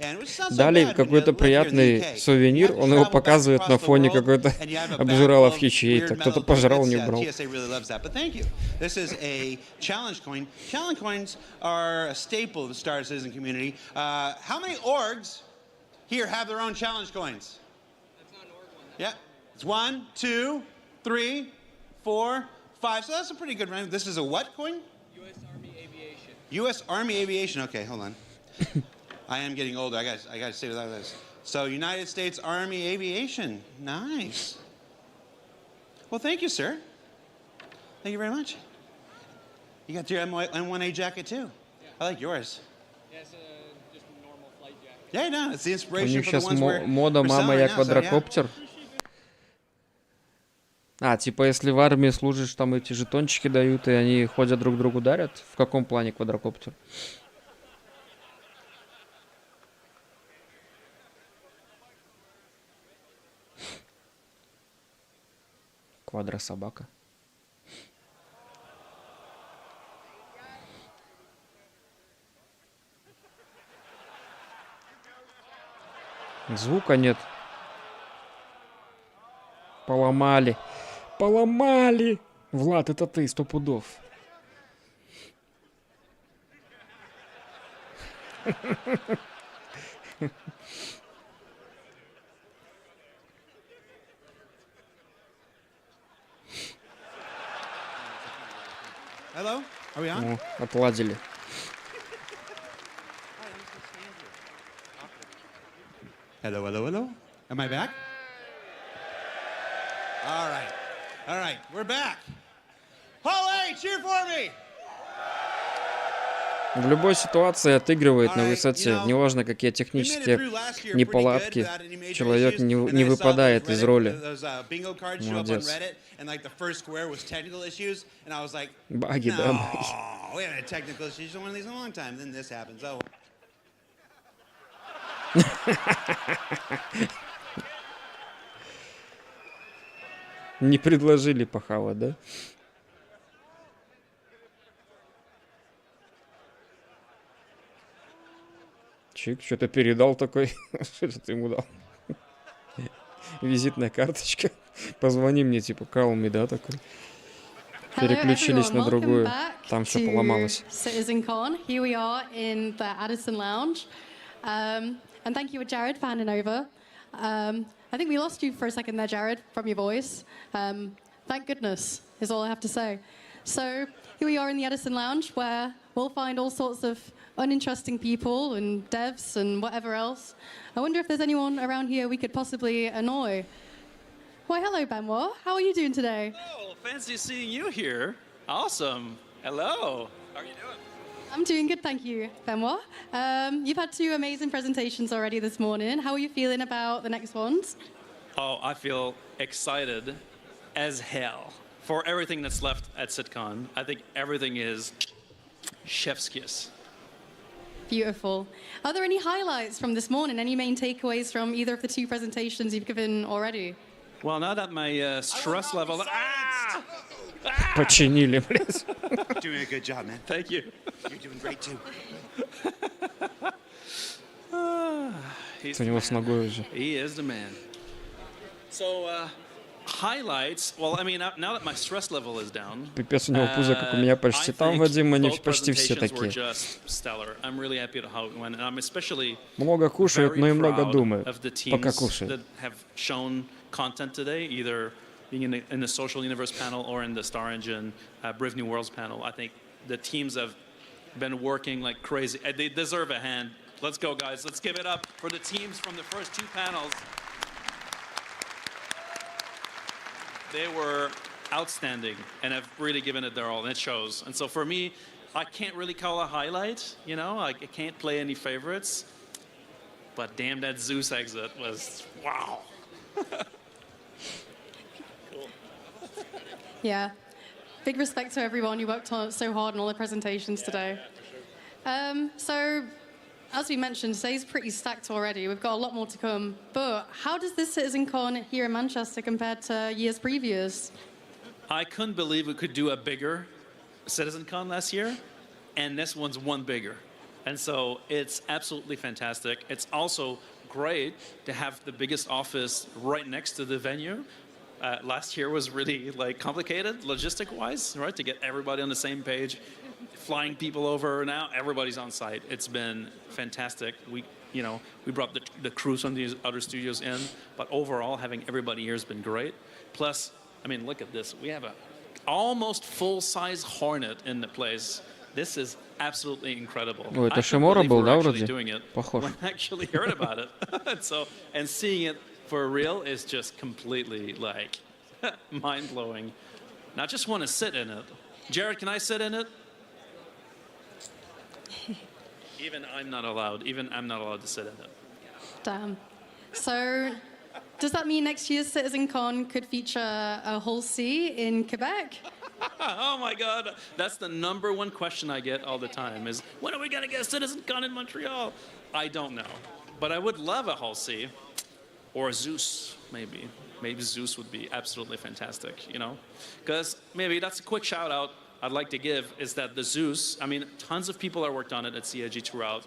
Speaker 1: дали какой-то приятный сувенир, он его показывает на фоне какой-то обжираловки чьей-то. Кто-то пожрал, не убрал.
Speaker 2: TSA really loves that, but thank you. This is a challenge coin. Challenge coins are a staple of the Star Citizen community. How many orgs here have their own challenge coins?
Speaker 4: That's not an org one.
Speaker 2: Yeah, it's 1, 2, 3, 4, 5. So that's a pretty good range. This is a what coin?
Speaker 4: U.S. Army Aviation.
Speaker 2: U.S. Army Aviation. Okay, hold on. I am getting older. I got to say without this. So United States Army Aviation. Nice. Well, thank you, sir. Thank you very much. You got your M1A jacket too. Yeah. I like yours.
Speaker 4: Yeah, it's just a normal flight jacket.
Speaker 2: Yeah, no, it's the
Speaker 1: У
Speaker 2: inspiration
Speaker 1: них
Speaker 2: for the
Speaker 1: сейчас
Speaker 2: ones we're
Speaker 1: мода «Мама, я
Speaker 2: selling now, so, yeah.
Speaker 1: квадрокоптер». А, типа, если в армии служишь, там эти жетончики дают, и они ходят друг другу дарят? В каком плане квадрокоптер? Квадрособака. Звука нет. Поломали. Поломали! Влад, это ты, 100 пудов.
Speaker 2: Hello? Are we on?
Speaker 1: О, отладили.
Speaker 2: Hello, hello, hello. Am I back? All right. All right, we're back. Hall A, cheer for me!
Speaker 1: В любой ситуации отыгрывает на высоте. Неважно, какие технические неполадки, человек не выпадает из роли. Молодец. Баги, да, Не предложили похавать, да? Чик, что-то передал такой. Что ты ему дал? Визитная карточка. Позвони мне, типа, call me, да, такой. Переключились на другую. Там все поломалось.
Speaker 6: CitizenCon. Here we are in the Addison Lounge. And thank you, Jared, for handing over. I think we lost you for a second there, Jared, from your voice. Thank goodness, is all I have to say. So here we are in the Addison Lounge, where we'll find all sorts of uninteresting people and devs and whatever else. I wonder if there's anyone around here we could possibly annoy. Why, hello, Benoit. How are you doing today?
Speaker 19: Oh, fancy seeing you here. Awesome. Hello. How are you doing?
Speaker 6: I'm doing good, thank you, Benoit. You've had 2 amazing presentations already this morning. How are you feeling about the next ones?
Speaker 19: Oh, I feel excited as hell for everything that's left at CitCon. I think everything is chef's kiss.
Speaker 6: Beautiful. Are there any highlights from this morning? Any main takeaways from either of the 2 presentations you've given already?
Speaker 19: Well, now that my stress level...
Speaker 1: Починили, блядь.
Speaker 2: Doing a good job, man.
Speaker 19: Thank you.
Speaker 2: You're doing great, too.
Speaker 1: У него с ногой уже.
Speaker 19: He is the man. So, highlights. Well, I mean, now that my stress level is down,
Speaker 1: Пипец, у него пузо, как у меня почти. Там, Вадим, они почти все такие.
Speaker 19: I'm really happy how it went, and I'm especially
Speaker 1: Много кушают, но и много думают. Пока кушают.
Speaker 19: that have shown content today, either being in the social universe panel or in the Star Engine Brave New Worlds panel. I think the teams have been working like crazy. They deserve a hand. Let's go, guys. Let's give it up for the teams from the first 2 panels. They were outstanding and have really given it their all, and it shows. And so for me, I can't really call a highlight, you know? I can't play any favorites. But damn, that Zeus exit was, wow. Cool.
Speaker 6: Yeah. Big respect to everyone who worked so hard on all the presentations today. So, as we mentioned, today's pretty stacked already. We've got a lot more to come. But how does this CitizenCon here in Manchester compare to years previous?
Speaker 19: I couldn't believe we could do a bigger CitizenCon last year, and this one's one bigger. And so it's absolutely fantastic. It's also great to have the biggest office right next to the venue. Last year was really like complicated logistic-wise, right? To get everybody on the same page, flying people over. Now everybody's on site. It's been fantastic. We brought the crews from these other studios in, but overall having everybody here has been great. Plus, I mean, look at this. We have a almost full-size Hornet in the place. This is absolutely incredible.
Speaker 1: Ой, это Шимора был, да, вроде?
Speaker 19: Похож. When I actually heard about it. and seeing it for real is just completely like mind-blowing. Now I just want to sit in it. Jared, can I sit in it? Even I'm not allowed to sit in it.
Speaker 6: Damn. So, does that mean next year's CitizenCon could feature a whole C in Quebec?
Speaker 19: Oh my God, that's the #1 question I get all the time is, when are we gonna get CitizenCon in Montreal? I don't know, but I would love a whole C, or Zeus, maybe. Maybe Zeus would be absolutely fantastic, you know? Because maybe that's a quick shout out I'd like to give is that the Zeus, I mean, tons of people have worked on it at CIG throughout,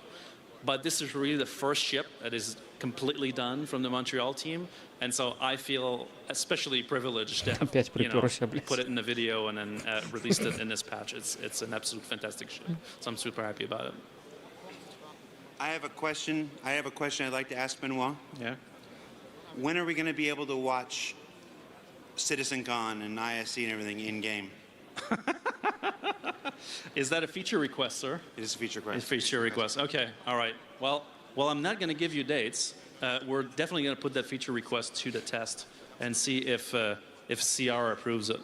Speaker 19: but this is really the first ship that is
Speaker 3: completely done from the Montreal team, and so I feel especially privileged to have, put it in a video and then released it in this patch. It's an absolute fantastic shit. So I'm super happy about it.
Speaker 2: I have a question. I'd like to ask Benoit.
Speaker 3: Yeah.
Speaker 2: When are we going to be able to watch CitizenCon and ISC and everything in game?
Speaker 3: Is that a feature request, sir?
Speaker 2: It is a feature request.
Speaker 3: It's a feature request. Okay. All right. Well, I'm not going to give you dates. We're definitely going to put that feature request to the test and see if CR approves it.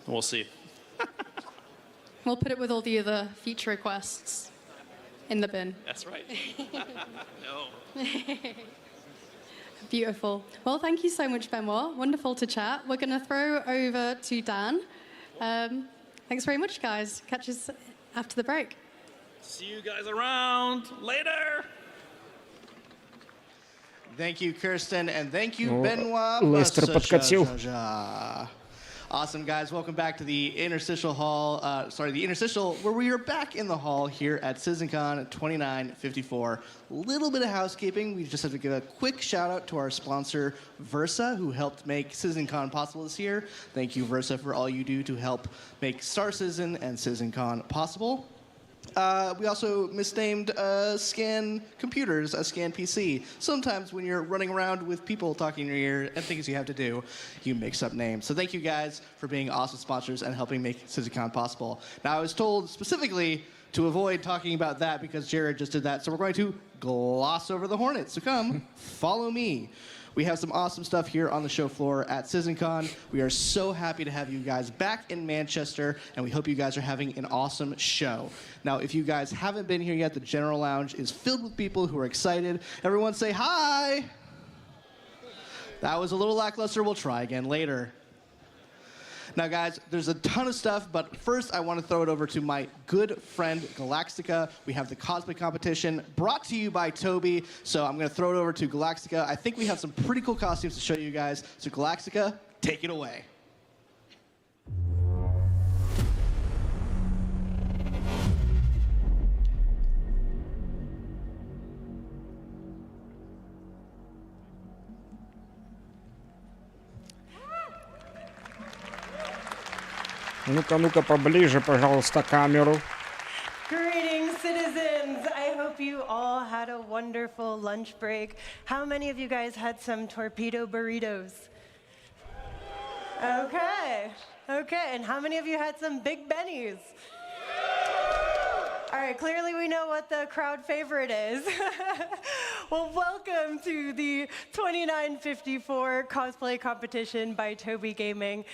Speaker 3: We'll see.
Speaker 6: We'll put it with all the other feature requests in the bin.
Speaker 3: That's right. No.
Speaker 6: Beautiful. Well, thank you so much, Benoit. Wonderful to chat. We're going to throw over to Dan. Thanks very much, guys. Catch us after the break.
Speaker 3: See you guys around later.
Speaker 7: Thank you, Kirsten, and thank you, Benoit.
Speaker 1: Лестер подкатил.
Speaker 7: Awesome, guys. Welcome back to the interstitial hall. The interstitial, where we are back in the hall here at CitizenCon 2954. Little bit of housekeeping. We just have to give a quick shout out to our sponsor, Versa, who helped make CitizenCon possible this year. Thank you, Versa, for all you do to help make Star Citizen and CitizenCon possible. We also misnamed Scan Computers a Scan PC. Sometimes when you're running around with people talking in your ear and things you have to do, you mix up names. So thank you guys for being awesome sponsors and helping make CitizenCon possible. Now, I was told specifically to avoid talking about that because Jared just did that, so we're going to gloss over the Hornets. So come, follow me. We have some awesome stuff here on the show floor at CitizenCon. We are so happy to have you guys back in Manchester, and we hope you guys are having an awesome show. Now, if you guys haven't been here yet, the General Lounge is filled with people who are excited. Everyone say hi. That was a little lackluster. We'll try again later. Now, guys, there's a ton of stuff, but first I want to throw it over to my good friend, Galactica. We have the cosplay competition brought to you by Toby, so I'm going to throw it over to Galactica. I think we have some pretty cool costumes to show you guys, so Galactica, take it away.
Speaker 1: Ну-ка, поближе, пожалуйста, камеру.
Speaker 9: Greetings, citizens. I hope you all had a wonderful lunch break. How many of you guys had some torpedo burritos? Okay. And how many of you had some Big Bennies? All right, clearly we know what the crowd favorite is. Well, welcome to the 2954 cosplay competition by Toby Gaming.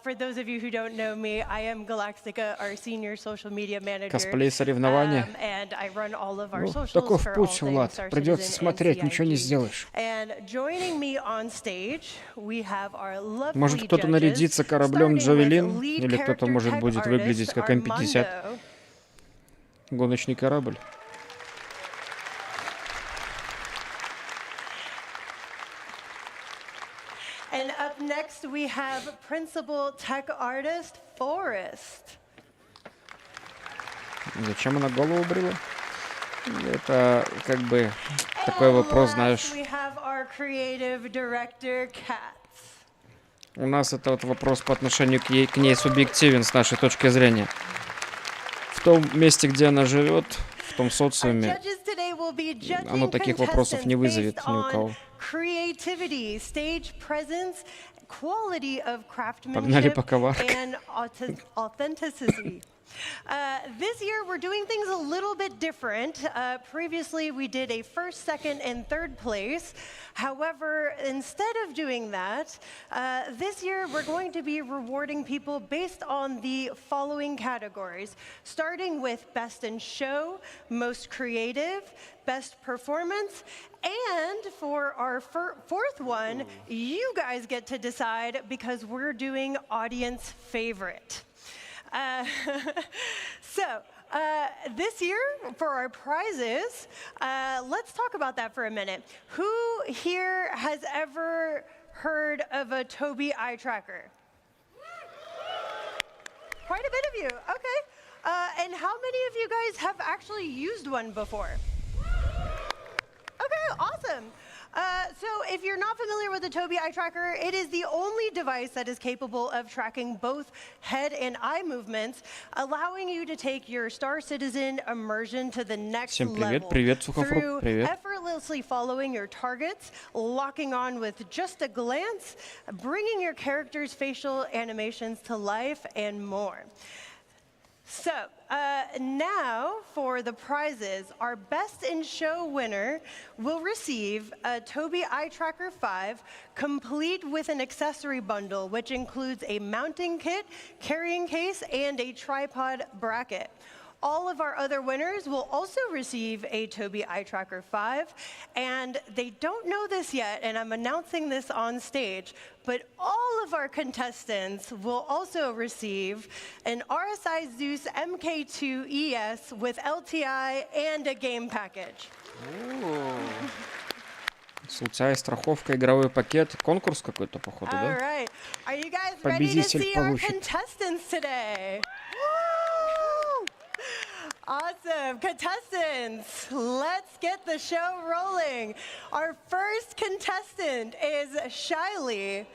Speaker 9: For those of you who don't know me, I am Galactica, our senior social media manager.
Speaker 1: Косплей соревнования.
Speaker 9: And I run all of our socials
Speaker 1: Таков
Speaker 9: for all
Speaker 1: путь,
Speaker 9: things
Speaker 1: Влад.
Speaker 9: Star
Speaker 1: Придется
Speaker 9: Citizen
Speaker 1: смотреть,
Speaker 9: and
Speaker 1: ничего не
Speaker 9: CIG.
Speaker 1: сделаешь.
Speaker 9: And joining me on stage, we have our lovely
Speaker 1: Может, кто-то
Speaker 9: judges,
Speaker 1: нарядится кораблем
Speaker 9: starting with
Speaker 1: Джавелин,
Speaker 9: lead
Speaker 1: или кто-то,
Speaker 9: character
Speaker 1: может,
Speaker 9: tech
Speaker 1: будет выглядеть
Speaker 9: artist
Speaker 1: как М-50.
Speaker 9: Armando.
Speaker 1: Гоночный корабль.
Speaker 9: And up next, we have principal tech artist Forrest.
Speaker 1: Зачем она голову брила? Это как бы такой вопрос, знаешь.
Speaker 9: We have our creative director Katz.
Speaker 1: У нас это вот вопрос по отношению к ней субъективен с нашей точки зрения. В том месте, где она живет, в том социуме, оно таких вопросов не вызовет ни у кого.
Speaker 9: Creativity, stage presence, quality of
Speaker 1: Погнали
Speaker 9: craftsmanship,
Speaker 1: поковаркой.
Speaker 9: and authenticity. This year, we're doing things a little bit different. Previously, we did a first, second, and third place. However, instead of doing that, this year, we're going to be rewarding people based on the following categories, starting with Best in Show, Most Creative, Best Performance, and for our fourth one, you guys get to decide because we're doing Audience Favorite. This year, for our prizes, let's talk about that for a minute. Who here has ever heard of a Toby eye tracker? Quite a bit of you, okay. And how many of you guys have actually used one before? Okay, awesome. Awesome. So if you're not familiar with the Tobii eye tracker, it is the only device that is capable of tracking both head and eye movements, allowing you to take your Star Citizen immersion to the next
Speaker 1: Всем
Speaker 9: level
Speaker 1: привет, Сухофрукт,
Speaker 9: through
Speaker 1: привет.
Speaker 9: effortlessly following your targets, locking on with just a glance, bringing your character's facial animations to life, and more. So now for the prizes, our Best in Show winner will receive a Tobii Eye Tracker 5 complete with an accessory bundle, which includes a mounting kit, carrying case, and a tripod bracket. All of our other winners will also receive a Tobii Eye Tracker 5, and they don't know this yet, and I'm announcing this on stage, but all of our contestants will also receive an RSI Zeus MK2 ES with LTI and a game package.
Speaker 1: Случайная страховка, игровой пакет, конкурс какой-то, походу, да?
Speaker 9: All right. Are you guys ready to
Speaker 1: Победитель
Speaker 9: see our
Speaker 1: получит.
Speaker 9: contestants today? Awesome. Contestants, let's get the show rolling. Our first contestant is Shiley.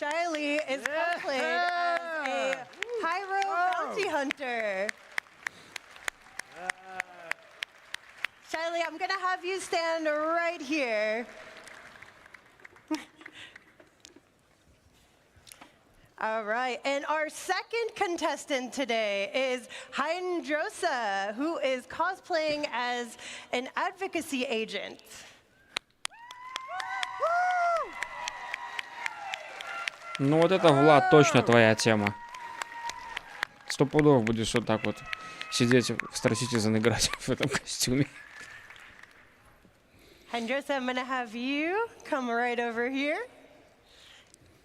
Speaker 9: Shiley is cosplayed as a Pyro bounty hunter. Shiley, I'm going to have you stand right here. All right, and our second contestant today is Hydrosa, who is cosplaying as an advocacy agent.
Speaker 1: Ну вот это, Влад, точно твоя тема. 100 пудов будешь вот так вот сидеть в Star Citizen играть в этом костюме.
Speaker 9: Hydrosa, I'm going to have you come right over here.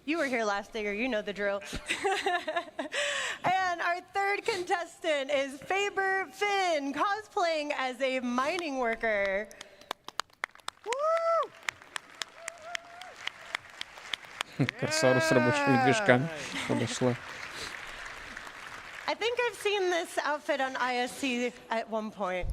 Speaker 9: You were here last year, you know the drill. And our third contestant is Faber Finn, cosplaying as a mining worker.
Speaker 1: Корсару с рабочими движками подошла.
Speaker 9: I think I've seen this outfit on ISC at one point.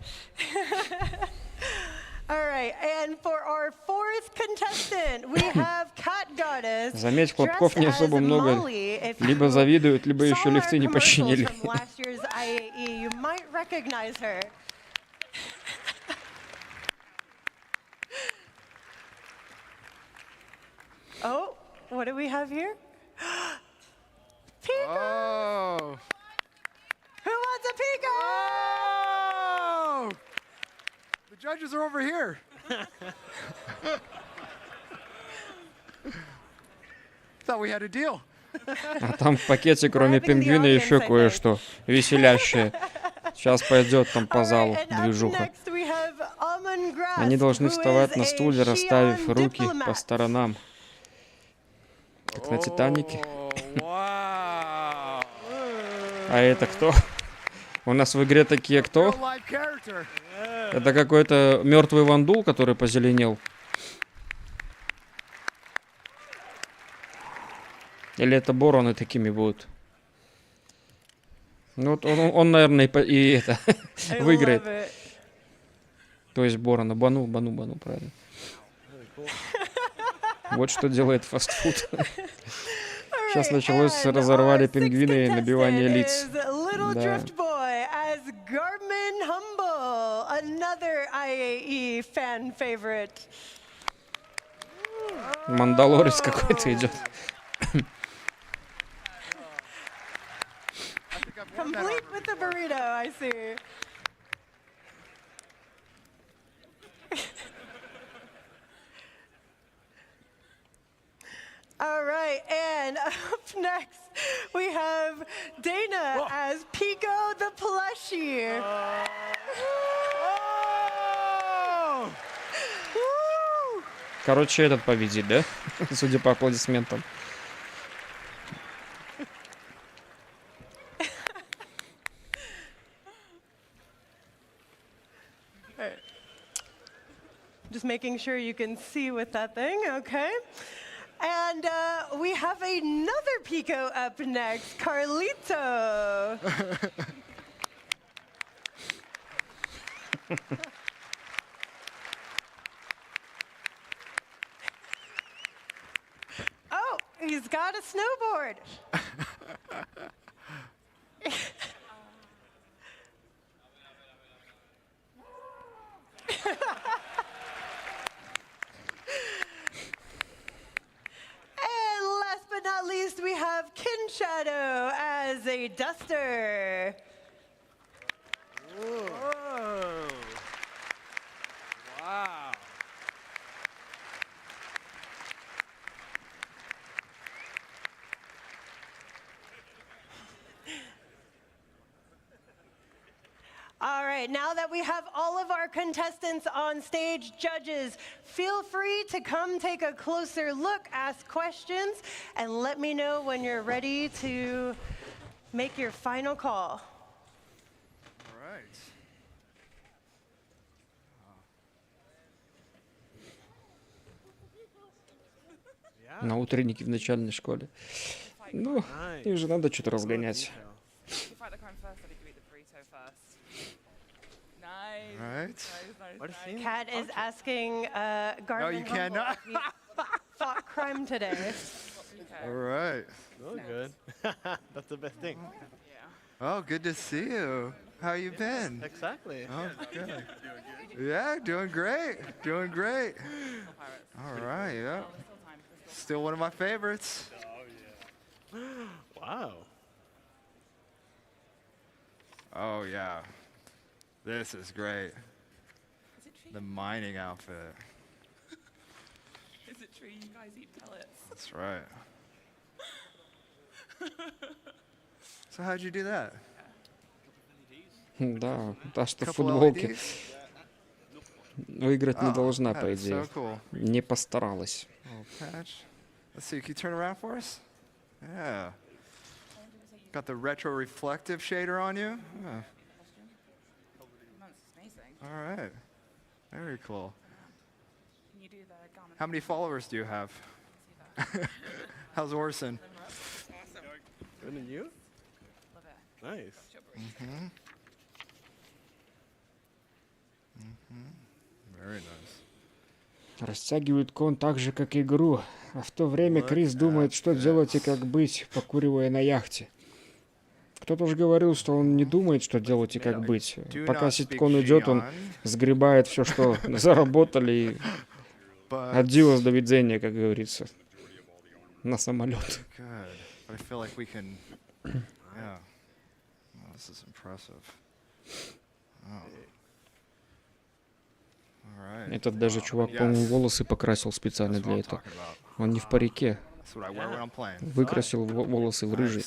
Speaker 9: All right, and for our fourth contestant, we have Cat Goddess.
Speaker 1: Заметь, хлопков не особо много. Либо завидуют, либо еще лифты не починили.
Speaker 9: Last year's IAE, you might recognize her. Oh, what do we have here? Pico!
Speaker 5: Oh.
Speaker 9: Who wants a Pico?
Speaker 5: Oh! The judges are over here. Thought we had a deal.
Speaker 1: А там в пакете, кроме пингвина, еще кое-что веселящее. Сейчас пойдет там по залу движуха. Они должны вставать на стуле, расставив руки по сторонам. Как на Титанике. А это кто? У нас в игре такие кто? Это какой-то мертвый вандул, который позеленел. Или это бороны такими будут? Ну вот он наверное, и это выиграет. То есть борона. Бану, правильно. Вот что делает фастфуд. Сейчас началось, разорвали пингвины и набивание лиц. Да. Мандалорец какой-то идет.
Speaker 9: Complete with the burrito, I see. All right, and up next we have Dana as Pico the plushie.
Speaker 1: Короче, этот победит, да? Судя по аплодисментам.
Speaker 9: Just making sure you can see with that thing, okay? And we have another Pico up next, Carlito. Oh, he's got a snowboard. And last but not least, we have Kin Shadow as a duster.
Speaker 5: Whoa. Wow.
Speaker 9: All right, now that we have all of our contestants on stage, judges, feel free to come take a closer look, ask questions, and let me know when you're ready to make your final call.
Speaker 5: All right.
Speaker 1: На утреннике в начальной школе. Ну, им же надо что-то разгонять.
Speaker 9: Kat is asking Garmin
Speaker 5: you cannot.
Speaker 9: if he fought crime today.
Speaker 5: All right.
Speaker 8: Oh, good. That's the best thing.
Speaker 5: Oh, good to see you. How you been?
Speaker 8: Exactly.
Speaker 5: Oh, good. Yeah, doing great. Doing great. All right, yeah. Still one of my favorites.
Speaker 8: Wow.
Speaker 5: Oh, yeah. This is great. The mining outfit.
Speaker 10: Is it true you guys eat pellets?
Speaker 5: That's right. So how'd you do that?
Speaker 1: Да, та, что в
Speaker 5: Couple
Speaker 1: футболке
Speaker 5: LEDs?
Speaker 1: выиграть не
Speaker 5: Oh,
Speaker 1: должна,
Speaker 5: that
Speaker 1: по
Speaker 5: is
Speaker 1: идее.
Speaker 5: so cool.
Speaker 1: Не постаралась.
Speaker 5: Little patch. Let's see, can you turn around for us? Yeah. Got the retro reflective shader on you? Yeah. All right. Very cool.
Speaker 10: Can you do the garment?
Speaker 5: How many followers do you have? How's Orson?
Speaker 10: Awesome.
Speaker 8: Good and you?
Speaker 10: Love it.
Speaker 8: Nice.
Speaker 5: Mm-hmm. Mm-hmm. Very nice.
Speaker 1: Растягивают кон так же, как игру. А в то время Крис думает, что делать и как быть, покуривая на яхте. Кто-то же говорил, что он не думает, что делать и как быть. Пока ситкон идет, он сгребает все, что заработали, и аддиос, до видения, как говорится, на самолет. Этот даже чувак, по-моему, волосы покрасил специально для этого. Он не в парике. Выкрасил волосы в рыжий.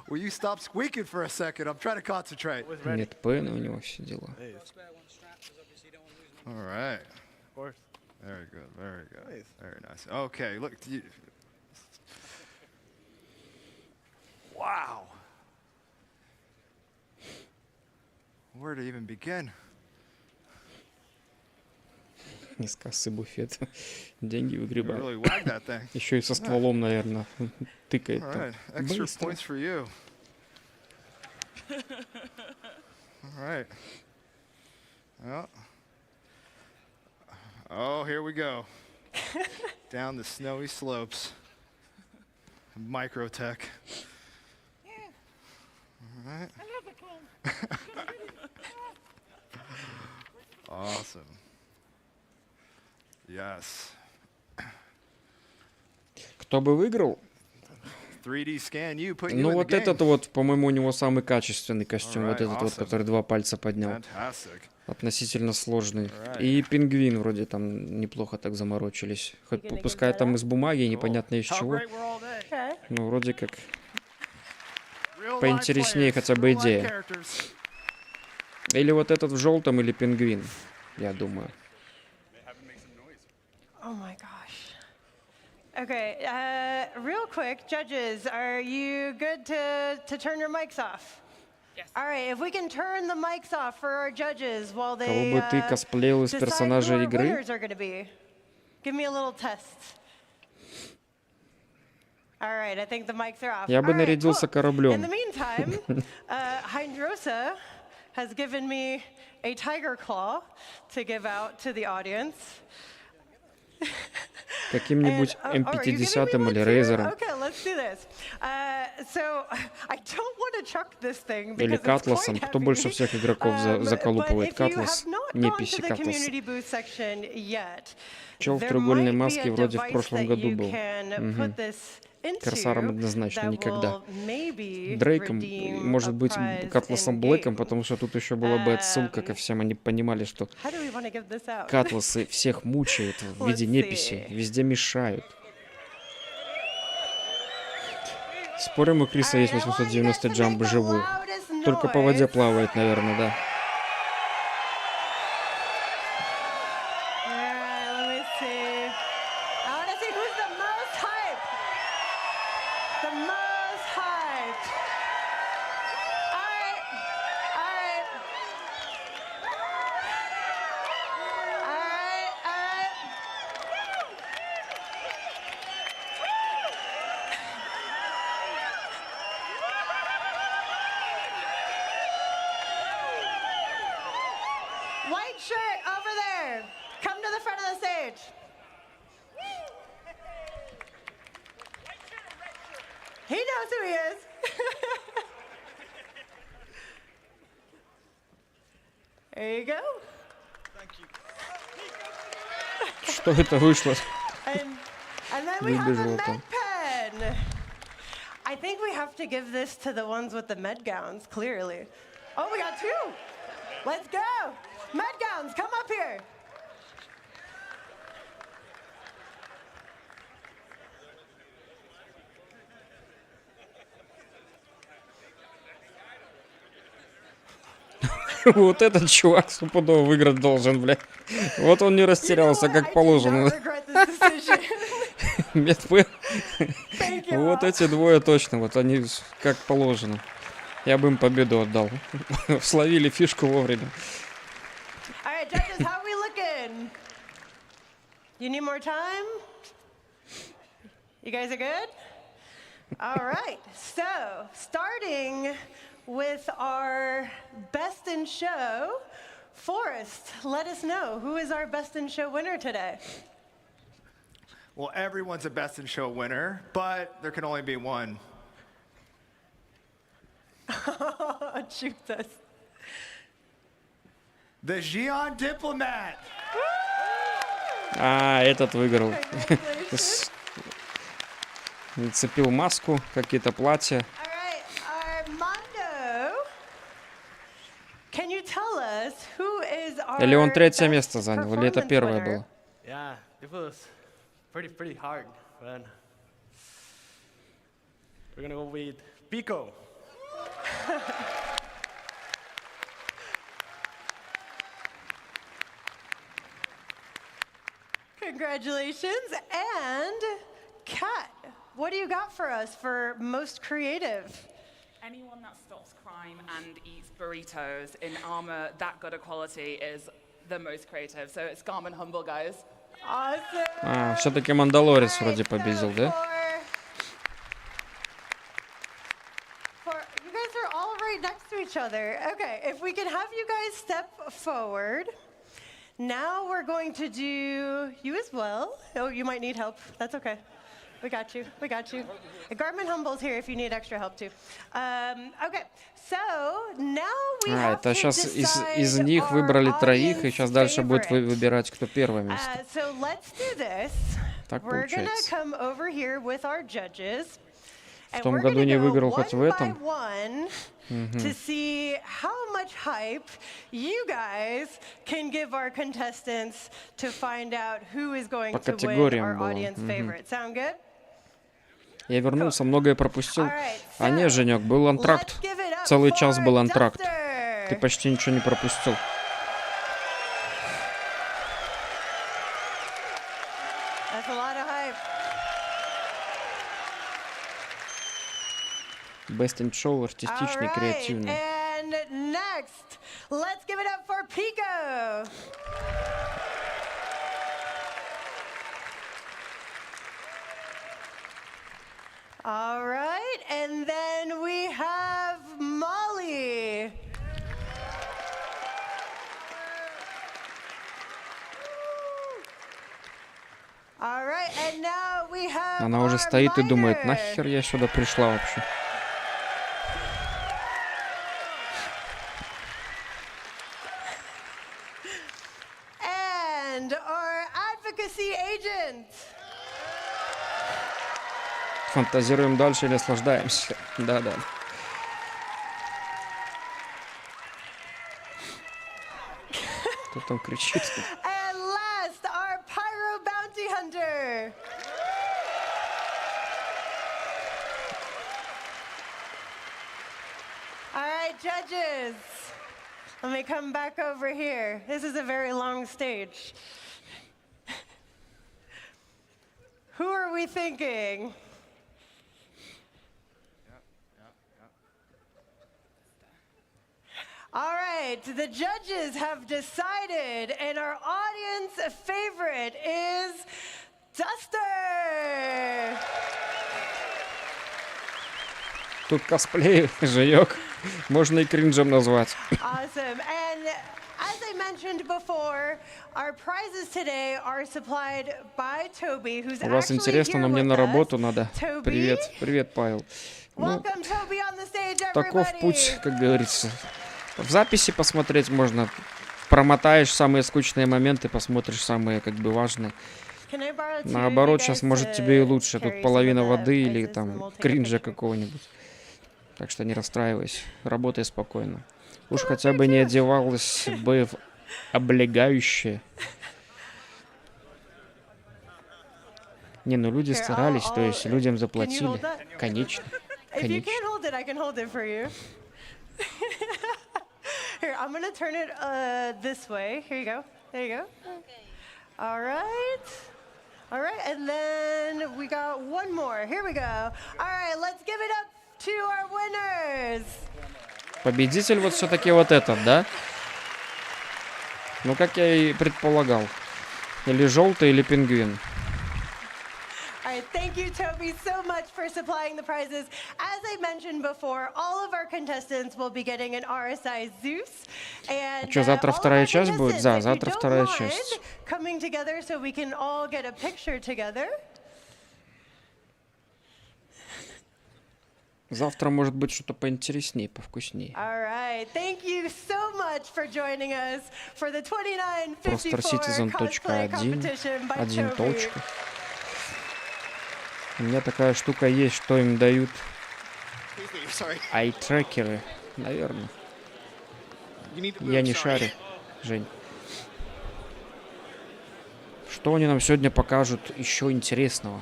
Speaker 5: Will you stop squeaking for a second? I'm trying to concentrate.
Speaker 1: Нет пена у него, все дела.
Speaker 5: All right.
Speaker 8: Of course.
Speaker 5: Very good. Very good. Nice. Very nice. Okay, look. Wow. Where to even begin?
Speaker 1: Из кассы буфет. Деньги выгребает.
Speaker 5: Really whacked that thing.
Speaker 1: Еще и со стволом, наверное, тыкает.
Speaker 5: All right. Extra points for you. All right. Well. Oh, here we go. Down the snowy slopes. Microtech. All right.
Speaker 10: I love the cone.
Speaker 5: Awesome. Yes.
Speaker 1: Кто бы выиграл?
Speaker 5: 3D scan you, put you
Speaker 1: Ну
Speaker 5: in
Speaker 1: вот
Speaker 5: the game.
Speaker 1: этот вот, по-моему, у него самый качественный костюм.
Speaker 5: Alright,
Speaker 1: Вот этот вот,
Speaker 5: awesome.
Speaker 1: который 2 пальца поднял.
Speaker 5: Fantastic.
Speaker 1: Относительно сложный.
Speaker 5: Alright.
Speaker 1: И пингвин вроде там неплохо так заморочились. Хоть пускай там из бумаги, непонятно из чего. Ну вроде как поинтереснее хотя бы идея. Или вот этот в желтом, или пингвин, я думаю.
Speaker 9: Oh my gosh. Okay, real quick, judges, are you good to turn your mics off?
Speaker 10: Yes.
Speaker 9: All right, if we can turn the mics off for our judges while they
Speaker 1: Кого бы ты косплеил из
Speaker 9: decide
Speaker 1: персонажа
Speaker 9: who our
Speaker 1: игры?
Speaker 9: winners are going to be. Give me a little test. All right, I think the mics are off.
Speaker 1: Я бы
Speaker 9: All right,
Speaker 1: нарядился
Speaker 9: cool. In
Speaker 1: кораблем.
Speaker 9: the meantime, Hydrosa has given me a tiger claw to give out to the audience.
Speaker 1: Каким-нибудь M50 или Razer.
Speaker 9: Okay, let's do this. So I don't want to chuck this thing
Speaker 1: Или
Speaker 9: because it's
Speaker 1: Катласом.
Speaker 9: quite
Speaker 1: Кто
Speaker 9: heavy.
Speaker 1: больше всех игроков заколупывает?
Speaker 9: But if you
Speaker 1: Катлас,
Speaker 9: have not
Speaker 1: не
Speaker 9: gone to
Speaker 1: PC
Speaker 9: the
Speaker 1: Катлас.
Speaker 9: community booth section yet,
Speaker 1: Чел в
Speaker 9: there
Speaker 1: треугольной
Speaker 9: might be
Speaker 1: маске
Speaker 9: a
Speaker 1: вроде в
Speaker 9: device
Speaker 1: прошлом
Speaker 9: that
Speaker 1: году
Speaker 9: you
Speaker 1: был.
Speaker 9: can put this into
Speaker 1: Корсаром однозначно
Speaker 9: that
Speaker 1: никогда.
Speaker 9: will maybe
Speaker 1: Дрейком,
Speaker 9: redeem
Speaker 1: может
Speaker 9: a
Speaker 1: быть,
Speaker 9: prize
Speaker 1: Катласом
Speaker 9: in
Speaker 1: Блэком,
Speaker 9: game.
Speaker 1: потому что тут еще была бы отсылка ко всем. Они понимали, что
Speaker 9: How do we want to give this out?
Speaker 1: Катласы всех мучают в виде неписи, везде мешают. Спорим, у Криса есть 890 джамбы живую. Только по воде плавает, наверное, да.
Speaker 9: White shirt over there. Come to the front of the stage. He knows who he is. There you go.
Speaker 1: Что это вышло?
Speaker 9: And then we have the
Speaker 1: Выбежало
Speaker 9: med
Speaker 1: там.
Speaker 9: pen. I think we have to give this to the ones with the med gowns, clearly. Oh, we got two. Let's go. Med gowns, come up here.
Speaker 1: Вот этот чувак стопудово выиграть должен, блядь. Вот он не растерялся, как положено. Медпен. Вот эти двое точно, вот они как положено. Я бы им победу отдал. Словили фишку вовремя.
Speaker 9: All right, judges, how are we looking? You need more time? You guys are good? All right, so starting with our best in show, Forrest, let us know, who is our best in show winner today?
Speaker 5: Well, everyone's a best in show winner, but there can only be one.
Speaker 9: Shoot us.
Speaker 5: The Xi'an diplomat.
Speaker 1: А, этот выиграл. Нацепил маску, какие-то платья.
Speaker 9: Can you tell us who is our
Speaker 1: Или он третье
Speaker 9: best
Speaker 1: место занял, или это
Speaker 9: performance
Speaker 1: первое
Speaker 9: winner?
Speaker 1: было?
Speaker 8: Yeah, it was pretty hard, but we're gonna go with Pico.
Speaker 9: Congratulations. And Kat, what do you got for us for most creative?
Speaker 10: Anyone that stops crime and eats burritos in armor that good a quality is the most creative. So it's Garmin Humble, guys.
Speaker 9: Awesome.
Speaker 1: А, все-таки Мандалорец вроде победил, да?
Speaker 9: You guys are all right next to each other. Okay, if we can have you guys step forward. Now we're going to do you as well. Oh, you might need help. That's okay. We got you. We got you. Garmin Humble's here if you need extra help too. Okay, so now we
Speaker 1: А,
Speaker 9: have
Speaker 1: это
Speaker 9: to
Speaker 1: сейчас из
Speaker 9: decide
Speaker 1: них
Speaker 9: our
Speaker 1: выбрали троих, и
Speaker 9: audience
Speaker 1: сейчас дальше будет
Speaker 9: favorite.
Speaker 1: выбирать, кто первое место.
Speaker 9: So let's do this.
Speaker 1: Так
Speaker 9: We're gonna
Speaker 1: получается.
Speaker 9: come over here with our judges.
Speaker 1: В том году не выиграл, хоть в этом.
Speaker 9: To see how much hype you guys can give our contestants to find out who is going
Speaker 1: По
Speaker 9: to win
Speaker 1: категориям
Speaker 9: our
Speaker 1: было.
Speaker 9: audience favorite. Sound good?
Speaker 1: Я вернулся, многое пропустил. А не, Женек, был антракт. Целый час был антракт. Ты почти ничего не пропустил.
Speaker 9: That's a lot of hype.
Speaker 1: Best in show, артистичный,
Speaker 9: All right,
Speaker 1: креативный.
Speaker 9: And next, let's give it up for Pico. All right, and then we have Molly. All right, and now we have
Speaker 1: Она уже стоит и думает, нахер я сюда пришла вообще.
Speaker 9: And our advocacy agent.
Speaker 1: Фантазируем дальше и наслаждаемся. Да-да. Кто там кричит?
Speaker 9: And last, our pyro bounty hunter. All right, judges. Let me come back over here. This is a very long stage. Who are we thinking? All right, the judges have decided, and our audience favorite is Duster.
Speaker 1: Тут косплей, Жаёк. Можно и кринжем назвать.
Speaker 9: Awesome. And as I mentioned before, our prizes today are supplied by Toby, who's
Speaker 1: У вас
Speaker 9: actually
Speaker 1: интересно,
Speaker 9: here
Speaker 1: но мне
Speaker 9: with
Speaker 1: на
Speaker 9: us.
Speaker 1: работу надо.
Speaker 9: Toby?
Speaker 1: Привет, привет, Павел. Ну,
Speaker 9: Welcome, Toby, on the stage,
Speaker 1: таков
Speaker 9: everybody.
Speaker 1: путь, как говорится. В записи посмотреть можно. Промотаешь самые скучные моменты, посмотришь самые как бы важные.
Speaker 9: Can I borrow two
Speaker 1: Наоборот,
Speaker 9: of you
Speaker 1: сейчас
Speaker 9: guys
Speaker 1: может
Speaker 9: to
Speaker 1: тебе и лучше.
Speaker 9: carry
Speaker 1: Тут половина
Speaker 9: some of the
Speaker 1: воды или
Speaker 9: prizes, and
Speaker 1: там
Speaker 9: we'll take a
Speaker 1: кринжа
Speaker 9: picture?
Speaker 1: какого-нибудь. Так что не расстраивайся, работай спокойно. Уж хотя бы не одевалась бы в облегающее. Не, ну люди старались, то есть людям заплатили. Конечно.
Speaker 9: If you
Speaker 1: Конечно.
Speaker 9: can't hold it, I can hold it for you. Here, I'm gonna turn it this way. Here you go. There you go. All right. All right, and then we got one more. Here we go. All right, let's give it up to our winners.
Speaker 1: Победитель вот все-таки вот этот, да? Ну, как я и предполагал. Или желтый, или пингвин.
Speaker 9: All right, thank you, Toby, so much for supplying the prizes. As I mentioned before, all of our contestants will be getting an RSI Zeus. And
Speaker 1: Что, завтра
Speaker 9: all of
Speaker 1: вторая
Speaker 9: our
Speaker 1: часть будет?
Speaker 9: contestants,
Speaker 1: Да,
Speaker 9: if you
Speaker 1: завтра
Speaker 9: don't
Speaker 1: вторая
Speaker 9: mind
Speaker 1: часть.
Speaker 9: coming together so we can all get a picture together.
Speaker 1: Завтра может быть что-то поинтереснее, повкуснее.
Speaker 9: All right, thank you so much for joining us for the 2954 cosplay competition by
Speaker 1: один
Speaker 9: Toby.
Speaker 1: точка. У меня такая штука есть, что им дают ай-трекеры, наверное. Я не шарю, Жень. Что они нам сегодня покажут еще интересного?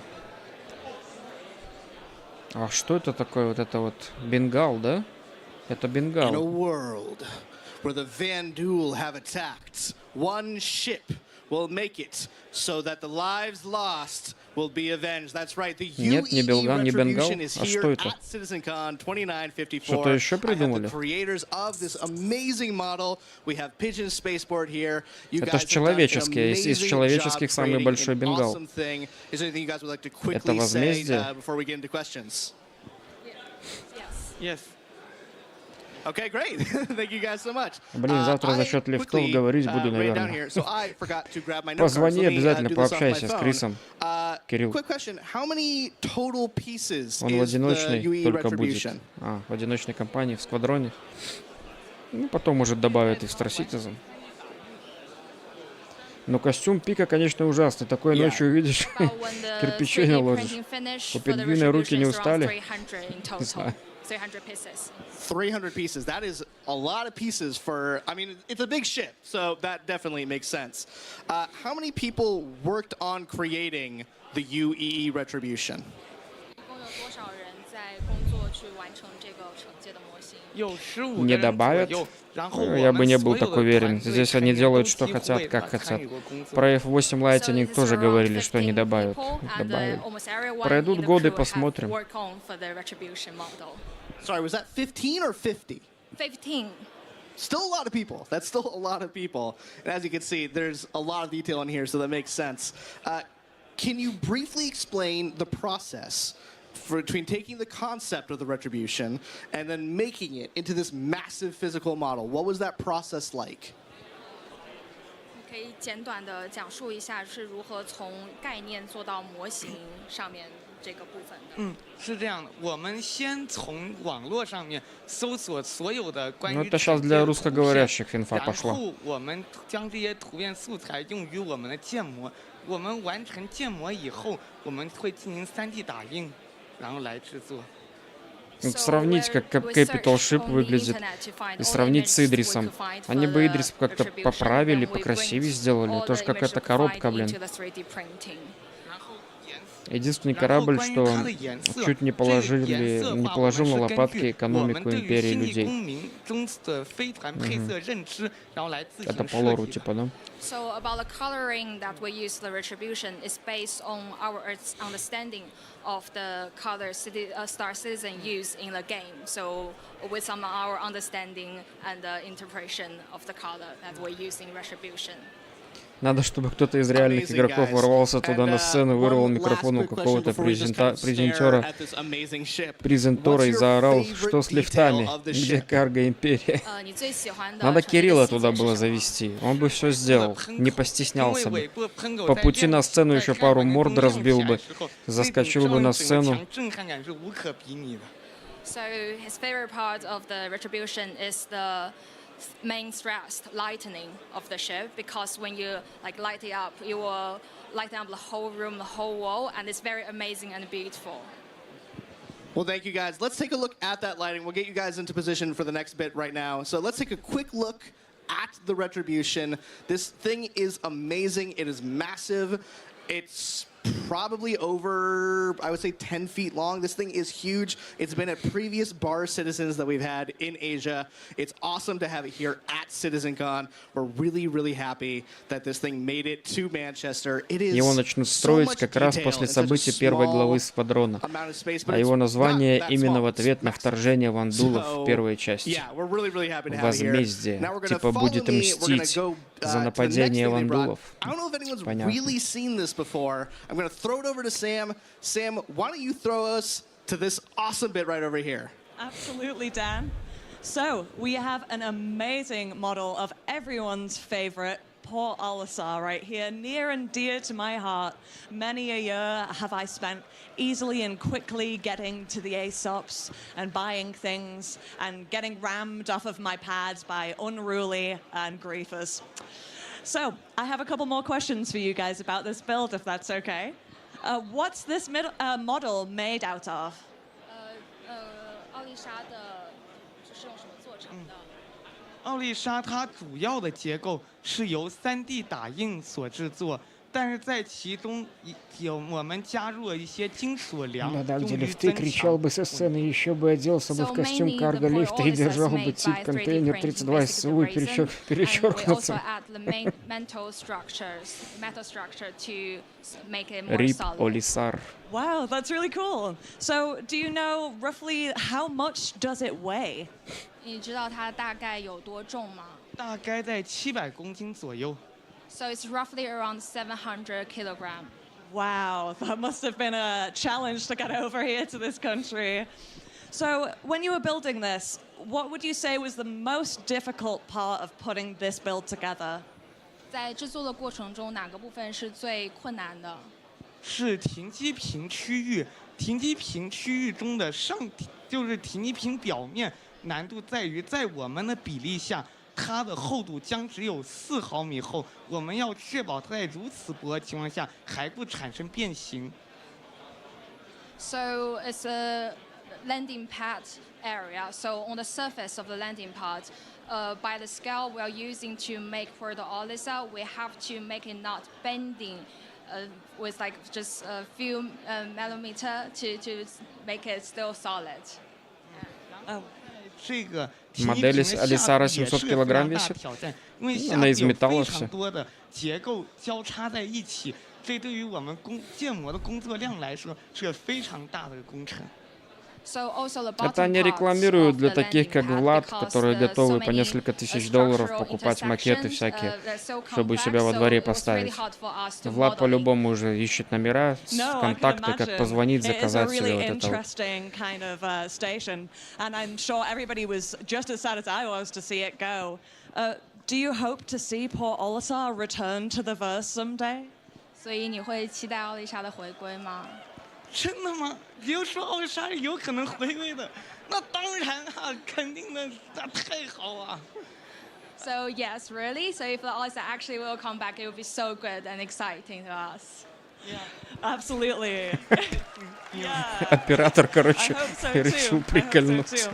Speaker 1: А что это такое? Вот это вот бенгал, да? Это
Speaker 7: In a
Speaker 1: бенгал.
Speaker 7: world where the Vandul have attacked, one ship will make it so that the lives lost will be avenged. That's right. The
Speaker 1: Нет, не бенгал, не бенгал.
Speaker 7: Retribution is
Speaker 1: А что
Speaker 7: here
Speaker 1: это?
Speaker 7: at CitizenCon 2954.
Speaker 1: Что-то еще
Speaker 7: I have
Speaker 1: придумали?
Speaker 7: the creators of this amazing model. We have Pigeon Spaceport here. You
Speaker 1: Это
Speaker 7: guys
Speaker 1: ж
Speaker 7: have done an
Speaker 1: человеческий, из
Speaker 7: amazing
Speaker 1: человеческих
Speaker 7: job
Speaker 1: самый
Speaker 7: creating
Speaker 1: большой
Speaker 7: an
Speaker 1: bengал.
Speaker 7: awesome thing. Is there anything you guys would like to
Speaker 1: Это
Speaker 7: quickly say
Speaker 1: возмездие.
Speaker 7: before we get into questions?
Speaker 20: Yes.
Speaker 7: Okay, great. Thank you guys so much.
Speaker 1: Блин, завтра за счет лифтов говорить буду, наверное. Позвони обязательно, пообщайся с Крисом. Кирилл.
Speaker 7: Quick question. How many total pieces
Speaker 1: Он в
Speaker 7: is the
Speaker 1: одиночной
Speaker 7: UE
Speaker 1: только будет.
Speaker 7: Retribution?
Speaker 1: А, в одиночной компании, в сквадроне. Ну, потом, может, добавят и в Star Citizen. Но костюм Пика, конечно, ужасный. Такое ночью увидишь, кирпичей наложишь. У пингвина руки не устали? Не знаю.
Speaker 7: 300 pieces. That is a lot of pieces for, I mean, it's a big ship, so that definitely makes sense. How many people worked on creating the UEE Retribution?
Speaker 1: Не добавят? Ну, я бы не был так уверен. Здесь они делают, что хотят, как хотят. Про F8 Lightning тоже говорили, что не добавят. Добавят. Пройдут годы, посмотрим.
Speaker 7: Sorry, was that 15 or 50?
Speaker 11: 15.
Speaker 7: Still a lot of people. That's still a lot of people. And as you can see, there's a lot of detail in here, so that makes sense. Can you briefly explain the process between taking the concept of the retribution and then making it into this massive physical model. What was that process like?
Speaker 11: 可以简短的讲述一下是如何从概念做到模型上面这个部分的。
Speaker 12: 是这样的，我们先从网络上面搜索所有的关于
Speaker 1: Ну, это сейчас для русскоговорящих инфа
Speaker 12: 然
Speaker 1: пошла.
Speaker 12: 后我们将这些图片素材用于我们的建模。我们完成建模以后，我们会进行3D 打印，然后来制作。
Speaker 1: Вот сравнить, как Capital Ship выглядит, и сравнить с Идрисом. Они бы Идрис как-то поправили, покрасивее сделали. Тоже какая-то коробка, блин. Единственный корабль, что чуть не положил на лопатки экономику империи людей. Это по лору, типа, да?
Speaker 11: So about the coloring that we use the retribution is based on our understanding of the color Star Citizen use in the game. So with some of our understanding and the interpretation of the color that we use in retribution.
Speaker 1: Надо, чтобы кто-то из реальных игроков ворвался туда на сцену, вырвал микрофон у какого-то презентора и заорал, что с лифтами, где карго империя. Надо Кирилла туда было завести, он бы все сделал, не постеснялся бы. По пути на сцену еще пару морд разбил бы, заскочил бы на сцену.
Speaker 11: So his favorite part of the retribution is the main thrust lightening of the ship, because when you like light it up, you will lighten up the whole room, the whole wall, and it's very amazing and beautiful.
Speaker 7: Well, thank you guys. Let's take a look at that lighting. We'll get you guys into position for the next bit right now. So let's take a quick look at the retribution. This thing is amazing. It is massive. It's probably over, I would say, 10 feet long. This thing is huge. It's been at previous bar Citizens that we've had in Asia. It's awesome to have it here at CitizenCon. We're really, really happy that this thing made it to Manchester. It is
Speaker 1: Его начнут строить как раз после событий первой главы Эсквадрона. А его название именно в ответ на вторжение вандулов в первой части. Возмездие. Типа будет мстить за нападение вандулов. Понятно.
Speaker 7: I'm going to throw it over to Sam. Sam, why don't you throw us to this awesome bit right over here?
Speaker 13: Absolutely, Dan. So we have an amazing model of everyone's favorite Port Olisar right here, near and dear to my heart. Many a year have I spent easily and quickly getting to the ASOPs and buying things and getting rammed off of my pads by unruly and griefers. So I have a couple more questions for you guys about this build, if that's okay. What's this model made out of?
Speaker 11: 奥丽莎的是用什么做成的？
Speaker 12: 奥丽莎它主要的结构是由3D 打印所制作，但是在其中我们加入了一些金属梁，
Speaker 1: Да, где лифты, кричал бы со сцены, еще бы оделся бы в костюм карго-лифта и держал бы тип-контейнер 32 СУ и перечеркнуться. Рип Олисар.
Speaker 13: Wow, that's really cool. So, do you know roughly how much does it weigh?
Speaker 11: 你知道它大概有多重吗？
Speaker 12: 大概在700公斤左右。
Speaker 11: So it's roughly around 700 kilograms.
Speaker 13: Wow, that must have been a challenge to get over here to this country. So, when you were building this, what would you say was the most difficult part of putting this build together?
Speaker 11: 在制作的过程中，哪个部分是最困难的？
Speaker 12: 是停机坪区域。停机坪区域中的就是停机坪表面，难度在于在我们的比例下，它的厚度将只有4毫米厚。我们要确保它在如此薄的情况下还不产生变形。
Speaker 11: So it's a landing pad area. So on the surface of the landing pad, by the scale we are using to make for the Olisa, we have to make it not bending with like just a few millimeter to make it still solid.
Speaker 1: Модель Олисара 700 килограмм весит. Она из металла все.
Speaker 12: 结构交叉在一起，这对于我们建模的工作量来说是个非常大的工程。
Speaker 1: Это они рекламируют для таких, как Влад, которые готовы по несколько тысяч долларов покупать макеты всякие, чтобы у себя во дворе поставить. Влад по-любому уже ищет номера, контакты, как позвонить, заказать себе вот это вот.
Speaker 13: Do you hope to see Port Olisar return to the verse someday?
Speaker 11: 所以你会期待奥丽莎的回归吗？
Speaker 12: 真的吗？你又说奥丽莎有可能回归的，那当然啊，肯定的，那太好啊。
Speaker 11: So yes, really. So if the Olisar actually will come back, it will be so good and exciting to us.
Speaker 13: Yeah, absolutely. Yeah.
Speaker 1: Оператор, короче, решил прикольнуться.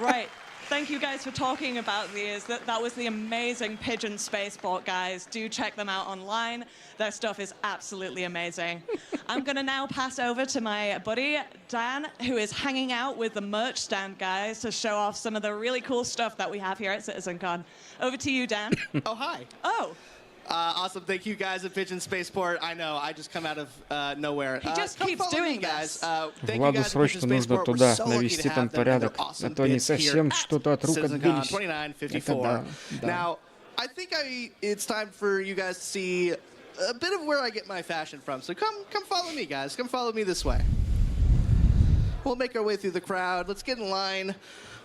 Speaker 13: Right. Thank you guys for talking about these. That was the amazing Pigeon Spaceport, guys. Do check them out online. Their stuff is absolutely amazing. I'm going to now pass over to my buddy, Dan, who is hanging out with the merch stand guys to show off some of the really cool stuff that we have here at CitizenCon. Over to you, Dan.
Speaker 7: Oh, hi.
Speaker 13: Oh.
Speaker 7: Awesome. Thank you guys at Pigeon Spaceport. I know, I just come out of nowhere.
Speaker 13: He just keeps doing
Speaker 7: guys.
Speaker 1: Владу срочно нужно туда навести там порядок, а то они совсем что-то от рук отбились. Это да.
Speaker 7: Now, I think it's time for you guys to see a bit of where I get my fashion from. So come follow me, guys. Come follow me this way. We'll make our way through the crowd. Let's get in line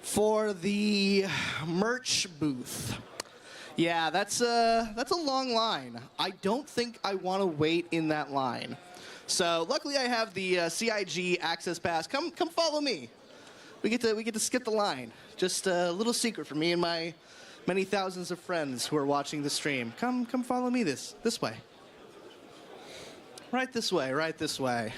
Speaker 7: for the merch booth. Yeah, that's a long line. I don't think I want to wait in that line. So luckily I have the CIG access pass. Come follow me. We get to skip the line. Just a little secret for me and my many thousands of friends who are watching the stream. Come follow me this way. Right this way.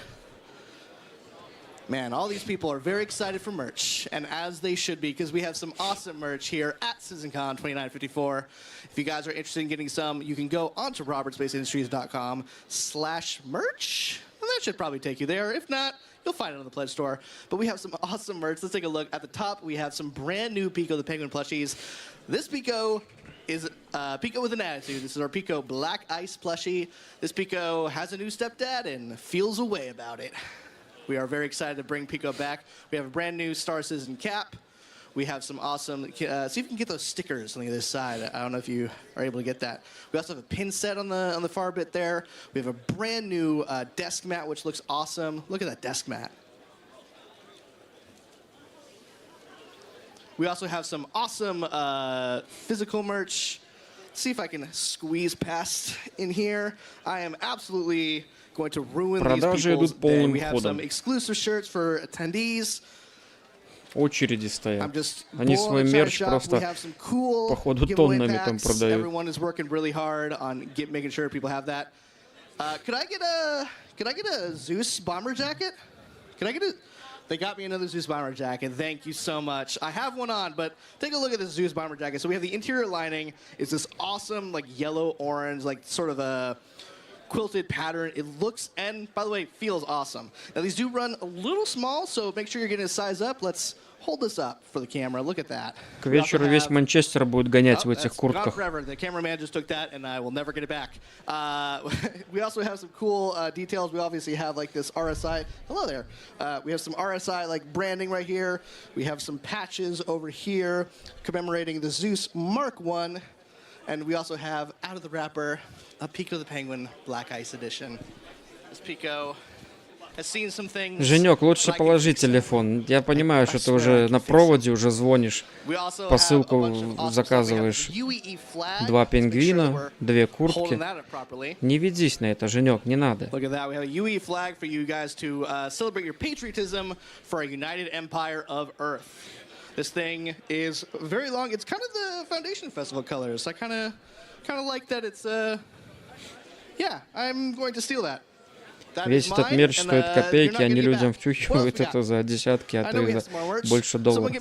Speaker 7: Man, all these people are very excited for merch, and as they should be, because we have some awesome merch here at CitizenCon 2954. If you guys are interested in getting some, you can go onto robertspaceindustriescom/merch, and that should probably take you there. If not, you'll find it on the pledge store. But we have some awesome merch. Let's take a look. At the top, we have some brand new Pico the Penguin plushies. This Pico is Pico with an attitude. This is our Pico Black Ice plushie. This Pico has a new stepdad and feels a way about it. We are very excited to bring Pico back. We have a brand new Star Citizen cap. We have some awesome, see if you can get those stickers on the other side. I don't know if you are able to get that. We also have a pin set on the far bit there. We have a brand new desk mat, which looks awesome. Look at that desk mat. We also have some awesome physical merch. Let's see if I can squeeze past in here. I am absolutely going to ruin these people's day. We have some exclusive shirts for attendees.
Speaker 1: Очереди стоят. Они свой мерч просто по ходу тоннами там продают.
Speaker 7: Everyone is working really hard on making sure people have that. Could I get a Zeus bomber jacket? They got me another Zeus bomber jacket. Thank you so much. I have one on, but take a look at this Zeus bomber jacket. So we have the interior lining. It's this awesome like yellow orange, like sort of a quilted pattern. It looks and by the way feels awesome. Now these do run a little small, so make sure you're getting a size up. Let's hold this up for the camera. Look at that.
Speaker 1: К вечеру весь Манчестер будет гонять в этих куртках.
Speaker 7: The cameraman just took that, and I will never get it back. We also have some cool details. We obviously have like this RSI. Hello there. We have some RSI like branding right here. We have some patches over here commemorating the Zeus Mark I. And we also have, out of the wrapper, a Pico the Penguin Black Ice Edition. This Pico has seen some things.
Speaker 1: Женек, лучше положи телефон. Я понимаю, что ты уже на проводе, уже звонишь, посылку заказываешь. 2 пингвина, 2 куртки. Не ведись на это, Женек, не надо.
Speaker 7: Look at that. We have a UE flag for you guys to celebrate your patriotism for a united empire of Earth. This thing is very long. It's kind of the Foundation Festival colors. I kind of like that. It's yeah. I'm going to steal that.
Speaker 1: Весь этот мерч стоит копейки, они людям втюхивают это за десятки, а то и за больше долларов.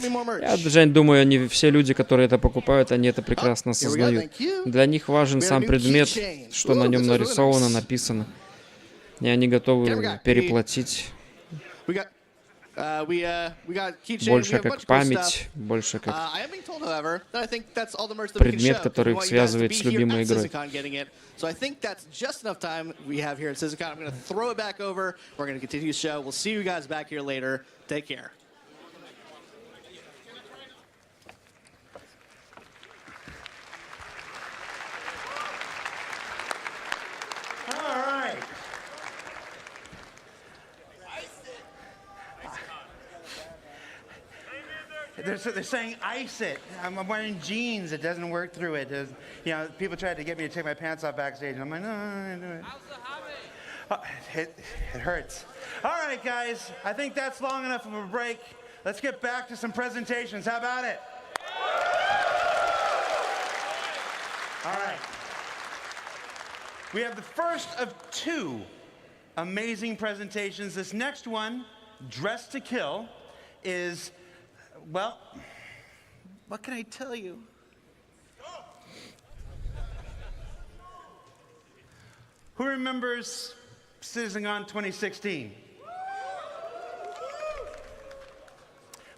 Speaker 1: Я, Жень, думаю, они все люди, которые это покупают, они это прекрасно осознают. Для них важен сам предмет, что на нем нарисовано, написано. И они готовы переплатить. Больше как память, больше как предмет, который их связывает с любимой игрой.
Speaker 7: So I think that's just enough time we have here at CitizenCon. I'm going to throw it back over. We're going to continue the show. We'll see you guys back here later. Take care.
Speaker 2: They're saying ice it. I'm wearing jeans. It doesn't work through it. You know, people tried to get me to take my pants off backstage. I'm like, no, I do it. It hurts. All right, guys. I think that's long enough of a break. Let's get back to some presentations. How about it? All right. We have the first of two amazing presentations. This next one, Dressed to Kill, is, well, what can I tell you? Who remembers CitizenCon 2016?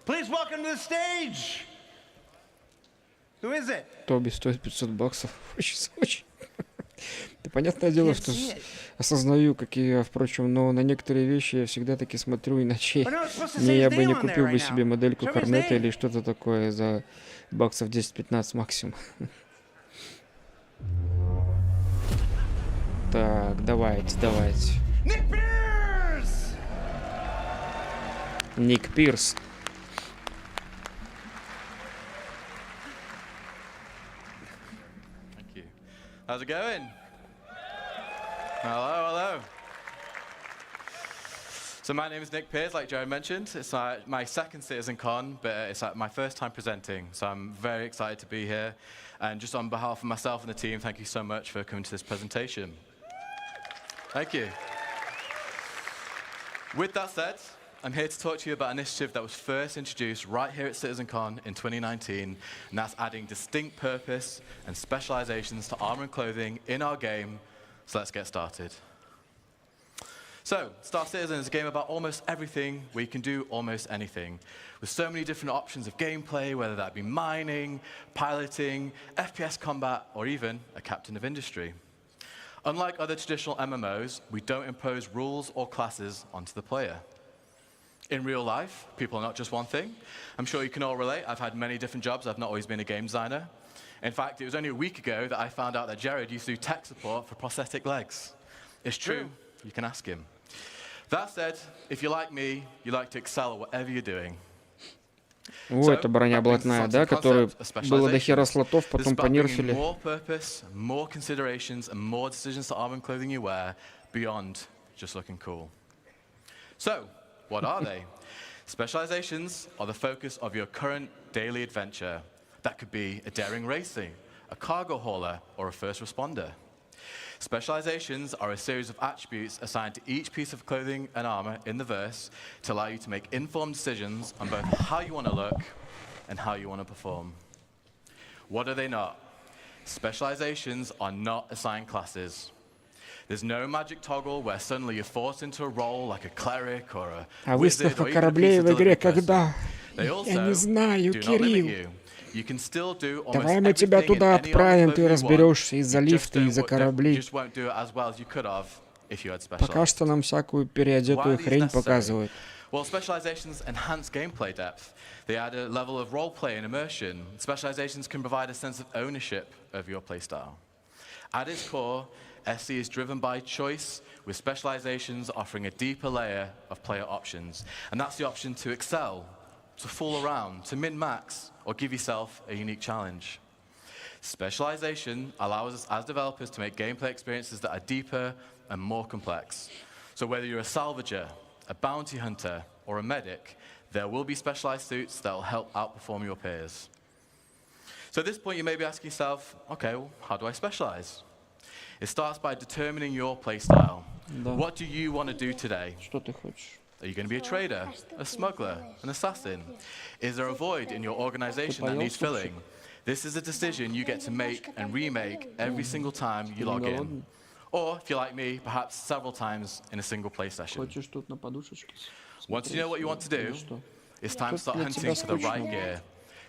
Speaker 2: Please welcome to the stage. Who is it?
Speaker 1: Тоби стоит $500. Очень. Да, понятное дело, что осознаю, как и я, впрочем, но на некоторые вещи я всегда таки смотрю, иначе я бы не купил бы себе модельку корнета или что-то такое за баксов 10-15 максимум. Так, давайте. Ник Пирс.
Speaker 14: How's it going? Hello. So my name is Nick Pearce, like Jared mentioned. It's my second CitizenCon, but it's my first time presenting. So I'm very excited to be here. And just on behalf of myself and the team, thank you so much for coming to this presentation. Thank you. With that said, I'm here to talk to you about an initiative that was first introduced right here at CitizenCon in 2019, and that's adding distinct purpose and specializations to armor and clothing in our game. So let's get started. So, Star Citizen is a game about almost everything where you can do almost anything, with so many different options of gameplay, whether that be mining, piloting, FPS combat, or even a captain of industry. Unlike other traditional MMOs, we don't impose rules or classes onto the player. In real life, people are not just one thing. I'm sure you can all relate. I've had many different jobs. I've not always been a game designer. In fact, it was only a week ago that I found out that Jared used to do tech support for prosthetic legs. It's true. You can ask him. That said, if you're like me, you like to excel at whatever you're doing.
Speaker 1: О, это броня блатная, да, которая было до хера слотов, потом понерфили.
Speaker 14: More purpose, more considerations, and more decisions to armor and clothing you wear beyond just looking cool. So, what are they? Specializations are the focus of your current daily adventure. That could be a daring racing, a cargo hauler, or a first responder. Specializations are a series of attributes assigned to each piece of clothing and armor in the verse to allow you to make informed decisions on both how you want to look and how you want to perform. What are they not? Specializations are not assigned classes. There's no magic toggle where suddenly you're forced into a role like a cleric or a wizard or even a piece of delivery person. They also do not limit you. You can still do almost
Speaker 1: Давай мы тебя
Speaker 14: everything in
Speaker 1: туда
Speaker 14: any
Speaker 1: отправим,
Speaker 14: other
Speaker 1: ты
Speaker 14: clothing you
Speaker 1: разберешься
Speaker 14: want.
Speaker 1: из-за
Speaker 14: You
Speaker 1: лифта, из-за кораблей.
Speaker 14: just won't do it as well as you could have if you had
Speaker 1: Пока что
Speaker 14: specialized.
Speaker 1: нам всякую
Speaker 14: Why
Speaker 1: переодетую
Speaker 14: are these
Speaker 1: хрень
Speaker 14: necessary?
Speaker 1: показывают.
Speaker 14: Well, specializations enhance gameplay depth. They add a level of roleplay and immersion. Specializations can provide a sense of ownership of your playstyle. At its core, SC is driven by choice, with specializations offering a deeper layer of player options. And that's the option to excel, to fool around, to min-max, or give yourself a unique challenge. Specialization allows us as developers to make gameplay experiences that are deeper and more complex. So whether you're a salvager, a bounty hunter, or a medic, there will be specialized suits that will help outperform your peers. So at this point, you may be asking yourself, okay, well, how do I specialize? It starts by determining your playstyle. What do you want to do today?
Speaker 1: Что ты хочешь?
Speaker 14: Are you going to be a trader, a smuggler, an assassin? Is there a void in your organization that needs filling? This is a decision you get to make and remake every single time you log in. Or, if you're like me, perhaps several times in a single play session.
Speaker 1: Хочешь тут на подушечке?
Speaker 14: Once you know what you want to do, it's time to start hunting for the right gear.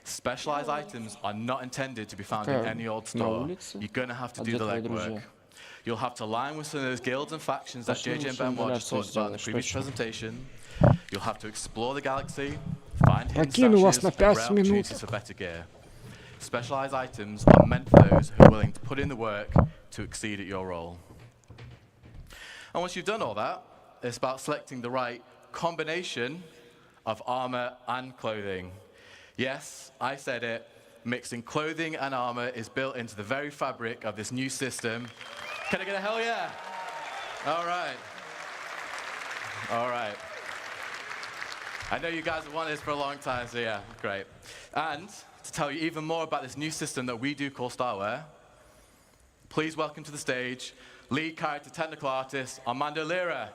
Speaker 14: Specialized items are not intended to be found in any old store. You're going to have to do the legwork. You'll have to align with some of those guilds and factions that JJ and Benoit just talked about in the previous presentation. You'll have to explore the galaxy, find hidden stashes, and rare opportunities for better gear. Specialized items are meant for those who are willing to put in the work to exceed at your role. And once you've done all that, it's about selecting the right combination of armor and clothing. Yes, I said it. Mixing clothing and armor is built into the very fabric of this new system. Can I get a hell yeah? All right. All right. I know you guys have wanted this for a long time, so yeah, great. And to tell you even more about this new system that we do call Starware, please welcome to the stage lead character technical artist Armando Lira.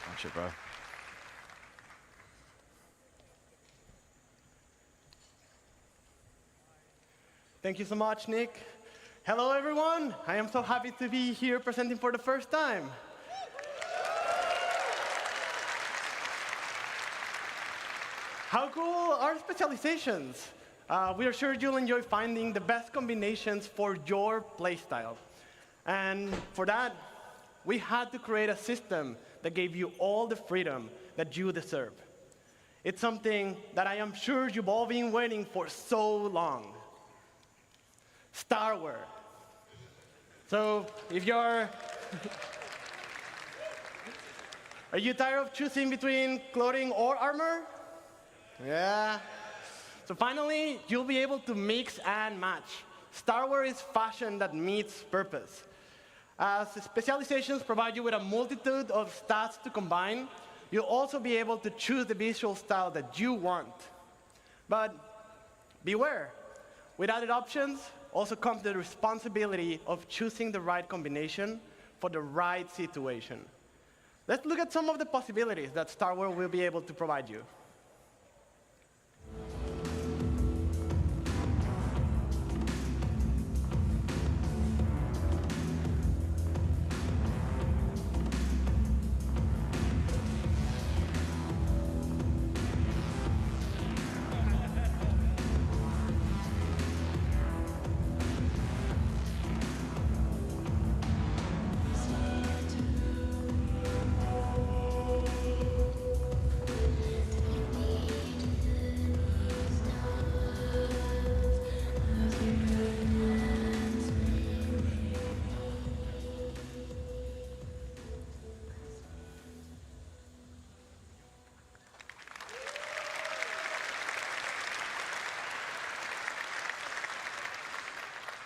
Speaker 14: Oh shit, bro.
Speaker 8: Thank you so much, Nick. Hello, everyone. I am so happy to be here presenting for the first time. How cool are specializations? We are sure you'll enjoy finding the best combinations for your playstyle. And for that, we had to create a system that gave you all the freedom that you deserve. It's something that I am sure you've all been waiting for so long. Starware. So if you're... Are you tired of choosing between clothing or armor? Yeah. So finally, you'll be able to mix and match. Starware is fashion that meets purpose. As specializations provide you with a multitude of stats to combine, you'll also be able to choose the visual style that you want. But beware, with added options, also comes the responsibility of choosing the right combination for the right situation. Let's look at some of the possibilities that Starware will be able to provide you.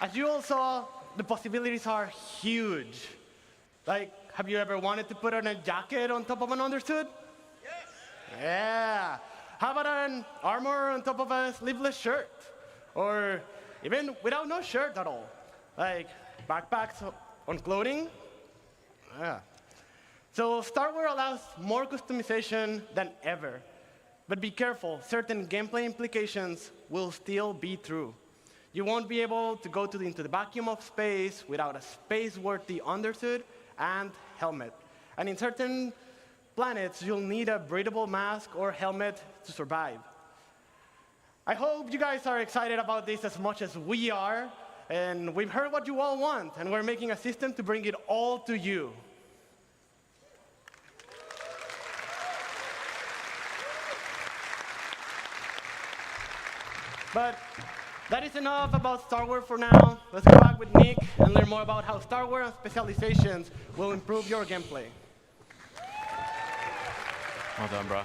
Speaker 8: As you all saw, the possibilities are huge. Like, have you ever wanted to put on a jacket on top of an undersuit? Yes. Yeah. How about an armor on top of a sleeveless shirt? Or even without no shirt at all? Like backpacks on clothing? Yeah. So Starware allows more customization than ever. But be careful, certain gameplay implications will still be true. You won't be able to go into the vacuum of space without a space-worthy undersuit and helmet. And in certain planets, you'll need a breathable mask or helmet to survive. I hope you guys are excited about this as much as we are. And we've heard what you all want, and we're making a system to bring it all to you. But that is enough about Starware for now. Let's go back with Nick and learn more about how Starware and specializations will improve your gameplay.
Speaker 14: Well done, bro.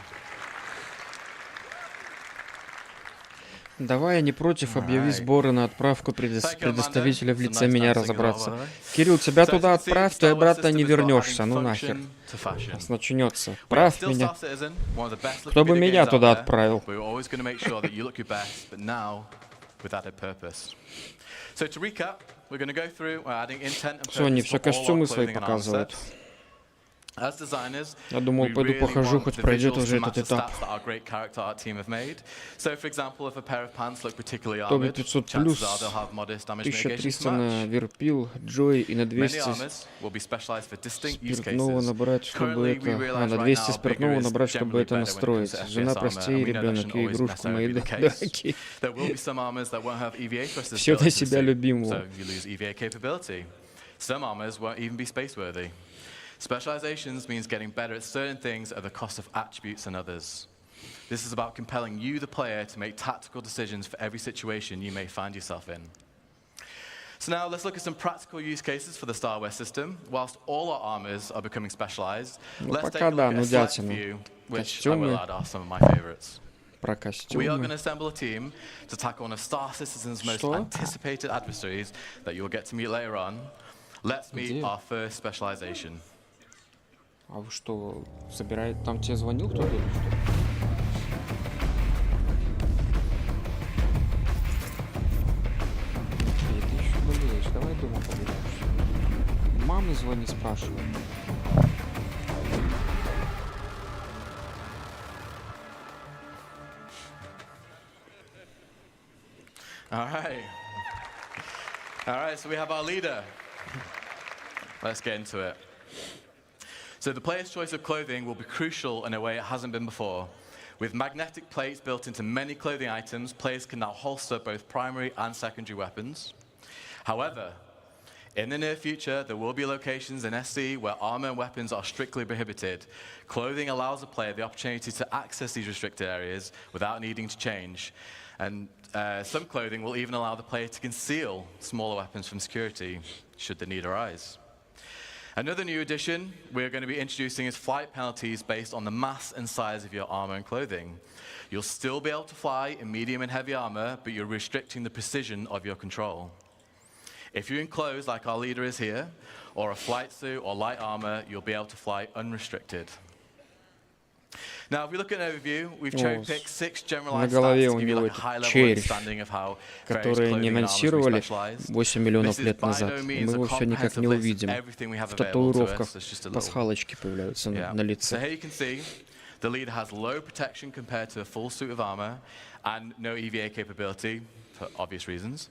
Speaker 1: Давай, я не против, объяви сборы на отправку предоставителя в лице меня разобраться. Кирилл, тебя туда отправь, то и обратно не вернешься, ну нахер. Сейчас начнется. Правь меня. Кто бы меня туда отправил? Что, они все костюмы свои показывают? Я думал, пойду похожу, хоть пройдет уже этот этап. Тоби 500 плюс, 1300 на верпил, Джой и на 200 спиртного набрать, чтобы это... на 200 спиртного набрать, чтобы это настроить. Жена, прости, ребенок и игрушку мои дорогие. Все на себя любимого.
Speaker 14: Specializations means getting better at certain things at the cost of attributes and others. This is about compelling you, the player, to make tactical decisions for every situation you may find yourself in. So now let's look at some practical use cases for the Star Wars system. Whilst all our armors are becoming specialized, let's take a look at a select few, which I will add are some of my favorites. We are going to assemble a team to tackle one of Star Citizen's most anticipated adversaries that you'll get to meet later on. Let's meet our first specialization.
Speaker 1: А вы что, собираете? Там тебе звонил кто-то или что? Эй, ты еще болеешь, давай дома погуляешь. Маме звони, спрашивай.
Speaker 14: All right, so we have our leader. Let's get into it. So the player's choice of clothing will be crucial in a way it hasn't been before. With magnetic plates built into many clothing items, players can now holster both primary and secondary weapons. However, in the near future, there will be locations in SC where armor and weapons are strictly prohibited. Clothing allows the player the opportunity to access these restricted areas without needing to change. And some clothing will even allow the player to conceal smaller weapons from security, should the need arise. Another new addition we're going to be introducing is flight penalties based on the mass and size of your armor and clothing. You'll still be able to fly in medium and heavy armor, but you're restricting the precision of your control. If you're in clothes like our leader is here, or a flight suit or light armor, you'll be able to fly unrestricted. Now, if we look at an overview, we've cherry-picked 6 generalized stats to give you like a high-level understanding of how
Speaker 1: которые не анонсировали 8 миллионов лет назад. Мы его все никак не увидим. В татуировках пасхалочки появляются на лице.
Speaker 14: So here you can see the leader has low protection compared to a full suit of armor and no EVA capability for obvious reasons,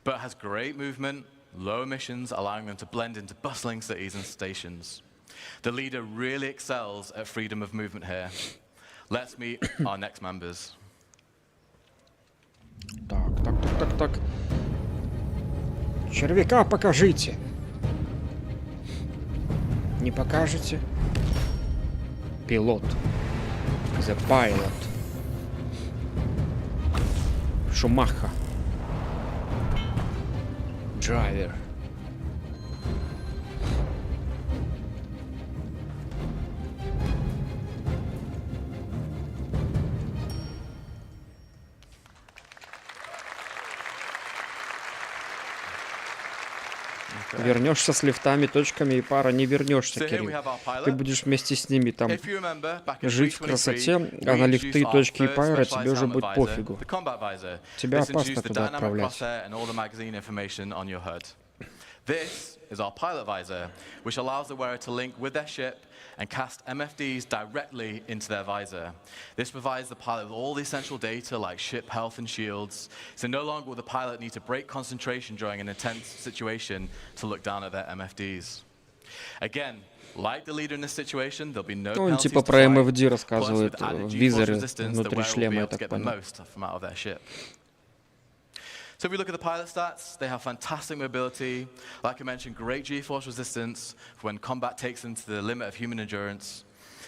Speaker 14: but has great movement, low emissions, allowing them to blend into bustling cities and stations. The leader really excels at freedom of movement here. Let's meet our next members.
Speaker 1: Так. Червяка покажите. Не покажете? Пилот. The pilot. Шумаха. Driver. Вернешься с лифтами, точками и пара, не вернешься, Кирилл. Ты будешь вместе с ними там жить в красоте, а на лифты, точки и пара тебе уже будет пофигу. Тебя опасно туда отправлять.
Speaker 14: This is our pilot visor, which allows the wearer to link with their ship and cast MFDs directly into their visor. This provides the pilot with all the essential data like ship health and shields, so no longer will the pilot need to break concentration during an intense situation to look down at their MFDs. Again, like the leader in this situation, there'll be no penalties to flight,
Speaker 1: MFD рассказывает в визоре внутри шлема, я так понял.
Speaker 14: So if we look at the pilot stats, they have fantastic mobility. Like I mentioned, great GeForce resistance for when combat takes them to the limit of human endurance.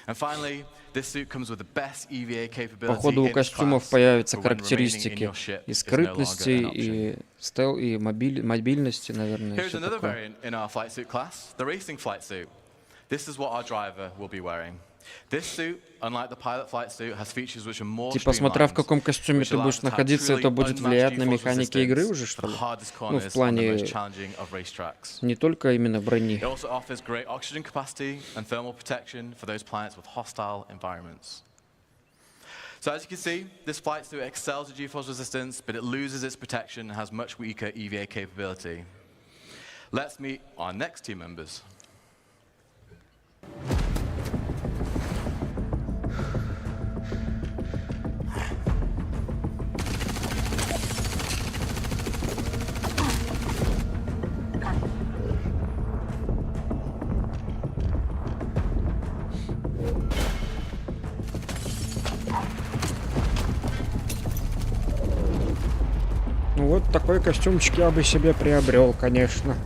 Speaker 14: And finally, this suit comes with the best EVA capability.
Speaker 1: По ходу у костюмов появятся характеристики и скрытности, и мобильности, наверное.
Speaker 14: Here's another variant in our flight suit class, the racing flight suit. This is what our driver will be wearing. This suit, unlike the pilot flight suit, has features which are more
Speaker 1: типа, смотря в каком костюме ты будешь находиться, это будет влиять на механики игры уже, что ли? Ну, в плане не только именно брони.
Speaker 14: It also offers great oxygen capacity and thermal protection for those planets with hostile environments. So as you can see, this flight suit excels at GeForce resistance, but it loses its protection and has much weaker EVA capability. Let's meet our next team members.
Speaker 1: Ну вот такой костюмчик я бы себе приобрел, конечно.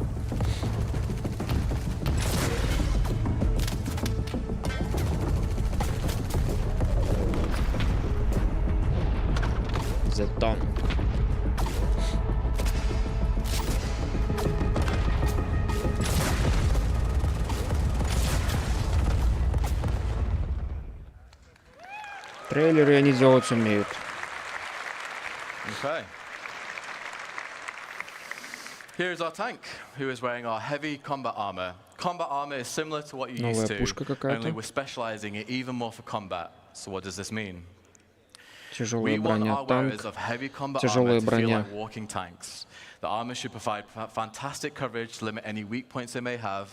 Speaker 1: Трейлеры они делать умеют.
Speaker 14: Okay. Here is our tank, who is wearing our heavy combat armor. Combat armor is similar to what you're used
Speaker 1: Новая пушка
Speaker 14: to,
Speaker 1: какая-то.
Speaker 14: only we're specializing it even more for combat. So what does this mean?
Speaker 1: Тяжелая
Speaker 14: We want
Speaker 1: броня,
Speaker 14: our
Speaker 1: танк.
Speaker 14: wearers of heavy combat
Speaker 1: Тяжелая
Speaker 14: armor to feel
Speaker 1: броня.
Speaker 14: like walking tanks. The armor should provide fantastic coverage to limit any weak points they may have,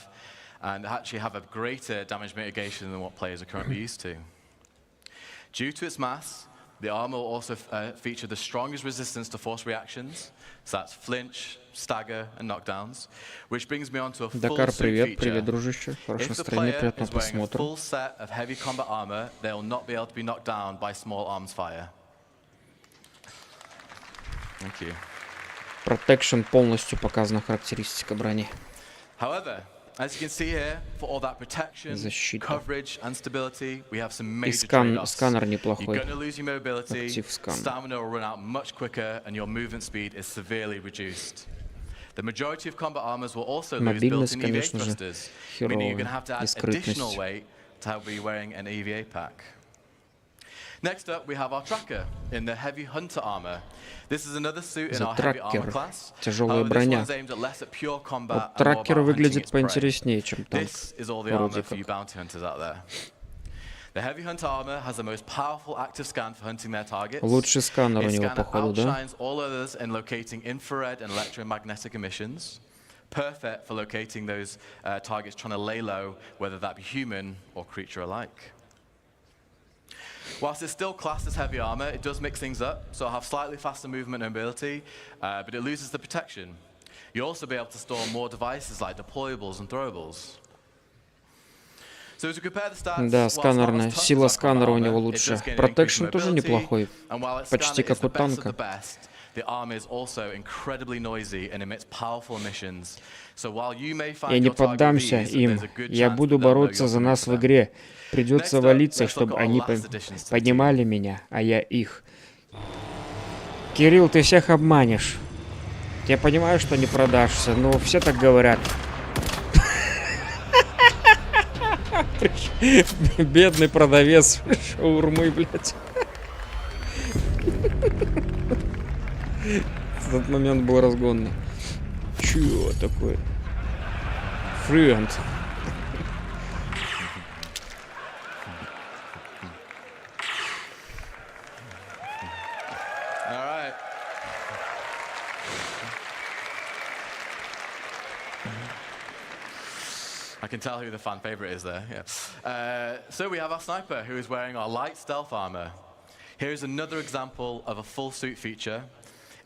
Speaker 14: and actually have a greater damage mitigation than what players are currently used to. Due to its mass, the armor will also feature the strongest resistance to force reactions, so that's flinch, stagger, and knockdowns, which brings me on to a full
Speaker 1: Дакар,
Speaker 14: suit
Speaker 1: привет,
Speaker 14: feature.
Speaker 1: привет, дружище. Хорошего
Speaker 14: If the
Speaker 1: настроения,
Speaker 14: player
Speaker 1: приятного
Speaker 14: is wearing a
Speaker 1: просмотра.
Speaker 14: full set of heavy combat armor, they will not be able to be knocked down by small arms fire. Thank you.
Speaker 1: Protection полностью показана характеристика брони.
Speaker 14: However, as you can see here, for all that protection,
Speaker 1: Защита.
Speaker 14: coverage, and stability, we have some
Speaker 1: И
Speaker 14: major trade-offs.
Speaker 1: сканер
Speaker 14: You're
Speaker 1: неплохой.
Speaker 14: going to lose your mobility,
Speaker 1: Актив сканер.
Speaker 14: stamina will run out much quicker, and your movement speed is severely reduced. The majority of combat armors will also lose
Speaker 1: Мобильность,
Speaker 14: built-in EVA
Speaker 1: конечно же,
Speaker 14: thrusters, meaning you're going to have to
Speaker 1: херовая. И
Speaker 14: add additional
Speaker 1: скрытность.
Speaker 14: weight to have be wearing an EVA pack. Next up, we have our tracker in the heavy hunter armor. This is another suit in our heavy armor class.
Speaker 1: Тяжелая
Speaker 14: However, this
Speaker 1: броня.
Speaker 14: one's aimed at less at pure combat
Speaker 1: Вот
Speaker 14: and more
Speaker 1: тракер
Speaker 14: about hunting
Speaker 1: выглядит
Speaker 14: its prey.
Speaker 1: поинтереснее, чем танк.
Speaker 14: This is all the
Speaker 1: Вроде
Speaker 14: armor for
Speaker 1: как.
Speaker 14: you bounty hunters out there. The heavy hunter armor has the most powerful active scan for hunting their targets.
Speaker 1: Лучший сканер у
Speaker 14: Its
Speaker 1: него,
Speaker 14: scanner
Speaker 1: походу, да?
Speaker 14: outshines all others in locating infrared and electromagnetic emissions. Perfect for locating those targets trying to lay low, whether that be human or creature alike. Whilst it's still classed as heavy armor, it does mix things up, so it'll have slightly faster movement and mobility, but it loses the protection. You'll also be able to store more devices like deployables and throwables. So to compare the stats,
Speaker 1: Да,
Speaker 14: whilst not
Speaker 1: сканерная.
Speaker 14: as tough
Speaker 1: Сила
Speaker 14: as our combat
Speaker 1: сканера у
Speaker 14: armor,
Speaker 1: него
Speaker 14: it
Speaker 1: лучше.
Speaker 14: does gain an
Speaker 1: Protection
Speaker 14: increased
Speaker 1: тоже
Speaker 14: mobility,
Speaker 1: неплохой.
Speaker 14: and while its
Speaker 1: Почти
Speaker 14: scanner
Speaker 1: как
Speaker 14: is
Speaker 1: у
Speaker 14: the best of the
Speaker 1: танка.
Speaker 14: best, the armor is also incredibly noisy and emits powerful emissions. So while you may find
Speaker 1: Я не
Speaker 14: your target
Speaker 1: поддамся
Speaker 14: these,
Speaker 1: им.
Speaker 14: there's a good
Speaker 1: Я
Speaker 14: chance
Speaker 1: буду
Speaker 14: that they'll know
Speaker 1: бороться
Speaker 14: you're
Speaker 1: за
Speaker 14: coming
Speaker 1: нас
Speaker 14: for
Speaker 1: в
Speaker 14: them.
Speaker 1: игре. Придется
Speaker 14: Next up,
Speaker 1: валиться,
Speaker 14: let's look
Speaker 1: чтобы
Speaker 14: at our
Speaker 1: они
Speaker 14: last additions to the team.
Speaker 1: понимали меня, а я их. Кирилл, ты всех обманешь. Я понимаю, что не продашься, но все так говорят. Бедный продавец шаурмы, блядь. Этот момент был разгонный. Чё такое? Френд.
Speaker 14: All right. I can tell who the fan favorite is there. Yeah. So we have our sniper, who is wearing our light stealth armor. Here's another example of a full suit feature.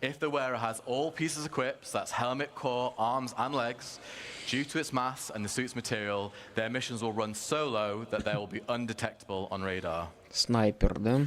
Speaker 14: If the wearer has all pieces equipped, so that's helmet, core, arms, and legs, due to its mass and the suit's material, their missions will run so low that they will be undetectable on radar.
Speaker 1: Снайпер, да?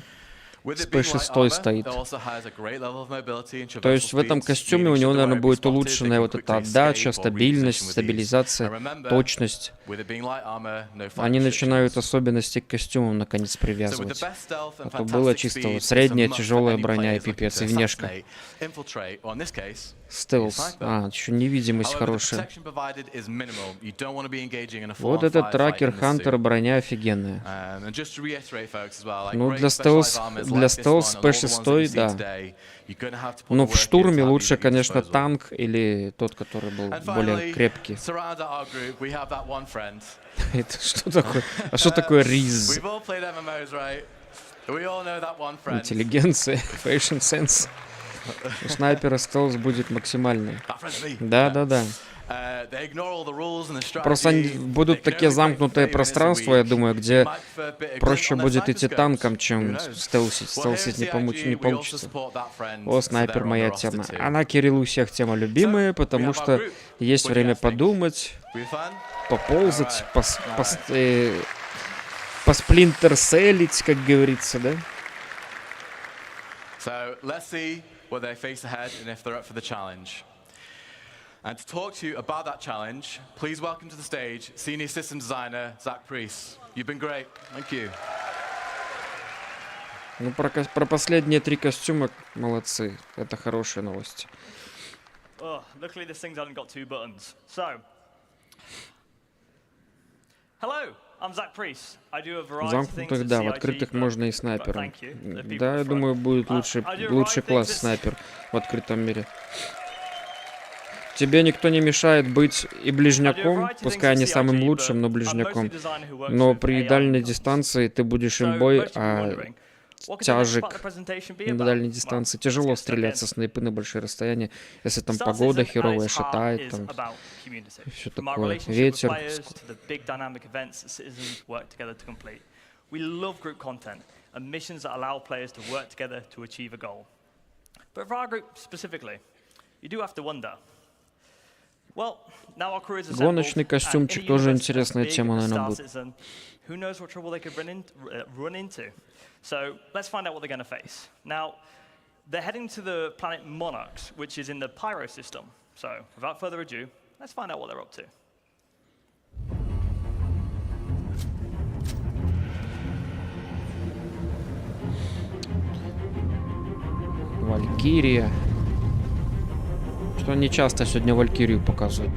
Speaker 14: With
Speaker 1: С
Speaker 14: it being light
Speaker 1: P6
Speaker 14: armor,
Speaker 1: стоит.
Speaker 14: it also has a great level of mobility and
Speaker 1: То есть в этом
Speaker 14: traversal
Speaker 1: костюме
Speaker 14: speeds,
Speaker 1: у него,
Speaker 14: meaning should the
Speaker 1: наверное,
Speaker 14: wearer be
Speaker 1: будет
Speaker 14: spotted, they
Speaker 1: улучшенная
Speaker 14: can
Speaker 1: вот эта
Speaker 14: quickly
Speaker 1: отдача,
Speaker 14: escape or
Speaker 1: стабильность,
Speaker 14: reposition with ease.
Speaker 1: стабилизация,
Speaker 14: And remember,
Speaker 1: точность.
Speaker 14: with it being light armor, no flight
Speaker 1: Они
Speaker 14: restrictions.
Speaker 1: начинают особенности к костюмам наконец
Speaker 14: So with the
Speaker 1: привязывать.
Speaker 14: best stealth and
Speaker 1: А то было
Speaker 14: fantastic
Speaker 1: чисто
Speaker 14: speed,
Speaker 1: вот
Speaker 14: it's a
Speaker 1: средняя
Speaker 14: must for
Speaker 1: тяжелая
Speaker 14: any
Speaker 1: броня и
Speaker 14: players looking
Speaker 1: пипец,
Speaker 14: to
Speaker 1: и внешка.
Speaker 14: assassinate, infiltrate, or in this case,
Speaker 1: Стелс. А, еще невидимость
Speaker 14: however, the
Speaker 1: хорошая.
Speaker 14: protection provided is minimal. You don't want to be engaging in a
Speaker 1: Вот
Speaker 14: full-on
Speaker 1: этот
Speaker 14: firefight
Speaker 1: тракер
Speaker 14: in this
Speaker 1: Хантер
Speaker 14: suit.
Speaker 1: броня офигенная.
Speaker 14: And just to reiterate, folks, as well, like
Speaker 1: Ну,
Speaker 14: great
Speaker 1: для
Speaker 14: specialized armors
Speaker 1: для
Speaker 14: like this
Speaker 1: стелс
Speaker 14: one and all the ones that you
Speaker 1: P6,
Speaker 14: see
Speaker 1: да.
Speaker 14: today, you're gonna have to put
Speaker 1: Но
Speaker 14: the
Speaker 1: в
Speaker 14: work in
Speaker 1: штурме
Speaker 14: to have
Speaker 1: лучше,
Speaker 14: these at your
Speaker 1: конечно,
Speaker 14: disposal.
Speaker 1: танк или тот, который был
Speaker 14: And
Speaker 1: более
Speaker 14: finally,
Speaker 1: крепкий.
Speaker 14: to round out our group, we have that one friend.
Speaker 1: Это что такое? А что такое риз?
Speaker 14: We've all played MMOs, right? We all know that one friend.
Speaker 1: Интеллигенция, fashion sense. У снайпера стелс будет максимальный.
Speaker 14: That friend's me.
Speaker 1: Да, да, да.
Speaker 14: They ignore all the rules and the strategy.
Speaker 1: Просто будут такие замкнутые пространства, я думаю, где проще будет идти танком, чем стелсить. Стелсить не получится. О, снайпер моя тема. Она, Кирилл, у всех тема любимая, потому что есть время подумать, поползать, посплинтерселить, как говорится, да?
Speaker 14: So let's see what they face ahead and if they're up for the challenge. And to talk to you about that challenge, please welcome to the stage Senior System Designer Zach Priest. You've been great. Thank you.
Speaker 1: Ну, про последние 3 костюма молодцы. Это хорошая новость.
Speaker 15: Oh, luckily this thing's only got 2 buttons. So,
Speaker 1: Замкнутых, да, в открытых можно и снайпером. Да, я думаю, будет лучший класс снайпер в открытом мире. Тебе никто не мешает быть и ближняком, пускай не самым лучшим, но ближняком. Но при дальней дистанции ты будешь имбой, а тяжек на дальней дистанции. Тяжело стрелять со снайпы на большие расстояния, если там погода херовая, шатает, там все такое, ветер. Гоночный костюмчик тоже интересная тема, наверное, будет.
Speaker 15: So let's find out what they're going to face. Now, they're heading to the planet Monarchs, which is in the Pyro system. So without further ado, let's find out what they're up to.
Speaker 1: Валькирия. Что не часто сегодня Валькирию показывают.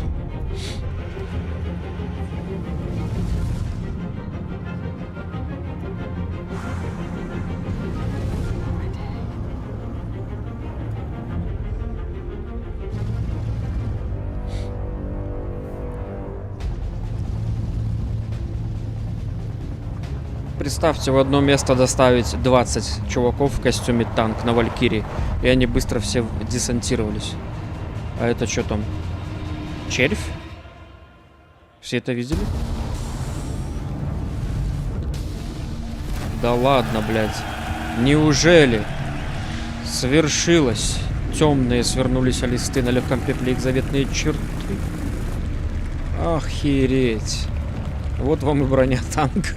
Speaker 1: Представьте, в одно место доставить 20 чуваков в костюме танк на Валькирии, и они быстро все десантировались. А это что там? Червь? Все это видели? Да ладно, блядь. Неужели свершилось? Темные свернулись листы на легком пепле их заветные черты. Охереть. Вот вам и броня танка.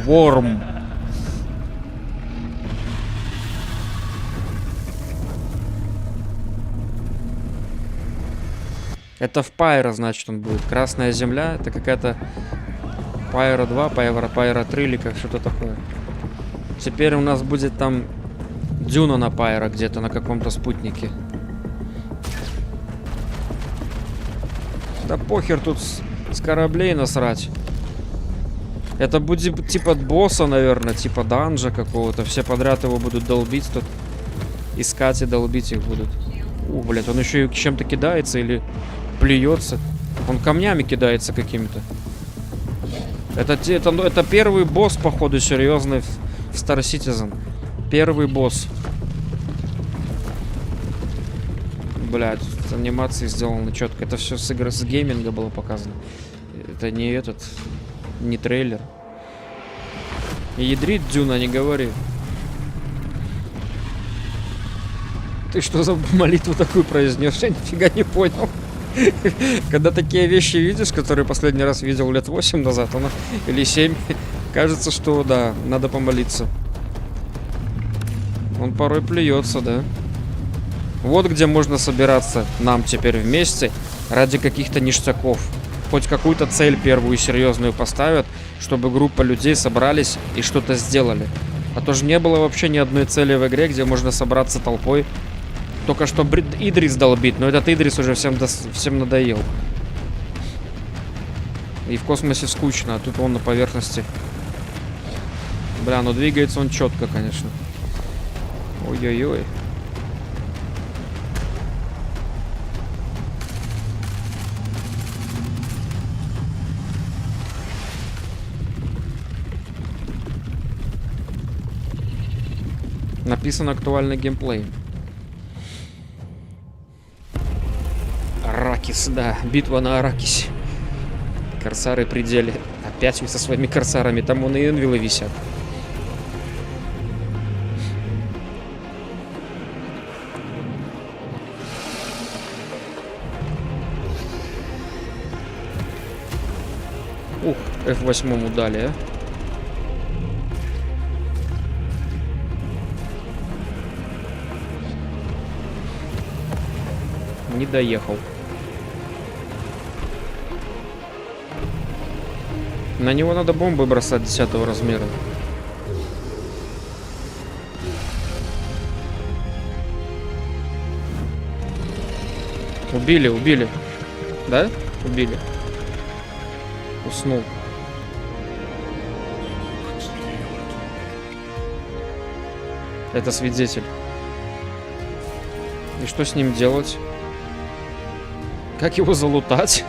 Speaker 1: Ворм. Это в Пайро, значит, он будет. Красная земля. Это какая-то Пайро 2, Пайро 3 или как что-то такое. Теперь у нас будет там дюна на Пайро где-то на каком-то спутнике. Да похер тут с кораблей насрать. Это будет типа босса, наверное, типа данжа какого-то. Все подряд его будут долбить тут. Искать и долбить их будут. Блядь, он еще и чем-то кидается или плюется. Он камнями кидается какими-то. Это первый босс, походу, серьезный в Star Citizen. Первый босс. Блядь, анимации сделаны четко. Это все с игры, с гейминга было показано. Это не этот... Не трейлер. Ядрит Дюна, не говори. Ты что за молитву такую произнес? Я нифига не понял. Когда такие вещи видишь, которые последний раз видел лет 8 назад, или 7, кажется, что да, надо помолиться. Он порой плюется, да. Вот где можно собираться нам теперь вместе ради каких-то ништяков. Хоть какую-то цель первую серьезную поставят, чтобы группа людей собрались и что-то сделали. А то же не было вообще ни одной цели в игре, где можно собраться толпой. Только что Идрис долбить, но этот Идрис уже всем надоел. И в космосе скучно, а тут он на поверхности. Бля, ну двигается он четко, конечно. Ой-ой-ой. Написан актуальный геймплей. Аракис, да, битва на Аракисе. Корсары при деле. Опять вы со своими корсарами, там вон и энвилы висят. Ух, F8 дали, а. Не доехал. На него надо бомбы бросать 10 размера. Убили. Да? Убили. Уснул. Это свидетель. И что с ним делать? Как его залутать?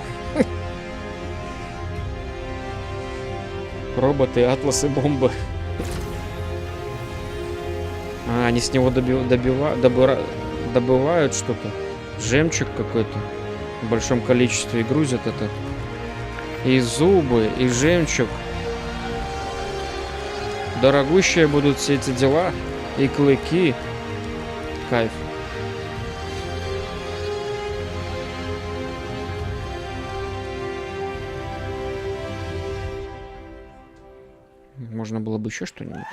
Speaker 1: Роботы, атласы, бомбы. А, они с него добывают что-то. Жемчуг какой-то. В большом количестве и грузят это. И зубы, и жемчуг. Дорогущие будут все эти дела. И клыки. Кайф. Можно было бы еще что-нибудь.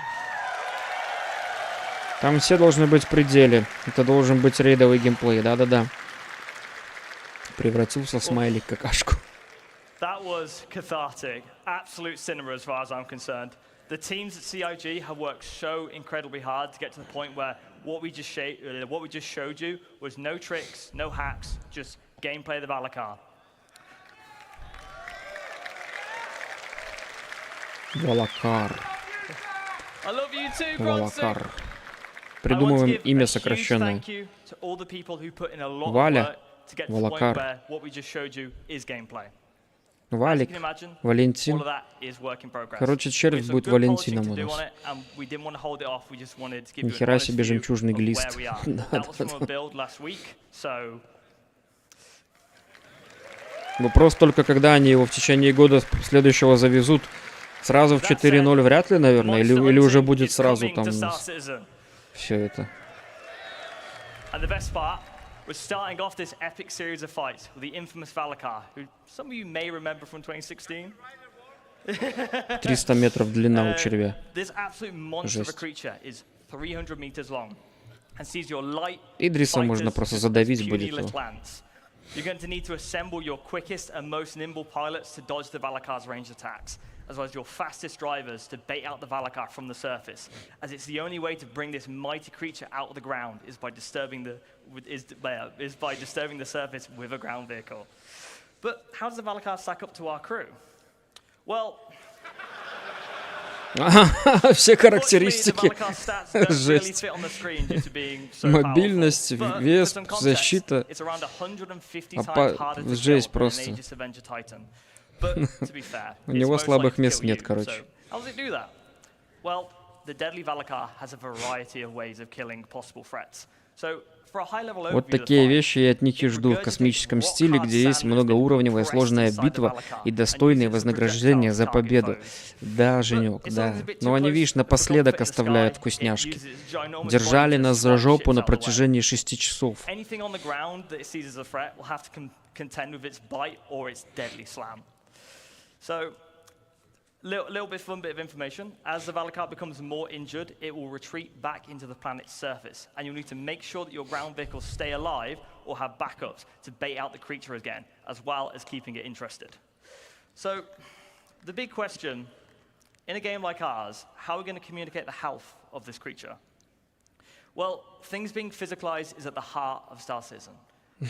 Speaker 1: Там все должны быть в пределе. Это должен быть рейдовый геймплей. Да-да-да. Превратился в смайлик какашку.
Speaker 15: That was cathartic. Absolute cinema as far as I'm concerned. The teams at CIG have worked so incredibly hard to get to the point where what we just showed you was no tricks, no hacks, just gameplay of the Valakar.
Speaker 1: Валакар.
Speaker 15: I love you too,
Speaker 1: Валакар. Придумываем имя сокращенное. Валя. Валакар. Валик. Валентин. Короче, червь будет Валентином у нас. Нихера себе жемчужный глист. Вопрос только, когда они его в течение года следующего завезут. Сразу в 4.0 вряд ли, наверное, или уже будет сразу там все это.
Speaker 15: We're starting off this epic series of fights with the infamous Valakar, who some of you may remember from 2016.
Speaker 1: 300 метров длина у червя.
Speaker 15: This absolute monster of a creature is 300 meters long and sees your light
Speaker 1: Идриса можно просто задавить будет его.
Speaker 15: You're going to need to assemble your quickest and most nimble pilots to dodge the Valakar's ranged attacks, as well as your fastest drivers to bait out the Valakar from the surface, as it's the only way to bring this mighty creature out of the ground is by disturbing the surface with a ground vehicle. But how does the Valakar stack up to our crew? Well,
Speaker 1: все характеристики. Жесть. Мобильность, вес, защита. Жесть просто. У него слабых мест нет, короче. Вот такие вещи я от них и жду в космическом стиле, где есть многоуровневая сложная битва и достойные вознаграждения за победу. Да, Женек, да. Но они, видишь, напоследок оставляют вкусняшки. Держали нас за жопу на протяжении 6 часов.
Speaker 15: Little fun bit of information. As the Valakar becomes more injured, it will retreat back into the planet's surface, and you'll need to make sure that your ground vehicles stay alive or have backups to bait out the creature again, as well as keeping it interested. So, the big question, in a game like ours, how are we going to communicate the health of this creature? Well, things being physicalized is at the heart of Star Citizen.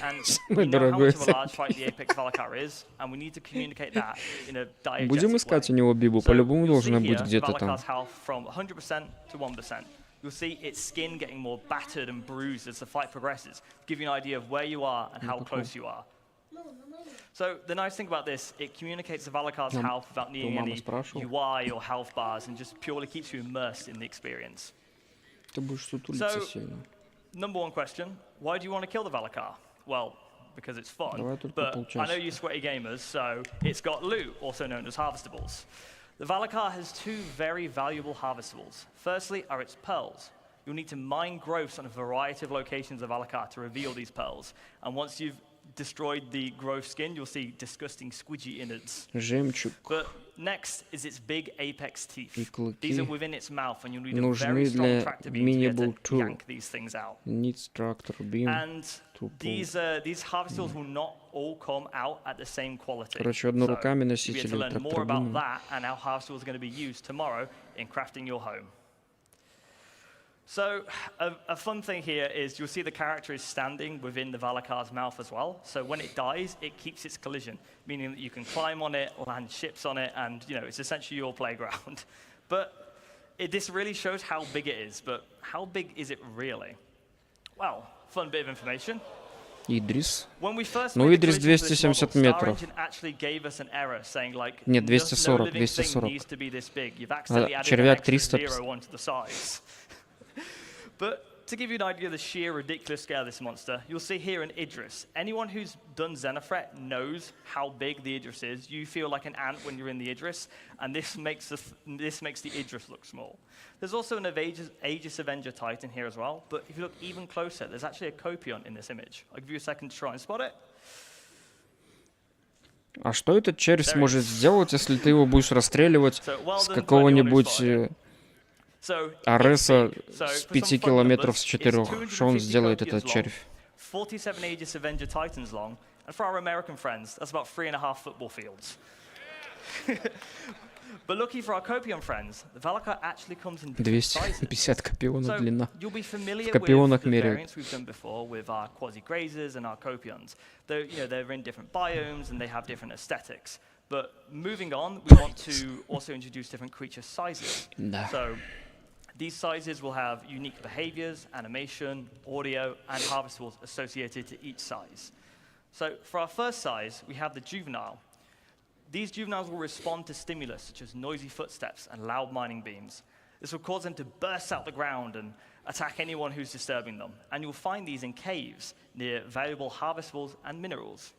Speaker 15: And we know how much of a large fight the Apex Valakar is, and we need to communicate that in a diegetic way.
Speaker 1: Будем искать у него Бибу, по-любому должна быть где-то там.
Speaker 15: From 100% to 1%. You'll see its skin getting more battered and bruised as the fight progresses, to give you an idea of where you are and how close you are. So the nice thing about this, it communicates the Valakar's health without needing any UI or health bars, and just purely keeps you immersed in the experience.
Speaker 1: Ты будешь сутулиться сильно.
Speaker 15: Number one question, why do you want to kill the Valakar? Well, because it's fun, but I know you sweaty gamers, so it's got loot, also known as harvestables. The Valakar has two very valuable harvestables. Firstly are its pearls. You'll need to mine growths on a variety of locations of Valakar to reveal these pearls. And once you've destroyed the growth skin, you'll see disgusting squidgy innards.
Speaker 1: Жемчуг.
Speaker 15: But next is its big apex teeth.
Speaker 1: И клыки
Speaker 15: these are within its mouth, and you'll need a very strong tractor beam to get to yank these things out.
Speaker 1: Needs tractor beam.
Speaker 15: And these harvestables will not all come out at the same quality.
Speaker 1: Короче, одноруками
Speaker 15: So
Speaker 1: носители
Speaker 15: you have to learn more about
Speaker 1: тракторбима.
Speaker 15: that and how harvestables are going to be used tomorrow in crafting your home. So a fun thing here is you'll see the character is standing within the Valakar's mouth as well. So when it dies, it keeps its collision, meaning that you can climb on it, land ships on it, and it's essentially your playground. But this really shows how big it is. But how big is it really? Well, fun bit of information.
Speaker 1: Идрис. Ну, Идрис 270 метров. Нет, 240, 240. А червяк 350.
Speaker 15: But to give you an idea of the sheer ridiculous scale of this monster, you'll see here an Idris. Anyone who's done Xenofret knows how big the Idris is. You feel like an ant when you're in the Idris, and this makes the Idris look small. There's also an Aegis Avenger Titan here as well, but if you look even closer, there's actually a Copion in this image. I'll give you a second to try and spot it.
Speaker 1: А что этот червь сможет сделать, если ты его будешь расстреливать с какого-нибудь Ареса с 5 километров с 4? Что он сделает, этот червь?
Speaker 15: 47 Aegis Avenger Titans long, and for our American friends, that's about 3.5 football fields. But lucky for our Copion friends, the Valakar actually comes in different sizes.
Speaker 1: 250 копиона длина.
Speaker 15: You'll be familiar
Speaker 1: В копионах
Speaker 15: with the
Speaker 1: меряют.
Speaker 15: variants we've done before with our quasi-grazers and our Copions. They're in different biomes and they have different aesthetics. But moving on, we want to also introduce different creature sizes. So these sizes will have unique behaviors, animation, audio, and harvestables associated to each size. So for our first size, we have the juvenile. These juveniles will respond to stimulus such as noisy footsteps and loud mining beams. This will cause them to burst out the ground and attack anyone who's disturbing them. And you'll find these in caves near valuable harvestables and minerals.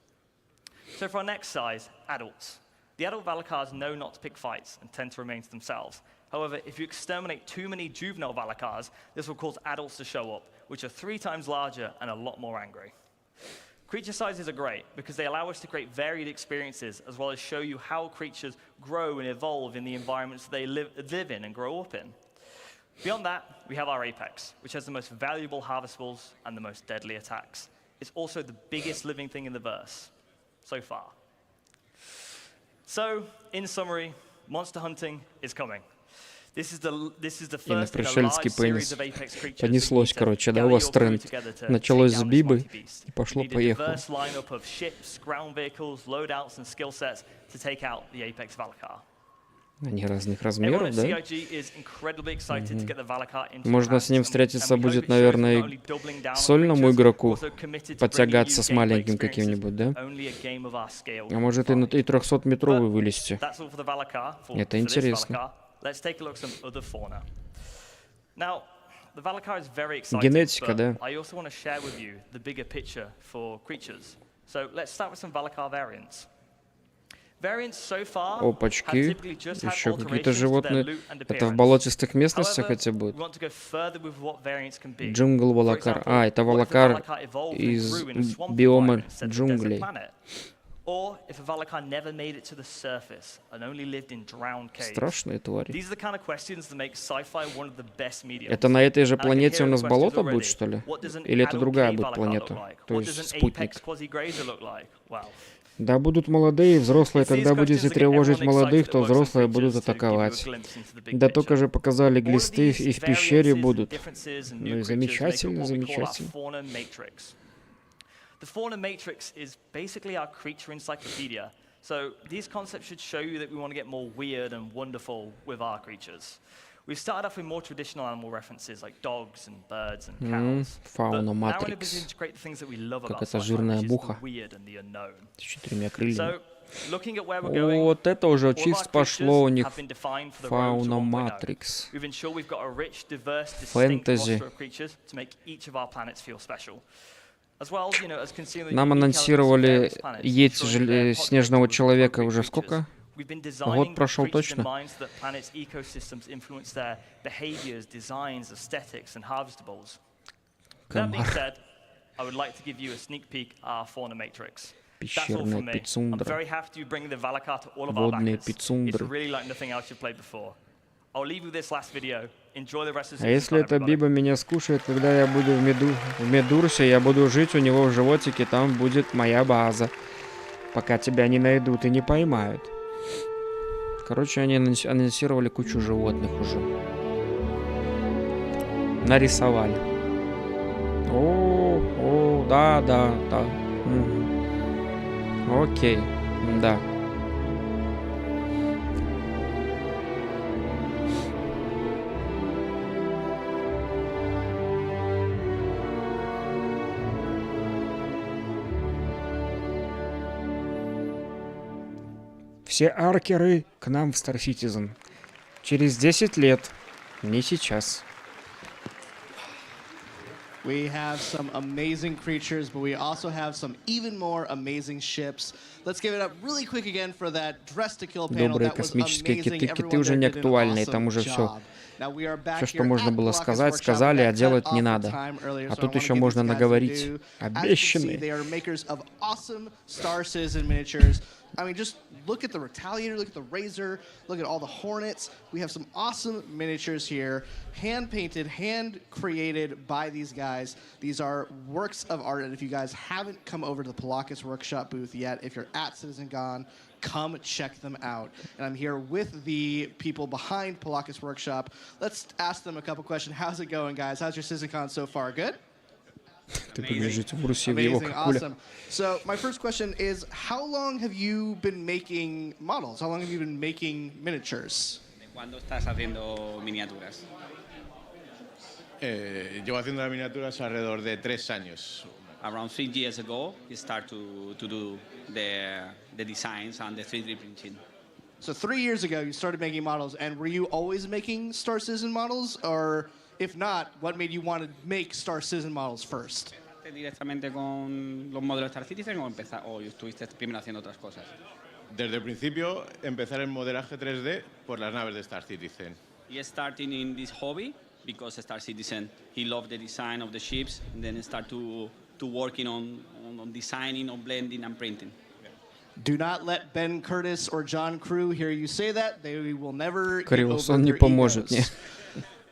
Speaker 15: So for our next size, adults. The adult Valakars know not to pick fights and tend to remain to themselves. However, if you exterminate too many juvenile Valakars, this will cause adults to show up, which are 3 times larger and a lot more angry. Creature sizes are great because they allow us to create varied experiences as well as show you how creatures grow and evolve in the environments they live in and grow up in. Beyond that, we have our apex, which has the most valuable harvestables and the most deadly attacks. It's also the biggest living thing in the verse, so far. So, in summary, monster hunting is coming. This is the first in a large series of apex creatures.
Speaker 1: Понеслось, короче, да, у вас тренд. Началось с Бибы, и пошло-поехало.
Speaker 15: Diverse lineup of ships, ground vehicles, loadouts, and skill sets to take out the apex Valakar.
Speaker 1: Они разных размеров, да?
Speaker 15: Можно
Speaker 1: Можно с ним встретиться будет, наверное, сольному игроку, подтягаться с маленьким каким-нибудь, да? А может и на 300-метровый вылезти. Это интересно. Генетика, да? Опачки, еще какие-то животные. Это в болотистых местностях эти будут? Джунгл Валакар. А, это Валакар из биома джунглей. Страшные твари. Это на этой же планете у нас болото будет, что ли? Или это другая будет планета? То есть спутник. Да, будут молодые и взрослые. Когда будете тревожить молодых, то взрослые будут атаковать. Да только же показали глисты и в пещере будут. Ну и замечательно, замечательно.
Speaker 15: The fauna matrix is basically our creature encyclopedia. So these concepts should show you that we want to get more weird and wonderful with our creatures. We've started off with more traditional animal references like dogs and birds and cows.
Speaker 1: Fauna Matrix. Как это жирная муха. С 4 крыльями. Вот это уже чисто пошло у них. Фауна Матрикс. Фэнтези. Нам анонсировали Йети Снежного Человека уже сколько? Год прошел точно. Комар. Пещерная пицундра. Водные пицундры. А если эта Биба меня скушает, когда я буду в Медурсе, я буду жить у него в животике, там будет моя база. Пока тебя не найдут и не поймают. Короче, они анонсировали кучу животных уже. нарисовали. О, да. Окей, да. Все аркеры к нам в Star Citizen. Через 10 лет, не сейчас.
Speaker 7: We have some amazing creatures, but we also have some even more amazing ships. Let's give it up really quick again for that Dress to Kill panel.
Speaker 1: Добрые
Speaker 7: That was
Speaker 1: космические
Speaker 7: amazing.
Speaker 1: киты. Киты
Speaker 7: Everyone
Speaker 1: уже
Speaker 7: there
Speaker 1: не
Speaker 7: did an
Speaker 1: актуальны, там
Speaker 7: awesome
Speaker 1: уже все.
Speaker 7: job. Now we are back
Speaker 1: Все, что
Speaker 7: here
Speaker 1: можно
Speaker 7: at
Speaker 1: было
Speaker 7: Colossus
Speaker 1: сказать,
Speaker 7: Workshop.
Speaker 1: сказали,
Speaker 7: We
Speaker 1: а
Speaker 7: got
Speaker 1: делать
Speaker 7: cut
Speaker 1: не
Speaker 7: off the
Speaker 1: надо.
Speaker 7: time earlier,
Speaker 1: А
Speaker 7: so I
Speaker 1: тут
Speaker 7: wanna
Speaker 1: еще
Speaker 7: give
Speaker 1: можно
Speaker 7: these guys
Speaker 1: наговорить.
Speaker 7: some due. As you can see,
Speaker 1: Обещанные.
Speaker 7: they are makers of awesome Star Citizen miniatures. I mean, just look at the Retaliator, look at the Razor, look at all the Hornets. We have some awesome miniatures here, hand-painted, hand-created by these guys. These are works of art, and if you guys haven't come over to the Colossus Workshop booth yet, if you're at CitizenCon, come check them out. And I'm here with the people behind Colossus Workshop. Let's ask them a couple questions. How's it going, guys? How's your CitizenCon so far? Good?
Speaker 1: Ты побежите в Руси в его
Speaker 7: Amazing,
Speaker 1: какуля.
Speaker 7: awesome. So my first question is, how long have you been making models? How long have you been making miniatures?
Speaker 17: ¿Cuándo estás haciendo miniaturas?
Speaker 21: Llevo haciendo las miniaturas alrededor de 3 años.
Speaker 17: Around 3 years ago, you start to do the designs and the 3D printing.
Speaker 7: So 3 years ago, you started making models, and were you always making Star Citizen models, or if not, what made you want to make Star Citizen models first?
Speaker 17: ¿Directamente con los modelos Star Citizen o estuviste primero haciendo otras cosas?
Speaker 21: Desde el principio, empezar el modelaje 3D por las naves de Star Citizen.
Speaker 17: He started in this hobby because Star Citizen, he loved the design of the ships, and then start to working on designing, on blending and printing.
Speaker 7: Do not let Ben Curtis or John Crew hear you say that. They will never get over
Speaker 1: Кривосон не
Speaker 7: their
Speaker 1: поможет,
Speaker 7: egos.
Speaker 1: нет.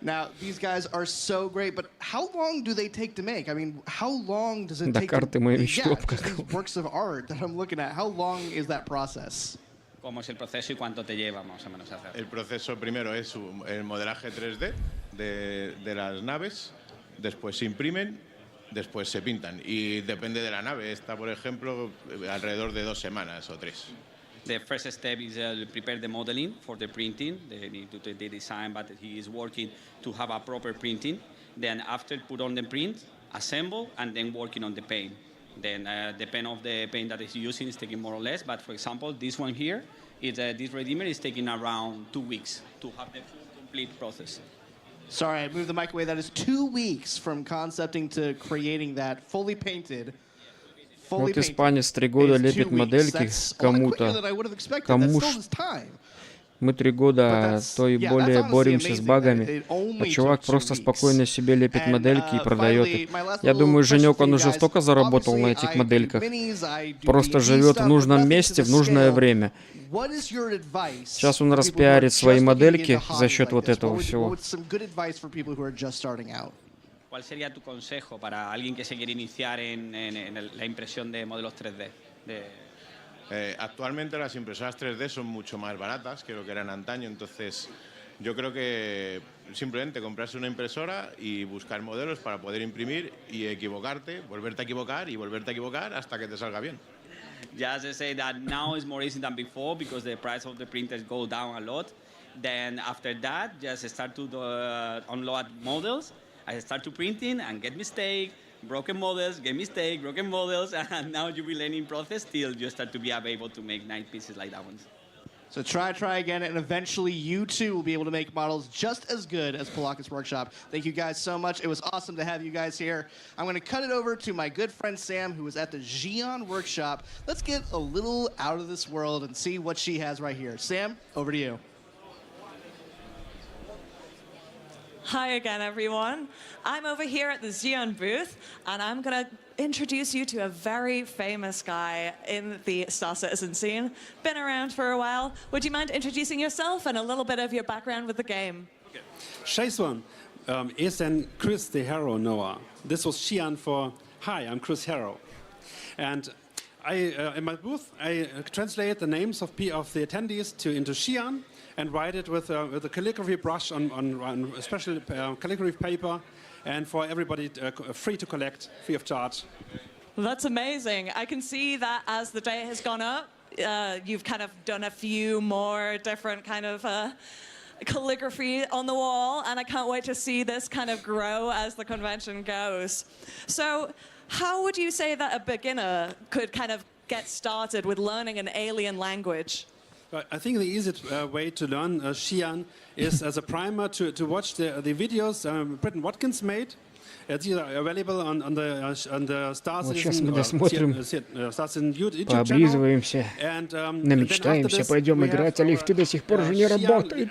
Speaker 7: Now, these guys are so great, but how long do they take to make? I mean, how long does it
Speaker 1: Да,
Speaker 7: take
Speaker 1: карты
Speaker 7: to...
Speaker 1: моей
Speaker 7: Yeah,
Speaker 1: мечты
Speaker 7: just these works of art that I'm looking at. How long is that process?
Speaker 17: ¿Cómo es el proceso y cuánto te lleva más o menos hacer?
Speaker 21: El proceso primero es el modelaje 3D de las naves, después se imprimen, después se pintan. Y depende de la nave. Esta, por ejemplo, alrededor de 2 semanas o 3.
Speaker 17: The first step is prepare the modeling for the printing. They need to do the design, but he is working to have a proper printing. Then after put on the print, assemble, and then working on the paint. Then depend of the paint that he's using is taking more or less. But for example, this one here, this redeemer is taking around 2 weeks to have the full complete process.
Speaker 7: Sorry, I moved the mic away. That is 2 weeks from concepting to creating that fully painted.
Speaker 1: Вот испанец 3 года лепит модельки кому-то. Мы 3 года, то и более боремся с багами, а чувак просто спокойно себе лепит модельки и продает их. Я думаю, Женек, он уже столько заработал на этих модельках. Просто живет в нужном месте, в нужное время. Сейчас он распиарит свои модельки за счет вот этого всего.
Speaker 17: ¿Cuál sería tu consejo para alguien que se quiere iniciar en la impresión de modelos 3D?
Speaker 21: Actualmente las impresoras 3D son mucho más baratas que lo que eran antaño, entonces yo creo que simplemente comprarse una impresora y buscar modelos para poder imprimir y equivocarte, volverte a equivocar y volverte a equivocar hasta que te salga bien.
Speaker 17: Just to say that now is more easy than before because the price of the printers go down a lot. Then after that, just start to unload models. I start to printing and get mistake, broken models, get mistake, broken models, and now you will learning process till you start to be able to make 9 pieces like that one.
Speaker 7: So try again, and eventually you too will be able to make models just as good as Colossus Workshop. Thank you guys so much. It was awesome to have you guys here. I'm going to cut it over to my good friend Sam, who was at the Xeon Workshop. Let's get a little out of this world and see what she has right here. Sam, over to you.
Speaker 13: Hi again, everyone. I'm over here at the Xeon booth, and I'm going to introduce you to a very famous guy in the Star Citizen scene. Been around for a while. Would you mind introducing yourself and a little bit of your background with the game?
Speaker 22: Okay. Scheißwan, ist ein Chris the Hero Noah. This was Xian for, hi, I'm Chris Hero. And In my booth, I translate the names of the attendees into Xi'an and write it with a calligraphy brush on a special calligraphy paper, and for everybody free to collect, free of charge.
Speaker 13: That's amazing. I can see that as the day has gone up, you've kind of done a few more different kind of calligraphy on the wall, and I can't wait to see this kind of grow as the convention goes. So how would you say that a beginner could kind of get started with learning an alien language?
Speaker 22: I think the easiest way to learn Xi'an is as a primer to watch the videos Britton Watkins made. These are available on the Star Citizen YouTube
Speaker 1: Пообризываемся,
Speaker 22: channel.
Speaker 1: намечтаемся, пойдем играть, а лифты до сих пор же не работают.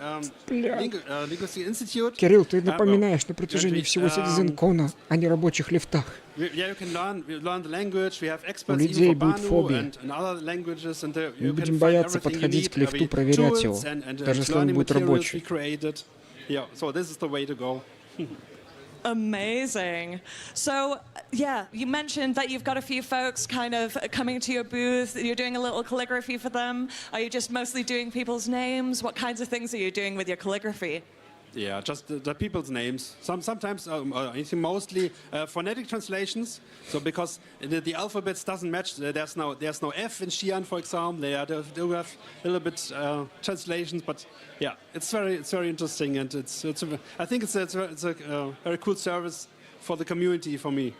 Speaker 1: Кирилл, ты напоминаешь на протяжении всего CitizenCon о нерабочих лифтах. У людей будет фобия. Мы будем бояться подходить к лифту, проверять его, даже если он будет рабочий.
Speaker 13: Amazing. So, yeah, you mentioned that you've got a few folks kind of coming to your booth. You're doing a little calligraphy for them. Are you just mostly doing people's names? What kinds of things are you doing with your calligraphy?
Speaker 22: Yeah, just the people's names. Sometimes, mostly phonetic translations. So because the alphabets doesn't match, there's no F in Xi'an, for example. They do have a little bit translations, but yeah, it's very interesting, and I think it's a very cool service for the community for me.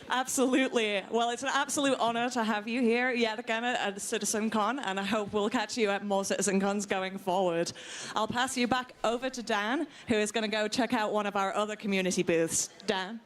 Speaker 13: Absolutely. Well, it's an absolute honor to have you here yet again at CitizenCon, and I hope we'll catch you at more CitizenCons going forward. I'll pass you back over to Dan, who is going to go check out one of our other community booths. Dan?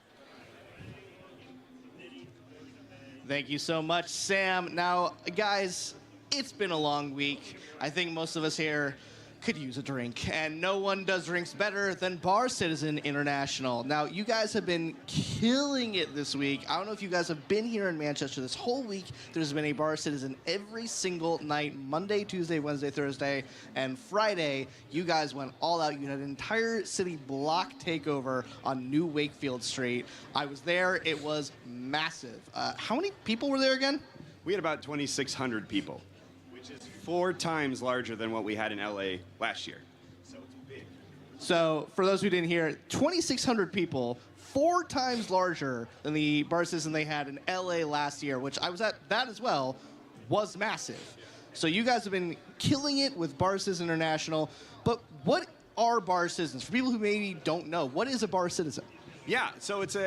Speaker 7: Thank you so much, Sam. Now, guys, it's been a long week. I think most of us here could use a drink, and no one does drinks better than Bar Citizen International. Now, you guys have been killing it this week. I don't know if you guys have been here in Manchester this whole week. There's been a Bar Citizen every single night, Monday, Tuesday, Wednesday, Thursday, and Friday. You guys went all out. You had an entire city block takeover on New Wakefield Street. I was there. It was massive. How many people were there again?
Speaker 16: We had about 2,600 people, which is 4 times larger than what we had in LA last year. So it's big.
Speaker 7: So for those who didn't hear, 2,600 people, 4 times larger than the Bar Citizen they had in LA last year, which I was at that as well, was massive. So you guys have been killing it with Bar Citizen International, but what are Bar Citizens? For people who maybe don't know, what is a Bar Citizen?
Speaker 16: Yeah, so it's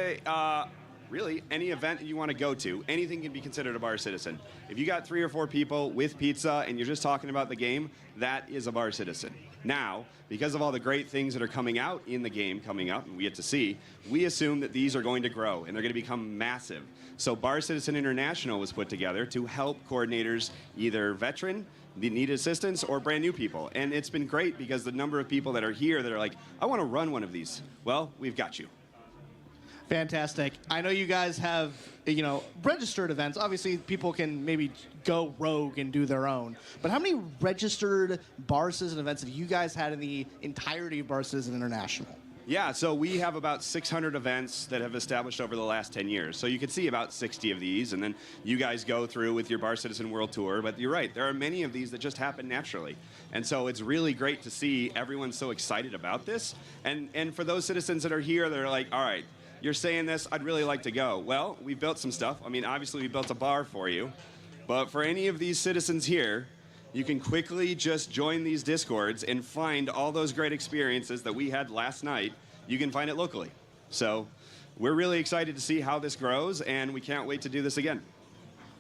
Speaker 16: really any event that you want to go to, anything can be considered a Bar Citizen. If you got 3 or 4 people with pizza and you're just talking about the game, that is a Bar Citizen. Now, because of all the great things that are coming out in the game coming up and we get to see, we assume that these are going to grow and they're going to become massive. So Bar Citizen International was put together to help coordinators, either veteran, need assistance, or brand new people. And it's been great because the number of people that are here that are like, I want to run one of these. Well, we've got you.
Speaker 7: Fantastic. I know you guys have, registered events. Obviously, people can maybe go rogue and do their own. But how many registered Bar Citizen events have you guys had in the entirety of Bar Citizen International?
Speaker 16: Yeah, so we have about 600 events that have established over the last 10 years. So you can see about 60 of these, and then you guys go through with your Bar Citizen World Tour. But you're right, there are many of these that just happen naturally. And so it's really great to see everyone so excited about this. And for those citizens that are here, they're like, all right, you're saying this, I'd really like to go. Well, we built some stuff. I mean, obviously we built a bar for you. But for any of these citizens here, you can quickly just join these Discords and find all those great experiences that we had last night. You can find it locally. So we're really excited to see how this grows, and we can't wait to do this again.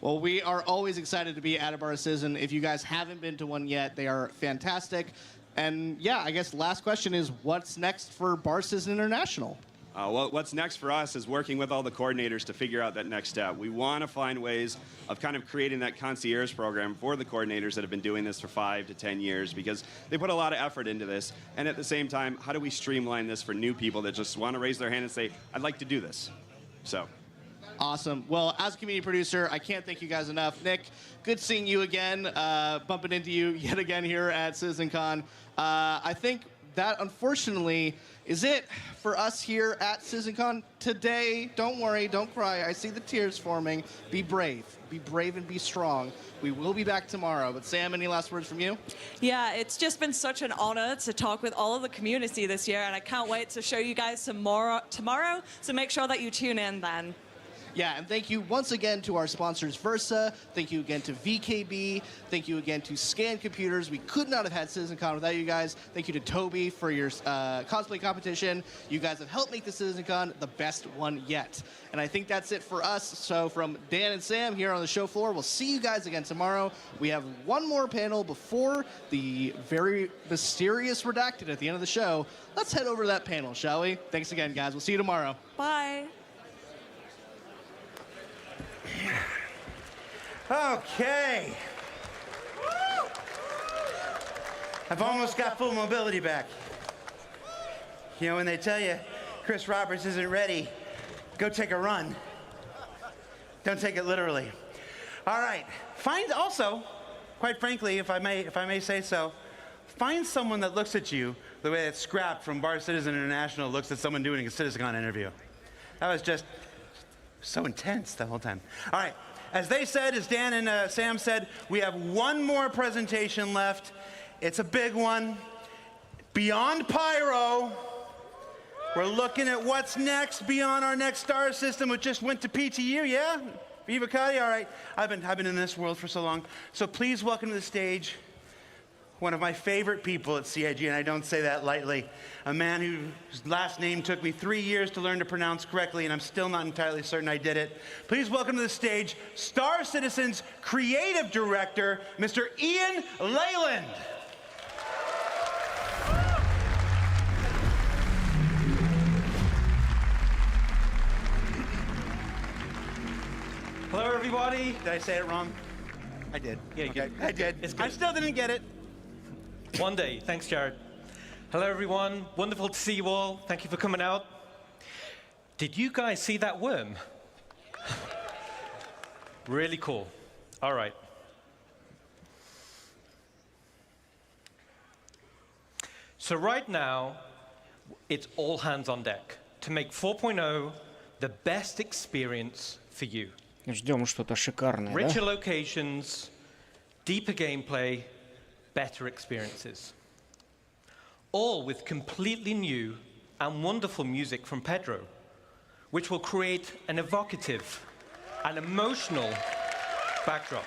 Speaker 7: Well, we are always excited to be at a Bar Citizen. If you guys haven't been to one yet, they are fantastic. And yeah, I guess last question is, what's next for Bar Citizen International?
Speaker 16: Well, what's next for us is working with all the coordinators to figure out that next step. We want to find ways of kind of creating that concierge program for the coordinators that have been doing this for 5 to 10 years, because they put a lot of effort into this. And at the same time, how do we streamline this for new people that just want to raise their hand and say, I'd like to do this? So.
Speaker 7: Awesome. Well, as a community producer, I can't thank you guys enough. Nick, good seeing you again, bumping into you yet again here at CitizenCon. I think that unfortunately is it for us here at CitizenCon today. Don't worry, don't cry. I see the tears forming. Be brave and be strong. We will be back tomorrow. But Sam, any last words from you?
Speaker 13: Yeah, it's just been such an honor to talk with all of the community this year, and I can't wait to show you guys some more tomorrow, so make sure that you tune in then.
Speaker 7: Yeah, and thank you once again to our sponsors, Versa. Thank you again to VKB. Thank you again to Scan Computers. We could not have had CitizenCon without you guys. Thank you to Toby for your cosplay competition. You guys have helped make the CitizenCon the best one yet. And I think that's it for us. So from Dan and Sam here on the show floor, we'll see you guys again tomorrow. We have one more panel before the very mysterious redacted at the end of the show. Let's head over to that panel, shall we? Thanks again, guys. We'll see you tomorrow.
Speaker 13: Bye.
Speaker 2: Okay. I've almost got full mobility back. You know, when they tell you Chris Roberts isn't ready, go take a run. Don't take it literally. All right. Find also, quite frankly, if I may say so, find someone that looks at you the way that Scrap from Bar Citizen International looks at someone doing a CitizenCon interview. That was just so intense the whole time. All right. As they said, as Dan and Sam said, we have one more presentation left. It's a big one. Beyond Pyro. We're looking at what's next beyond our next star system, which just went to PTU, yeah? Viva Cati, all right. I've been in this world for so long. So please welcome to the stage one of my favorite people at CIG, and I don't say that lightly. A man whose last name took me 3 years to learn to pronounce correctly, and I'm still not entirely certain I did it. Please welcome to the stage Star Citizen's creative director, Mr. Ian Leyland.
Speaker 4: Hello, everybody.
Speaker 2: Did I say it wrong? I did.
Speaker 4: Yeah,
Speaker 2: okay. I did. I still didn't get it.
Speaker 4: One day. Thanks, Jared. Hello, everyone. Wonderful to see you all. Thank you for coming out. Did you guys see that worm? Really cool. All right. So right now, it's all hands on deck to make 4.0 the best experience for you.
Speaker 1: Ждем что-то шикарное,
Speaker 4: Richer
Speaker 1: да?
Speaker 4: locations, deeper gameplay, better experiences. All with completely new and wonderful music from Pedro, which will create an evocative and emotional backdrop.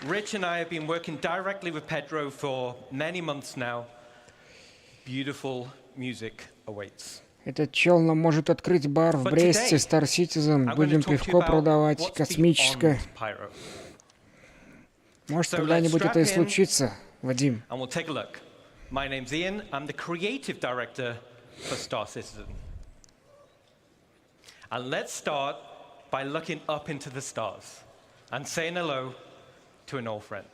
Speaker 4: Rich and I have been working directly with Pedro for many months now. Beautiful music awaits.
Speaker 1: Этот чел нам может открыть бар в Бресте, Star Citizen. Будем пивко продавать, космическое. Может, когда-нибудь это и случится, Вадим.
Speaker 4: And we'll take a look. My name's Ian. I'm the creative director for Star Citizen. And let's start by looking up into the stars and saying hello to an old friend.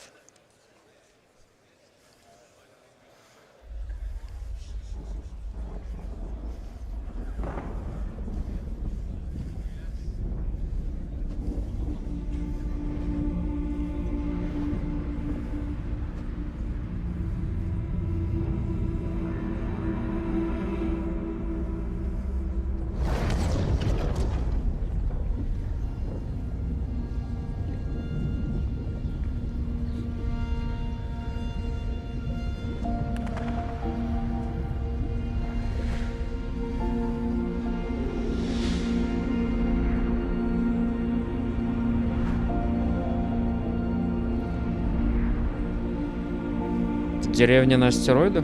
Speaker 1: Деревня на астероидах?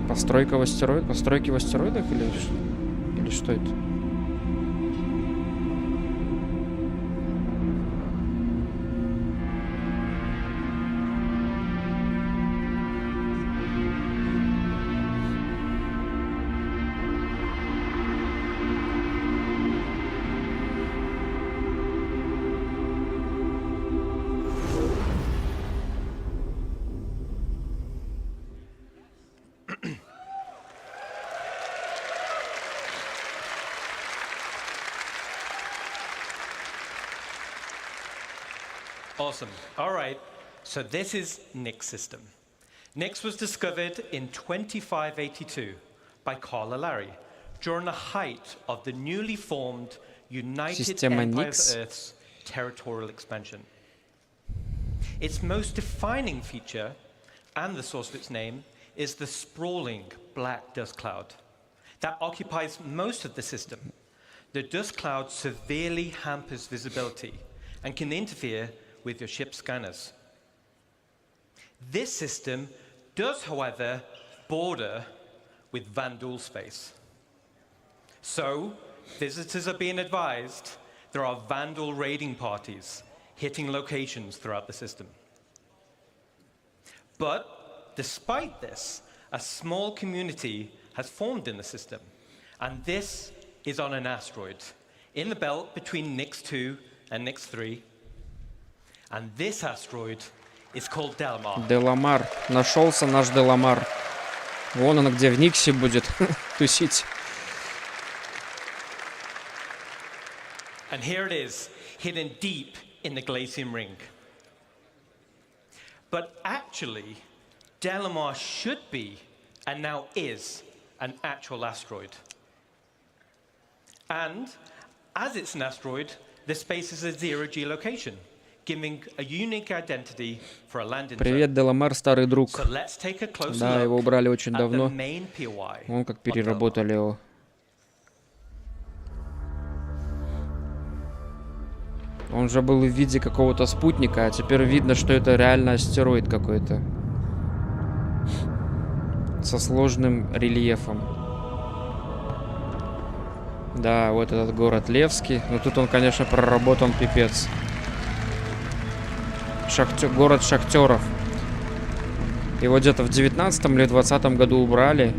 Speaker 1: Постройка в астероидах? Постройки в астероидах или что это?
Speaker 4: Awesome. All right. So this is Nix system. Nix was discovered in 2582 by Carl Larry during the height of the newly formed United
Speaker 1: Система
Speaker 4: Empire
Speaker 1: Nix.
Speaker 4: of Earth's territorial expansion. Its most defining feature, and the source of its name, is the sprawling black dust cloud that occupies most of the system. The dust cloud severely hampers visibility and can interfere with your ship's scanners. This system does, however, border with Vandal space. So, visitors are being advised there are Vandal raiding parties hitting locations throughout the system. But, despite this, a small community has formed in the system, and this is on an asteroid in the belt between Nix 2 and Nix 3. And this asteroid is called Delamar.
Speaker 1: Деламар. Нашелся наш Деламар. Вон он где в Никсе будет тусить.
Speaker 4: And here it is, hidden deep in the Glacium Ring. But actually, Delamar should be, and now is, an actual asteroid. And as it's an asteroid, the space is a zero-G location, giving a unique identity for a landing zone.
Speaker 1: Привет, Деламар, старый друг.
Speaker 4: So let's take a closer
Speaker 1: Да, его
Speaker 4: look
Speaker 1: убрали очень
Speaker 4: at
Speaker 1: давно.
Speaker 4: the main POI.
Speaker 1: Вон как переработали его. Он же был в виде какого-то спутника, а теперь видно, что это реально астероид какой-то. Со сложным рельефом. Да, вот этот город Левский. Но тут он, конечно, проработан пипец. Город шахтеров. Его где-то в 19-м или 20-м году убрали.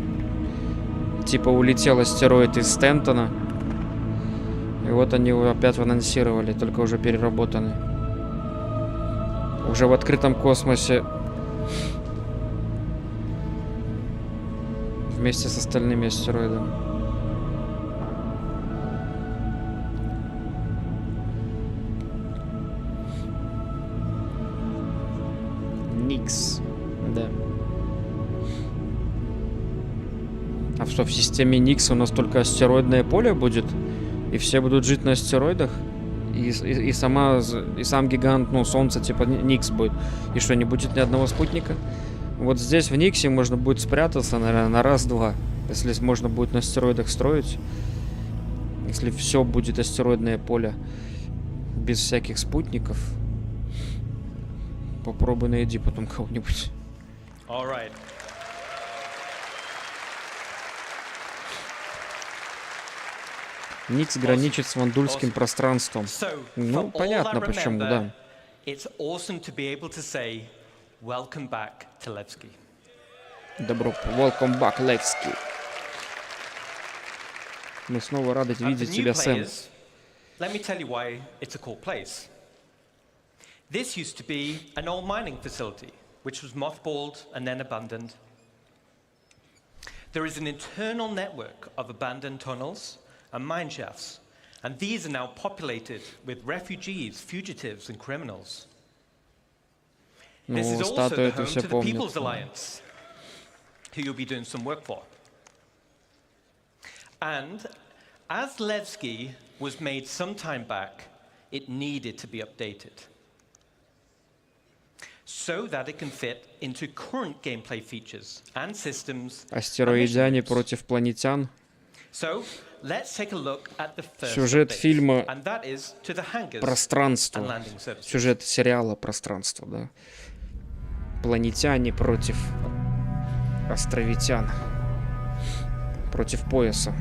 Speaker 1: Типа улетел астероид из Стентона. И вот они его опять анонсировали, только уже переработанный. Уже в открытом космосе. Вместе с остальными астероидами. Никс. Да. А что, в системе Никс у нас только астероидное поле будет? И все будут жить на астероидах? И сам гигант, ну, Солнце, типа Никс будет. И что, не будет ни одного спутника? Вот здесь, в Никсе, можно будет спрятаться, наверное, на раз-два. Если можно будет на астероидах строить. Если все будет астероидное поле. Без всяких спутников. Попробуй найди потом кого-нибудь.
Speaker 4: Alright.
Speaker 1: Никс граничит с вандульским пространством. Ну, понятно почему, да.
Speaker 4: It's awesome to be able to say, welcome back to Levski.
Speaker 1: Добро, welcome back, Левский. Мы снова рады видеть тебя, Сэм.
Speaker 4: Let me tell you why it's a cool place. This used to be an old mining facility, which was mothballed and then abandoned. There is an internal network of abandoned tunnels and mine shafts, and these are now populated with refugees, fugitives, and criminals. This is also the home to the People's Alliance, who you'll be doing some work for. And as Levski was made some time back, it needed to be updated so that it can fit into current gameplay features and systems.
Speaker 1: Астероидяне против планетян.
Speaker 4: So, let's take a look at the first
Speaker 1: Сюжет фильма
Speaker 4: and that is to the hangars
Speaker 1: «Пространство».
Speaker 4: and landing services.
Speaker 1: Сюжет сериала «Пространство», да. Планетяне против островитян. Против пояса.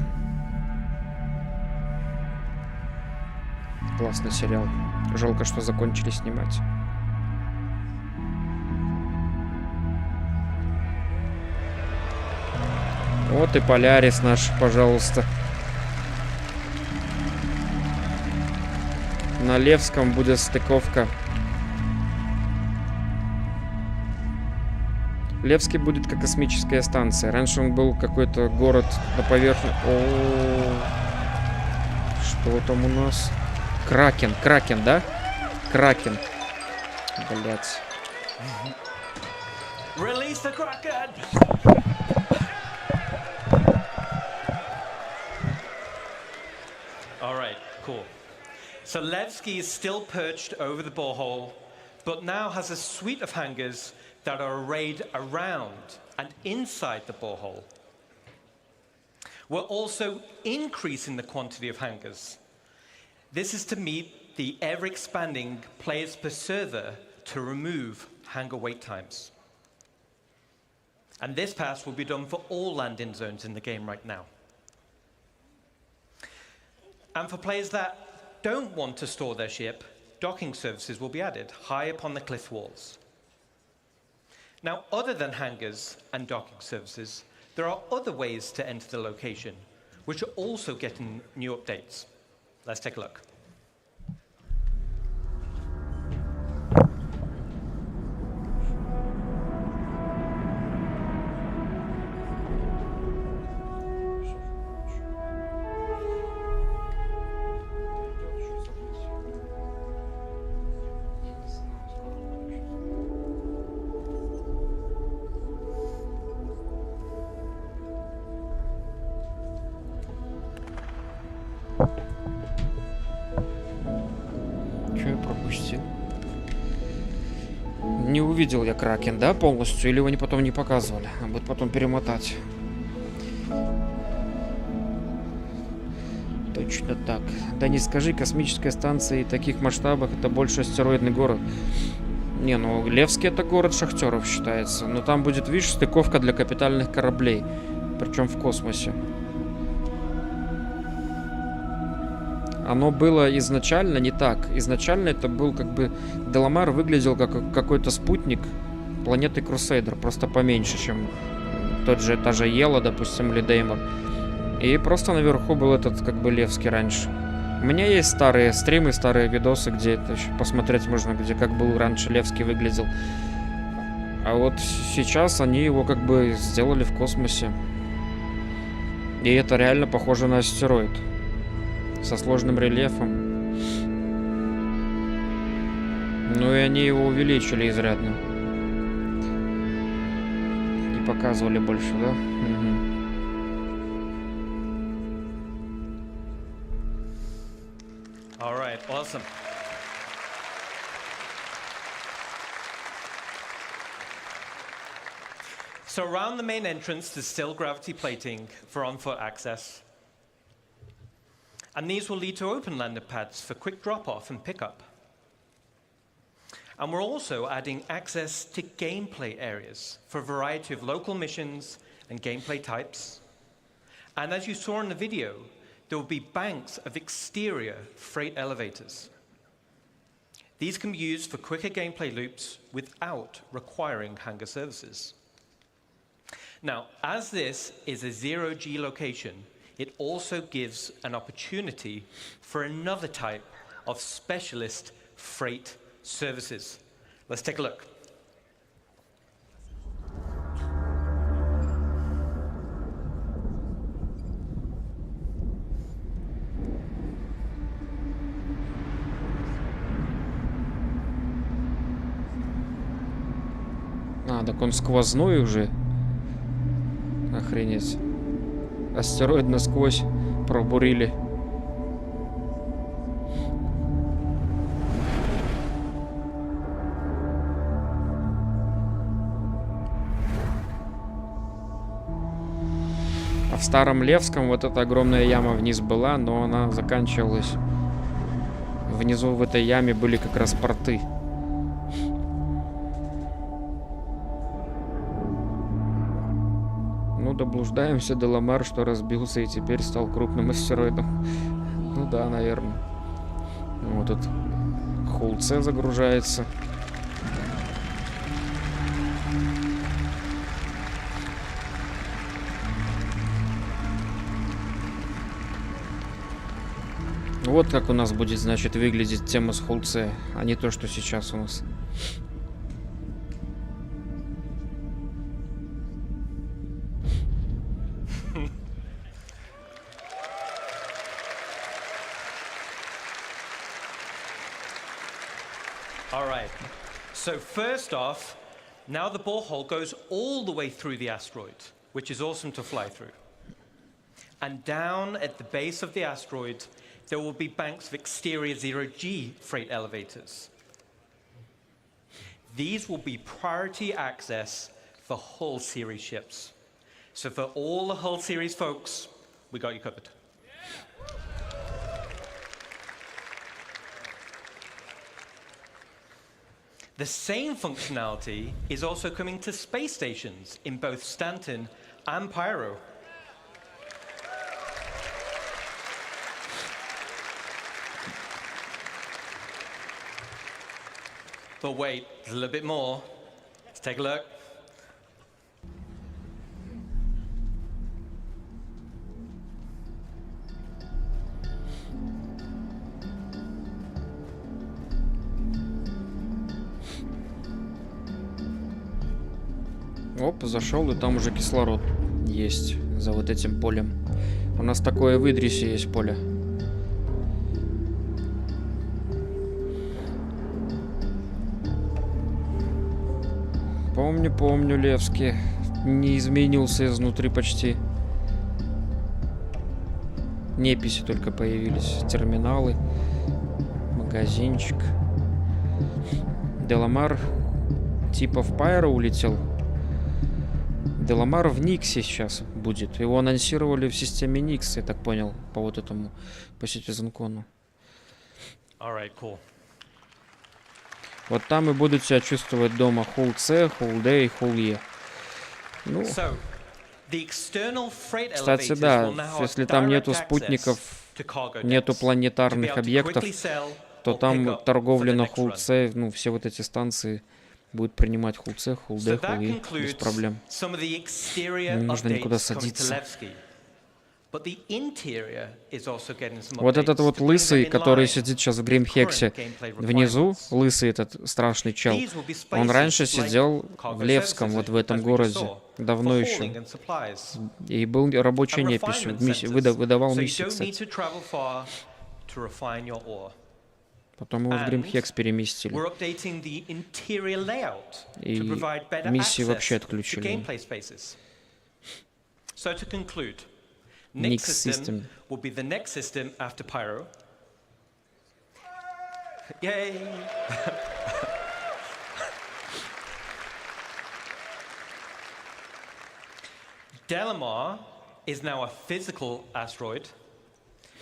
Speaker 1: Классный сериал. Жалко, что закончили снимать. Вот и Полярис наш, пожалуйста. На Левском будет стыковка. Левский будет как космическая станция. Раньше он был какой-то город на поверхности. Что там у нас? Кракен, да? Кракен. Блять.
Speaker 4: Release the Kraken! All right, cool. So Levski is still perched over the borehole, but now has a suite of hangars that are arrayed around and inside the borehole. We're also increasing the quantity of hangars. This is to meet the ever-expanding players per server to remove hangar wait times. And this pass will be done for all landing zones in the game right now. And for players that don't want to store their ship, docking services will be added high up on the cliff walls. Now, other than hangars and docking services, there are other ways to enter the location, which are also getting new updates. Let's take a look.
Speaker 1: Не увидел я Кракен, да, полностью? Или его не потом не показывали? А будет потом перемотать. Точно так. Да не скажи, космическая станция в таких масштабах это больше астероидный город. Не, ну Левский это город шахтеров считается. Но там будет, видишь, стыковка для капитальных кораблей. Причем в космосе. Оно было изначально не так. Изначально это был как бы... Деламар выглядел как какой-то спутник планеты Крусейдер. Просто поменьше, чем та же Ела, допустим, или Деймор. И просто наверху был этот как бы Левский раньше. У меня есть старые стримы, старые видосы, где это еще посмотреть можно, где как был раньше Левский выглядел. А вот сейчас они его как бы сделали в космосе. И это реально похоже на астероид. Со сложным рельефом. Ну и они его увеличили изрядно. И показывали больше, да? Угу.
Speaker 4: All right, awesome. So around the main entrance, there's still gravity plating for on-foot access. And these will lead to open landing pads for quick drop-off and pickup. And we're also adding access to gameplay areas for a variety of local missions and gameplay types. And as you saw in the video, there will be banks of exterior freight elevators. These can be used for quicker gameplay loops without requiring hangar services. Now, as this is a zero-G location, it also gives an opportunity for another type of specialist freight services. Let's take a look.
Speaker 1: А, так он сквозной уже. Охренеть. Астероид насквозь пробурили. А в старом Левском вот эта огромная яма вниз была, но она заканчивалась. Внизу в этой яме были как раз порты. Ну, доблуждаемся до Ламар, что разбился и теперь стал крупным астероидом. Ну да, наверное. Вот тут Хулце загружается. Вот как у нас будет, значит, выглядеть тема с Хулце, а не то, что сейчас у нас.
Speaker 4: So first off, now the borehole goes all the way through the asteroid, which is awesome to fly through. And down at the base of the asteroid, there will be banks of exterior zero-G freight elevators. These will be priority access for Hull series ships. So for all the Hull series folks, we got you covered. The same functionality is also coming to space stations in both Stanton and Pyro. But wait, there's a little bit more. Let's take a look.
Speaker 1: Оп, зашел, и там уже кислород есть за вот этим полем. У нас такое в Идрисе есть поле. Помню, Левский. Не изменился изнутри почти. Неписи только появились. Терминалы. Магазинчик. Деламар типа в Пайро улетел. Деламар в Никсе сейчас будет. Его анонсировали в системе Никс, я так понял, по вот этому, по CitizenCon.
Speaker 4: Alright, cool.
Speaker 1: Вот там и будут себя чувствовать дома Hull C, Hull D и Hull E. Ну, кстати, да, если там нету спутников, нету планетарных объектов, то там торговля на Hull C, ну, все вот эти станции будет принимать Hull C, Hull D, Hull E без проблем. Не нужно никуда садиться. Вот этот вот лысый, который сидит сейчас в Гримхексе внизу, лысый этот страшный чел, он раньше сидел в Левском, вот в этом городе, давно еще. И был рабочей неписью, выдавал миссии, кстати. Потом его в Гримхекс переместили. И миссии вообще отключили. Nix system
Speaker 4: will be the next system after Pyro. Yay! Delamar is now a physical asteroid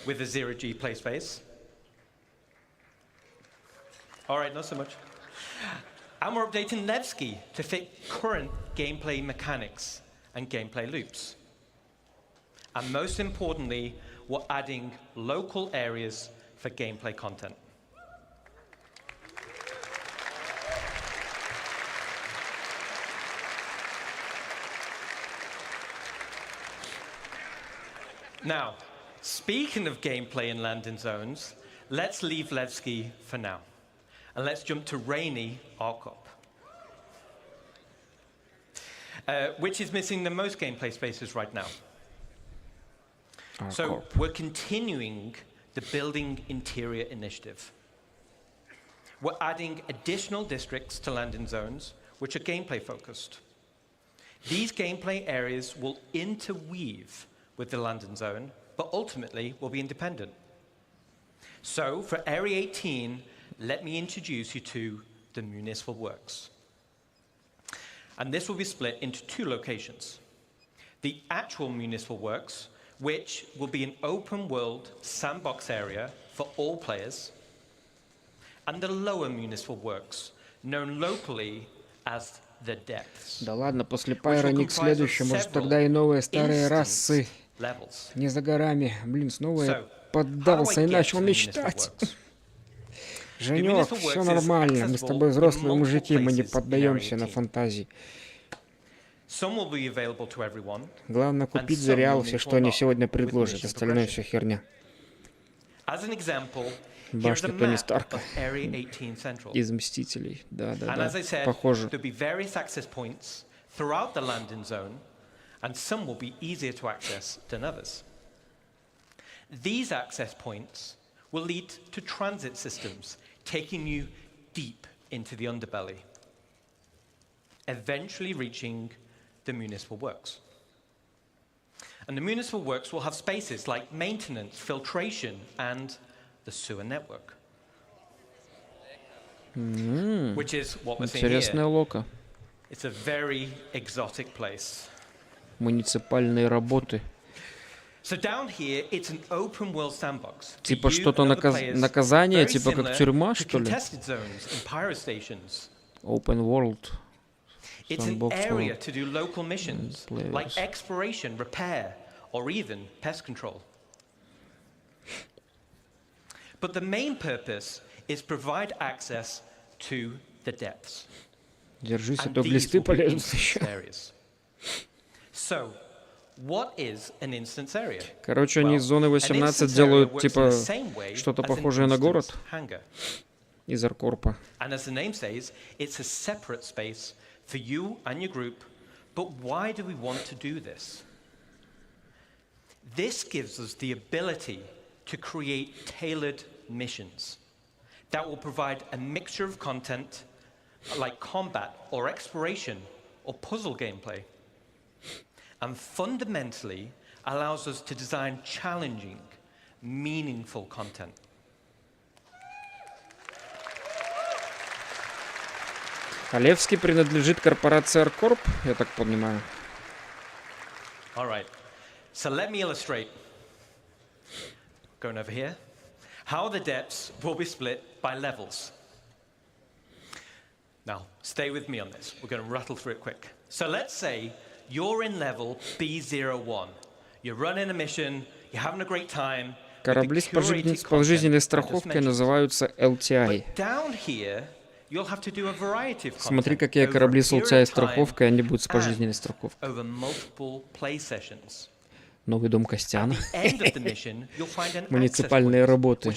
Speaker 4: with a zero-G play space. All right, not so much. And we're updating Nevsky to fit current gameplay mechanics and gameplay loops. And most importantly, we're adding local areas for gameplay content. Now, speaking of gameplay in landing zones, let's leave Levski for now. And let's jump to Rainy Arkop, which is missing the most gameplay spaces right now. So we're continuing the Building Interior initiative. We're adding additional districts to landing zones, which are gameplay focused. These gameplay areas will interweave with the landing zone, but ultimately will be independent. So for Area 18, let me introduce you to the Municipal Works. And this will be split into two locations. The actual Municipal Works, which will be an open world sandbox area for all players, and the lower Municipal Works, known locally as the Depths.
Speaker 1: Да ладно, после Пайра Ник следующий, может тогда и новые старые расы. Не за горами. Блин, снова я поддался и начал мечтать. Женек, все нормально, мы с тобой взрослые мужики, мы не поддаемся на фантазии. Главное купить за реал все, что они сегодня предложат, остальное все херня. Башня Тони Старка из Мстителей, да, похоже.
Speaker 4: And some will be easier to access than others. These access points will lead to transit systems, taking you deep into the underbelly, eventually reaching the municipal works. And the municipal works will have spaces like maintenance, filtration, and the sewer network. Which is what we're seeing
Speaker 1: Интересная
Speaker 4: here.
Speaker 1: лока.
Speaker 4: It's a very exotic place.
Speaker 1: Муниципальные работы.
Speaker 4: So down here, it's an open world sandbox.
Speaker 1: Типа что-то наказание, типа как тюрьма, что ли? Open world.
Speaker 4: It's an area to do local missions, like exploration, repair, or even pest control. But the main purpose is provide access to the depths.
Speaker 1: Держись, а то глисты полезут еще.
Speaker 4: So, what is an instance area?
Speaker 1: Короче, они из зоны 18 делают типа что-то похожее на город из Аркорпа.
Speaker 4: And as the name says, it's a separate space for you and your group. But why do we want to do this? This gives us the ability to create tailored missions that will provide a mixture of content like combat or exploration or puzzle gameplay, and fundamentally allows us to design challenging, meaningful content.
Speaker 1: Алевский принадлежит корпорации Аркорп, я так понимаю.
Speaker 4: All right, so let me illustrate. Going over here. How the depths will be split by levels. Now, stay with me on this. We're going to rattle through it quick. So let's say you're in level B01. You're running a mission, you're having a great time.
Speaker 1: Корабли с пожизненной страховкой называются LTI. Смотри, какие корабли с LTI страховкой, они будут с пожизненной страховкой. Новый дом Костяна. Муниципальные работы.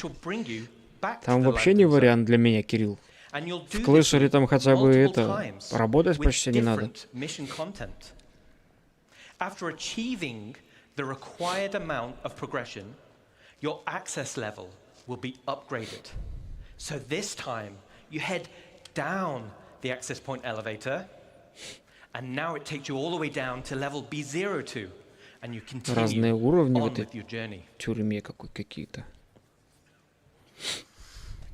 Speaker 1: Там вообще не вариант для меня, Кирилл. В Клэшере там хотя бы это работать почти не надо.
Speaker 4: After achieving the required amount of progression, your access level will be upgraded. So this time, you head down the access point elevator, and now it takes you all the way down to level B02, and you
Speaker 1: Разные
Speaker 4: continue
Speaker 1: уровни в
Speaker 4: on
Speaker 1: этой
Speaker 4: with your journey.
Speaker 1: тюрьме какие-то.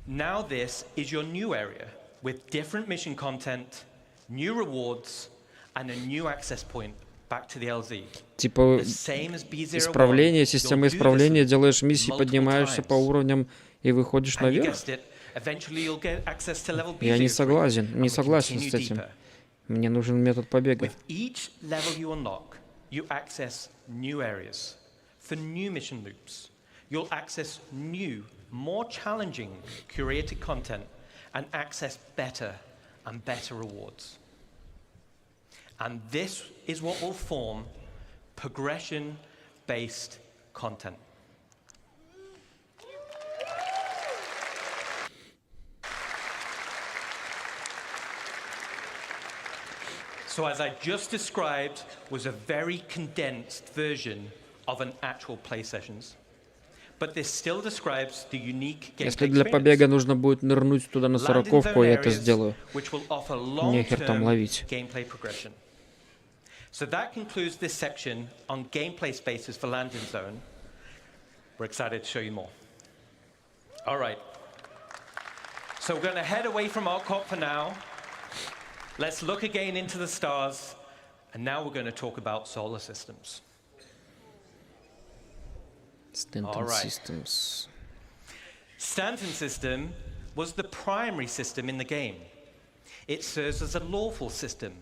Speaker 4: Now this is your new area, with different mission content, new rewards, and a new access point back to the LZ.
Speaker 1: Типа исправление, система исправления, делаешь миссии, поднимаешься по уровням и выходишь наверх. Я не согласен с этим. Мне нужен метод побега.
Speaker 4: With each level you unlock, you access new areas for new mission loops. You'll access new, more challenging curated content and access better and better rewards. And this is what will form progression-based content. So as I just described, was a very condensed version of an actual play sessions. But this still describes the unique gameplay
Speaker 1: Если для побега нужно будет нырнуть туда на 40-ку, я это сделаю. Нехер там ловить.
Speaker 4: So that concludes this section on gameplay spaces for landing zone. We're excited to show you more. All right. So we're going to head away from Arcot for now. Let's look again into the stars. And now we're going to talk about solar systems.
Speaker 1: Stanton Systems.
Speaker 4: Stanton system was the primary system in the game. It serves as a lawful system.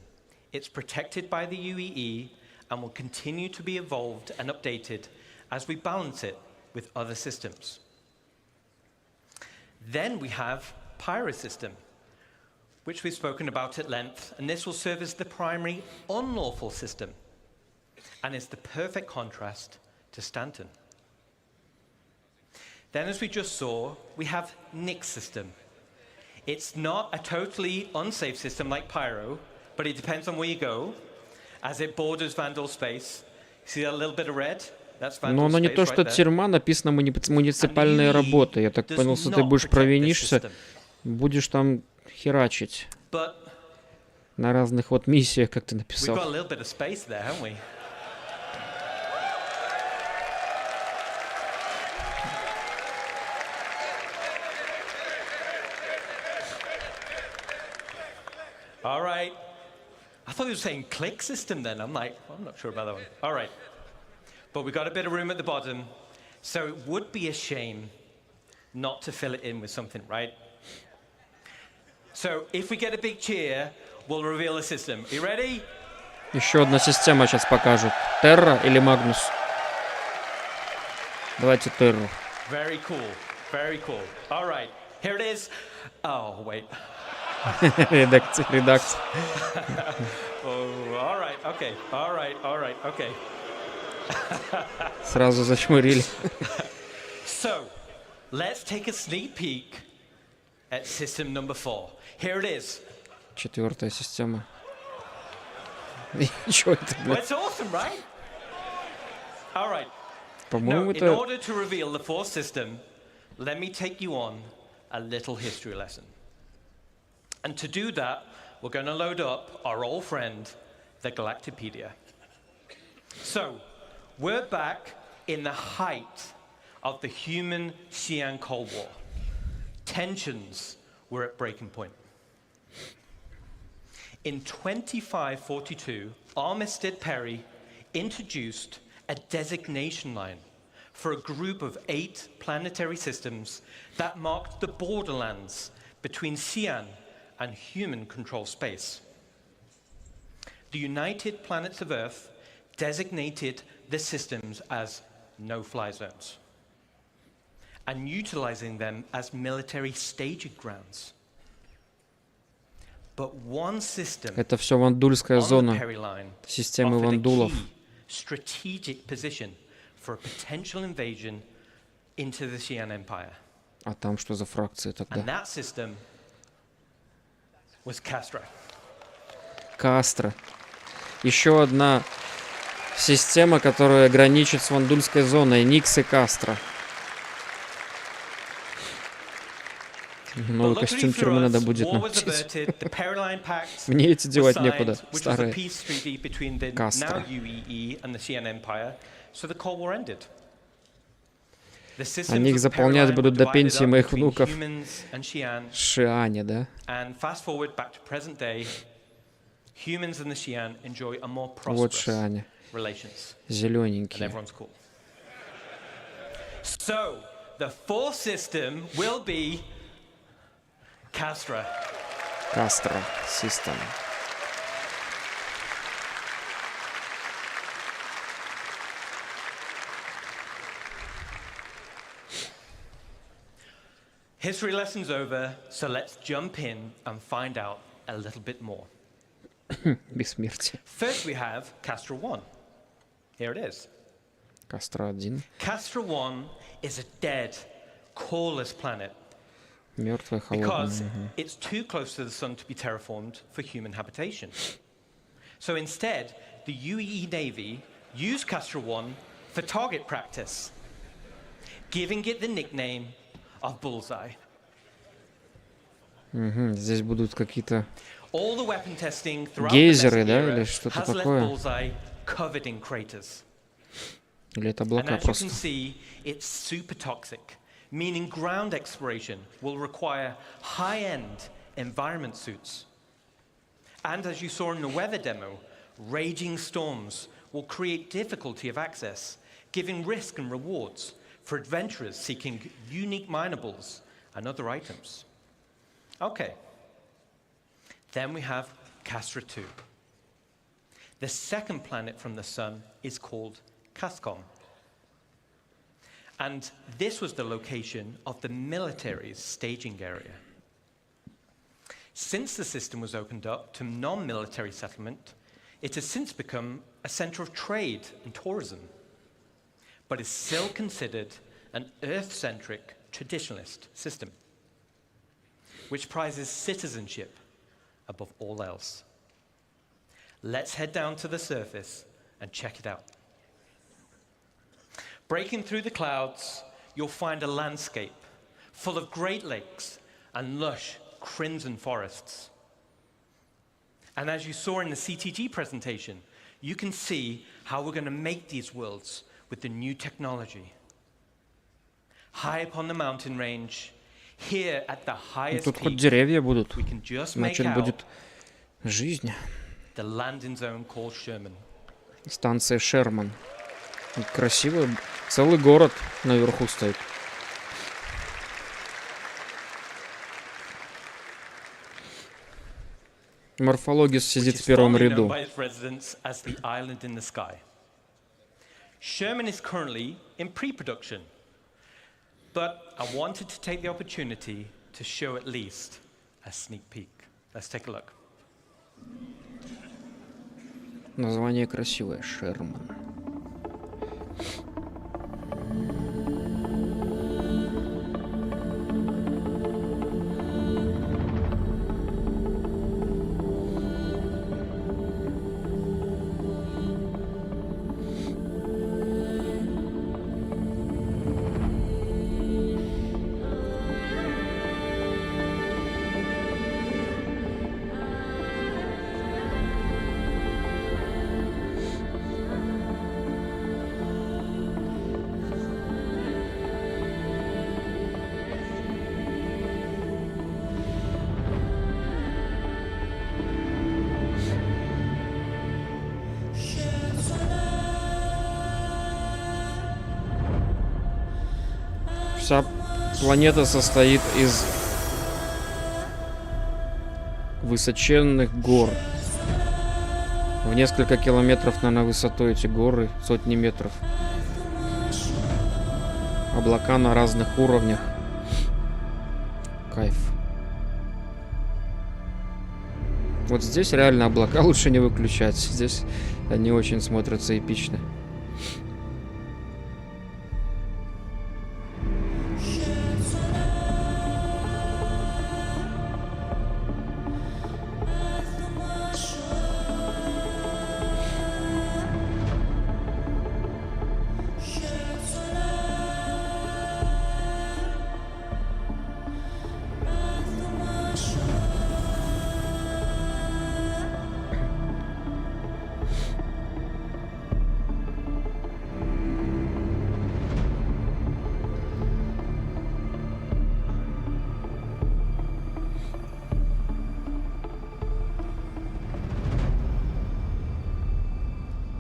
Speaker 4: It's protected by the UEE and will continue to be evolved and updated as we balance it with other systems. Then we have Pyro system, which we've spoken about at length, and this will serve as the primary unlawful system and is the perfect contrast to Stanton. Then, as we just saw, we have Nix system. It's not a totally unsafe system like Pyro, but it depends on where you go, as it borders Vandal space. See that little bit of red? That's Vandal
Speaker 1: Но оно не то, что тюрьма, написано муниципальные работы. Я так понял, если ты будешь провинишься, будешь там херачить.
Speaker 4: But
Speaker 1: На разных вот миссиях, как ты
Speaker 4: we've
Speaker 1: написал.
Speaker 4: got a little bit of space there, haven't we? All right. I thought he was saying click system then. I'm like, well, I'm not sure about that one. All right. But we've got a bit of room at the bottom. So it would be a shame not to fill it in with something, right? So if we get a big cheer, we'll reveal the system. You ready?
Speaker 1: Еще одна система сейчас покажут. Терра или Магнус? Давайте Терру.
Speaker 4: Very cool. Very cool. All right. Here it is. Oh, wait.
Speaker 1: Редакция.
Speaker 4: Oh, all right. Okay. All right. All right. Okay.
Speaker 1: Сразу зачмурили.
Speaker 4: So, let's take a sneak peek at system number 4. Here it is.
Speaker 1: 4-я система. Чё это,
Speaker 4: Well,
Speaker 1: блядь?
Speaker 4: it's awesome, right? All right.
Speaker 1: По-моему,
Speaker 4: In
Speaker 1: это...
Speaker 4: order to reveal the fourth system, let me take you on a little history lesson. And to do that, we're going to load up our old friend, the Galactipedia. So, we're back in the height of the human-Xi'an Cold War. Tensions were at breaking point. In 2542, Armistead Perry introduced a designation line for a group of 8 planetary systems that marked the borderlands between Xi'an and human-controlled space. The United Planets of Earth designated the systems as no-fly zones and utilizing them as military staging grounds. But one system
Speaker 1: Это все вандульская
Speaker 4: on the
Speaker 1: зона.
Speaker 4: Perry line
Speaker 1: Системы
Speaker 4: offered a
Speaker 1: вандулов.
Speaker 4: key strategic position for a potential invasion into the Xi'an Empire.
Speaker 1: А там что за фракции
Speaker 4: And
Speaker 1: тогда?
Speaker 4: that system was Castra.
Speaker 1: Кастро. Еще одна система, которая граничит с вандульской зоной. Никс и Кастро. Новый костюм тюрьмы надо будет нам купить. Мне эти девать некуда, старые. Кастро. Они их заполнять будут до пенсии моих внуков. Шиане, да? Вот Шиане. Зелененькие.
Speaker 4: So, the fourth system will be Castra.
Speaker 1: Кастро. Систем.
Speaker 4: History lesson's over, so let's jump in and find out a little bit more.
Speaker 1: Бессмертие.
Speaker 4: First we have Castra 1. Here it is.
Speaker 1: Кастро 1.
Speaker 4: Castra 1 is a dead, coreless planet
Speaker 1: Мертвая,
Speaker 4: because
Speaker 1: холодная.
Speaker 4: it's too close to the sun to be terraformed for human habitation. So instead, the UEE Navy used Castra 1 for target practice, giving it the nickname of Bullseye.
Speaker 1: Здесь будут какие-то
Speaker 4: All the weapon testing throughout
Speaker 1: гейзеры,
Speaker 4: the
Speaker 1: да,
Speaker 4: era
Speaker 1: или что-то
Speaker 4: has left
Speaker 1: такое?
Speaker 4: Bullseye covered in craters.
Speaker 1: Или это
Speaker 4: And
Speaker 1: облака
Speaker 4: as you
Speaker 1: просто?
Speaker 4: can see, it's super toxic, meaning ground exploration will require high-end environment suits. And as you saw in the weather demo, raging storms will create difficulty of access, giving risk and rewards for adventurers seeking unique minables and other items. Okay. Then we have Castra 2. The second planet from the sun is called Cascom. And this was the location of the military's staging area. Since the system was opened up to non-military settlement, it has since become a center of trade and tourism, but is still considered an Earth-centric traditionalist system, which prizes citizenship above all else. Let's head down to the surface and check it out. Breaking through the clouds, you'll find a landscape full of great lakes and lush crimson forests. And as you saw in the CTG presentation, you can see how we're going to make these worlds with the new technology. High up on the mountain range, here at the highest
Speaker 1: Тут хоть
Speaker 4: peak,
Speaker 1: деревья будут.
Speaker 4: we can just make
Speaker 1: Значит,
Speaker 4: out
Speaker 1: будет жизнь.
Speaker 4: the landing zone called Sherman.
Speaker 1: Станция Шерман. Красиво. Целый город наверху стоит. Морфологис сидит в первом ряду.
Speaker 4: By its residents as the island in the sky. Sherman is currently in pre-production, but I wanted to take the opportunity to show at least a sneak peek. Let's take a look.
Speaker 1: Название красивое. Шерман. Вся планета состоит из высоченных гор. В несколько километров, наверное, высотой эти горы, сотни метров. Облака на разных уровнях. Кайф. Вот здесь реально облака лучше не выключать. Здесь они очень смотрятся эпично.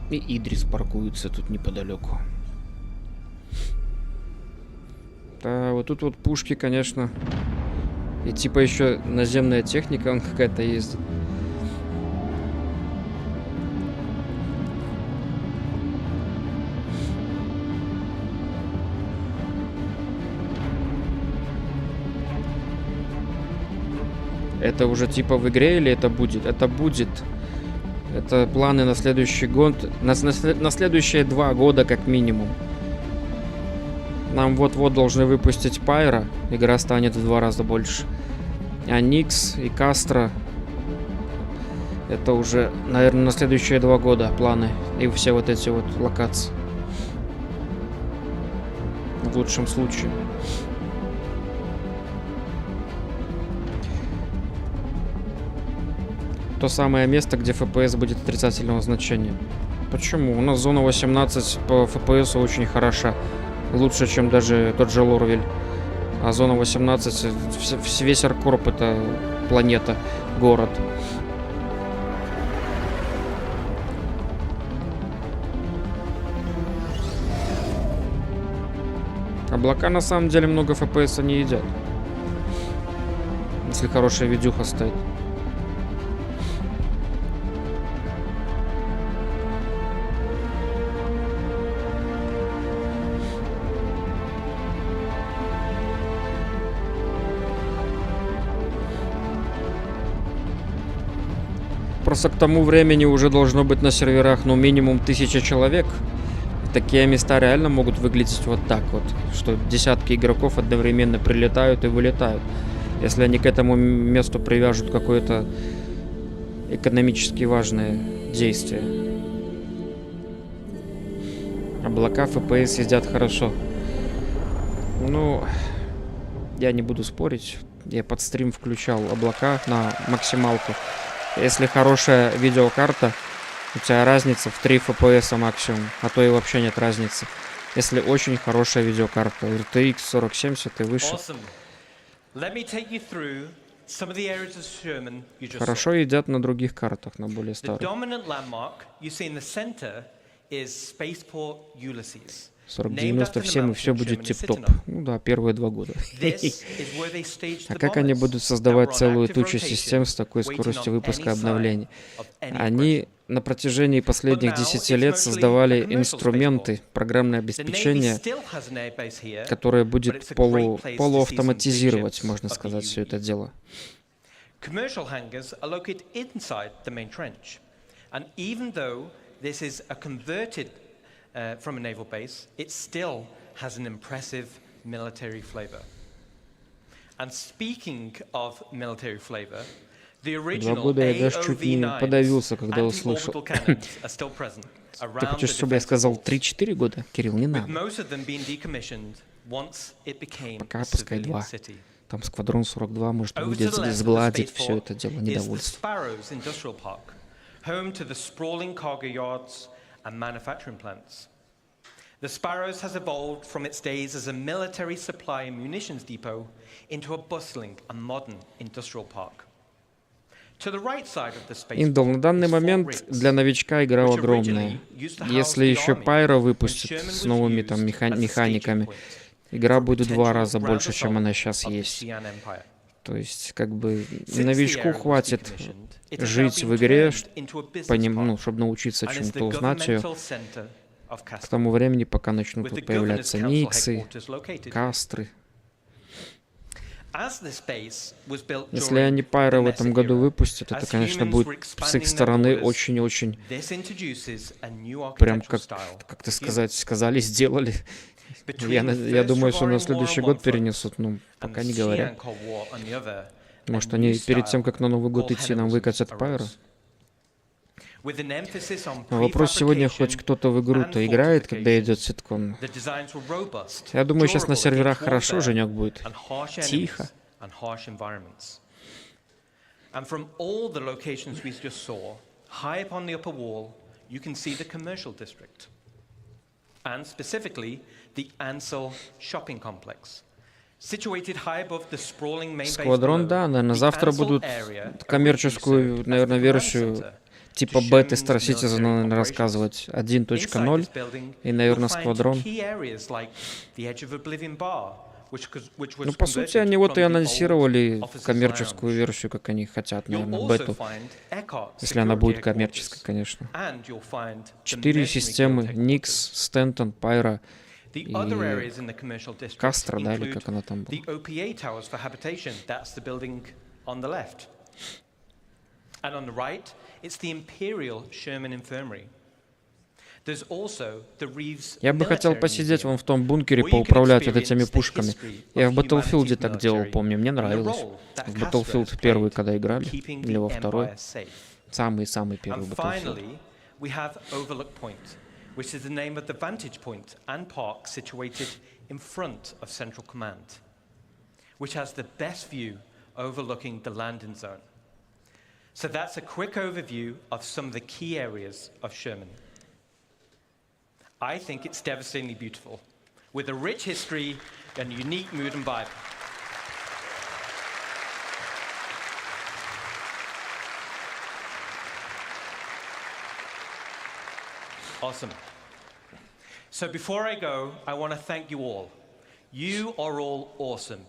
Speaker 1: И Идрис паркуется тут неподалеку. Да, вот тут вот пушки, конечно. И типа еще наземная техника, он какая-то ездит. Это уже типа в игре или это будет? Это будет. Это планы на следующий год, на следующие 2 года как минимум. Нам вот-вот должны выпустить Пайра, игра станет в 2 раза больше. А Никс и Кастро, это уже, наверное, на следующие 2 года планы. И все вот эти вот локации. В лучшем случае. То самое место, где FPS будет отрицательного значения. Почему? У нас зона 18 по FPS очень хороша. Лучше, чем даже тот же Лорвель. А зона 18, весь Аркорп — это планета, город. Облака на самом деле много FPS не едят. Если хорошая видюха стоит. Просто к тому времени уже должно быть на серверах, ну, минимум 1000 человек. Такие места реально могут выглядеть вот так вот, что десятки игроков одновременно прилетают и вылетают. Если они к этому месту привяжут какое-то экономически важное действие. Облака FPS едят хорошо. Ну, я не буду спорить. Я под стрим включал облака на максималку. Если хорошая видеокарта, у тебя разница в 3 FPS максимум, а то и вообще нет разницы. Если очень хорошая видеокарта, RTX 4070 и выше. Хорошо едят на других картах, на более старых. 4090 всем и все будет тип-топ. Ну да, первые 2 года. А как они будут создавать целую тучу систем с такой скоростью выпуска обновлений? Они на протяжении последних 10 лет создавали инструменты, программное обеспечение, которое будет полуавтоматизировать, можно сказать, все это дело.
Speaker 4: Commercial hangars are located inside the main trench. And even though this is a converted from a naval base, it still has an impressive military flavor. And speaking of military flavor, the original AOV9s anti-orbital cannons are still present around the defense walls, with most of them being decommissioned once it became a civilian city.
Speaker 1: Там Сквадрон 42 может выйдет, сгладить все это дело недовольство.
Speaker 4: Home to the sprawling cargo yards and manufacturing plants. The Sparrows has evolved from its days as a military supply and munitions depot into a bustling and modern industrial park.
Speaker 1: Индл, на данный момент для новичка игра огромная. Если еще Pyro выпустит с новыми там механиками, игра будет в 2 раза больше, чем она сейчас есть. То есть, как бы, новичку хватит жить в игре, чтобы научиться чему-то, узнать ее. К тому времени, пока начнут тут появляться миксы, кастры. Если они Pyro в этом году выпустят, это, конечно, будет с их стороны очень-очень, прям как-то сказали, сделали. Я думаю, что на следующий год перенесут, ну, пока не говорят. Может, они перед тем, как на Новый год идти, нам выкатят Pyro? Вопрос сегодня, хоть кто-то в игру-то играет, когда идет ситкон. Я думаю, сейчас на серверах хорошо, Женек, будет. Тихо.
Speaker 4: And specifically the Ansel shopping complex. Situated high above the sprawling main base.
Speaker 1: Сквадрон, да, наверное, завтра будут коммерческую, наверное, версию типа беты Star Citizen, наверное, рассказывать 1.0 и, наверное, Сквадрон. Ну, по сути, они вот и анонсировали коммерческую версию, как они хотят, наверное, бету. Если она будет коммерческой, конечно. 4 системы, Nix, Stanton, Pyro и Кастро, да, или как она там была. Я бы хотел посидеть вон в том бункере, поуправлять вот этими пушками. Я в Battlefield так делал, помню, мне нравилось. В Battlefield 1, когда играли, или во 2. Самый-самый первый Battlefield.
Speaker 4: Which is the name of the vantage point and park situated in front of Central Command, which has the best view overlooking the landing zone. So that's a quick overview of some of the key areas of Sherman. I think it's devastatingly beautiful, with a rich history and unique mood and vibe. Awesome. So before I go, I want to thank you all. You are all awesome.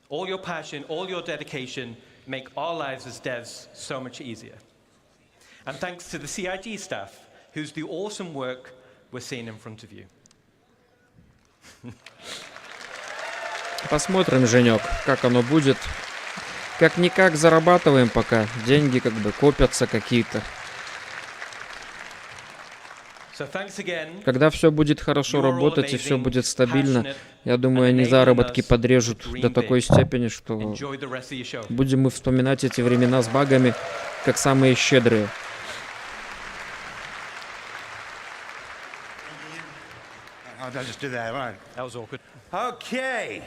Speaker 4: All your passion, all your dedication make our lives as devs so much easier. And thanks to the CIG staff, who's the awesome work we're seeing in front of you.
Speaker 1: Посмотрим, Женек, как оно будет. Как-никак зарабатываем пока. Деньги как бы копятся какие-то. Когда все будет хорошо работать и все будет стабильно, я думаю, они заработки подрежут до такой степени, что будем мы вспоминать эти времена с багами как самые щедрые.
Speaker 2: Okay.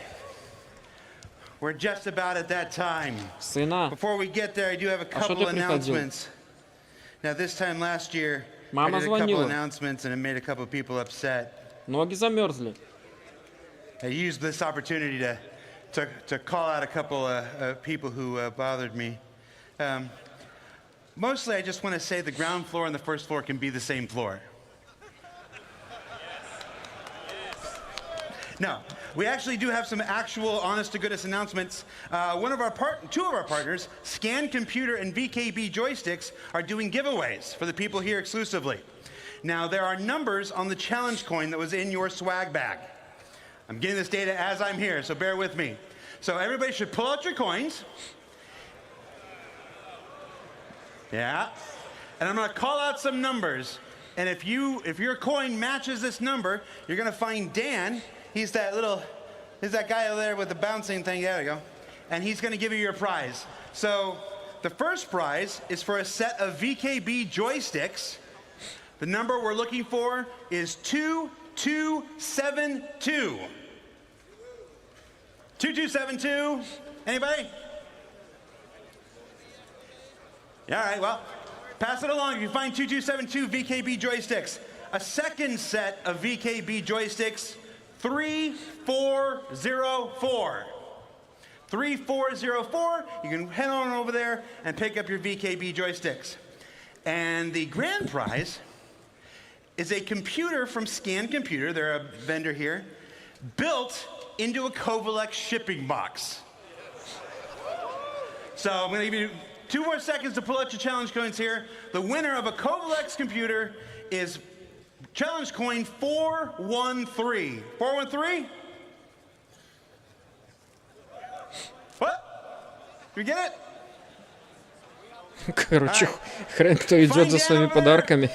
Speaker 2: We're just about at that time.
Speaker 1: Сына.
Speaker 2: Before we get there, I do have a
Speaker 1: что
Speaker 2: couple
Speaker 1: ты приходил?
Speaker 2: announcements. Now, this time last year,
Speaker 1: Мама
Speaker 2: I did a couple
Speaker 1: звонила.
Speaker 2: announcements and it made a couple people upset.
Speaker 1: Ноги замерзли.
Speaker 2: I used this opportunity to call out a couple people who bothered me. Mostly, I just want to say the ground floor and the first floor can be the same floor. No, we actually do have some actual honest-to-goodness announcements. Two of our partners, Scan Computer and VKB Joysticks, are doing giveaways for the people here exclusively. Now, there are numbers on the challenge coin that was in your swag bag. I'm getting this data as I'm here, so bear with me. So everybody should pull out your coins. Yeah. And I'm going to call out some numbers. And if your coin matches this number, you're going to find Dan. He's that guy over there with the bouncing thing. There we go. And he's going to give you your prize. So the first prize is for a set of VKB joysticks. The number we're looking for is 2272. 2272. Anybody? Yeah, all right, well, pass it along if you find 2272 VKB joysticks. A second set of VKB joysticks, 3404. 3404, you can head on over there and pick up your VKB joysticks. And the grand prize is a computer from Scan Computer, they're a vendor here, built into a Kovalex shipping box. So I'm going to give you 2 more seconds to pull out your challenge coins here. The winner of a Kovalex computer is challenge coin 413. 413? What? You get it?
Speaker 1: Короче, хрен кто идет за своими подарками.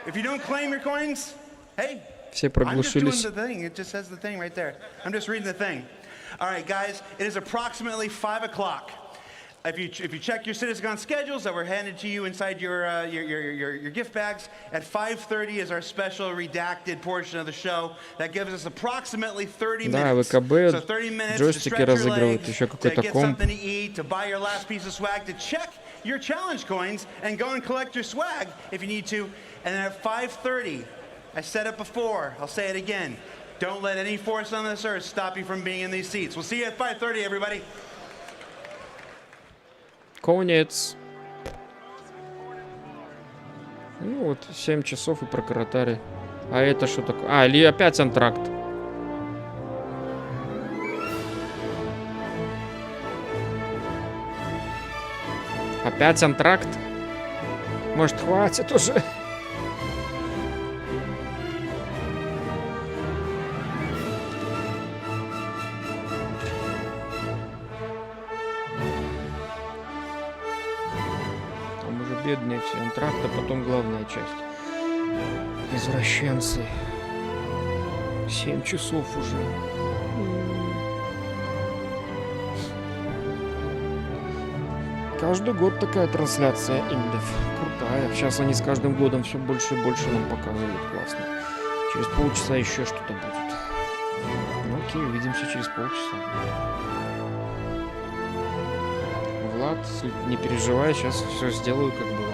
Speaker 2: If you don't claim your coins, hey,
Speaker 1: Все
Speaker 2: I'm just doing
Speaker 1: проглушились.
Speaker 2: the thing. It just says the thing right there. I'm just reading the thing. All right, guys, it is approximately 5 o'clock. If you check your CitizenCon schedules that were handed to you inside your gift bags, at 5:30 is our special redacted portion of the show. That gives us approximately 30
Speaker 1: Да,
Speaker 2: minutes.
Speaker 1: ВКБ,
Speaker 2: So 30 minutes to
Speaker 1: джойстики
Speaker 2: stretch your
Speaker 1: разыгрывают,
Speaker 2: legs,
Speaker 1: еще
Speaker 2: to
Speaker 1: какой-то
Speaker 2: get
Speaker 1: комп.
Speaker 2: something to eat, to buy your last piece of swag, to check your challenge coins and go and collect your swag if you need to. And then at 5:30, I said it before, I'll say it again. Don't let any force on this earth stop you from being in these seats. We'll see you at 5:30, everybody.
Speaker 1: Конец. Ну вот, 7 часов и прокоротали. А это что такое? А, или опять антракт. Опять антракт? Может, хватит уже? Там уже бедные все. Антракт, а потом главная часть. Извращенцы. 7 часов уже. Каждый год такая трансляция индев. Крутая. Сейчас они с каждым годом все больше и больше нам показывают. Классно. Через полчаса еще что-то будет. Ну, окей, увидимся через полчаса. Влад, не переживай, сейчас все сделаю, как было.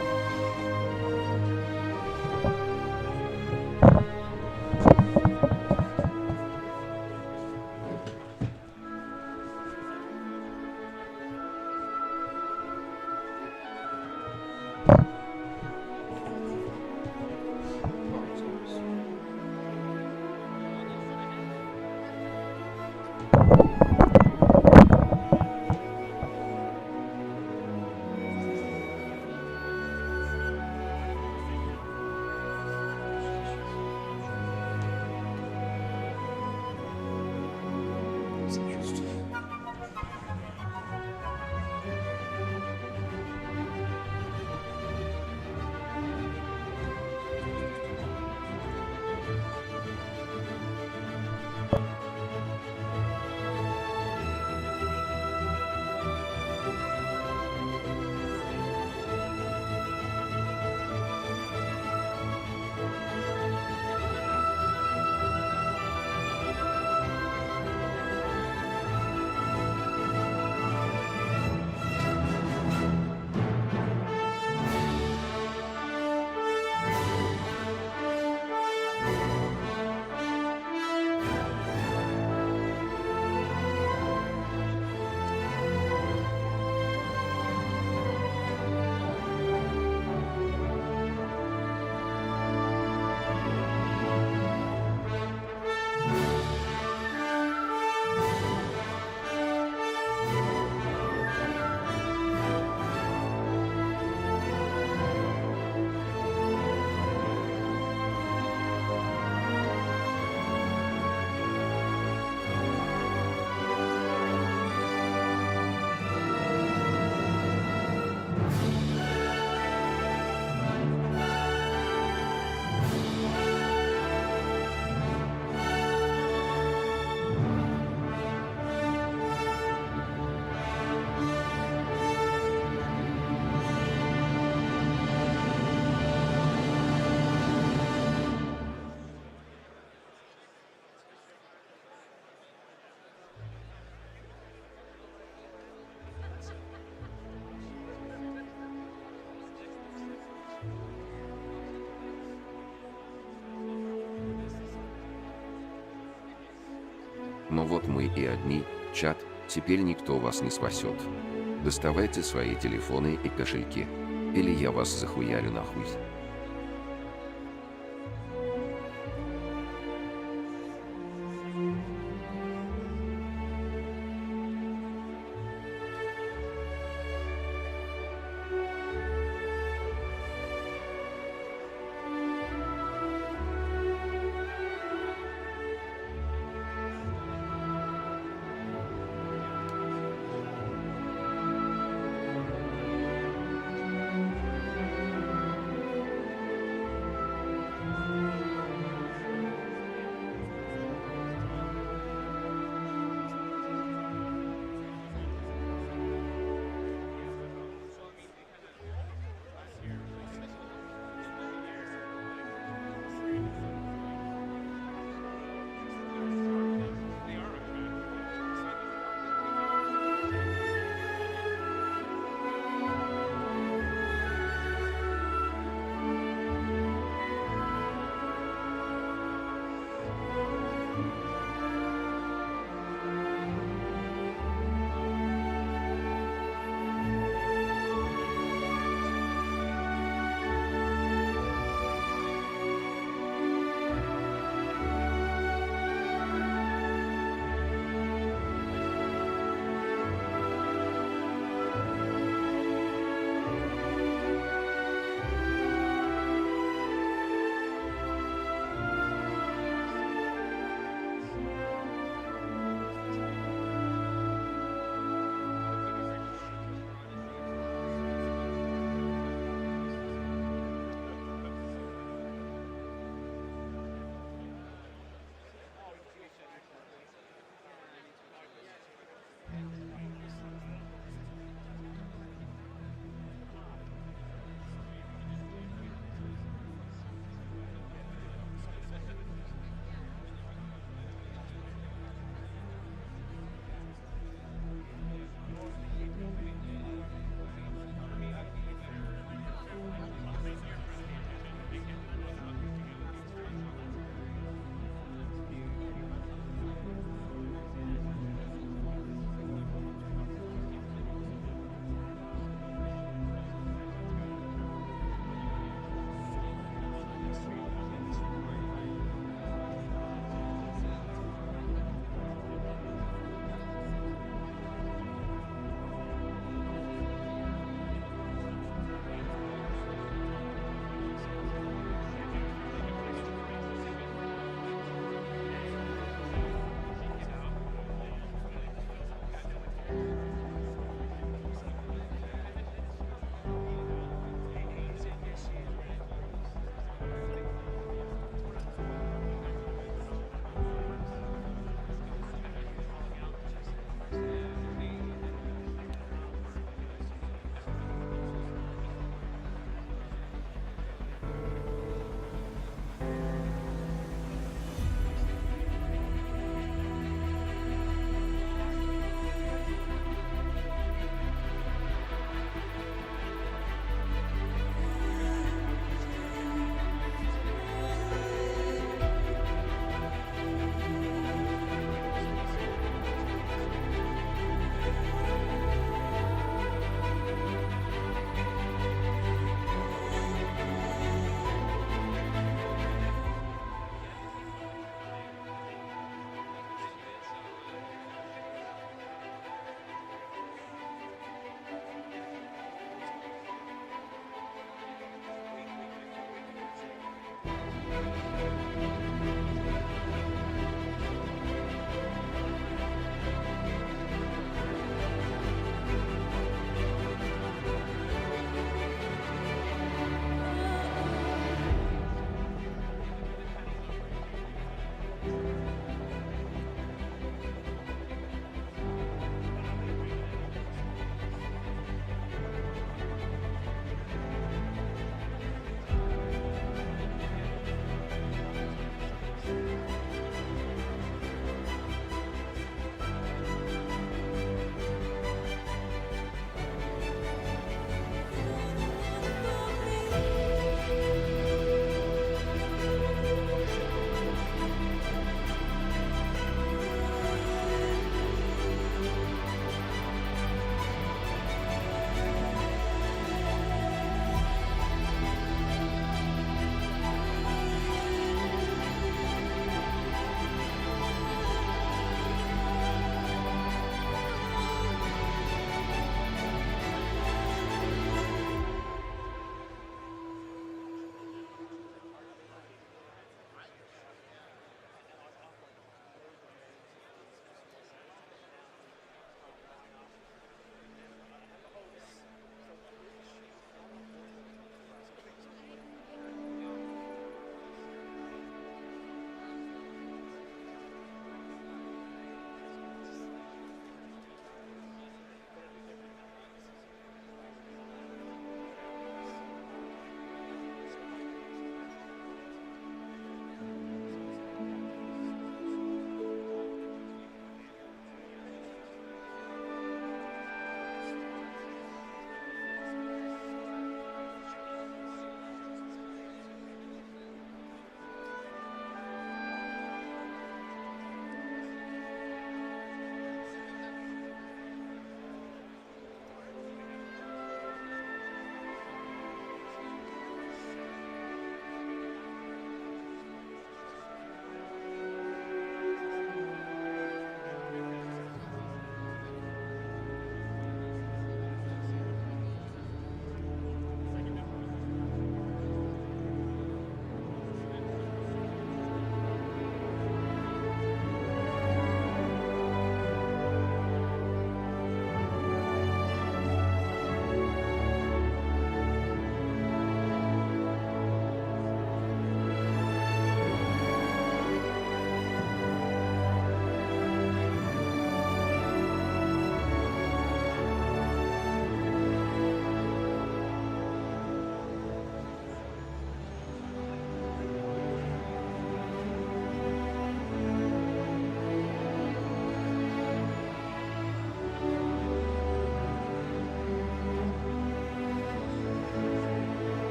Speaker 18: вот мы и одни, чат, теперь никто вас не спасет. Доставайте свои телефоны и кошельки, или я вас захуярю нахуй.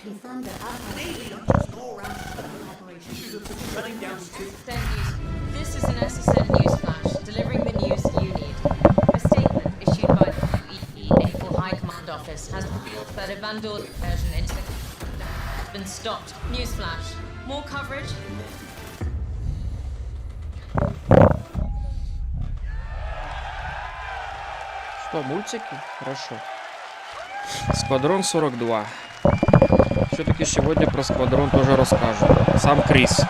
Speaker 6: confirm that our we don't just go around operations. Running down to
Speaker 19: This is an SSN news flash, delivering the news you need. A statement issued by the Naval High Command Office has revealed that a Vandal version into the has been stopped. News flash. More coverage.
Speaker 1: Что, мультики? Хорошо. Сквадрон 42. Все-таки сегодня про Сквадрон тоже расскажу. Сам Крис.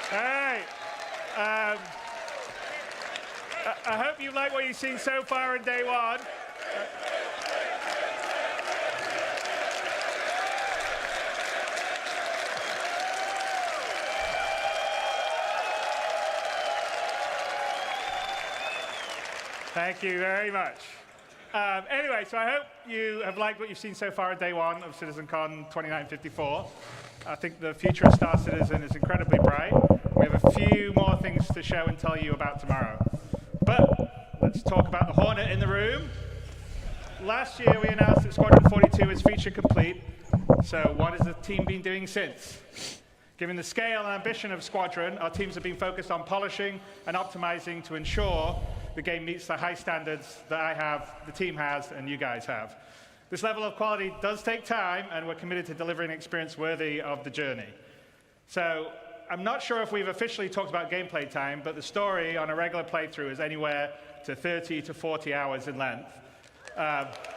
Speaker 23: Hey, I hope you like what you've seen so far in day one. Thank you very much. Anyway, so I hope you have liked what you've seen so far at day one of CitizenCon 2954. I think the future of Star Citizen is incredibly bright. We have a few more things to show and tell you about tomorrow. But let's talk about the Hornet in the room. Last year we announced that Squadron 42 is feature complete. So what has the team been doing since? Given the scale and ambition of Squadron, our teams have been focused on polishing and optimizing to ensure the game meets the high standards that I have, the team has, and you guys have. This level of quality does take time, and we're committed to delivering an experience worthy of the journey. So I'm not sure if we've officially talked about gameplay time, but the story on a regular playthrough is anywhere to 30 to 40 hours in length,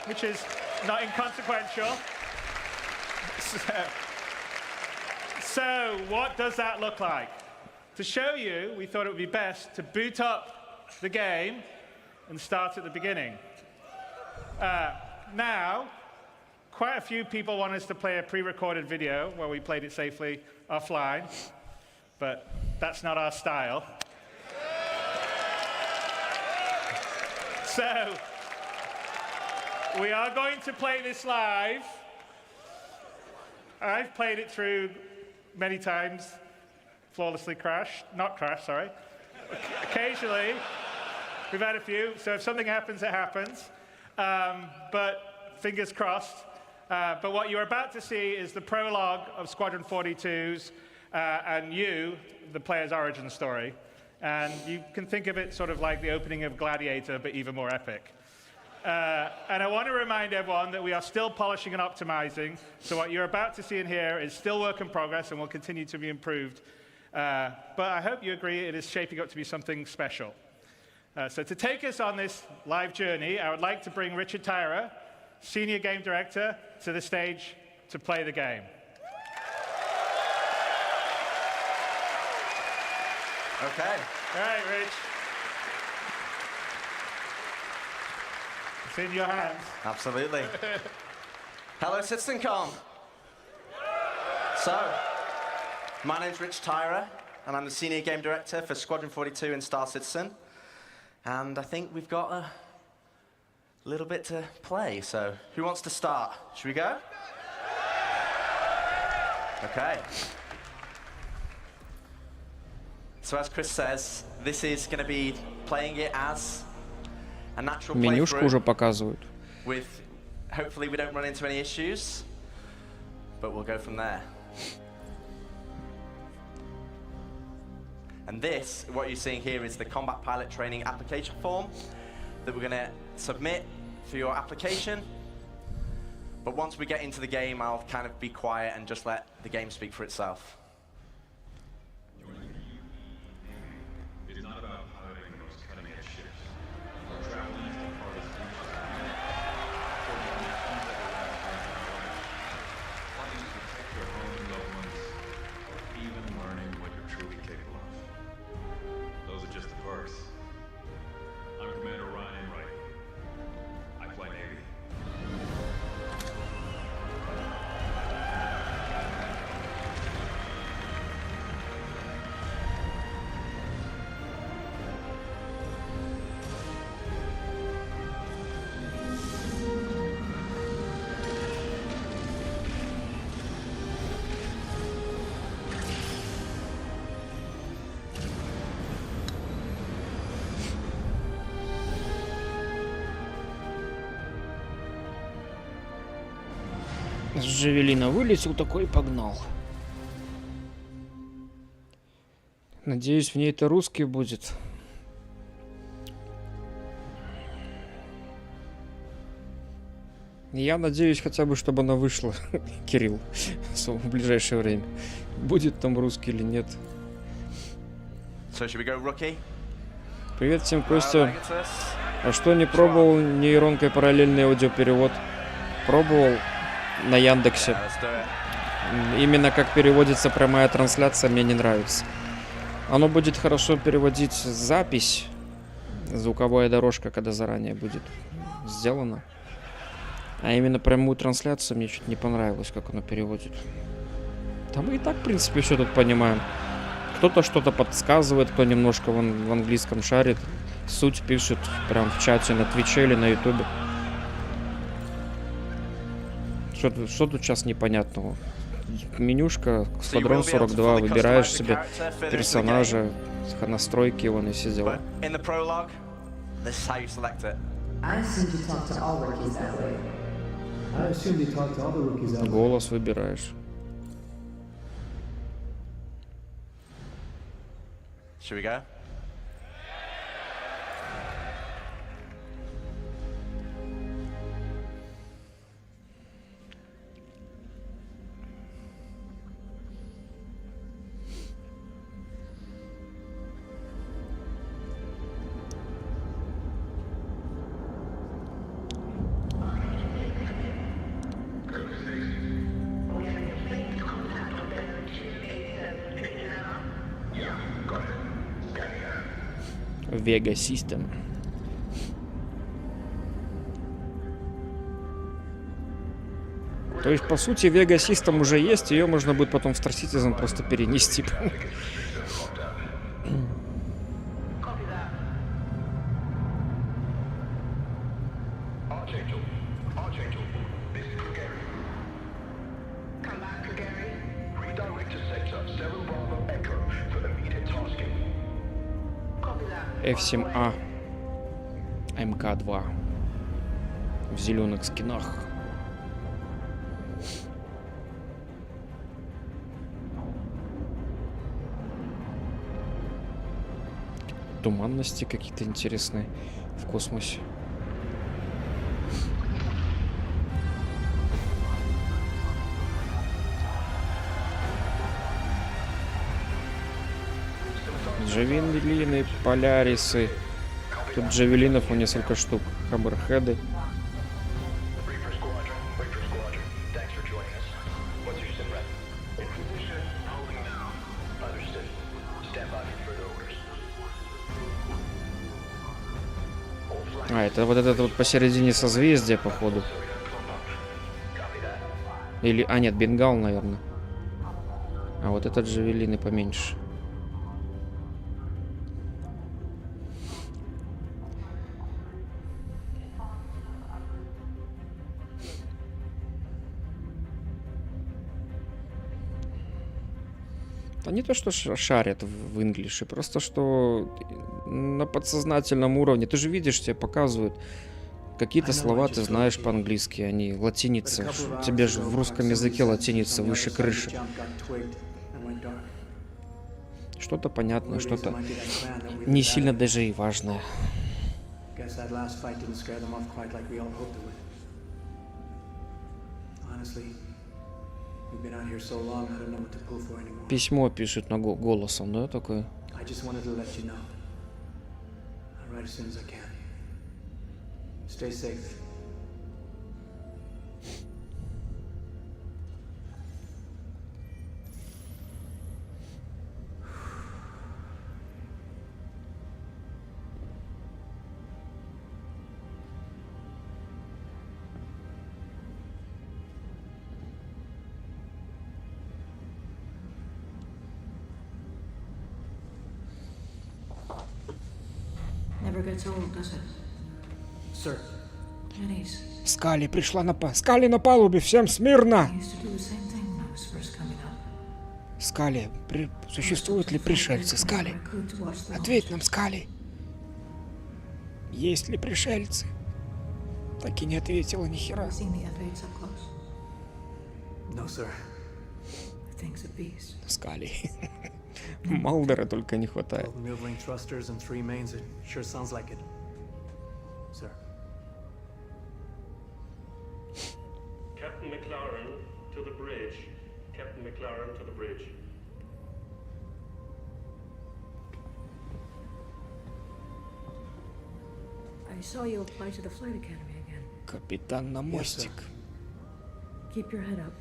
Speaker 23: which is not inconsequential. So what does that look like? To show you, we thought it would be best to boot up the game and start at the beginning. Now, quite a few people want us to play a pre-recorded video where we played it safely offline, but that's not our style. So, we are going to play this live. I've played it through many times, flawlessly not crashed, sorry. Occasionally, we've had a few, so if something happens, it happens. But fingers crossed. But what you're about to see is the prologue of Squadron 42's and you, the player's origin story. And you can think of it sort of like the opening of Gladiator, but even more epic. And I want to remind everyone that we are still polishing and optimizing. So what you're about to see in here is still work in progress and will continue to be improved. But I hope you agree it is shaping up to be something special. So to take us on this live journey, I would like to bring Richard Tyra, Senior Game Director, to the stage to play the game.
Speaker 24: Okay.
Speaker 23: All right, Rich. It's in your hands.
Speaker 24: Absolutely. Hello, CitizenCon. So, my name's Rich Tyra, and I'm the Senior Game Director for Squadron 42 in Star Citizen. And I think we've got a little bit to play, so who wants to start? Should we go? Okay. So as Chris says, this is going to be playing it as a natural
Speaker 1: Менюшку уже
Speaker 24: playthrough
Speaker 1: показывают.
Speaker 24: with, hopefully we don't run into any issues, but we'll go from there. And this, what you're seeing here, is the combat pilot training application form that we're going to submit for your application. But once we get into the game, I'll kind of be quiet and just let the game speak for itself.
Speaker 25: It is not about piloting the most cutting-edge ships or traveling to the farthest reaches. Wanting to protect your home and loved ones, or even learning what you're truly capable of. Those are just the perks. I'm Commander Ryan Wright. I fly Navy.
Speaker 1: С джавелина вылетел такой и погнал. Надеюсь, в ней это русский будет. Я надеюсь хотя бы, чтобы она вышла, Кирилл, в ближайшее время. Будет там русский или нет.
Speaker 24: So should we go rookie?
Speaker 1: Привет всем, Костя. А что, не пробовал нейронкой параллельный аудиоперевод? Пробовал на Яндексе. Именно как переводится прямая трансляция, мне не нравится. Оно будет хорошо переводить запись, звуковая дорожка, когда заранее будет сделана. А именно прямую трансляцию мне чуть не понравилось, как оно переводит. Да мы и так, в принципе, все тут понимаем. Кто-то что-то подсказывает, кто немножко в английском шарит. Суть пишет прям в чате на Твиче или на Ютубе. Что тут сейчас непонятного? Менюшка, Сквадрон 42, выбираешь себе персонажа, настройки, вон и все дела. Голос выбираешь.
Speaker 24: Should we go?
Speaker 1: Vega System. То есть, по сути, Vega System уже есть, ее можно будет потом в Star Citizen просто перенести. F7A МК-2 в зеленых скинах. Туманности какие-то интересные в космосе. Джавелины, полярисы. Тут джавелинов у несколько штук. Хаммерхеды. А, это вот этот вот посередине созвездия, походу. Или... А, нет, бенгал, наверное. А вот этот джавелины поменьше. А не то, что шарят в инглише, просто что на подсознательном уровне. Ты же видишь, тебе показывают. Какие-то слова ты знаешь по-английски, они латиница. Тебе же в русском языке латиница выше крыши. Что-то понятное, что-то не сильно даже и важное. Письмо пишет на голосом, да, такое? Скали пришла Скали на палубе, всем смирно! Скали, существуют ли пришельцы? Скали, ответь нам, Скали. Есть ли пришельцы? Так и не ответила ни хера.
Speaker 3: No, sir. The thing's a beast.
Speaker 1: Скали. Малдера только не хватает.
Speaker 3: 12 middling thrusters and 3 mains. It sure sounds like it. Sir.
Speaker 5: Captain McLaren to the bridge. Captain McLaren to the bridge.
Speaker 6: I saw you apply to the flight academy again.
Speaker 1: Капитан на мостик.
Speaker 6: Keep your head up.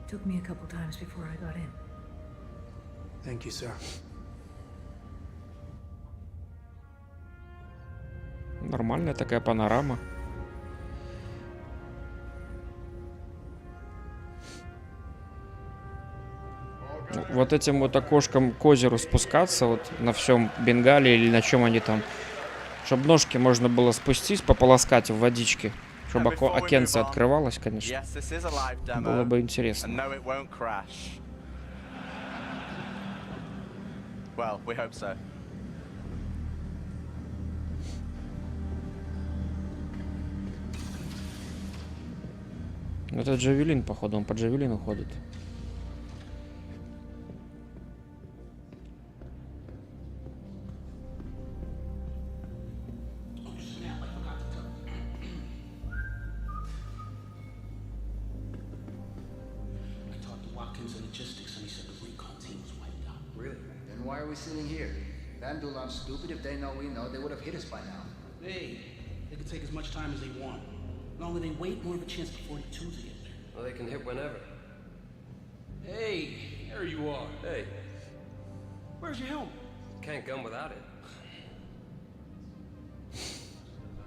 Speaker 6: Took me a couple times before I got in.
Speaker 3: Thank you, sir.
Speaker 1: Нормальная такая панорама. Вот этим вот окошком к озеру спускаться, вот на всем Бенгале или на чем они там, чтобы ножки можно было спустить, пополоскать в водичке, чтобы окенце открывалось, конечно. Было бы интересно.
Speaker 24: Well, we hope so.
Speaker 1: Это Джавелин, походу, он по Джавелину ходит.
Speaker 9: Why are we sitting here? Vandal aren't stupid. If they know we know, they would have hit us by now.
Speaker 10: Hey, they can take as much time as they want. Not only they wait, more of a chance for 42 to get there.
Speaker 20: Well, they can hit whenever.
Speaker 10: Hey, there you are.
Speaker 20: Hey.
Speaker 10: Where's your helmet?
Speaker 20: Can't gun without it.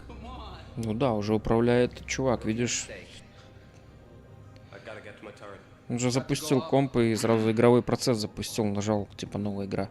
Speaker 10: Come on.
Speaker 1: Ну да, уже управляет чувак, видишь?
Speaker 20: I gotta get to my turret.
Speaker 1: Он же запустил комп и сразу игровой процесс запустил, нажал, типа, новая игра.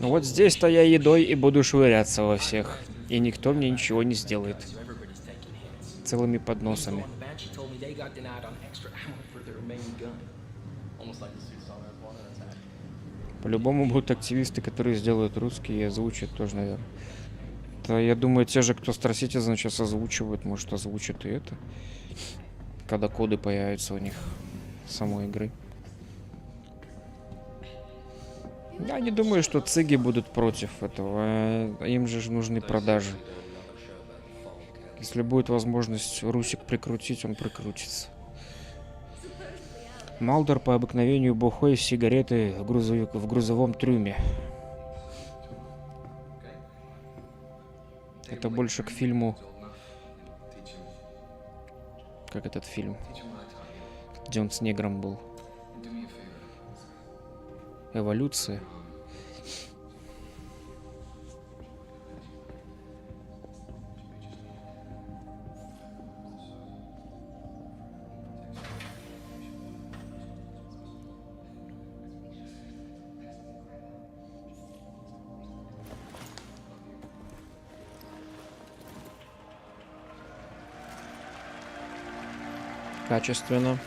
Speaker 1: Ну вот здесь-то я едой и буду швыряться во всех. И никто мне ничего не сделает. Целыми подносами. По-любому будут активисты, которые сделают русские и озвучат тоже, наверное. Да, я думаю, те же, кто Star Citizen сейчас озвучивают, может, озвучат и это. Когда коды появятся у них самой игры. Я не думаю, что циги будут против этого. Им же нужны продажи. Если будет возможность Русик прикрутить, он прикрутится. Малдер по обыкновению бухой сигареты в грузовом трюме. Это больше к фильму... Как этот фильм? Где он с негром был. Эволюция. Качественно.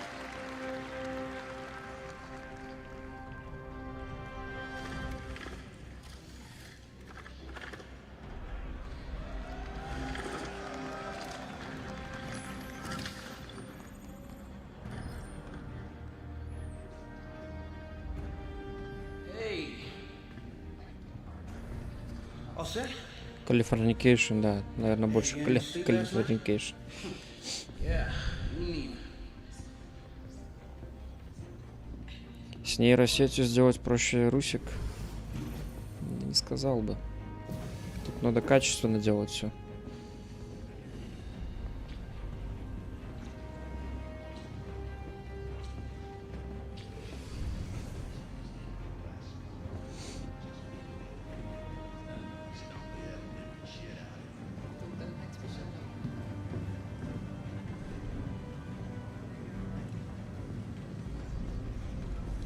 Speaker 1: Калифорникейшн, да, наверное, больше калифорникейшн. С нейросетью сделать проще Русик? Не сказал бы. Тут надо качественно делать все.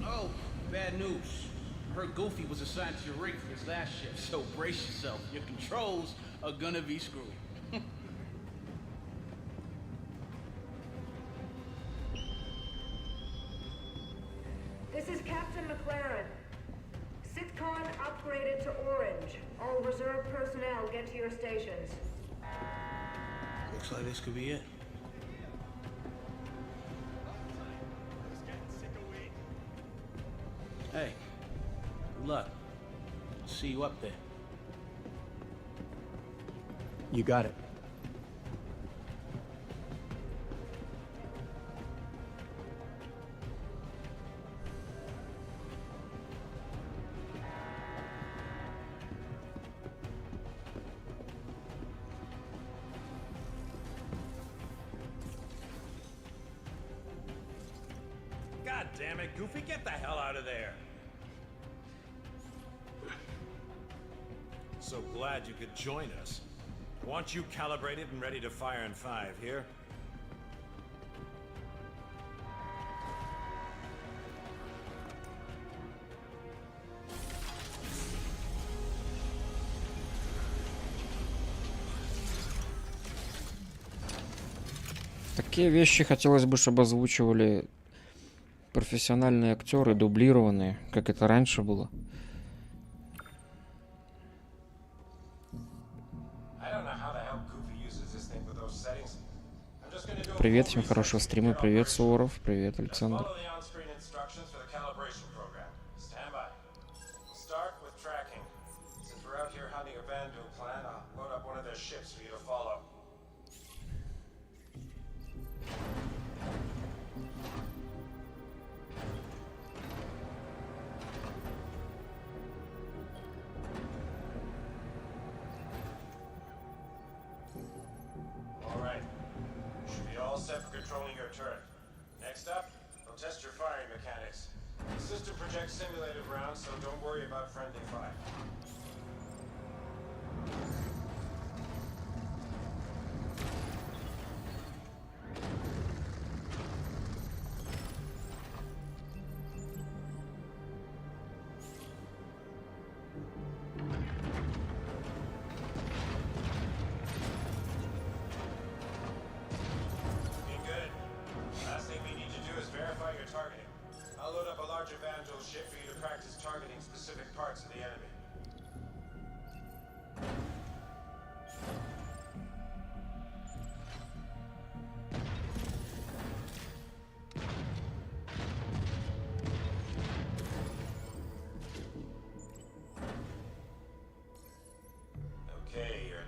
Speaker 10: Oh, Bad news. I heard Goofy was assigned to your rig for his last shift, so brace yourself. Your controls are gonna be screwed.
Speaker 8: This is Captain McLaren. CitizenCon upgraded to orange. All reserve personnel get to your stations.
Speaker 10: Looks like this could be it. Hey, good luck. I'll see you up there.
Speaker 3: You got it.
Speaker 11: God damn it, Goofy, get the hell out of there! So glad you could join us. I want you calibrated and ready to fire in 5, here?
Speaker 1: Такие вещи хотелось бы, чтобы озвучивали профессиональные актеры, дублированные, как это раньше было. Привет, всем хорошего стрима, привет, Суворов, привет, Александр.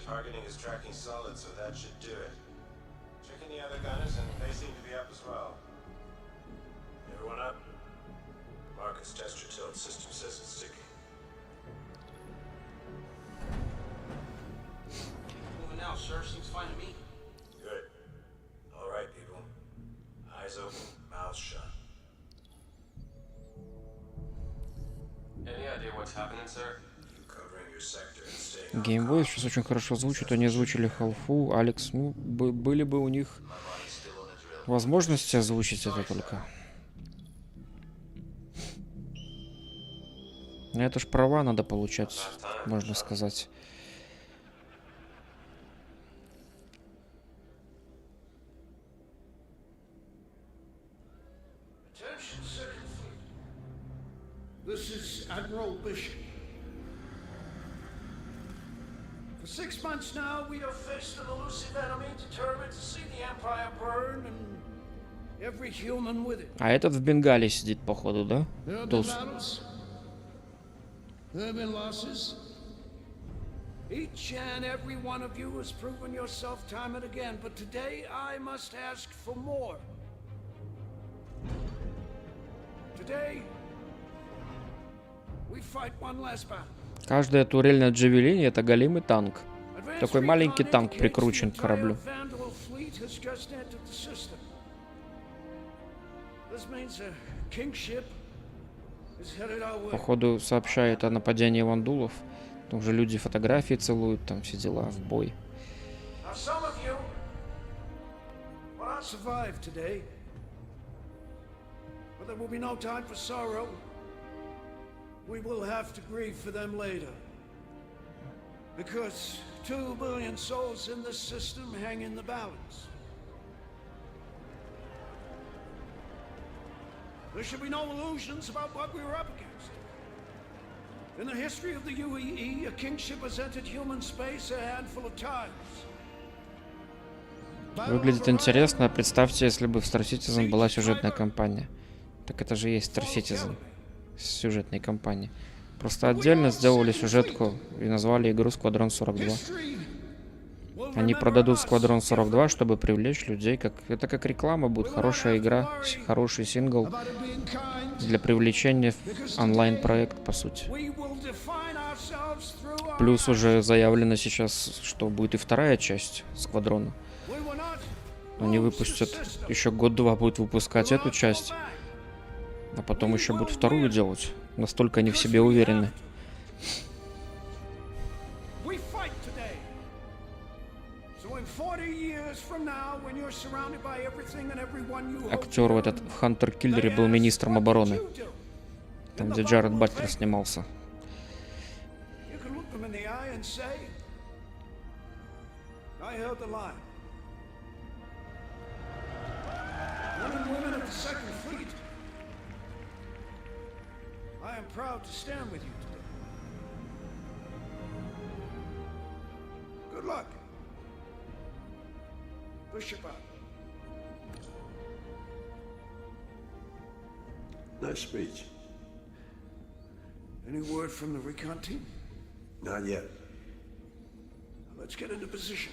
Speaker 11: Targeting is tracking solid, so that should do it. Checking the other gunners, and they seem to be up as well. Everyone up? Marcus, test your tilt. System says it's sticky.
Speaker 10: Moving now, sir. Seems fine to me.
Speaker 11: Good. All right, people. Eyes open, mouths shut.
Speaker 20: Any idea what's happening, sir?
Speaker 11: Covering your sector and staying.
Speaker 1: Геймвой сейчас очень хорошо звучит, они озвучили Халфу, Алекс, ну, были бы у них возможности озвучить это только. Это ж права надо получать, можно сказать.
Speaker 10: This is Admiral Bishop. For 6 months now, we have faced an elusive enemy determined to see the Empire burn and every human with it.
Speaker 1: А этот в Бенгале сидит, походу, да?
Speaker 10: There have been
Speaker 1: Туз.
Speaker 10: battles. There have been losses. Each and every one of you has proven yourself time and again, but today I must ask for more. Today, we fight one last battle.
Speaker 1: Каждая турель на Джавелине — это голимый танк. Такой маленький танк прикручен к кораблю. Походу сообщает о нападении вандулов. Там уже люди фотографии целуют, там все дела, в бой.
Speaker 10: We will have to grieve for them later. Because 2 billion souls in this system hang in the balance. There should be no illusions about what we were up against. In the history of the UEE, a kingship has entered human space a handful of times.
Speaker 1: Выглядит интересно. Представьте, если бы в Star Citizen была сюжетная кампания. Так это же есть Star Citizen с сюжетной кампанией. Просто отдельно сделали сюжетку и назвали игру Squadron 42. Они продадут Squadron 42, чтобы привлечь людей. Это как реклама будет. Хорошая игра, хороший сингл для привлечения в онлайн-проект, по сути. Плюс уже заявлено сейчас, что будет и вторая часть Сквадрона. Они выпустят, еще год-два будут выпускать эту часть, а потом еще будут вторую делать. Настолько они в себе уверены. Актер в этот в Хантер-Киллере был министром обороны. Там, где Джаред Батлер снимался.
Speaker 10: I am proud to stand with you today. Good luck. Push your button.
Speaker 11: Nice speech.
Speaker 10: Any word from the recon team?
Speaker 11: Not yet.
Speaker 10: Let's get into position.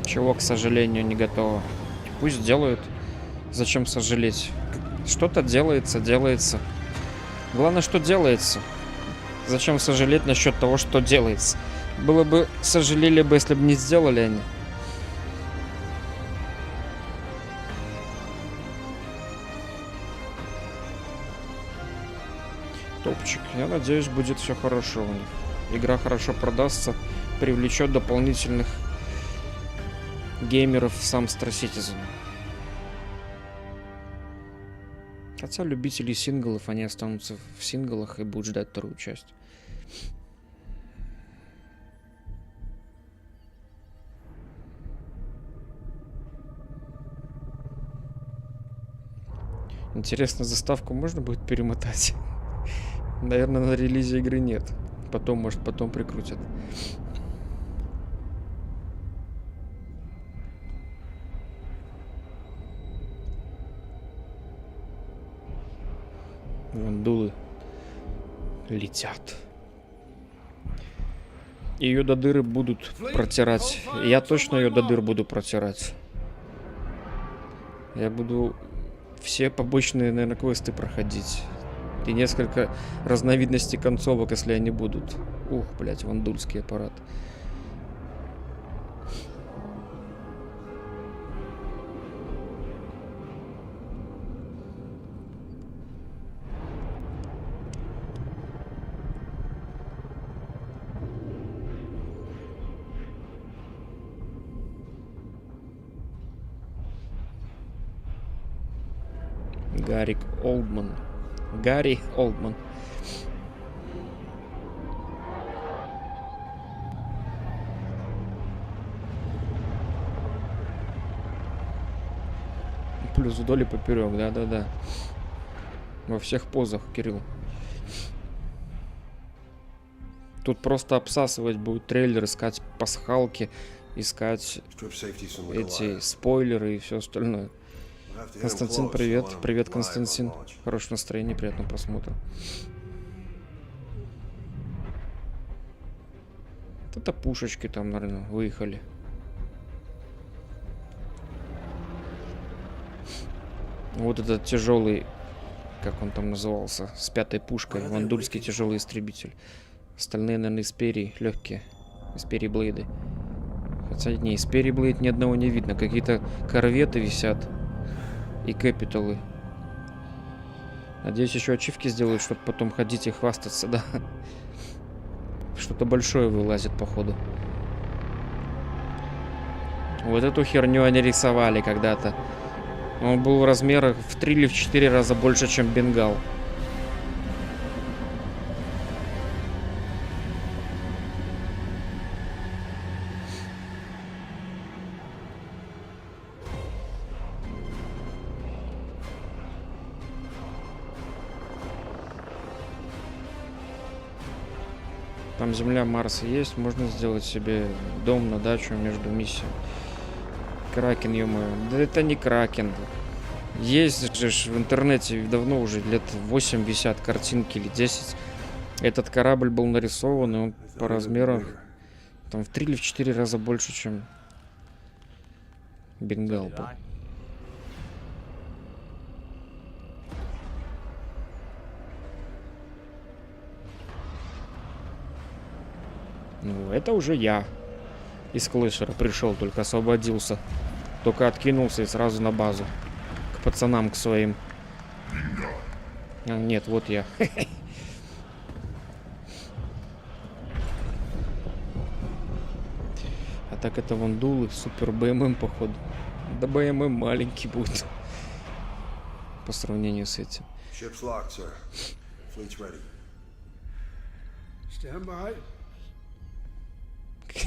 Speaker 1: Чего, к сожалению, не готово. Пусть делают. Зачем сожалеть? Что-то делается, делается. Главное, что делается. Зачем сожалеть насчет того, что делается? Было бы, сожалели бы, если бы не сделали они. Топчик. Я надеюсь, будет все хорошо у них. Игра хорошо продастся, привлечет дополнительных геймеров в сам Star Citizen. Хотя любители синглов, они останутся в синглах и будут ждать вторую часть. Интересно, заставку можно будет перемотать? Наверное, на релизе игры нет. Потом, может, потом прикрутят. Вон дулы летят. Ее до дыры будут протирать. Я точно ее до дыр буду протирать. Я буду все побочные, наверное, квесты проходить. И несколько разновидностей концовок, если они будут. Ух, блять, вандульский аппарат. Гарри Олдман. Плюс вдоль и поперек, да. Во всех позах, Кирилл. Тут просто обсасывать будет трейлер, искать пасхалки, искать эти спойлеры и все остальное. Константин, привет. Привет, Константин. Хорошего настроения, приятного просмотра. Это пушечки там, наверное, выехали. Вот этот тяжелый, как он там назывался, с 5-й пушкой, вандульский тяжелый истребитель. Остальные, наверное, из перья, легкие, из перья блейды. Хотя не, из перья блейд ни одного не видно, какие-то корветы висят. и капиталы. Надеюсь, еще ачивки сделают, чтобы потом ходить и хвастаться, да. Что-то большое вылазит, походу. Вот эту херню они рисовали когда-то. Он был в размерах в 3 или в 4 раза больше, чем бенгал. Там Земля, Марс есть, можно сделать себе дом на дачу между миссиями. Кракен, ё-моё. Да это не Кракен. Есть же в интернете давно уже, лет 8 висят картинки или 10. Этот корабль был нарисован, и он по размерам там в 3 или в 4 раза больше, чем бенгал был. Ну, это уже я из клэшера пришел, только освободился. Только откинулся и сразу на базу. К пацанам, к своим. А, нет, вот я. А так это вандулы, супер БММ, походу. Да БММ маленький будет. По сравнению с этим.
Speaker 12: Ship's locked, sir. Fleet's ready.
Speaker 10: Stand by.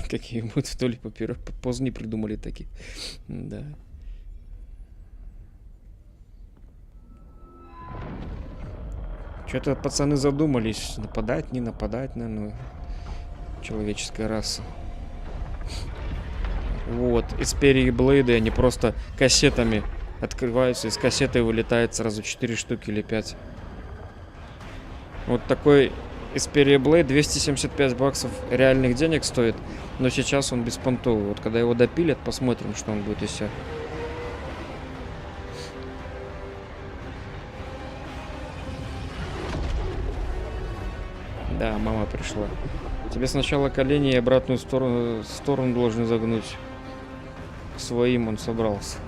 Speaker 1: Какие будут в то ли поздно придумали такие. Да. Что-то пацаны задумались, нападать, не нападать, наверное, человеческая раса. Вот, из перья блейды они просто кассетами открываются, из кассеты вылетает сразу 4 штуки или 5. Вот такой Xperia Blade 275 баксов реальных денег стоит, но сейчас он беспонтовый. Вот когда его допилят, посмотрим, что он будет из себя. Да, мама пришла. Тебе сначала колени и обратную сторону должны загнуть. К своим он собрался.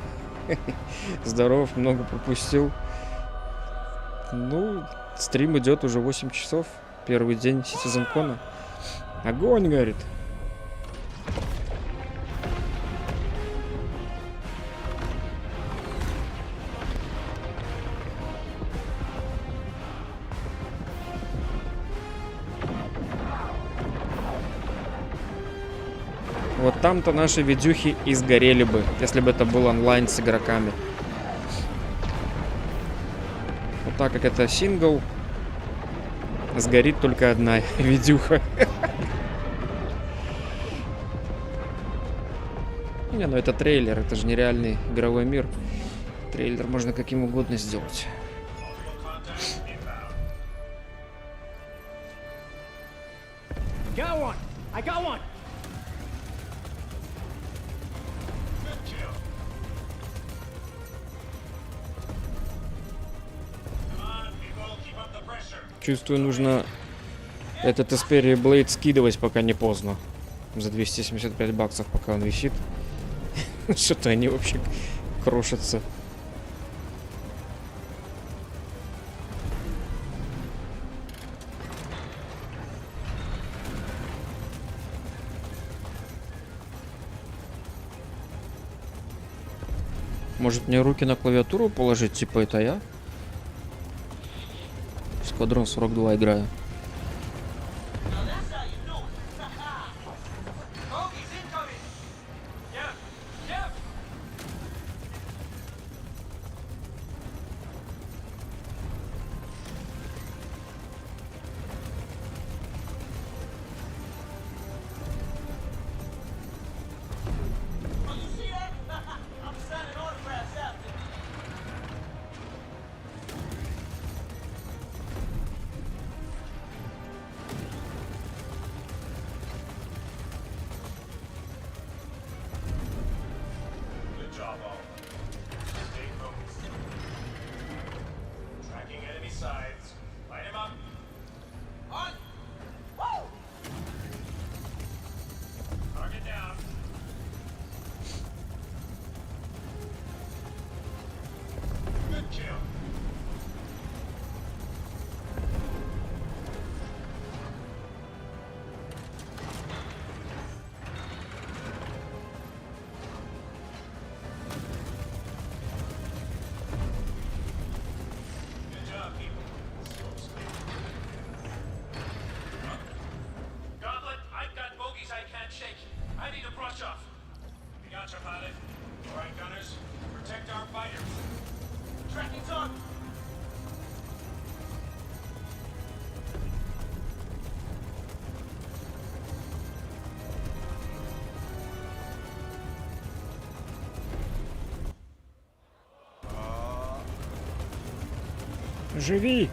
Speaker 1: Здоров, много пропустил. Ну, стрим идет уже 8 часов. Первый день CitizenCon. Огонь, говорит. Вот там-то наши видюхи и сгорели бы, если бы это был онлайн с игроками. Вот так как это сингл, сгорит только одна видюха. Не, ну это трейлер, это же нереальный игровой мир. Трейлер можно каким угодно сделать. Чувствую, нужно этот Xperia Blade скидывать, пока не поздно. За 275 баксов, пока он висит. Что-то они вообще крошатся. Может мне руки на клавиатуру положить, типа это я? Сквадрон 42 играю. Живи!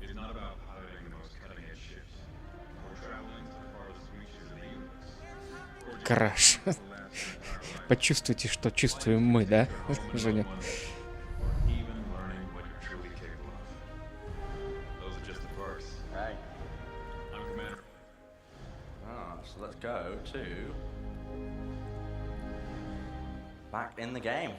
Speaker 25: It's not about piloting the most cutting-edge ships, or traveling to the farthest reaches of the universe.
Speaker 1: Краш. Почувствуйте, что чувствуем мы, да, Женя?
Speaker 25: Even learning what you're truly capable of. Those are just the perks.
Speaker 24: Hey.
Speaker 25: I'm Commander.
Speaker 24: So let's go to back in the game.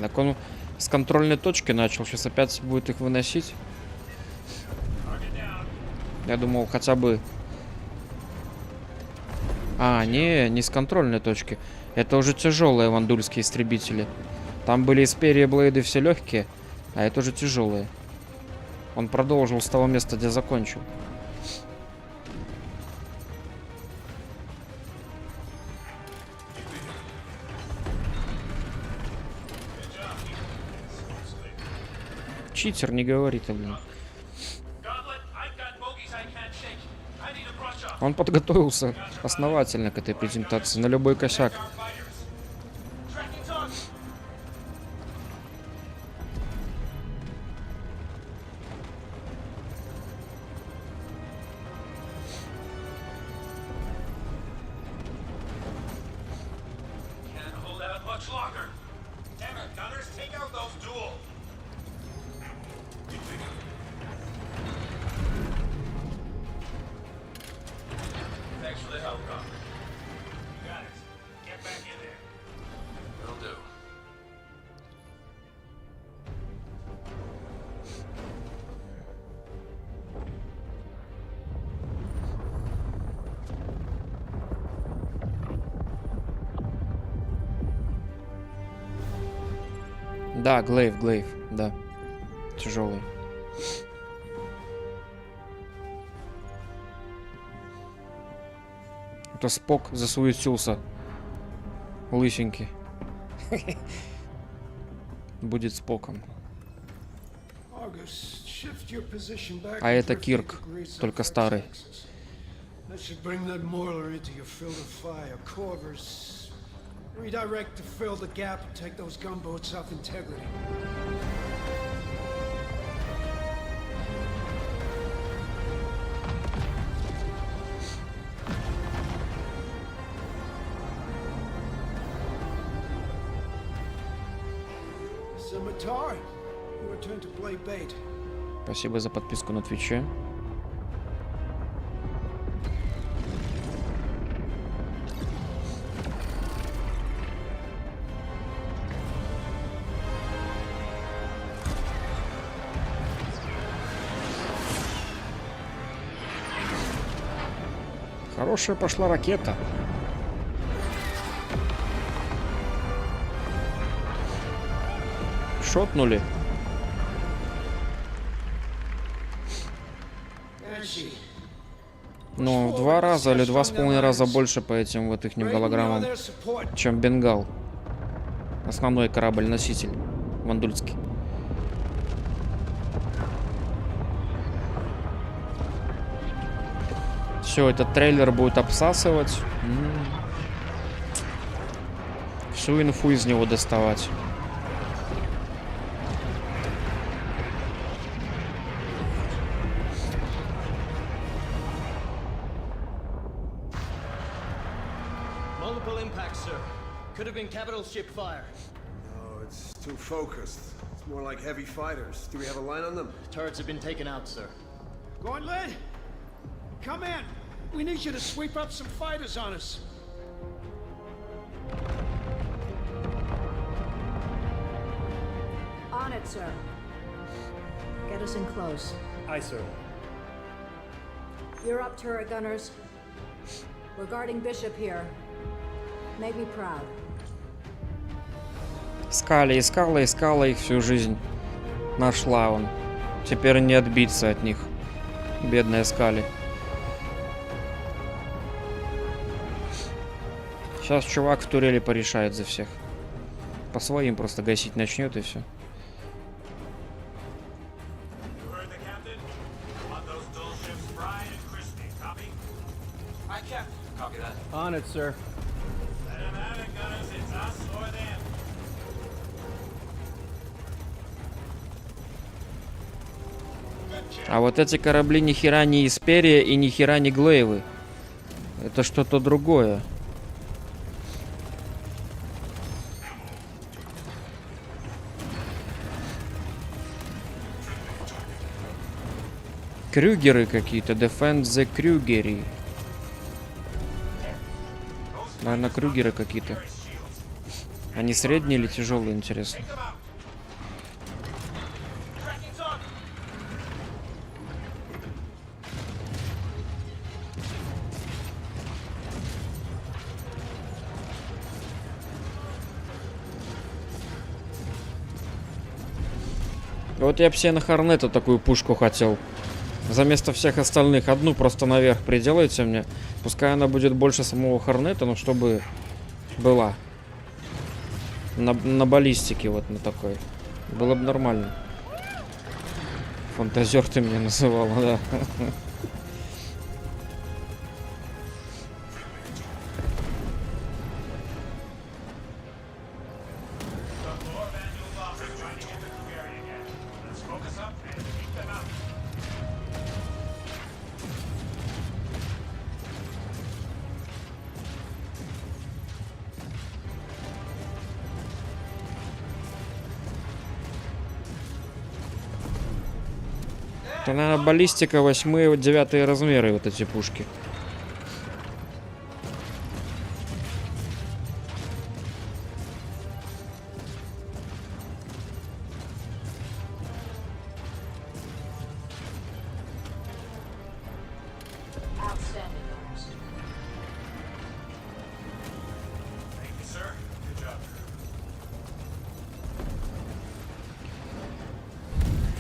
Speaker 1: Так он с контрольной точки начал, сейчас опять будет их выносить. Я думал, хотя бы... не с контрольной точки. Это уже тяжелые вандульские истребители. Там были из перья блейды все легкие, а это уже тяжелые. Он продолжил с того места, где закончил. Читер, не говори ты, блин. Он подготовился основательно к этой презентации, на любой косяк. Да, глейв, да. Тяжелый. Это Спок засуетился. Лысенький. Будет Споком. А это Кирк, только старый.
Speaker 10: Redirect to fill the gap and take those gunboats off integrity. Scimitar, your turn to play bait.
Speaker 1: Спасибо за подписку на Твиче. Хорошая пошла ракета. Шотнули. Ну, в 2 раза или 2,5 раза больше по этим вот их голограммам, чем Бенгал. Основной корабль-носитель вандульский. Все, этот трейлер будет обсасывать. Всю инфу из него доставать.
Speaker 14: Multiple impacts, sir. Could have been capital ship fire.
Speaker 10: No,
Speaker 12: it's too focused. It's more like heavy fighters. Do we have a line on them?
Speaker 9: Turrets have been taken out, sir.
Speaker 10: Gauntlet, come in. We need you to sweep up some fighters on us.
Speaker 6: On it, sir. Get us in close.
Speaker 3: Aye, sir.
Speaker 6: You're up, turret gunners. We're guarding Bishop here. Make me proud.
Speaker 1: Искала их всю жизнь. Нашла он. Теперь не отбиться от них. Бедная Скали. Сейчас чувак в турели порешает за всех. По своим просто гасить начнет и все.
Speaker 9: On it, sir.
Speaker 1: А вот эти корабли ни хера не Исперия и ни хера не Глейвы. Это что-то другое. Крюгеры какие-то. Defend the Крюгери. Наверное, крюгеры какие-то. Они средние или тяжелые, интересно? Вот я бы себе на Хорнета такую пушку хотел. За место всех остальных. Одну просто наверх приделайте мне. Пускай она будет больше самого Хорнета, но чтобы была. На баллистике вот на такой. Было бы нормально. Фантазер ты меня называла, да. Это, наверное, баллистика 8-9 размеры, вот эти пушки.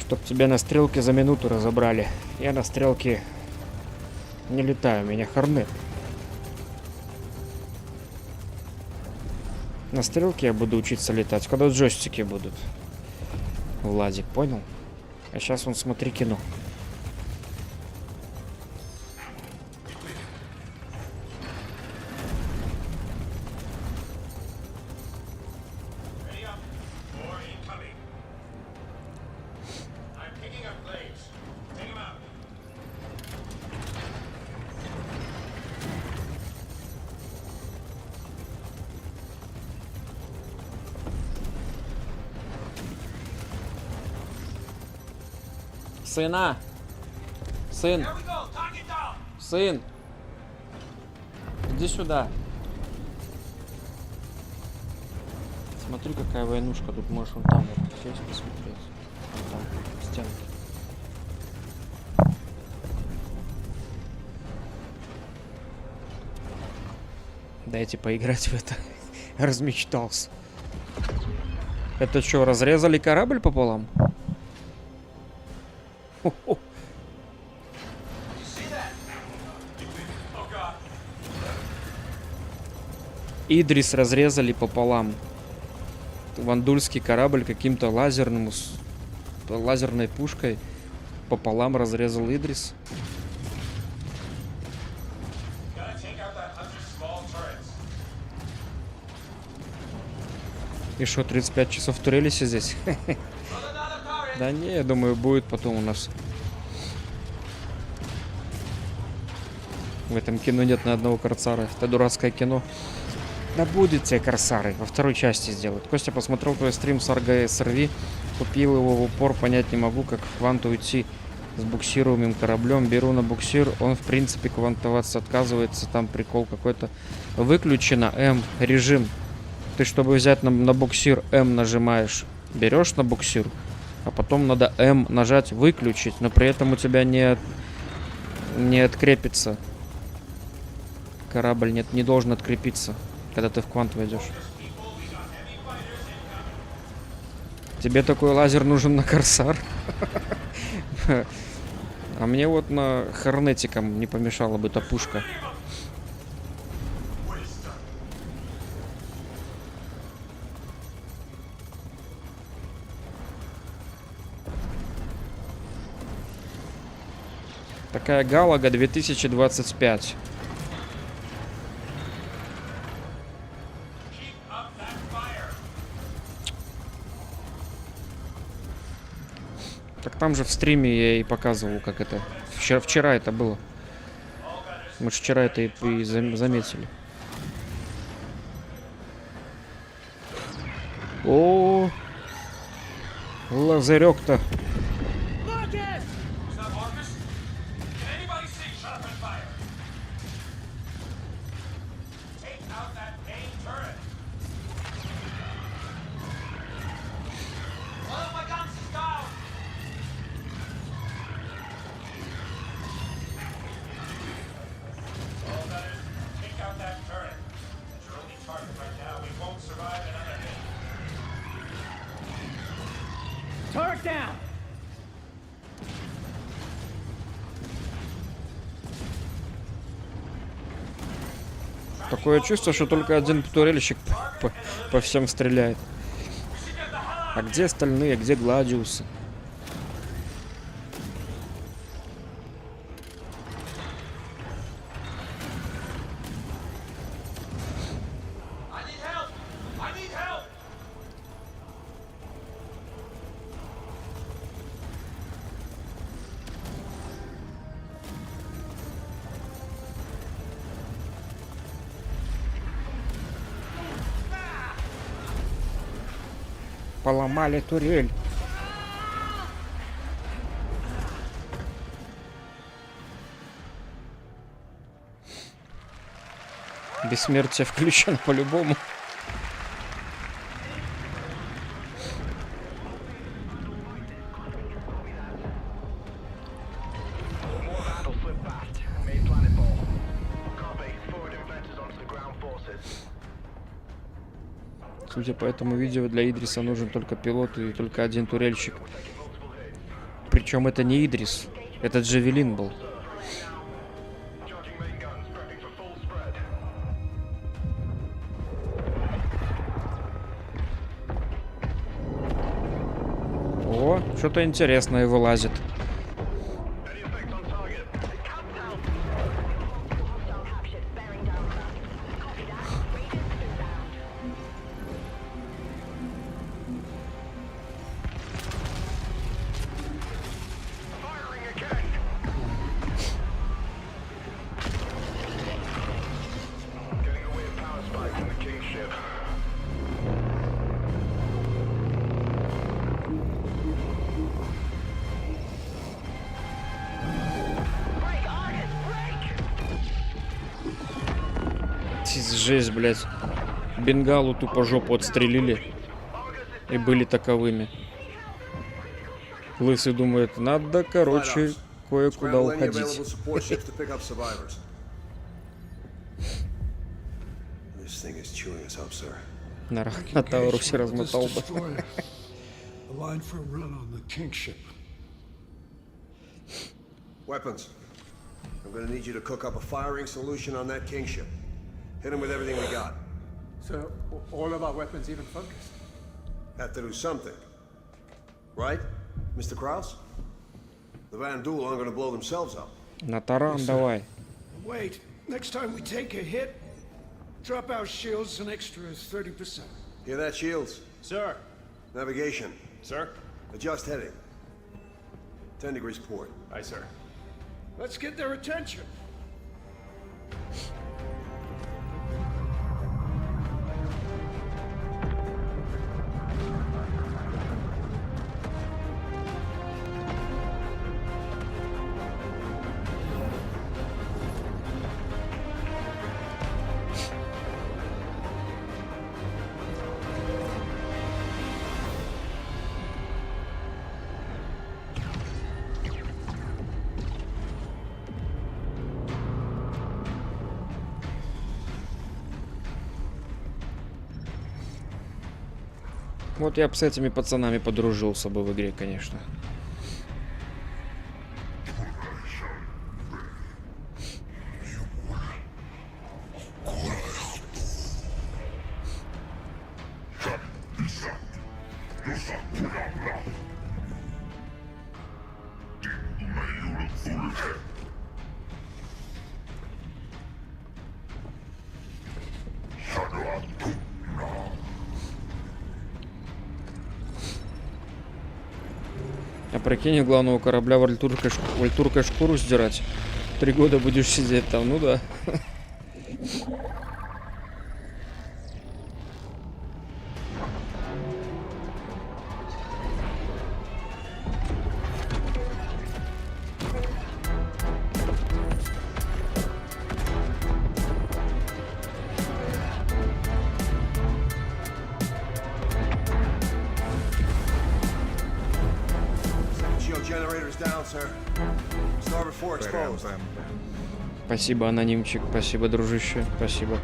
Speaker 1: Чтоб тебя на стрелке за минуту разобрали. Я на стрелке не летаю, у меня Хорнет. На стрелке я буду учиться летать, когда джойстики будут. Владик, понял? А сейчас он смотри кино. Сына! Сын! Сын! Иди сюда. Смотри, какая войнушка. Тут можешь вон там вот сесть, посмотреть. Вон там, в стенке. Дайте поиграть в это. Размечтался. Это что, разрезали корабль пополам? Хо-хо. Идрис разрезали пополам. Вандульский корабль каким-то лазерной пушкой пополам разрезал Идрис. И что, 35 часов в турели сидеть? Да не, я думаю, будет потом у нас. В этом кино нет ни одного карцара. Это дурацкое кино. Да будет тебе корсары, во второй части сделают. Костя посмотрел твой стрим с СРВ, купил его в упор, понять не могу, как в квант уйти с буксируемым кораблем. Беру на буксир, он в принципе квантоваться отказывается, там прикол какой-то. Выключено М режим. Ты, чтобы взять на буксир, М нажимаешь, берешь на буксир, а потом надо М нажать выключить, но при этом у тебя не открепится. Корабль не должен открепиться, когда ты в квант войдешь. Тебе такой лазер нужен на корсар? А мне вот на хорнетиком не помешала бы эта пушка. Такая Галага 2025. Так там же в стриме я и показывал, как это. Вчера это было. Мы же вчера это и заметили. О, лазерек-то. Такое чувство, что только один турельщик по всем стреляет. А где остальные? Где гладиусы? Поломали турель. Бессмертие включено по-любому. Судя по этому видео, для Идриса нужен только пилот и только один турельщик. Причем это не Идрис, это Джавелин был. О, что-то интересное вылазит. Жесть, блядь. Бенгалу тупо жопу отстрелили. И были таковыми. Лысый думает, надо, короче, кое-куда уходить. На Таурусе размотал бы.
Speaker 12: Weapons. I'm gonna need you to cook up a firing solution on that kingship. Hit him with everything we got.
Speaker 3: So, all of our weapons even focused?
Speaker 12: Have to do something. Right, Mr. Kraus? The Van Duel aren't gonna blow themselves up.
Speaker 1: На таран давай.
Speaker 10: Wait, next time we take a hit, drop our shields an extra 30%.
Speaker 12: Hear that, Shields?
Speaker 3: Sir.
Speaker 12: Navigation.
Speaker 3: Sir.
Speaker 12: Adjust heading. 10 degrees port.
Speaker 3: Aye, sir.
Speaker 10: Let's get their attention.
Speaker 1: Вот я бы с этими пацанами подружился бы в игре, конечно. А прикинь, главного корабля вальтуркой шкуру сдирать. 3 года будешь сидеть там, ну да. Спасибо, анонимчик, спасибо, дружище, спасибо.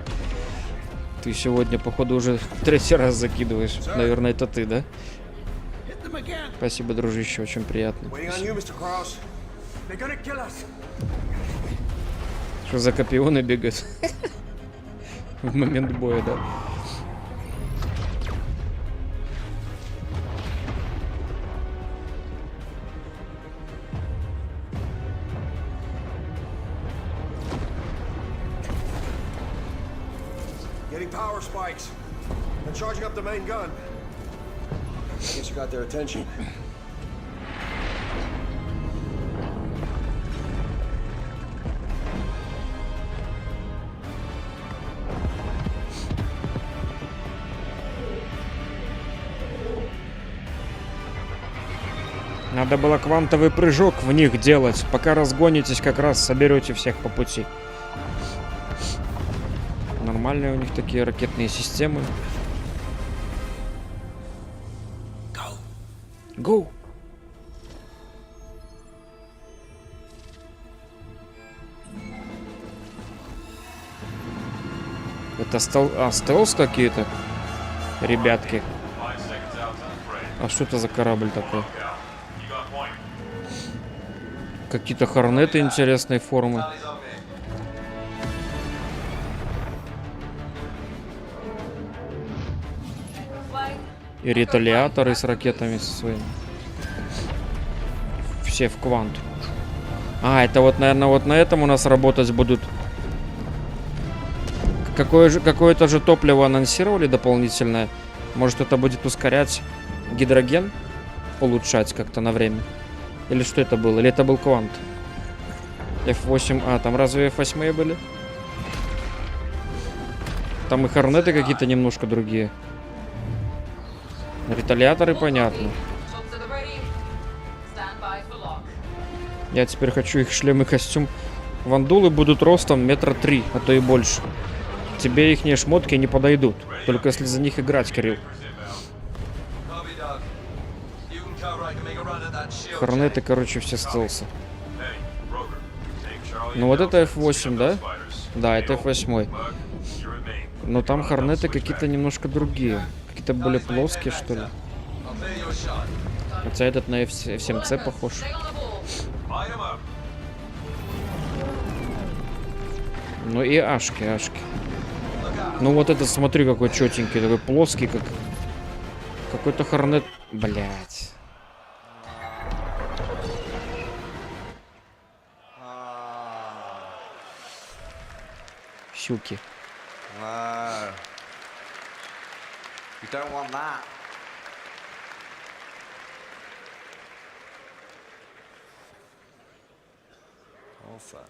Speaker 1: Ты сегодня, походу, уже 3-й раз закидываешь. Наверное, это ты, да? Спасибо, дружище, очень приятно. Что за копионы бегают? В момент боя, да?
Speaker 12: Power spikes. I'm charging up the main gun. Guess you got their attention.
Speaker 1: Надо было квантовый прыжок в них делать. Пока разгонитесь, как раз соберете всех по пути. Нормальные у них такие ракетные системы. Go! Это стелс какие-то? Ребятки. А что это за корабль такой? Какие-то хорнеты интересной формы. И реталиаторы с ракетами своими. Все в квант. А, это вот, наверное, вот на этом у нас работать будут. Какое-то же топливо анонсировали дополнительное. Может, это будет ускорять гидроген? Улучшать как-то на время? Или что это было? Или это был квант? F8. А, там разве F8 были? Там и хорнеты какие-то немножко другие. Реталиаторы, понятно. Я теперь хочу их шлем и костюм. Вандулы будут ростом 3 метра, а то и больше. Тебе ихние шмотки не подойдут. Только если за них играть, Кирилл. Хорнеты, короче, все стелсы. Ну вот это F8, да? Да, это F8. Но там хорнеты какие-то немножко другие. Какие-то более плоские, что ли. Хотя этот на F7C похож. Ну и ашки. Ну вот этот, смотри, какой четенький, такой плоский, как какой-то хорнет. Блять. Щуки.
Speaker 24: You don't want that.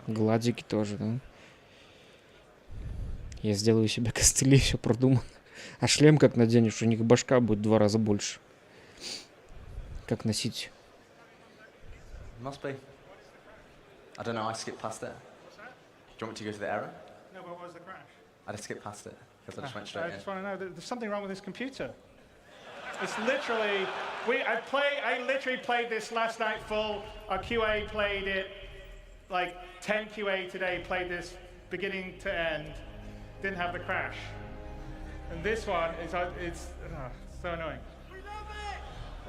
Speaker 1: Гладики тоже, да? Я сделаю себе костыли, все продумано. А шлем как наденешь, у них башка будет 2 раза больше. Как носить?
Speaker 24: Must be. I don't know, I skipped past it. Do you want me to go to the error?
Speaker 23: No, but what was the crash?
Speaker 24: I just skipped past it, because I just went straight
Speaker 23: I
Speaker 24: in.
Speaker 23: just want to know, there's something wrong with this computer. It's literally, I literally played this last night full. Our QA played it, like 10 QA today played this beginning to end. Didn't have the crash. And this one is, it's so annoying.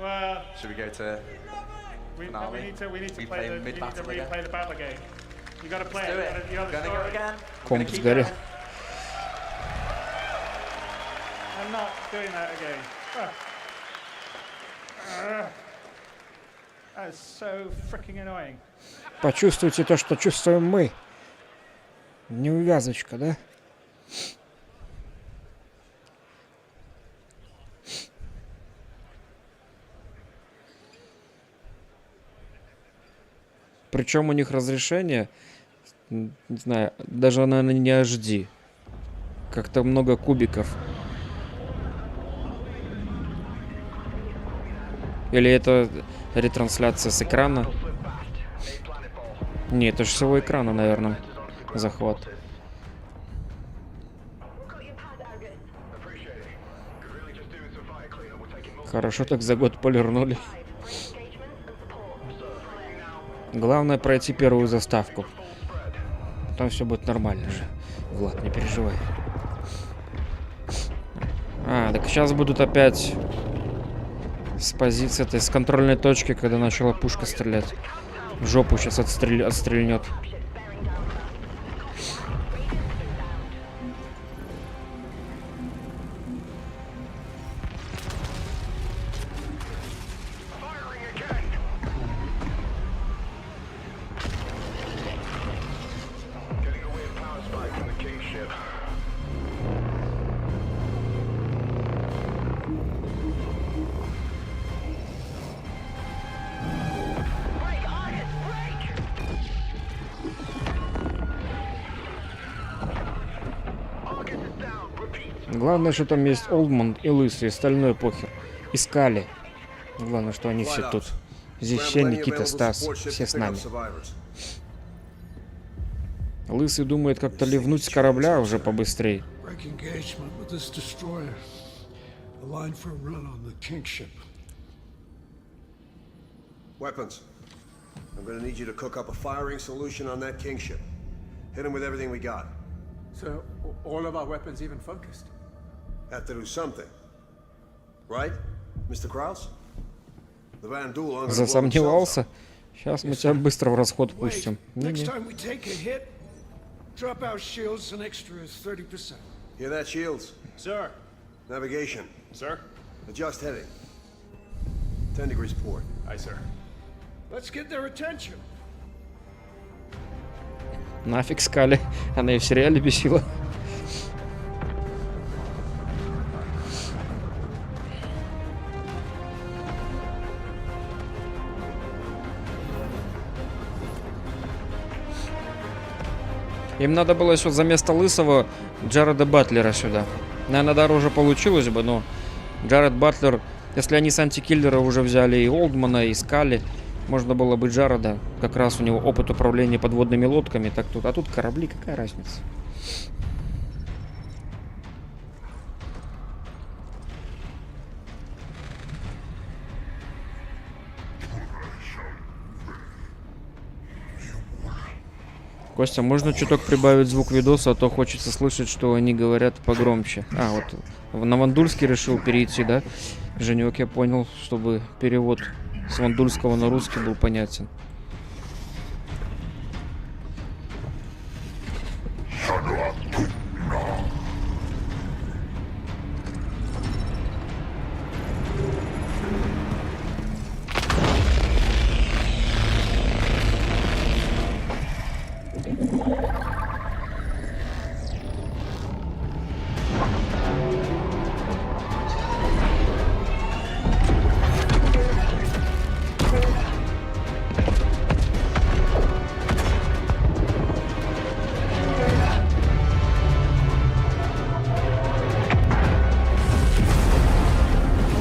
Speaker 23: Well,
Speaker 24: Should we go to
Speaker 23: we
Speaker 24: finale?
Speaker 23: need to
Speaker 24: We
Speaker 23: play the
Speaker 24: mid-battle again?
Speaker 23: replay the battle game. You got to play
Speaker 24: Let's do
Speaker 23: it.
Speaker 24: it.
Speaker 23: You got the
Speaker 24: Gonna go
Speaker 23: story.
Speaker 24: again.
Speaker 1: Комп сгорел.
Speaker 23: I'm not doing that again. That's so freaking annoying.
Speaker 1: Почувствуйте то, что чувствуем мы. Неувязочка, да? Причем у них разрешение, не знаю, даже, наверное, не HD. Как-то много кубиков. Или это ретрансляция с экрана? Не, это же всего экрана, наверное, захват. Хорошо так за год полирнули. Главное пройти первую заставку. Там все будет нормально же. Влад, не переживай. А, так сейчас будут опять с позиции этой, с контрольной точки, когда начала пушка стрелять. В жопу сейчас отстрельнет. Главное, что там есть Олдман и Лысый, остальное похер. Искали. Главное, что они все тут. Здесь все Никита, Стас, все с нами. Лысый думает как-то ливнуть с корабля уже побыстрее.
Speaker 12: Weapons. I'm gonna need you to cook up a firing solution on that king ship. Hit him with everything we got.
Speaker 3: So, all of our weapons even focused?
Speaker 12: Have to do something. Right, Mr. Krause? The Van Duel aren't gonna blow themselves
Speaker 1: Засомневался?
Speaker 12: up.
Speaker 1: Сейчас мы тебя быстро в расход пустим.
Speaker 10: Next time we take a hit, drop our shields an extra 30%.
Speaker 12: Hear that, Shields?
Speaker 16: Sir.
Speaker 12: Navigation.
Speaker 16: Sir.
Speaker 12: Adjust heading. 10 degrees port.
Speaker 16: Aye, sir.
Speaker 10: Let's get their attention.
Speaker 1: Нафиг Скали. Она и в сериале бесила. Им надо было еще за место Лысого Джареда Батлера сюда. Наверное, дороже получилось бы, но Джаред Батлер, если они с антикиллера уже взяли и Олдмана, и Скали, можно было бы Джареда, как раз у него опыт управления подводными лодками, так тут, а тут корабли, какая разница? Костя, можно чуток прибавить звук видоса, а то хочется слышать, что они говорят погромче. А, вот на вандульский решил перейти, да? Женек, я понял, чтобы перевод с вандульского на русский был понятен.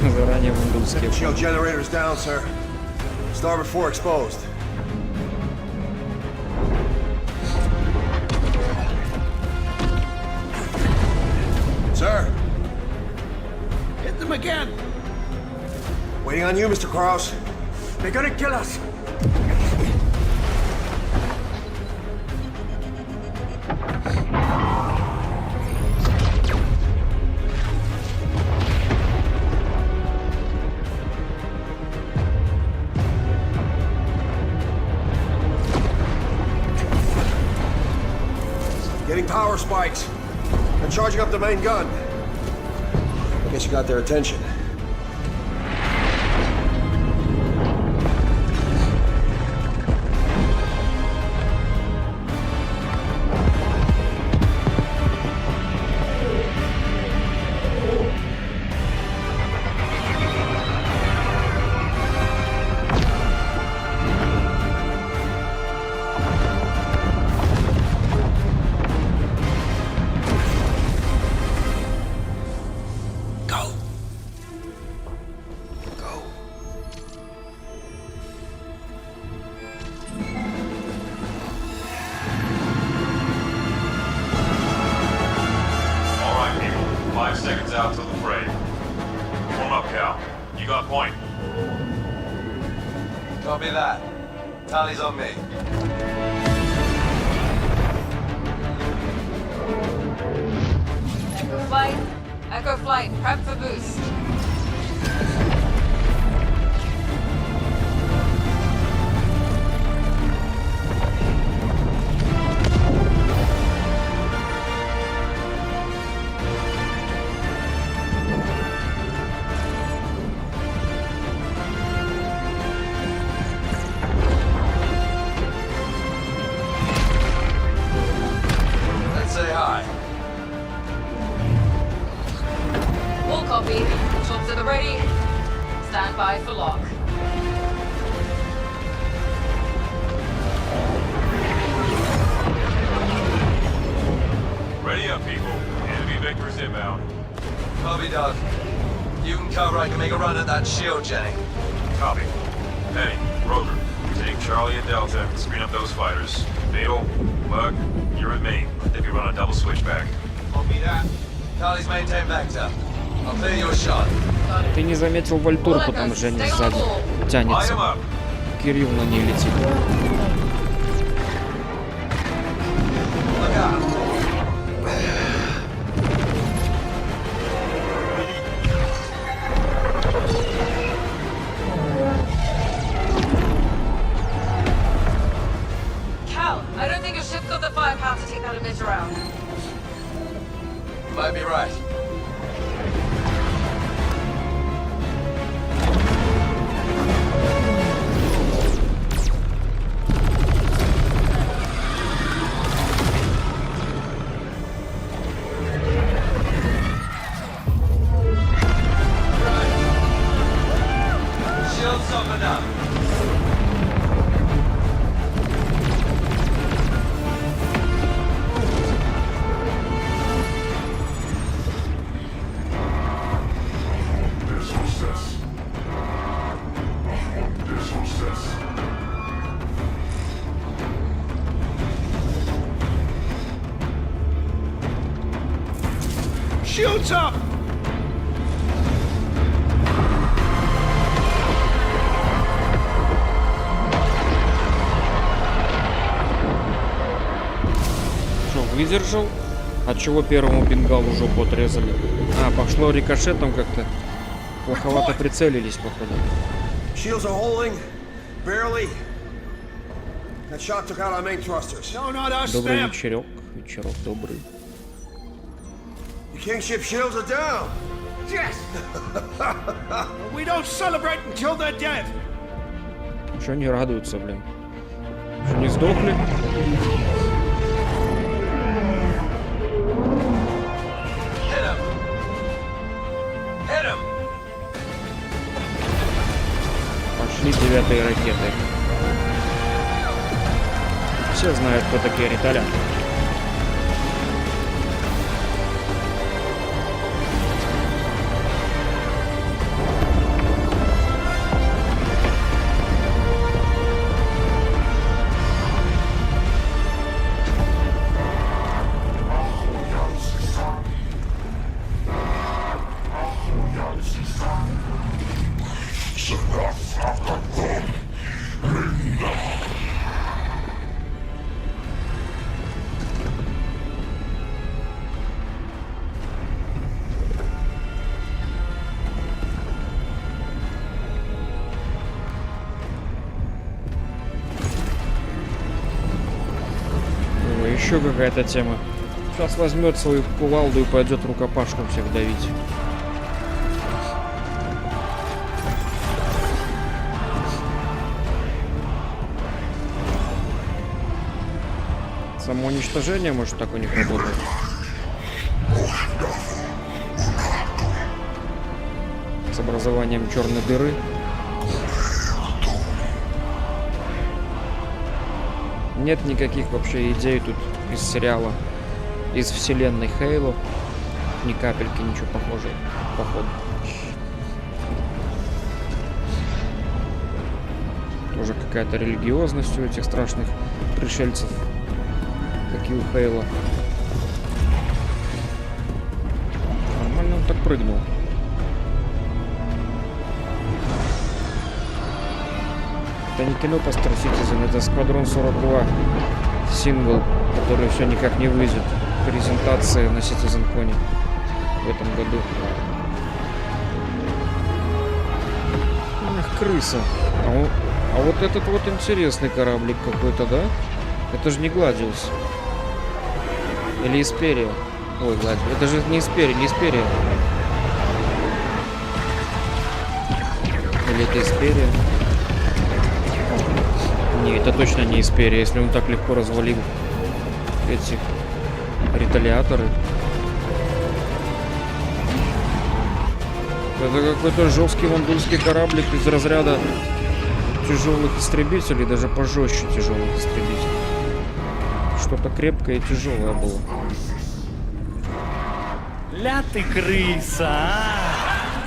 Speaker 1: Заранее вандульские.
Speaker 12: Shield generators down, sir. Starboard 4 exposed. Sir.
Speaker 10: Hit them again.
Speaker 12: Waiting on you, Mr. Krause.
Speaker 10: They're gonna kill us.
Speaker 12: Activating power spikes. And charging up the main gun. I guess you got their attention.
Speaker 11: Copy that. Tally's on me.
Speaker 6: Echo flight, prep for boost.
Speaker 11: Let's say hi.
Speaker 6: Full copy. Shots at the ready. Stand by for lock.
Speaker 11: Ready up, people. Enemy vectors inbound. Copy, Doug. You can cover. I can make a run at that shield, Jenny. Copy. Penny, Rover, take Charlie and Delta. Screen up those fighters. Beetle, Mug, you're with me. If you run a double switchback. Copy that. Charlie's maintain vector. I'll clear your shot.
Speaker 1: Ты не заметил вольтурку, там Женя сзади тянется. Кирилл на ней летит.
Speaker 6: Cal, I don't think your ship's got the firepower to take that emitter out.
Speaker 11: Might be right. Shield's open up.
Speaker 10: Shields up!
Speaker 1: Что, выдержал? От чего первому пингалу жопу отрезали? А, пошло рикошетом как-то. Плоховато прицелились, походу.
Speaker 12: Shields are holding. Barely. That shot took out our main thrusters.
Speaker 10: No, not us,
Speaker 1: Добрый
Speaker 10: them.
Speaker 1: вечерок. Вечерок добрый.
Speaker 12: The kingship shields are down.
Speaker 10: Yes! We don't celebrate until they're dead.
Speaker 1: Что они радуются, блин? Что не сдохли?
Speaker 11: Hit him. Hit him.
Speaker 1: Пошли девятые ракеты. Все знают, кто такие реталя. Еще какая-то тема. Сейчас возьмет свою кувалду и пойдет рукопашку всех давить. Самоуничтожение, может, так у них работает? С образованием черной дыры. Нет никаких вообще идей тут из сериала, из вселенной Halo. Ни капельки ничего похожего, походу. Тоже какая-то религиозность у этих страшных пришельцев, как и у Halo. Нормально он так прыгнул. Это не кино по Star Citizen, это Сквадрон 42 сингл, который все никак не выйдет. Презентация на CitizenCon в этом году. Ах, крыса. А вот этот вот интересный кораблик какой-то, да? Это же не Гладиус. Или Исперия. Ой, Гладиус. Это же не Исперия, не Исперия. Или это Исперия? Не, это точно не Исперия, если он так легко развалил эти реталиаторы. Это какой-то жесткий вандульский кораблик из разряда тяжелых истребителей, даже пожестче тяжелых истребителей. Что-то крепкое и тяжелое было.
Speaker 14: Ля ты крыса, а!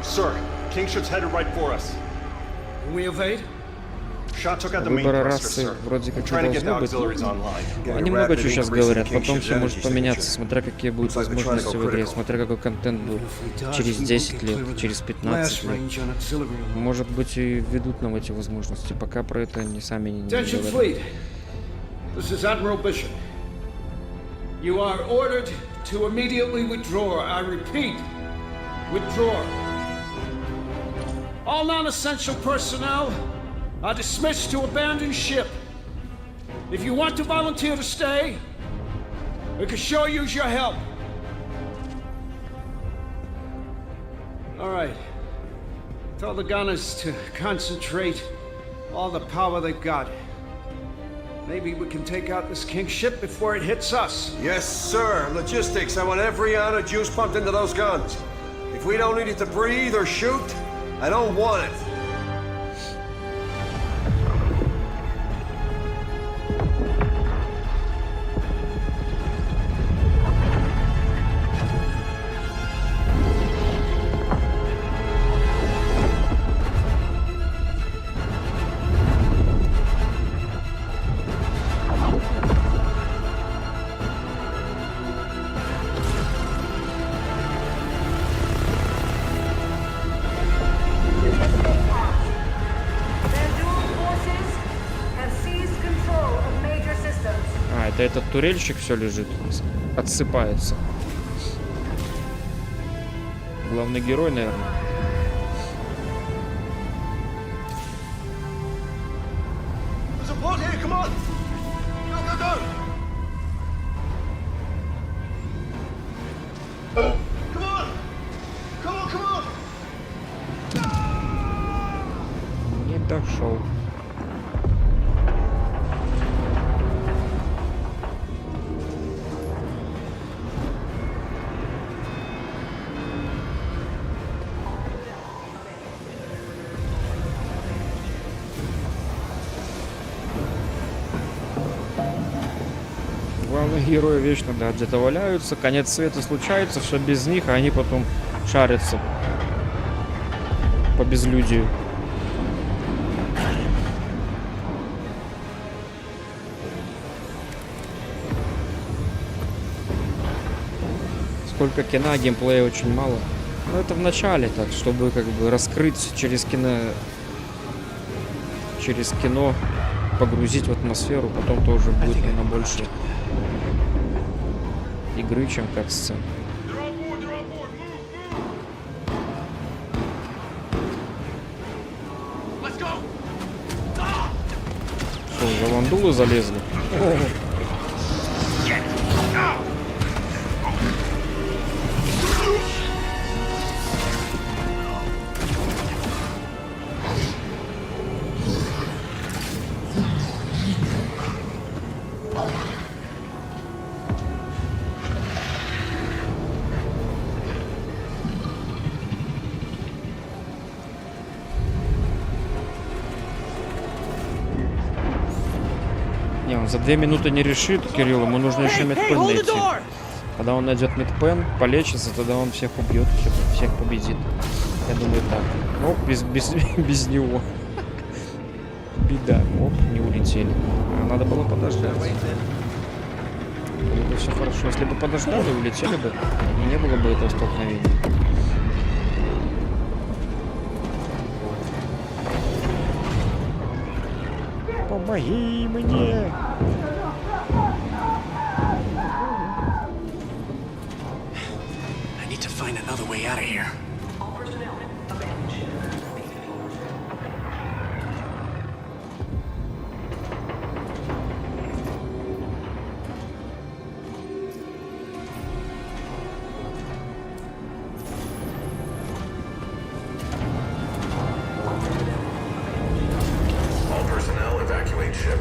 Speaker 15: Sir, King ship's headed right for us.
Speaker 10: We evade?
Speaker 1: Выбора расы вроде как не должно быть. Они много чего сейчас говорят, потом все может поменяться, смотря какие будут возможности в игре, смотря какой контент будет через 10 лет, через 15 лет. Может быть и ведут нам эти возможности, пока про это не сами не говорят.
Speaker 10: This is Admiral Bishop. You are ordered to immediately withdraw. I repeat, withdraw. All non-essential personnel are dismissed to abandon ship. If you want to volunteer to stay, we could sure use your help. All right. Tell the gunners to concentrate all the power they've got. Maybe we can take out this King ship before it hits us.
Speaker 12: Yes, sir. Logistics. I want every ounce of juice pumped into those guns. If we don't need it to breathe or shoot, I don't want it.
Speaker 1: Этот турельщик все лежит, отсыпается. Главный герой, наверное. Не дошел. Герои вечно, да, где-то валяются, конец света случается, все без них, а они потом шарятся по безлюдию. Сколько кино, геймплея очень мало. Но это в начале, так, чтобы как бы раскрыть через кино, погрузить в атмосферу, потом тоже будет, наверное, больше игры, чем кат-сцен. Что, уже вандулы залезли? За 2 минуты не решит Кирилл, ему нужно еще медпен найти. Когда он найдет медпен, полечится, тогда он всех убьет, всех победит. Я думаю так. Ну, без него. Беда. Оп, не улетели. Надо было подождать. Было бы все хорошо. Если бы подождали, улетели бы, и не было бы этого столкновения. Помоги мне!
Speaker 3: I need to find another way out of here.
Speaker 11: All personnel evacuate ship.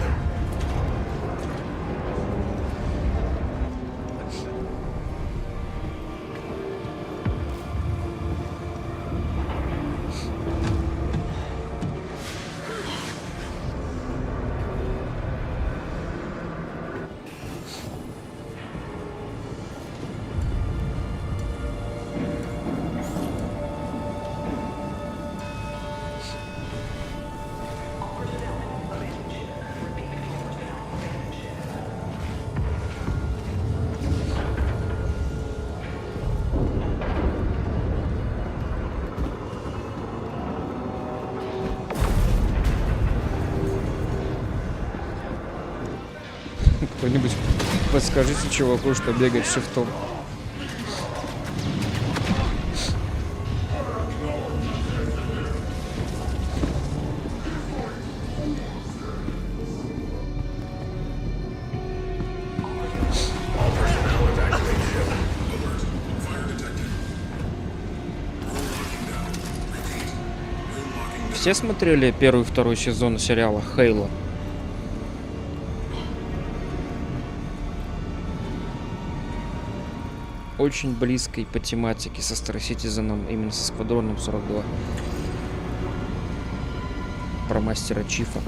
Speaker 1: Кто-нибудь подскажите чуваку, что бегать шифтом. Все смотрели первый и второй сезон сериала Хейла? Очень близкой по тематике со Star Citizen, именно со Сквадроном 42. Про мастера Чифа.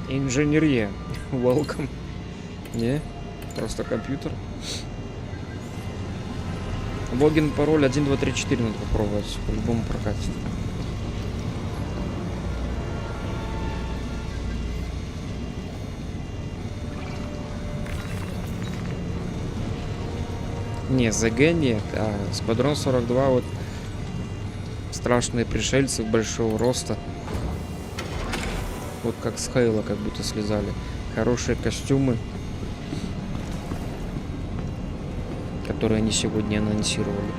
Speaker 1: Инженерия. Welcome. Не? Просто компьютер. Логин, пароль 1, 2, 3, 4 надо попробовать. По-любому прокатит. Не, ЗГ нет, а Сквадрон 42 вот страшные пришельцы большого роста. Вот как с Хейла как будто слезали. Хорошие костюмы, которые они сегодня анонсировали.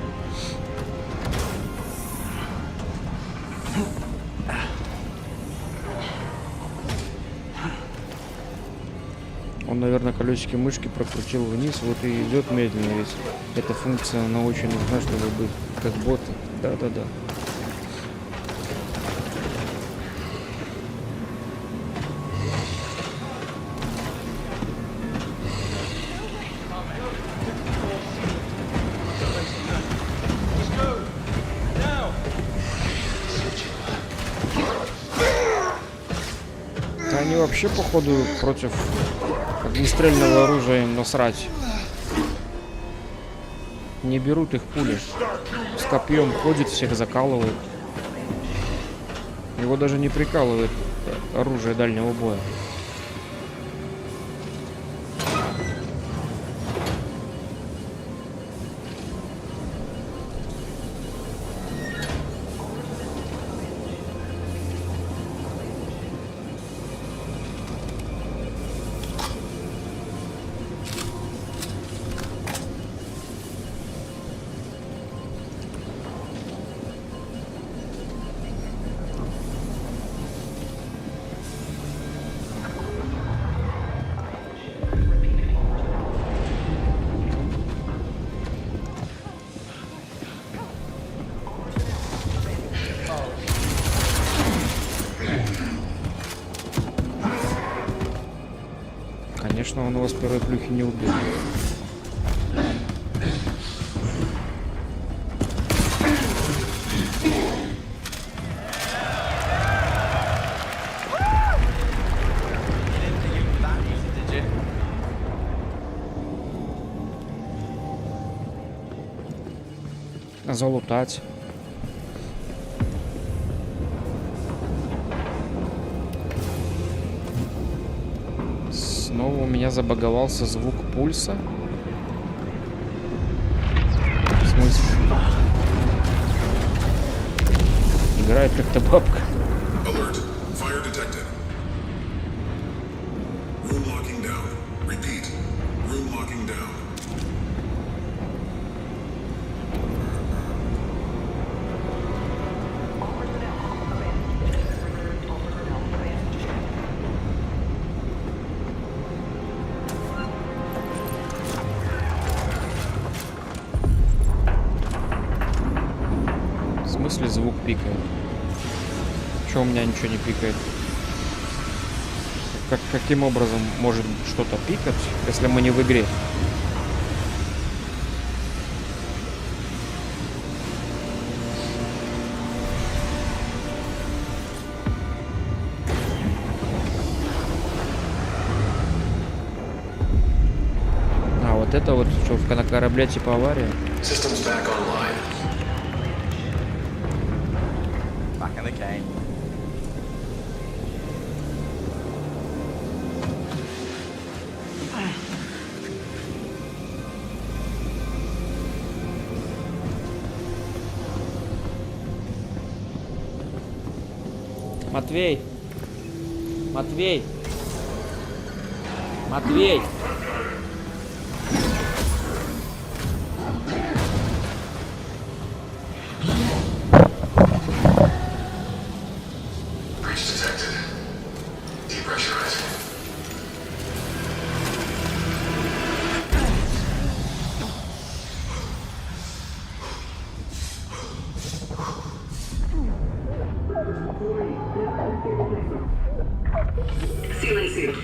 Speaker 1: Он, наверное, колесики мышки прокрутил вниз, вот и идет медленно, ведь эта функция, она очень нужна, чтобы быть как боты. Да-да-да. Они вообще, походу, против огнестрельного оружия им насрать. Не берут их пули. С копьем ходит, всех закалывает. Его даже не прикалывает оружие дальнего боя. страшно, он его с первой плюхи не убил. Залутать. Снова у меня забаговался звук пульса. В смысле? Играет как-то бабка.
Speaker 7: Alert. Fire detected. Room locking down. Repeat. Room locking down.
Speaker 1: В смысле звук пикает? Чё у меня ничего не пикает? Каким образом может что-то пикать, если мы не в игре? А, вот это вот, что на корабле типа авария?
Speaker 7: Systems back online.
Speaker 24: Back in the game.
Speaker 1: Матвей! Матвей! Матвей!
Speaker 7: Breach detected. Depressurizing.
Speaker 6: Sealing suit.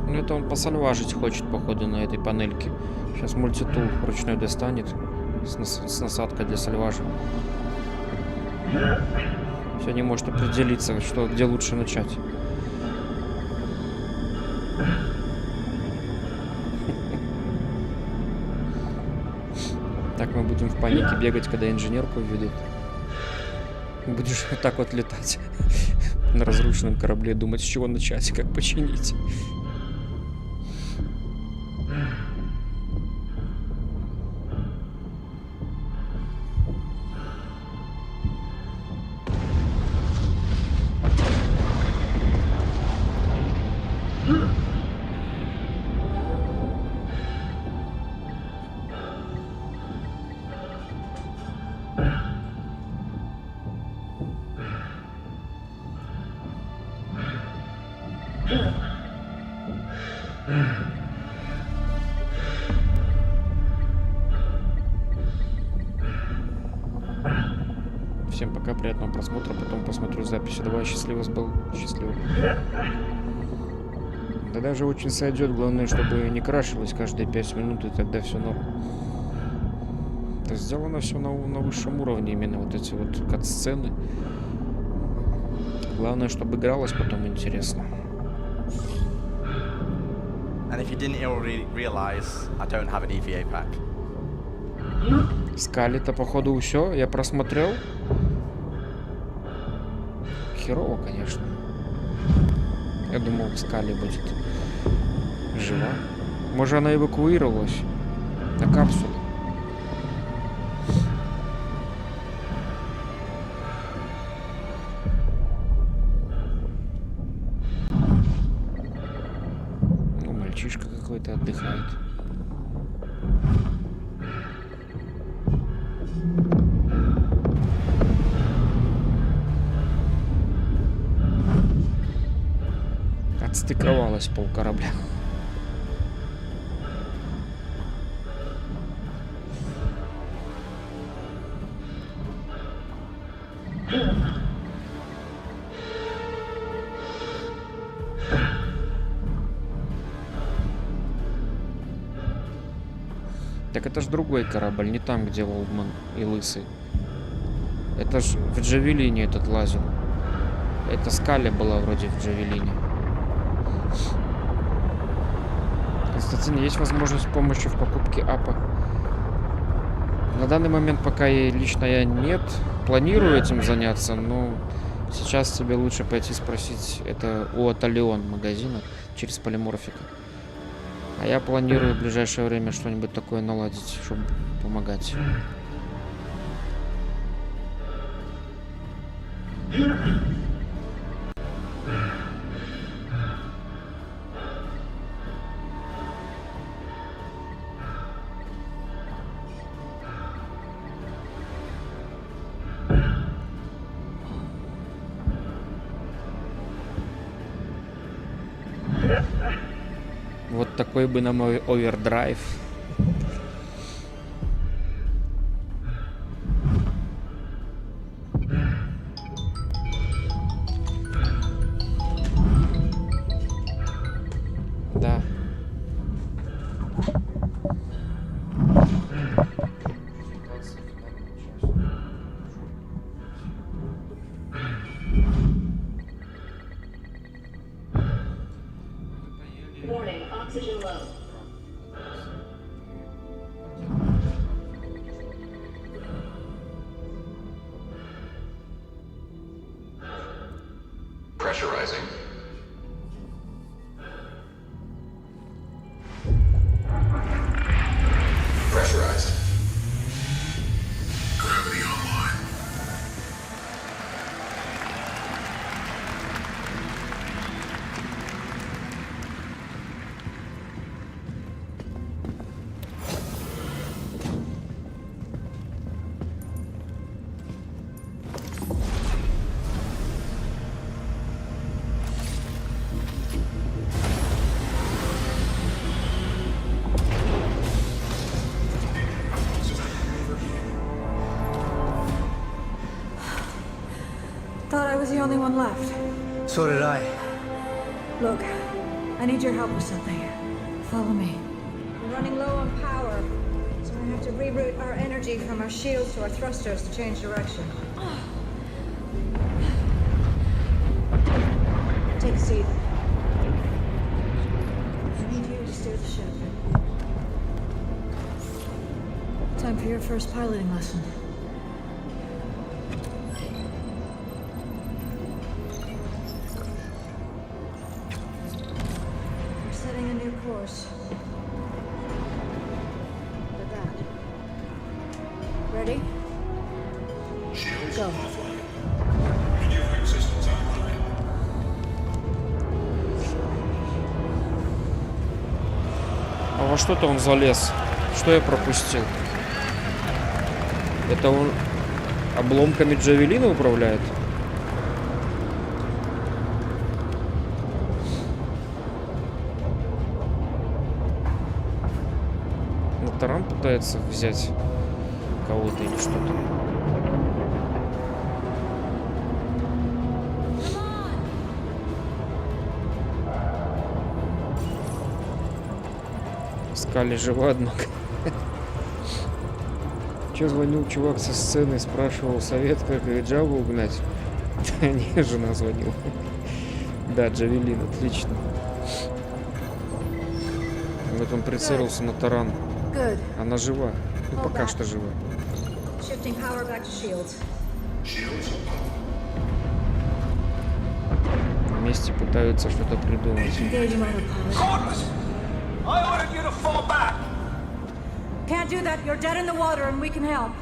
Speaker 1: Ну это он посальважить хочет, походу, на этой панельке. Сейчас мультитул ручной достанет с насадкой для сальважа. Все не может определиться, что, где лучше начать. Так мы будем в панике бегать, когда инженерку введут. Будешь вот так вот летать на разрушенном корабле, думать, с чего начать, как починить. Всем пока, приятного просмотра, потом посмотрю запись. Давай, счастливо был, счастливо. Да даже очень сойдет, главное, чтобы не крашилось каждые 5 минут, и тогда все норм. Это сделано все на высшем уровне, именно вот эти вот кат-сцены. Главное, чтобы игралось потом интересно.
Speaker 24: And if you didn't already realize, I don't have an EVA pack.
Speaker 1: Скали-то, походу, все. Я просмотрел. Херово, конечно. Я думал, Скали будет жива. Может, она эвакуировалась на капсуле. Ну, мальчишка какой-то отдыхает. Отстыковалась пол корабля. Так это ж другой корабль, не там, где Олдман и Лысый. Это ж в Джавелине этот лазил. Это Скали была вроде в Джавелине. Константин, есть возможность помощи в покупке апа? На данный момент пока лично я нет. Планирую этим заняться, но сейчас тебе лучше пойти спросить это у Аталион магазина через полиморфика. А я планирую в ближайшее время что-нибудь такое наладить, чтобы помогать. Вот такой бы на мой овердрайв. Да.
Speaker 8: Warning, oxygen low.
Speaker 7: Pressurizing. Pressurized. Gravity online.
Speaker 6: Thought I was the only one left.
Speaker 9: So did I.
Speaker 6: Look, I need your help with something. Follow me.
Speaker 8: We're running low on power, so we have to reroute our energy from our shields to our thrusters to change direction. Take a seat. I need you to steer the ship.
Speaker 6: Time for your first piloting lesson.
Speaker 8: We're setting a new course. Like that. Ready? Go.
Speaker 7: Maneuvering systems online.
Speaker 1: А во что-то он залез. Что я пропустил? Это он обломками Джавелина управляет? На таран пытается взять кого-то или что-то. Скали жива, однако. Че звонил чувак со сцены, спрашивал совет, как Джаву угнать? Да не, жена звонила. Да, Джавелин, отлично. Вот он прицелился на таран. Она жива. Ну, пока что жива.
Speaker 8: Shifting power back to shields.
Speaker 1: Вместе пытаются что-то придумать.
Speaker 8: Can't do that. You're dead in the water and we can help.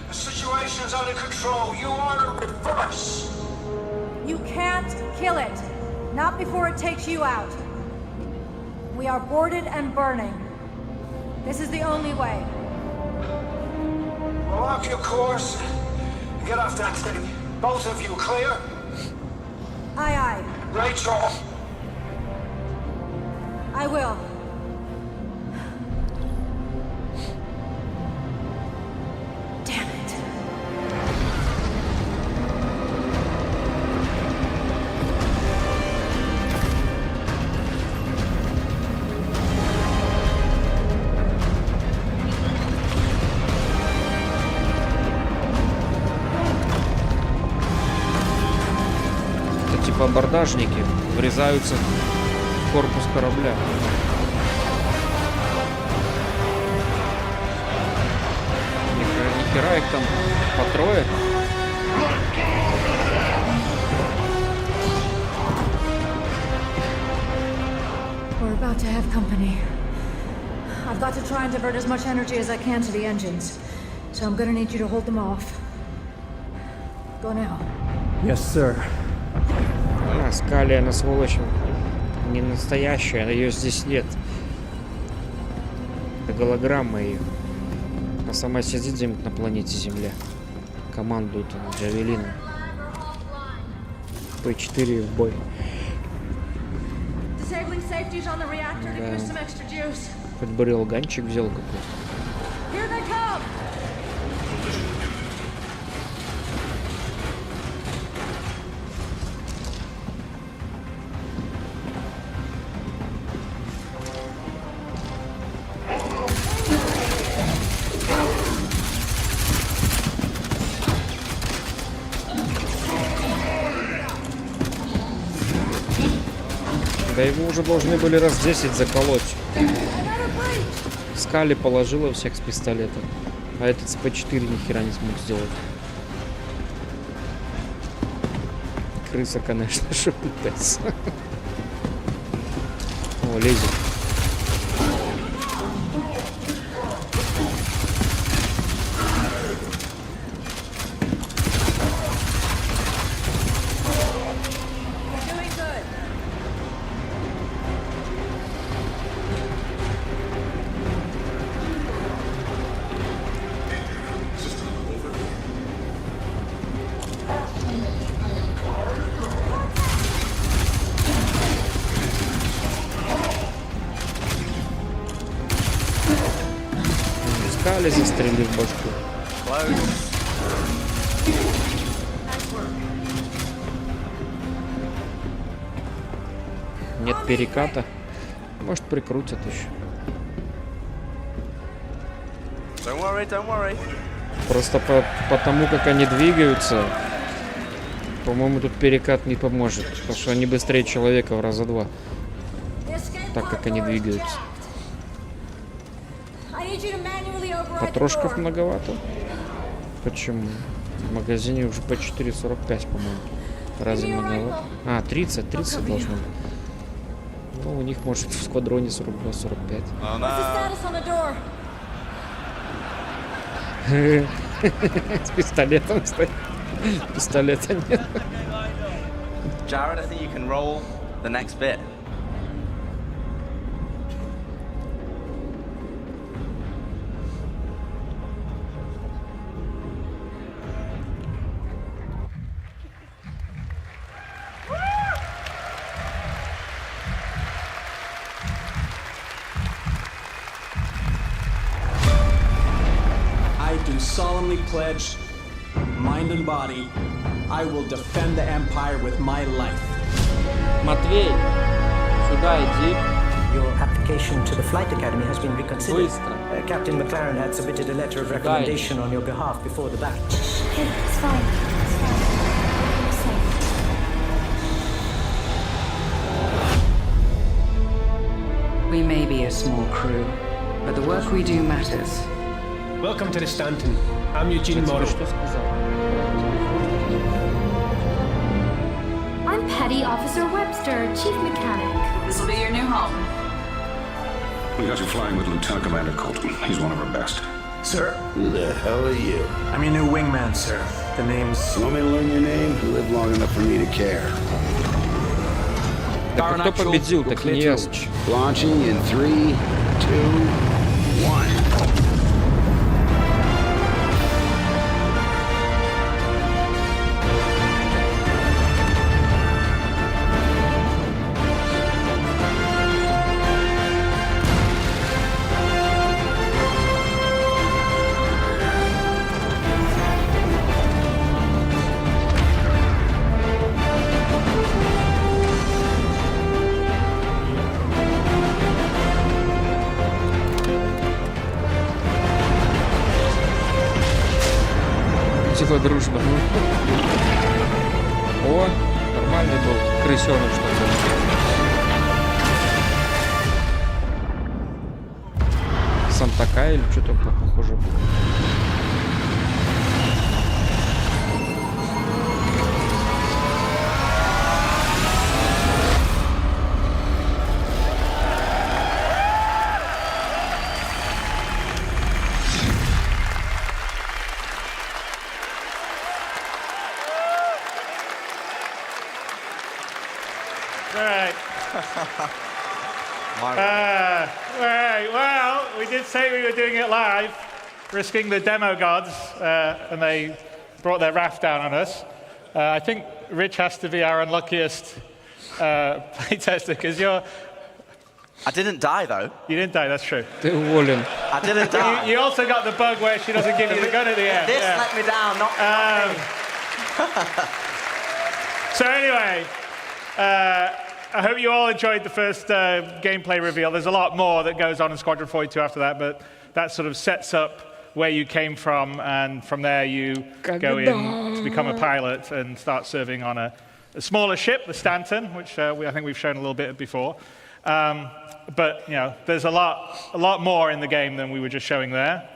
Speaker 11: The situation's under control. You are to reverse.
Speaker 8: You can't kill it. Not before it takes you out. We are boarded and burning. This is the only way.
Speaker 11: Well, lock your course. Get off that thing. Both of you clear?
Speaker 8: Aye, aye.
Speaker 11: Rachel.
Speaker 8: I will. Damn it.
Speaker 1: Это типа абордажники врезаются в корпус корабля. Нихера их там по трое.
Speaker 8: We're about to have company. I've got to try and divert as much energy as I can to the engines. So I'm gonna need you to hold them off. Go now.
Speaker 3: Yes, sir.
Speaker 1: А, Скали, она сволочь не настоящая, ее здесь нет. Это голограмма ее. Она сама сидит где-нибудь на планете Земля. Командует она Джавелином. P4 в бой.
Speaker 8: Disabling safeties on the reactor to give us some extra juice.
Speaker 1: Хоть бы релганчик взял какой-то.
Speaker 8: Here they come!
Speaker 1: Да его уже должны были раз 10 заколоть. Скали положила всех с пистолета. А этот с P4 ни хера не смог сделать. Крыса, конечно, шепытается. О, лезет. Скали застрелили в башку. Нет переката. Может, прикрутят еще.
Speaker 24: Don't worry, don't worry.
Speaker 1: Просто по тому, как они двигаются, по-моему, тут перекат не поможет. Потому что они быстрее человека в раза два. Так, как они двигаются. Патрошков многовато. Почему? В магазине уже по 4,45, по-моему. Разве многовато? А, 30 должно быть. Ну, у них может в сквадроне 42-45. С пистолетом стоит. Пистолета нет.
Speaker 24: Jared, I think you can roll the next bit.
Speaker 3: I do solemnly pledge, mind and body, I will defend the Empire with my life.
Speaker 1: Матвей, сюда иди.
Speaker 4: Your application to the Flight Academy has been reconsidered. Captain McLaren had submitted a letter of recommendation on your behalf before the battle.
Speaker 8: Okay, it's fine. It's fine. I'm safe.
Speaker 13: We may be a small crew, but the work we do matters.
Speaker 17: Welcome to the Stanton. I'm Eugene Morrow.
Speaker 8: I'm Petty Officer Webster, Chief Mechanic.
Speaker 13: This will be your new home.
Speaker 7: We got you flying with Lieutenant Commander Colton. He's one of our best.
Speaker 4: Sir?
Speaker 7: Who the hell are you?
Speaker 4: I'm your new wingman, sir. The name's...
Speaker 7: You want me to learn your name? You live long enough for me to care.
Speaker 1: Так, кто победил, так не ясно.
Speaker 7: Launching in 3, 2, 1.
Speaker 1: Типа дружба. О, нормальный был крысёныш такой. Сам такая или что там похоже было?
Speaker 23: Right, well, we did say we were doing it live, risking the demo gods, and they brought their wrath down on us. I think Rich has to be our unluckiest playtester, because you're...
Speaker 24: I didn't die, though.
Speaker 23: You didn't die, that's true.
Speaker 1: Ты уволен.
Speaker 24: I didn't die.
Speaker 23: You also got the bug where she doesn't give you the gun at the end.
Speaker 24: This let me down, not me.
Speaker 23: So anyway, I hope you all enjoyed the first gameplay reveal. There's a lot more that goes on in Squadron 42 after that, but that sort of sets up where you came from, and from there you go in to become a pilot and start serving on a smaller ship, the Stanton, which I think we've shown a little bit before. But you know, there's a lot more in the game than we were just showing there,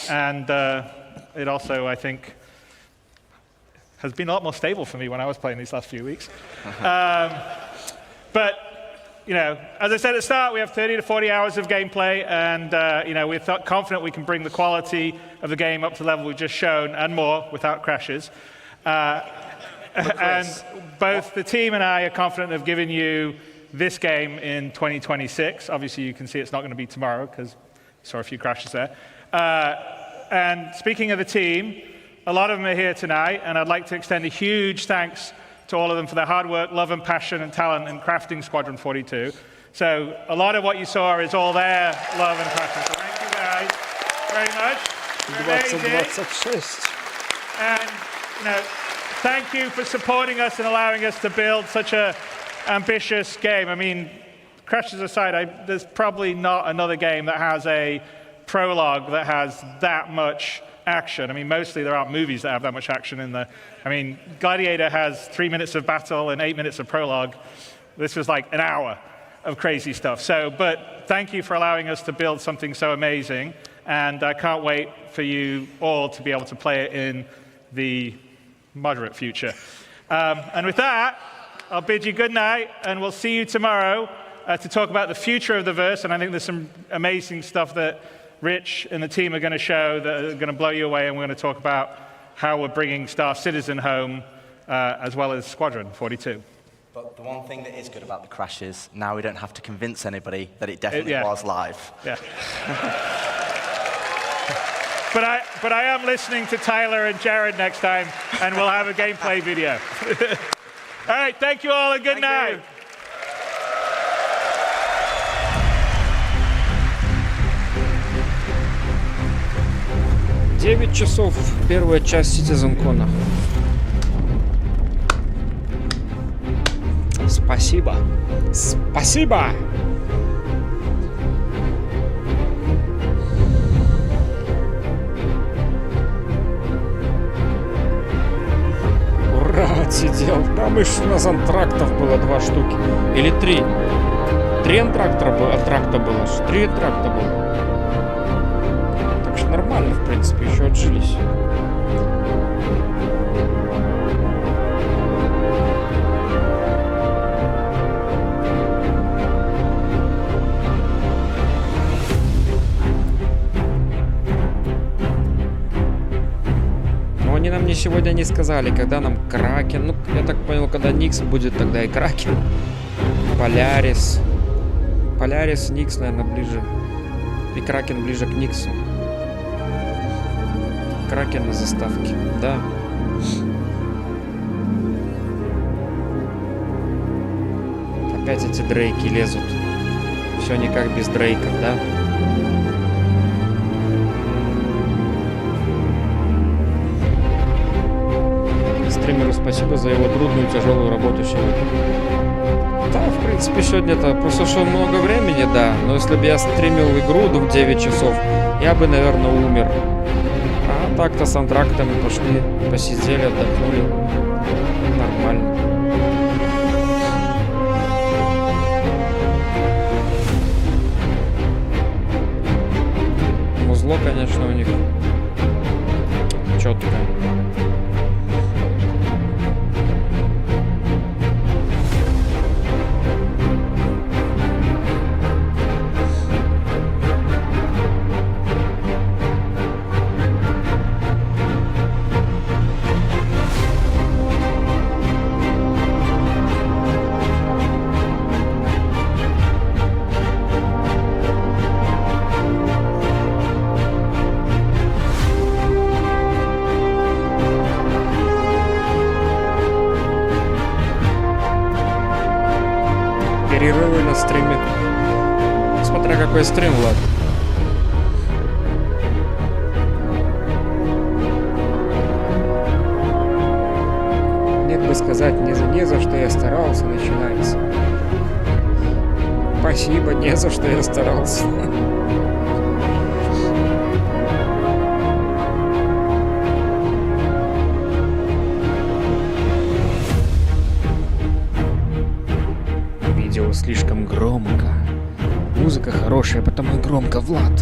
Speaker 23: and it also, I think, has been a lot more stable for me when I was playing these last few weeks. But, you know, as I said at the start, we have 30 to 40 hours of gameplay, and, you know, we're confident we can bring the quality of the game up to the level we've just shown, and more, without crashes. And both the team and I are confident of giving you this game in 2026. Obviously, you can see it's not going to be tomorrow, because I saw a few crashes there. And speaking of the team, a lot of them are here tonight, and I'd like to extend a huge thanks to all of them for their hard work, love and passion and talent in crafting Squadron 42. So a lot of what you saw is all their love and passion. So thank you guys very much. You're amazing. And you know, thank you for supporting us and allowing us to build such a ambitious game. I mean, crashes aside, there's probably not another game that has a prologue that has that much action. I mean, mostly there aren't movies that have that much action in there. I mean, Gladiator has 3 minutes of battle and 8 minutes of prologue. This was like an hour of crazy stuff. So, but thank you for allowing us to build something so amazing, and I can't wait for you all to be able to play it in the moderate future. And with that, I'll bid you good night, and we'll see you tomorrow to talk about the future of the verse, and I think there's some amazing stuff that Rich and the team are going to show that are going to blow you away, and we're going to talk about how we're bringing Star Citizen home, as well as Squadron 42.
Speaker 24: But the one thing that is good about the crashes, now we don't have to convince anybody that it definitely was live.
Speaker 23: Yeah. But I am listening to Tyler and Jared next time, and we'll have a gameplay video. All right, thank you all, and good night.
Speaker 1: 9 часов, первая часть CitizenCon. Спасибо. Спасибо! сидел. Да, у нас антрактов было 2 штуки. Или 3. 3 антракта было. 3 антракта было. Так что нормально, в принципе, еще отжились. Они нам сегодня не сказали, когда нам Кракен. Ну, я так понял, когда Никс будет, тогда и Кракен. Полярис. Полярис, Никс, наверное, ближе. И Кракен ближе к Никсу. Кракен на заставке, да. Опять эти дрейки лезут. Все никак без дрейков, да? Стримеру спасибо за его трудную и тяжелую работу сегодня. Да, в принципе, сегодня-то просто что много времени, да. Но если бы я стримил игру в 9 часов, я бы, наверное, умер. А так-то с антрактами пошли, посидели, отдохнули. Нормально. Музло, конечно, у них четкое. Перерывы на стриме. Смотря какой стрим, Влад. Нет бы сказать, не за что я старался, начинается. Спасибо, не за что я старался. Слишком громко. Музыка хорошая, потому и громко, Влад.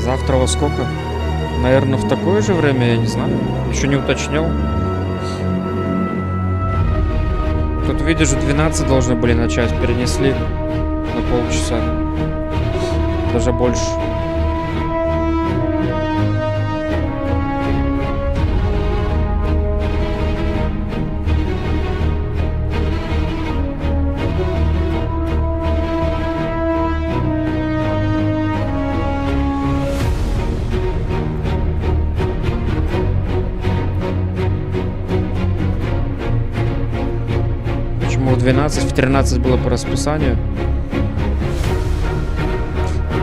Speaker 1: Завтра во сколько? Наверное, в такое же время, я не знаю. Еще не уточнял. Тут, видишь, 12 должны были начать, перенесли на полчаса, даже больше. В 12, в 13 было по расписанию.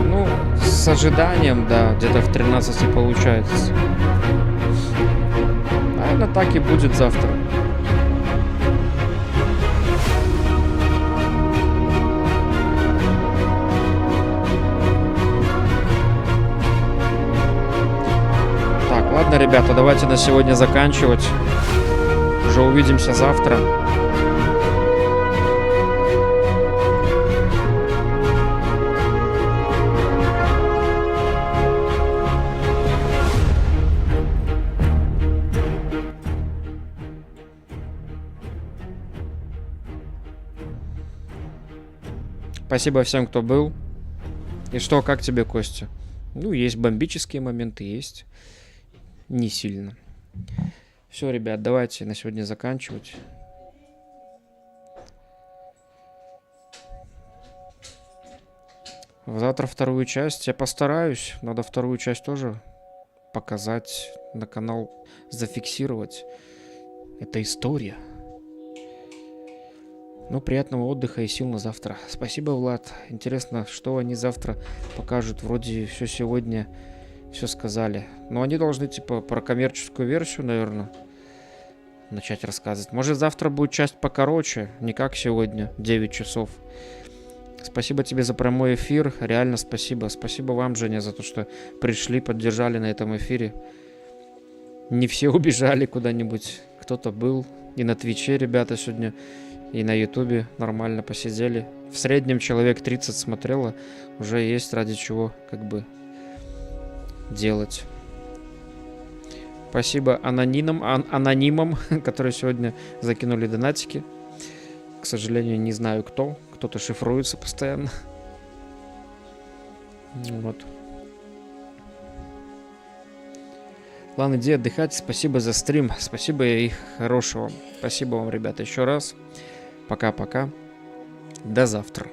Speaker 1: Ну, с ожиданием, да, где-то в 13 получается. Наверное, так и будет завтра. Так, ладно, ребята, давайте на сегодня заканчивать. Уже увидимся завтра. Спасибо всем, кто был. И что, как тебе, Костя? Ну, есть бомбические моменты, есть. Не сильно. Все, ребят, давайте на сегодня заканчивать. Завтра вторую часть. Я постараюсь. Надо вторую часть тоже показать на канал, зафиксировать. Это история. Ну, приятного отдыха и сил на завтра. Спасибо, Влад. Интересно, что они завтра покажут. Вроде все сегодня все сказали. Но они должны, типа, про коммерческую версию, наверное, начать рассказывать. Может, завтра будет часть покороче, не как сегодня, 9 часов. Спасибо тебе за прямой эфир, реально спасибо. Спасибо вам, Женя, за то, что пришли, поддержали на этом эфире. Не все убежали куда-нибудь, кто-то был. И на Твиче ребята сегодня, и на Ютубе нормально посидели. В среднем человек 30 смотрело, уже есть ради чего, как бы, делать. Спасибо анонимам, которые сегодня закинули донатики. К сожалению, не знаю кто. Кто-то шифруется постоянно. Вот. Ладно, иди отдыхать. Спасибо за стрим. Спасибо и хорошего. Спасибо вам, ребята, еще раз. Пока-пока. До завтра.